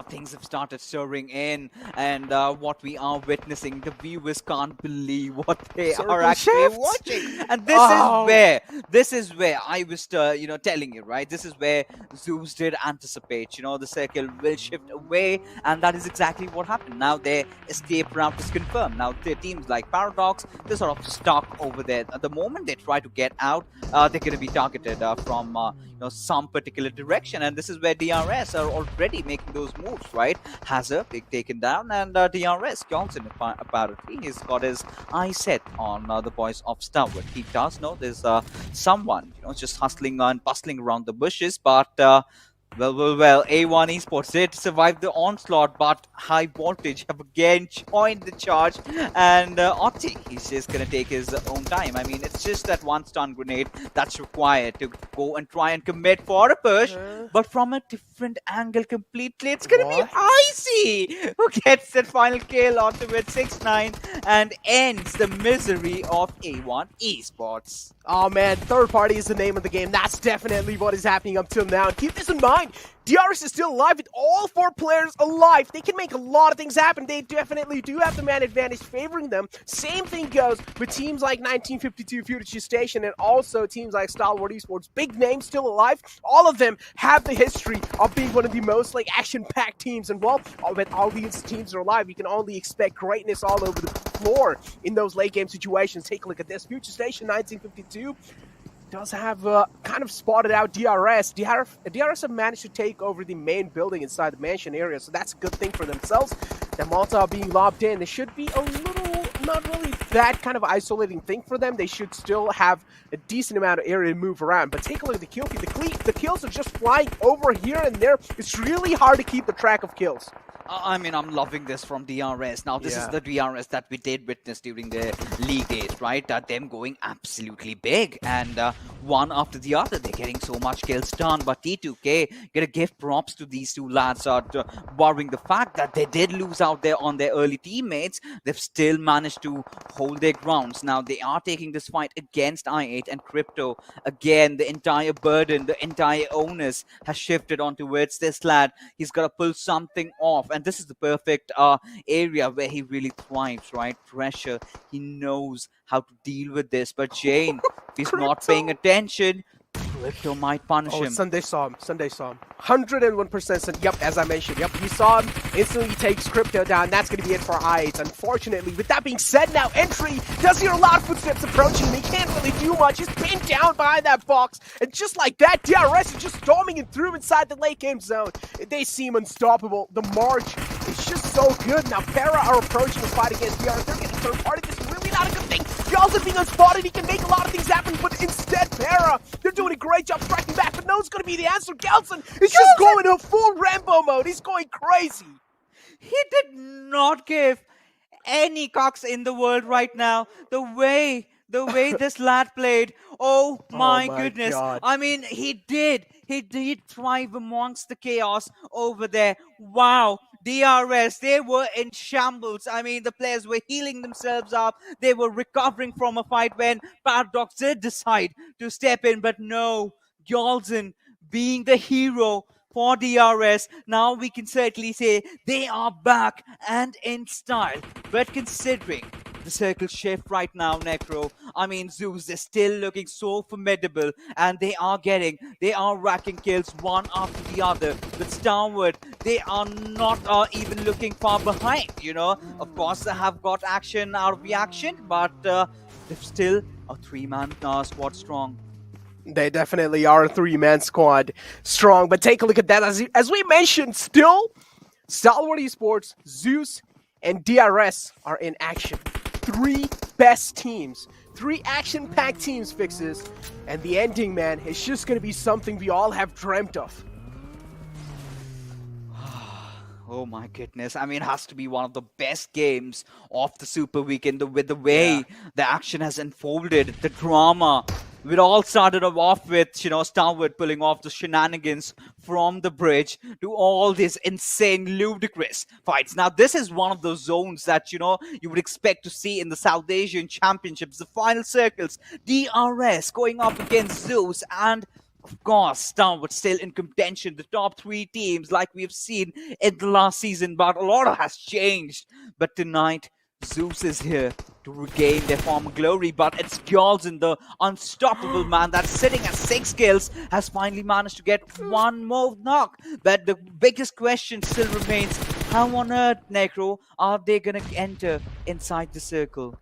Things have started stirring in, and what we are witnessing, the viewers can't believe what they are actually watching. And this is where I was, telling you, right? This is where ZEUS did anticipate. The circle will shift away, and that is exactly what happened. Now their escape route is confirmed. Now their teams like Paradox, they're sort of stuck over there. At the moment they try to get out, they're going to be targeted from some particular direction, and this is where DRS are already making those moves, right? Hazard being taken down, and DRS, Gyalzen, apparently, he's got his eye set on the boys of Stalwart. He does know there's someone, just hustling and bustling around the bushes, but Well, A1 Esports did survive the onslaught, but High Voltage have again joined the charge, and Otti, he's just going to take his own time. I mean, it's just that one stun grenade that's required to go and try and commit for a push, but from a different angle completely. It's going to be Icy who gets that final kill onto it, 6-9, and ends the misery of A1 Esports. Oh man, third party is the name of the game. That's definitely what is happening up till now. And keep this in mind, DRS is still alive with all 4 players alive. They can make a lot of things happen. They definitely do have the man advantage favoring them. Same thing goes with teams like 1952 Future Station and also teams like Stalwart Esports. Big names still alive. All of them have the history of being one of the most action-packed teams. And well, when all these teams are alive, you can only expect greatness all over the floor in those late game situations. Take a look at this. Future Station 1952 does have kind of spotted out DRS. DRS have managed to take over the main building inside the mansion area, so that's a good thing for themselves. The Malta being lobbed in, they should be a little, not really that kind of isolating thing for them. They should still have a decent amount of area to move around. But take a look at the kill feed. The kills are just flying over here and there. It's really hard to keep the track of kills. I mean, I'm loving this from DRS. Now, this is the DRS that we did witness during the league days, right? Them going absolutely big, and one after the other, they're getting so much kills done. But T2K, gotta give props to these 2 lads, barring the fact that they did lose out there on their early teammates. They've still managed to hold their grounds. Now, they are taking this fight against I8 and Crypto. Again, the entire burden, the entire onus has shifted onto this lad. He's got to pull something off. And this is the perfect area where he really thrives, right? Pressure. He knows how to deal with this. But Jane, if he's not paying attention, Crypto might punish him. Sunday saw him. 101%. Yep, as I mentioned. Yep, he saw him. Instantly takes Crypto down. That's going to be it for I8. Unfortunately, with that being said, now Entry does hear a lot of footsteps approaching him. He can't really do much. He's pinned down behind that box. And just like that, DRS is just storming him through inside the late game zone. They seem unstoppable. The march is just so good. Now, Para are approaching the fight against DRS. They're getting third party. This is really not a good thing. Gyalzen being unspotted, he can make a lot of things happen, but instead, Para, they're doing a great job striking back, but no one's going to be the answer. Gyalzen is just going to full Rambo mode. He's going crazy. He did not give any cocks in the world right now. The way this lad played, oh my my goodness. God. I mean, he did thrive amongst the chaos over there. Wow. DRS, they were in shambles. I mean, the players were healing themselves up. They were recovering from a fight when Paradox did decide to step in, but no. Gyalzen being the hero for DRS, now we can certainly say they are back and in style. But considering the circle shift right now, Necro, I mean, ZEUS is still looking so formidable, and they are racking kills one after the other. But Stalwart, they are not even looking far behind, you know. Of course, they have got action out of the action, but they're still a three-man squad strong. They definitely are a three-man squad strong, but take a look at that. As we mentioned, still, Stalwart Esports, ZEUS, and DRS are in action. Three best teams, three action-packed teams fixes, and the ending, man, is just going to be something we all have dreamt of. Oh my goodness. I mean, it has to be one of the best games of the Super Weekend with the way the action has unfolded, the drama. It all started off with, you know, Stalwart pulling off the shenanigans from the bridge to all these insane, ludicrous fights. Now, this is one of those zones that, you know, you would expect to see in the South Asian Championships, the final circles. DRS going up against ZEUS, and of course, Stalwart still in contention, the top three teams like we've seen in the last season, but a lot has changed. But tonight, ZEUS is here to regain their former glory, but it's Gyalzen, the unstoppable man that's sitting at 6 kills, has finally managed to get one more knock. But the biggest question still remains, how on earth, Necro, are they going to enter inside the circle?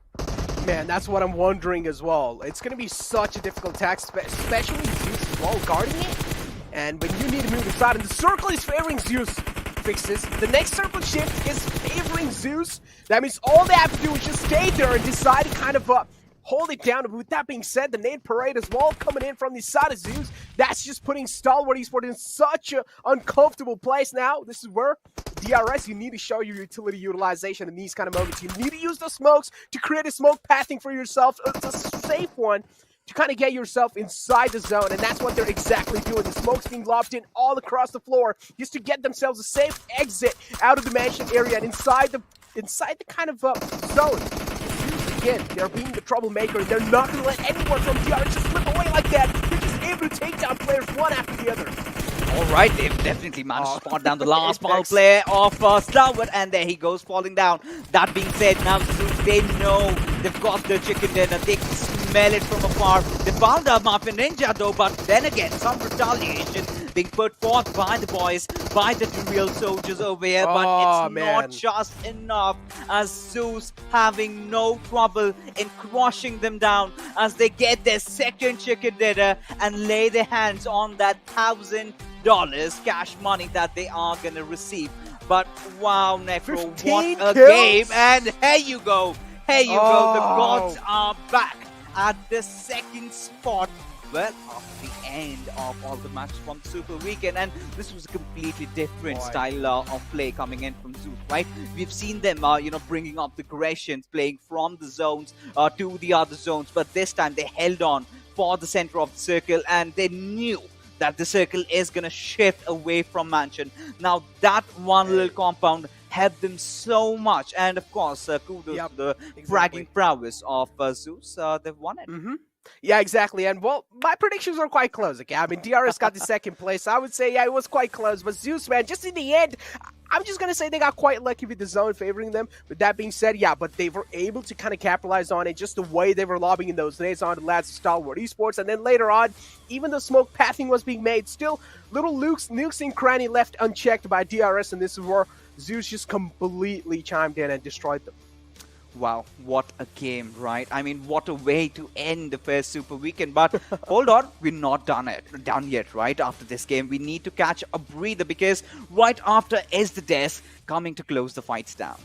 Man, that's what I'm wondering as well. It's going to be such a difficult task, especially ZEUS as well guarding it. And when you need to move inside, and the circle is favoring ZEUS. Fixes. The next circle shift is favoring ZEUS. That means all they have to do is just stay there and decide to kind of hold it down. But with that being said, the nade parade as well coming in from the side of ZEUS. That's just putting Stalwart Esports in such an uncomfortable place now. This is where DRS, you need to show your utility utilization in these kind of moments. You need to use the smokes to create a smoke pathing for yourself. It's a safe one to kind of get yourself inside the zone, and that's what they're exactly doing. The smoke's being lobbed in all across the floor just to get themselves a safe exit out of the mansion area and inside the kind of zone. Again, they're being the troublemaker, and they're not going to let anyone from DRS just slip away like that. They're just able to take down players one after the other. All right, they've definitely managed to spot down the last final player of Stalwart, and there he goes falling down. That being said, now ZEUS, they know they've got the chicken dinner. They can smell it from afar. They found a Muffin Ninja though, but then again, some retaliation being put forth by the boys, by the real soldiers over here, but it's not just enough, as ZEUS having no trouble in crushing them down as they get their second chicken dinner and lay their hands on that $1,000 cash money that they are gonna receive. But wow, Necro, what a game! And here you go, the gods are back at the second spot. Well, after the end of all the matches from the Super Weekend, and this was a completely different style of play coming in from ZEUS, right? We've seen them, bringing up the aggressions, playing from the zones to the other zones, but this time they held on for the center of the circle, and they knew that the circle is going to shift away from Mansion. Now, that one little compound helped them so much, and of course, kudos to the bragging prowess of ZEUS. They've won it. Yeah, exactly. And well, my predictions were quite close. Okay, I mean, DRS got the second place. I would say, yeah, it was quite close. But ZEUS, man, just in the end, I'm just going to say they got quite lucky with the zone favoring them. With that being said, yeah, but they were able to kind of capitalize on it, just the way they were lobbing in those nades on the lads of Stalwart Esports. And then later on, even though smoke pathing was being made, still little nukes and cranny left unchecked by DRS. And this is where ZEUS just completely chimed in and destroyed them. Wow, what a game, right? I mean, what a way to end the first Super Weekend. But hold on, we're not done yet, right? After this game, we need to catch a breather, because right after is the death coming to close the fights down.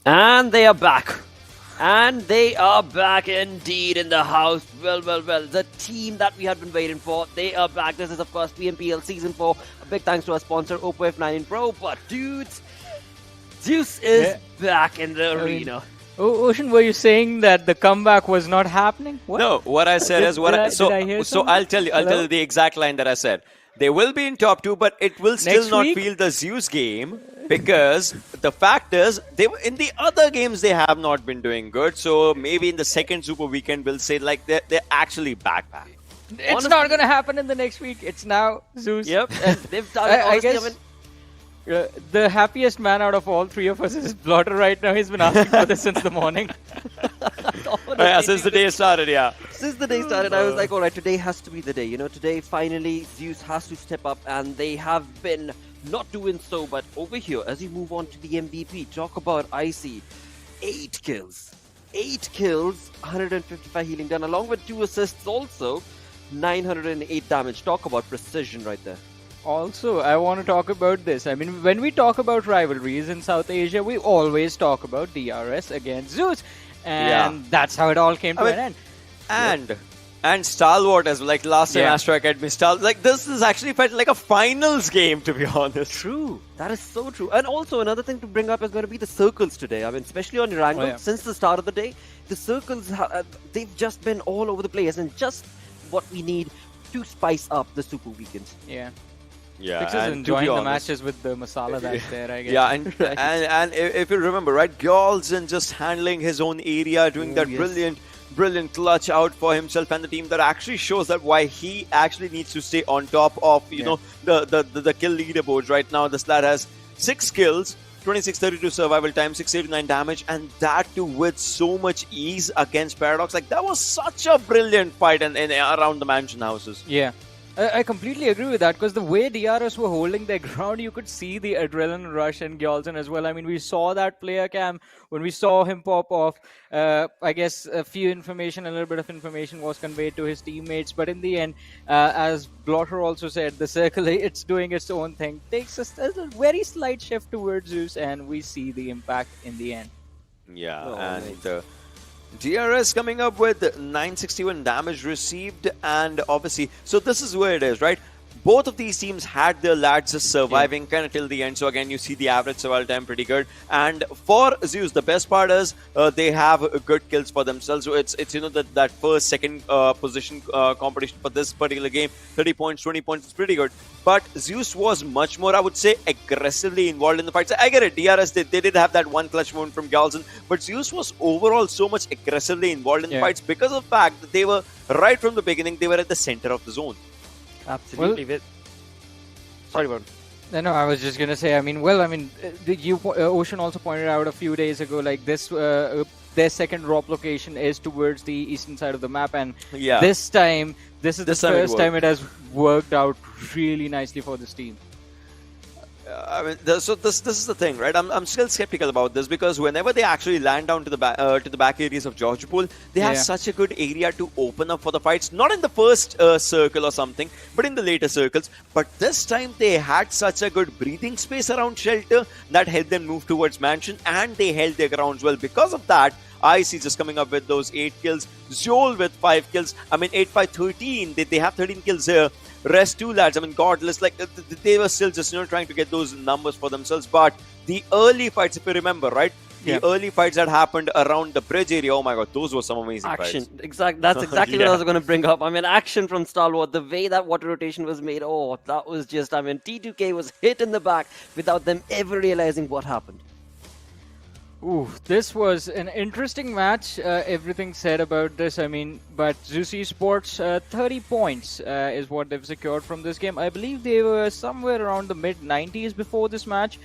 And they are back. And they are back indeed in the house. Well. The team that we had been waiting for, they are back. This is, of course, PMPL Season 4. A big thanks to our sponsor, Oppo F9 Pro. But, dudes, ZEUS is back in the arena. Ocean, were you saying that the comeback was not happening? What? No, what I said is what did I hear something? I'll tell you the exact line that I said. They will be in top 2, but it will still Next not week? feel the ZEUS game because the fact is they in the other games they have not been doing good. So maybe in the second Super Weekend we'll say like they're actually back. It's not going to happen in the next week. It's now ZEUS. Yep, and they've done it. I Honestly, guess the happiest man out of all three of us is Blotter right now. He's been asking for this since the morning. Since the day started, Since the day started, I was like, all right, today has to be the day. You know, today finally ZEUS has to step up, and they have been not doing so. But over here, as you move on to the MVP, talk about Icy. 8 kills. 8 kills, 155 healing done, along with 2 assists also, 908 damage. Talk about precision right there. Also, I want to talk about this. I mean, when we talk about rivalries in South Asia, we always talk about DRS against ZEUS. And that's how it all came to an end. And Stalwart as well. Like last time Astro Academy, like this is actually felt like a finals game, to be honest. True. That is so true. And also another thing to bring up is going to be the circles today. I mean, especially on Erangel, since the start of the day, the circles, they've just been all over the place. And just what we need to spice up the Super Weekends. Yeah. Yeah, Fix is and enjoying to be the honest, matches with the masala that's there, I guess. Yeah, and if you remember, right, Gyalzen just handling his own area, doing that brilliant clutch out for himself and the team. That actually shows that why he actually needs to stay on top of you know the kill leaderboards right now. This lad has 6 kills, 26-32 survival time, 689 damage, and that too with so much ease against Paradox. Like that was such a brilliant fight and around the mansion houses. Yeah. I completely agree with that because the way DRS were holding their ground, you could see the adrenaline rush in Gyalzen as well. I mean, we saw that player cam when we saw him pop off. I guess a little bit of information was conveyed to his teammates. But in the end, as Blotter also said, the circle, it's doing its own thing. Takes a very slight shift towards ZEUS, and we see the impact in the end. Yeah, DRS coming up with 961 damage received, and obviously, so this is where it is, right? Both of these teams had their lads just surviving kind of till the end. So again, you see the average survival time pretty good. And for ZEUS, the best part is they have good kills for themselves. So it's you know that first, second position competition for this particular game, 30 points, 20 points is pretty good. But ZEUS was much more, I would say, aggressively involved in the fights. I get it, DRS, they did have that one clutch moment from Gyalzen, but ZEUS was overall so much aggressively involved in the fights because of the fact that they were, right from the beginning, they were at the center of the zone. Absolutely. Sorry, Varun. No, I was just gonna say. I mean, Ocean also pointed out a few days ago, like this. Their second drop location is towards the eastern side of the map, and this time, this is the first time it has worked out really nicely for this team. I mean, so this is the thing, right? I'm still skeptical about this because whenever they actually land down to the back areas of Georgopol, they have such a good area to open up for the fights. Not in the first circle or something, but in the later circles. But this time they had such a good breathing space around shelter that helped them move towards mansion, and they held their grounds well. Because of that, IC just coming up with those 8 kills. Zol with 5 kills. I mean, 8 by 13. They have 13 kills here. Rest 2 lads, I mean, godless, like they were still just trying to get those numbers for themselves. But the early fights, if you remember, right, the early fights that happened around the bridge area, oh my god, those were some amazing action. fights. That's exactly what I was going to bring up. I mean, action from Stalwart, the way that water rotation was made, that was just, I mean, T2K was hit in the back without them ever realizing what happened. Ooh, this was an interesting match. Everything said about this, I mean, but ZEUS Esports, 30 points is what they've secured from this game. I believe they were somewhere around the mid-90s before this match.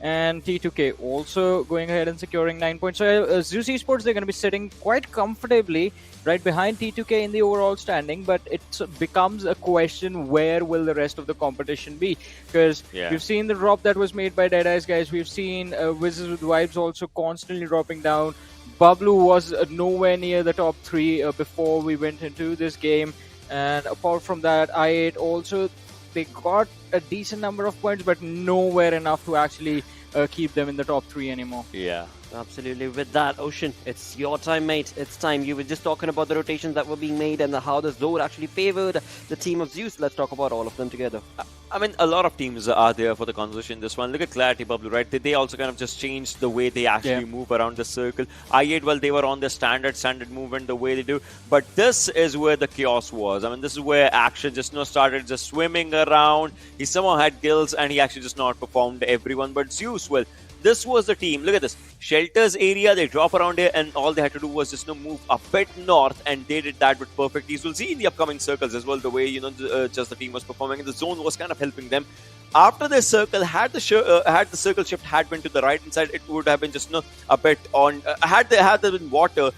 And T2K also going ahead and securing 9 points. So ZEUS Esports, they're going to be sitting quite comfortably right behind T2K in the overall standing, but it becomes a question, where will the rest of the competition be? Because we've seen the drop that was made by DEADEYES, guys. We've seen Wizzes with Vibes also constantly dropping down. BABLU was nowhere near the top 3 before we went into this game. And apart from that, I8 also, they got a decent number of points, but nowhere enough to actually keep them in the top 3 anymore. Yeah. Absolutely. With that, Ocean, it's your time, mate. It's time. You were just talking about the rotations that were being made and how the Zone actually favored the team of ZEUS. Let's talk about all of them together. I mean, a lot of teams are there for the conversation in this one. Look at Clarity BABLU, right? They also kind of just changed the way they actually move around the circle. I8, well, they were on the standard movement, the way they do. But this is where the chaos was. I mean, this is where Action just started just swimming around. He somehow had kills and he actually just not performed everyone. But ZEUS, well, this was the team. Look at this. Shelters area, they drop around here and all they had to do was just move a bit north, and they did that with perfect ease. We'll see in the upcoming circles as well the way, just the team was performing. The zone was kind of helping them. After the circle, had the circle shift had been to the right hand side, it would have been just a bit on. Had there been water,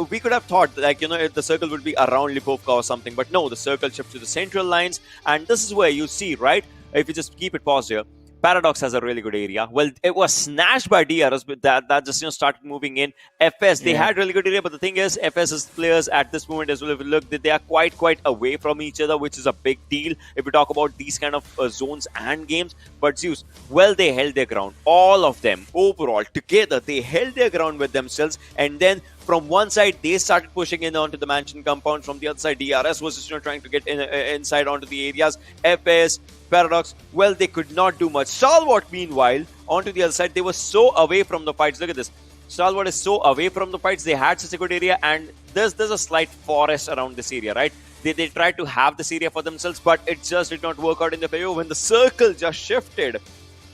we could have thought like if the circle would be around Lipovka or something. But no, the circle shift to the central lines, and this is where you see, right? If you just keep it paused here. Paradox has a really good area. Well, it was snatched by DRS, but that just started moving in. FS, they had really good area, but the thing is, FS's players at this moment as well, if you look, they are quite away from each other, which is a big deal if we talk about these kind of zones and games. But ZEUS, well, they held their ground. All of them, overall, together, they held their ground with themselves, and then from one side, they started pushing in onto the mansion compound. From the other side, DRS was just trying to get inside onto the areas. FS, Paradox, well, they could not do much. Stalwart, meanwhile, onto the other side, they were so away from the fights. Look at this. Stalwart is so away from the fights. They had such a good area, and there's a slight forest around this area, right? They tried to have this area for themselves, but it just did not work out in their favor when the circle just shifted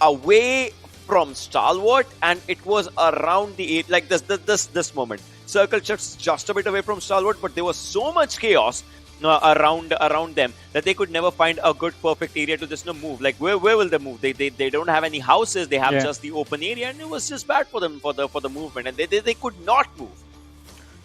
away from Stalwart, and it was around the like this moment. Circle shifts just a bit away from Stalwart, but there was so much chaos around them that they could never find a good perfect area to just move. Like where will they move? They don't have any houses. They have just the open area, and it was just bad for them for the movement, and they could not move.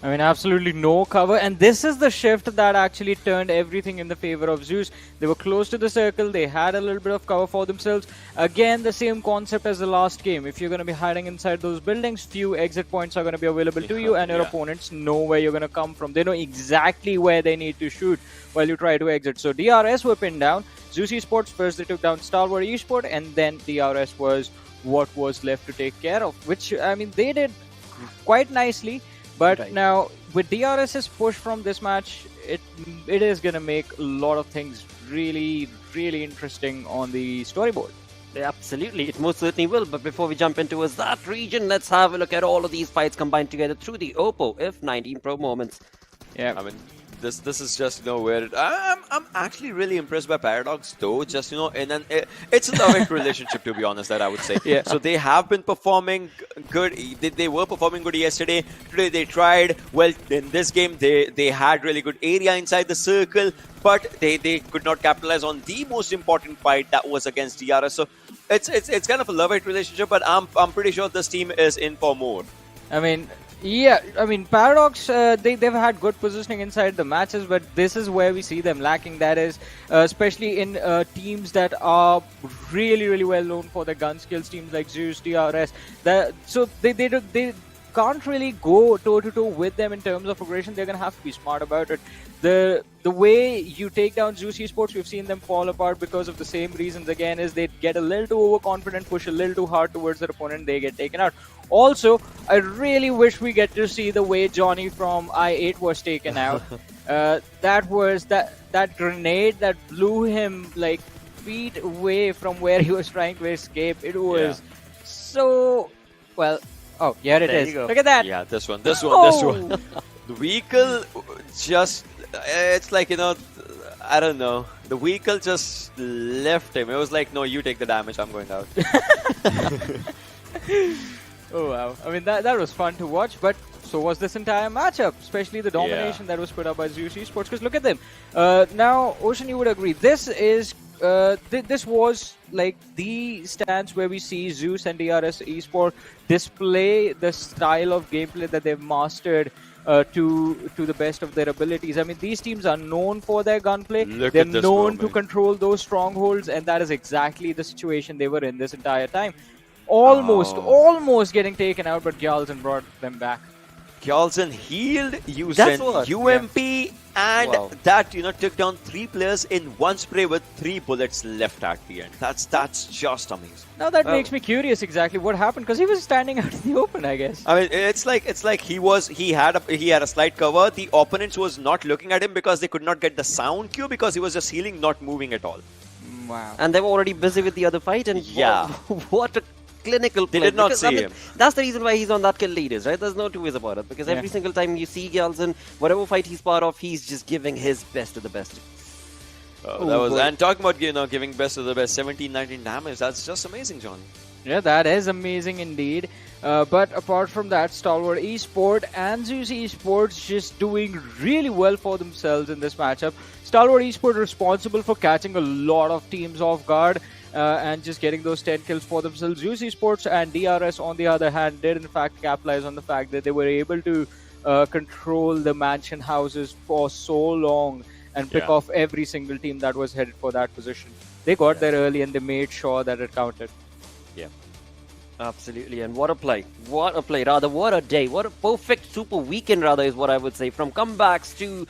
I mean, absolutely no cover, and this is the shift that actually turned everything in the favor of ZEUS. They were close to the circle, they had a little bit of cover for themselves. Again, the same concept as the last game. If you're going to be hiding inside those buildings, few exit points are going to be available to you, and your opponents know where you're going to come from. They know exactly where they need to shoot while you try to exit. So DRS were pinned down. ZEUS Esports first, they took down Stalwart Esports, and then DRS was what was left to take care of, which, I mean, they did quite nicely. But now, with DRS's push from this match, it is going to make a lot of things really, really interesting on the storyboard. Yeah, absolutely, it most certainly will. But before we jump into that region, let's have a look at all of these fights combined together through the Oppo F19 Pro moments. Yeah, I mean, this is just where I'm actually really impressed by Paradox though. Just it's a love-hate relationship, to be honest, that I would say. Yeah. So they have been performing good. They were performing good yesterday. Today they tried well. In this game they had really good area inside the circle, but they could not capitalize on the most important fight that was against DRS. So it's kind of a love-hate relationship, but I'm pretty sure this team is in for more. I mean, Paradox, they've had good positioning inside the matches, but this is where we see them lacking. That is, especially in teams that are really, really well known for their gun skills, teams like ZEUS, DRS. So they can't really go toe-to-toe with them in terms of aggression. They're going to have to be smart about it. The way you take down ZEUS Esports, we've seen them fall apart because of the same reasons. Again, is they get a little too overconfident, push a little too hard towards their opponent, they get taken out. Also, I really wish we get to see the way Johnny from I8 was taken out. That grenade that blew him like feet away from where he was trying to escape. It was so well. Oh, here it is. Look at that. Yeah, this one. The vehicle just, it's like, I don't know. The vehicle just left him. It was like, no, you take the damage, I'm going out. Oh, wow. I mean, that was fun to watch, but so was this entire matchup, especially the domination that was put up by ZEUS Esports, because look at them. Now, Ocean, you would agree, this is this was like the stance where we see ZEUS and DRS Esports display the style of gameplay that they've mastered to the best of their abilities. I mean, these teams are known for their gunplay. They're known to control those strongholds, and that is exactly the situation they were in this entire time. Almost getting taken out, but Gyalzen brought them back. Gyalzen healed, used That's an what, UMP, and Wow. that took down 3 players in one spray with 3 bullets left at the end. That's just amazing. Now that makes me curious exactly what happened because he was standing out in the open, I guess. I mean, it's like he had a slight cover. The opponents was not looking at him because they could not get the sound cue because he was just healing, not moving at all. Wow. And they were already busy with the other fight, and Yeah. what a clinical They play. did not Because, see him. That's the reason why he's on that kill leaders, right? There's no two ways about it. Because every single time you see Gyalzen, whatever fight he's part of, he's just giving his best to the best. And talking about giving best of the best, 17, 19 damage. That's just amazing, John. Yeah, that is amazing indeed. But apart from that, Stalwart Esports and ZEUS Esports just doing really well for themselves in this matchup. Stalwart Esports responsible for catching a lot of teams off guard and just getting those 10 kills for themselves. ZEUS Esports and DRS, on the other hand, did in fact capitalize on the fact that they were able to control the mansion houses for so long and pick off every single team that was headed for that position. They got there early and they made sure that it counted. Yeah. Absolutely, and what a play. What a play, rather. What a day. What a perfect super weekend, rather, is what I would say. From comebacks to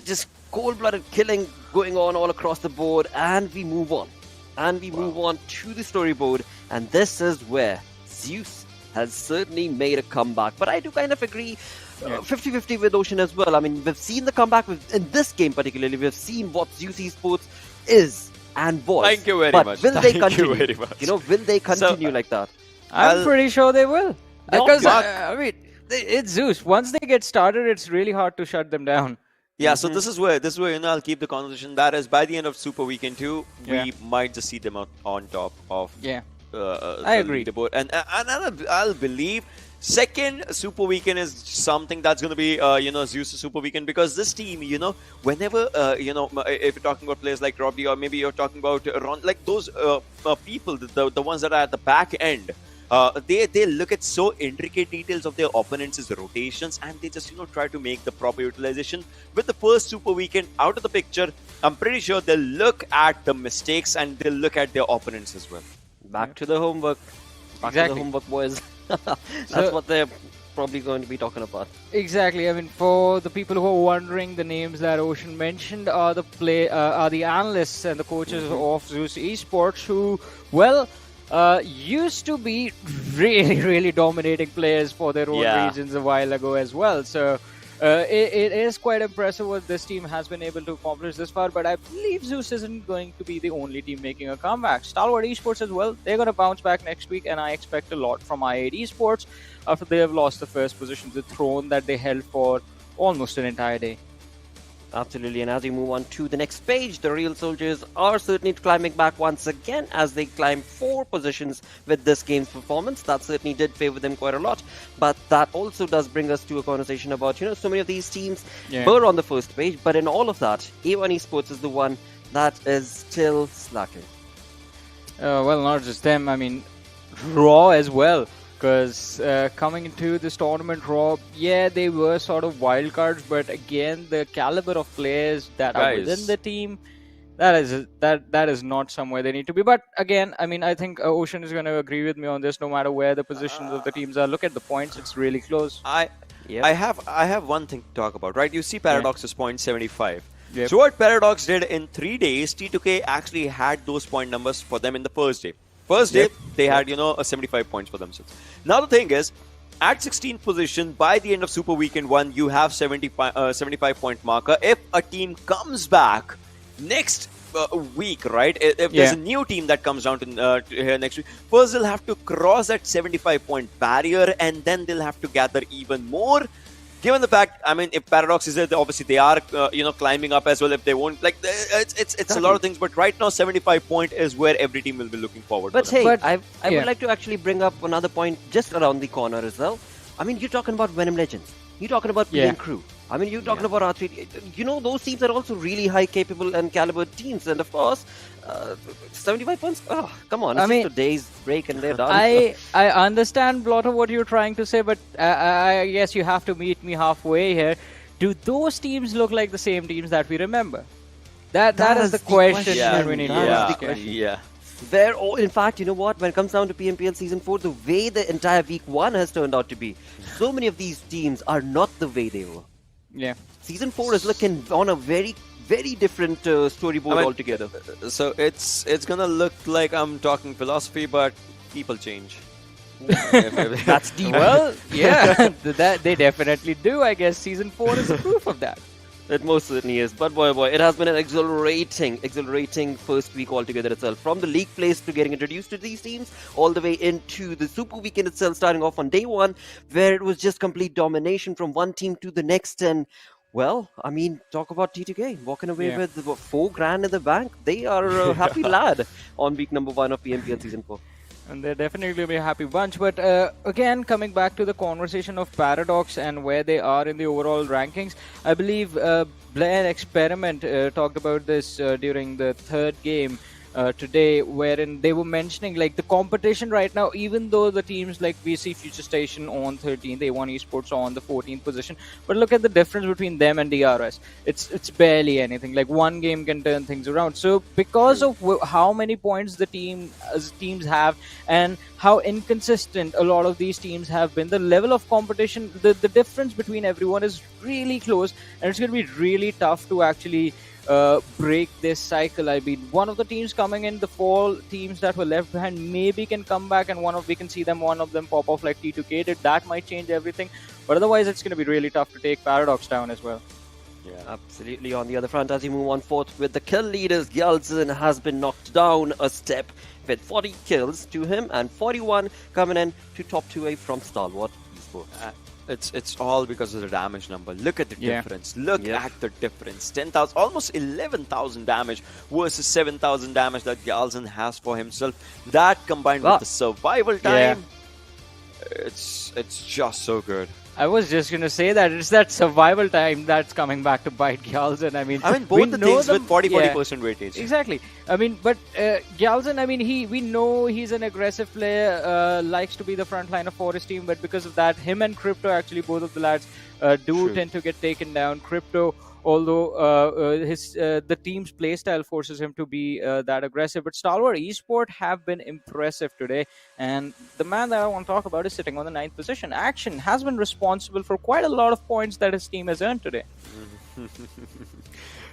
just cold-blooded killing going on all across the board, and we move on. And we move on to the storyboard, and this is where ZEUS has certainly made a comeback. But I do kind of agree 50-50 with Ocean as well. I mean, we've seen the comeback in this game particularly. We've seen what ZEUS Esports is and was. Thank you very but much. Will they Thank continue? you very much. Will they continue like that? I'm pretty sure they will. They'll Because, not. I mean, it's ZEUS. Once they get started, it's really hard to shut them down. Yeah, so this is where I'll keep the conversation. That is, by the end of Super Weekend 2, we might just see them on top of I agree. the board. And I'll believe second Super Weekend is something that's going to be ZEUS Super Weekend, because this team, whenever if you're talking about players like Robbie, or maybe you're talking about Ron, like those people, the ones that are at the back end. They look at so intricate details of their opponents' rotations, and they just try to make the proper utilization. With the first Super Weekend out of the picture, I'm pretty sure they'll look at the mistakes and they'll look at their opponents as well. Back to the homework. Back to the homework, boys. That's what they're probably going to be talking about. Exactly. I mean, for the people who are wondering, the names that Ocean mentioned are the analysts and the coaches of ZEUS Esports, who, used to be really, really dominating players for their own regions a while ago as well. So it is quite impressive what this team has been able to accomplish this far. But I believe ZEUS isn't going to be the only team making a comeback. Stalwart Esports as well. They're going to bounce back next week, and I expect a lot from i8 Esports after they have lost the first position, the throne that they held for almost an entire day. Absolutely, and as we move on to the next page, the real soldiers are certainly climbing back once again as they climb 4 positions with this game's performance. That certainly did favor them quite a lot, but that also does bring us to a conversation about, so many of these teams were on the first page, but in all of that, A1 Esports is the one that is still slacking. Not just them, I mean, Raw as well. Because coming into this tournament, Raw, they were sort of wild cards, but again, the caliber of players that are within the team, that is not somewhere they need to be. But again, I mean, I think Ocean is going to agree with me on this. No matter where the positions of the teams are, look at the points; it's really close. I have one thing to talk about, right? You see Paradox's point 75. Yep. So what Paradox did in 3 days, T2K actually had those point numbers for them in the first day. First day, they had, a 75 points for themselves. Now the thing is, at 16th position, by the end of Super Weekend 1, you have 75 point marker. If a team comes back next week, right? If there's a new team that comes down to here next week, first they'll have to cross that 75 point barrier, and then they'll have to gather even more. Given the fact, I mean, if Paradox is there, obviously they are, climbing up as well. If they won't, it's a lot of things. But right now, 75 point is where every team will be looking forward. But hey, I would like to actually bring up another point just around the corner as well. I mean, you're talking about Venom Legends. You're talking about Billion Crew. I mean, you're talking about R3. Those teams are also really high capable and caliber teams. And of course, 75 points. Oh, come on! It's just a day's break and they're done. I understand a lot of what you're trying to say, but I guess you have to meet me halfway here. Do those teams look like the same teams that we remember? That is the question that we need to ask. Where, oh, in fact, you know what? When it comes down to PMPL Season 4, the way the entire Week 1 has turned out to be, so many of these teams are not the way they were. Yeah. Season 4 is looking on a very, very different storyboard altogether. So it's gonna look like I'm talking philosophy, but people change. That's deep. Well, yeah, that they definitely do. I guess Season 4 is proof of that. It most certainly is. But boy, it has been an exhilarating first week altogether itself. From the league plays to getting introduced to these teams, all the way into the Super Weekend itself, starting off on day one, where it was just complete domination from one team to the next. And, well, I mean, talk about T2K walking away with $4 grand in the bank. They are a happy lad on week number 1 of PMPL Season 4. And they're definitely be a happy bunch. But again, coming back to the conversation of Paradox and where they are in the overall rankings, I believe Blair Experiment talked about this during the third game today, wherein they were mentioning like the competition right now, even though the teams like VC Future Station on 13th, A1 Esports on the 14th position, but look at the difference between them and DRS. It's barely anything. Like one game can turn things around. So because of how many points the teams have and how inconsistent a lot of these teams have been, the level of competition, the difference between everyone is really close, and it's going to be really tough to actually break this cycle. I mean, one of the teams coming in, the 4 teams that were left behind, maybe can come back, and one of them pop off like T2K did. That might change everything, but otherwise it's going to be really tough to take Paradox down as well. Yeah, absolutely. On the other front, as you move on forth with the kill leaders, Gyalzen has been knocked down a step with 40 kills to him and 41 coming in to top 2A from Stalwart Esports. It's all because of the damage number. Look at the difference. Look at the difference. 10,000, almost 11,000 damage versus 7,000 damage that Gyalzen has for himself. That combined with the survival time, it's just so good. I was just going to say that it's that survival time that's coming back to bite Gyalzen. I mean, both the things with 40% weightage. Exactly. I mean, but Gyalzen, I mean, we know he's an aggressive player, likes to be the front liner for his team, but because of that, him and Crypto, actually, both of the lads tend to get taken down. Crypto, although the team's playstyle forces him to be that aggressive. But Stalwart Esports have been impressive today, and the man that I want to talk about is sitting on the 9th position. Action has been responsible for quite a lot of points that his team has earned today.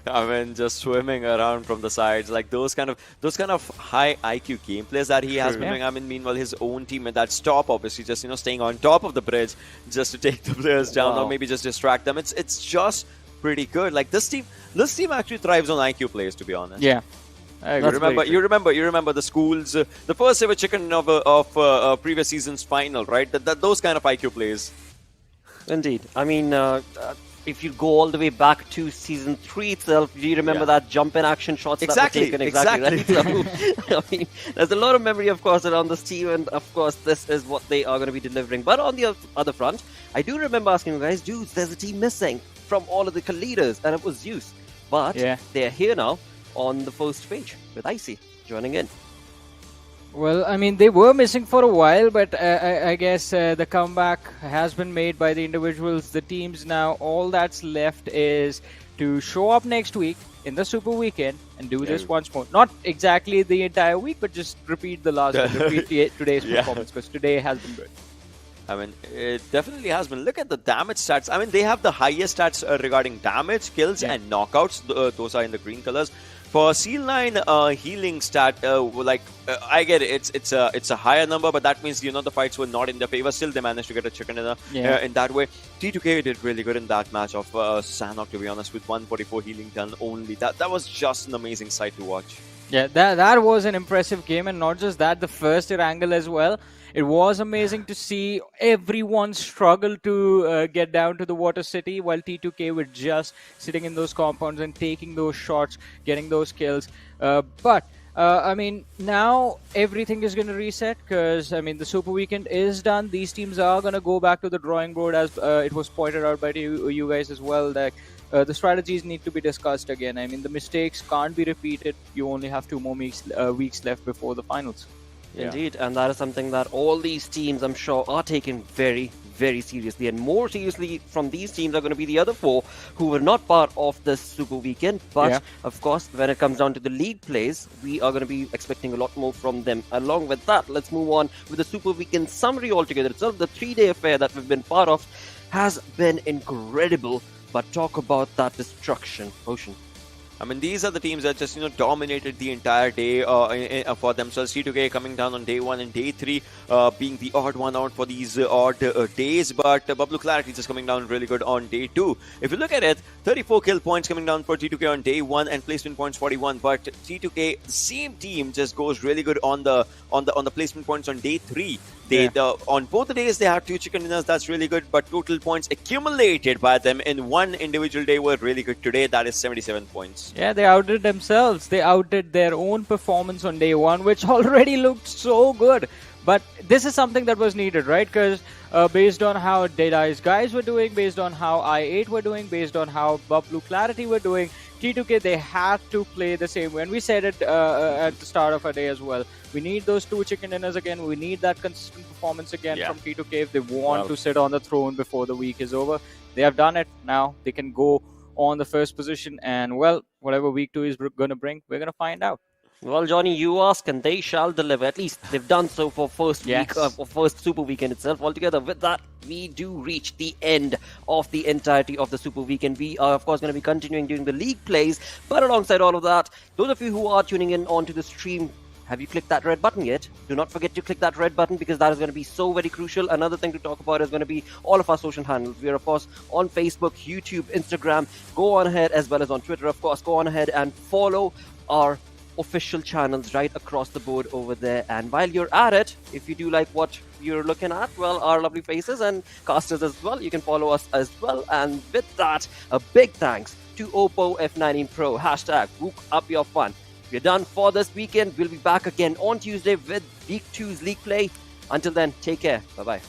I mean, just swimming around from the sides, like those kind of high IQ gameplays that he has been doing. I mean, meanwhile, his own team at that stop, obviously, just staying on top of the bridge just to take the players down, or maybe just distract them. It's just pretty good. Like this team actually thrives on IQ plays, to be honest. Yeah. You remember the schools, the first ever chicken of previous season's final, right? Those kind of IQ plays. Indeed. I mean, if you go all the way back to season 3 itself, do you remember that jump in action shots that were taken? Exactly. Right? So, I mean, there's a lot of memory, of course, around this team, and of course, this is what they are going to be delivering. But on the other front, I do remember asking you guys, dudes, there's a team missing from all of the leaders, and it was ZEUS. But they're here now on the first page with Icy joining in. Well, I mean, they were missing for a while, but I guess the comeback has been made by the individuals, the teams now. All that's left is to show up next week in the Super Weekend and do this once more. Not exactly the entire week, but just repeat the last one, repeat today's performance, because today has been good. I mean, it definitely has been. Look at the damage stats. I mean, they have the highest stats regarding damage, kills, and knockouts. Those are in the green colors. For Seal9 healing stat, I get it. It's a higher number, but that means the fights were not in their favor. Still, they managed to get a chicken in that way. T2K did really good in that match of Sanhok, to be honest, with 144 healing done only. That was just an amazing sight to watch. Yeah, that was an impressive game, and not just that, the first Erangel as well. It was amazing to see everyone struggle to get down to the Water City, while T2K were just sitting in those compounds and taking those shots, getting those kills. But I mean, now everything is going to reset, because I mean, the Super Weekend is done. These teams are going to go back to the drawing board, as it was pointed out by you guys as well, that the strategies need to be discussed again. I mean, the mistakes can't be repeated. You only have 2 more weeks left before the finals. Indeed, and that is something that all these teams, I'm sure, are taking very, very seriously. And more seriously from these teams are going to be the other four who were not part of this Super Weekend. But of course, when it comes down to the league plays, we are going to be expecting a lot more from them. Along with that, let's move on with the Super Weekend summary altogether itself. The 3-day affair that we've been part of has been incredible. But talk about that destruction, Ocean. I mean, these are the teams that just, dominated the entire day for themselves. T2K coming down on day 1 and day 3, being the odd one out for these odd days. But BABLU Clarity just coming down really good on day 2. If you look at it, 34 kill points coming down for T2K on day 1 and placement points 41. But T2K, the same team, just goes really good on the placement points on day 3. On both the days they had 2 chicken dinners. That's really good. But total points accumulated by them in one individual day were really good today. That is 77 points. Yeah, they outdid themselves. They outdid their own performance on day 1, which already looked so good. But this is something that was needed, right? Because based on how DEADEYES guys were doing, based on how I8 were doing, based on how BABLU Clarity were doing, T2K, they had to play the same way. And we said it at the start of our day as well. We need those 2 chicken dinners again. We need that consistent performance again from T2K if they want to sit on the throne before the week is over. They have done it now. They can go on the first position. And, well, whatever week 2 is going to bring, we're going to find out. Well, Johnny, you ask and they shall deliver. At least they've done so for first week of first Super Weekend itself. Altogether, with that, we do reach the end of the entirety of the Super Weekend. We are, of course, going to be continuing during the league plays. But alongside all of that, those of you who are tuning in onto the stream, have you clicked that red button yet? Do not forget to click that red button because that is going to be so very crucial. Another thing to talk about is going to be all of our social handles. We are, of course, on Facebook, YouTube, Instagram. Go on ahead, as well as on Twitter, of course. Go on ahead and follow our official channels right across the board over there. And while you're at it, if you do like what you're looking at, well, our lovely faces and casters as well, you can follow us as well. And with that, a big thanks to Oppo F19 Pro. Hashtag book up your fun. We're done for this weekend. We'll be back again on Tuesday with Week 2's League Play. Until then, take care. Bye-bye.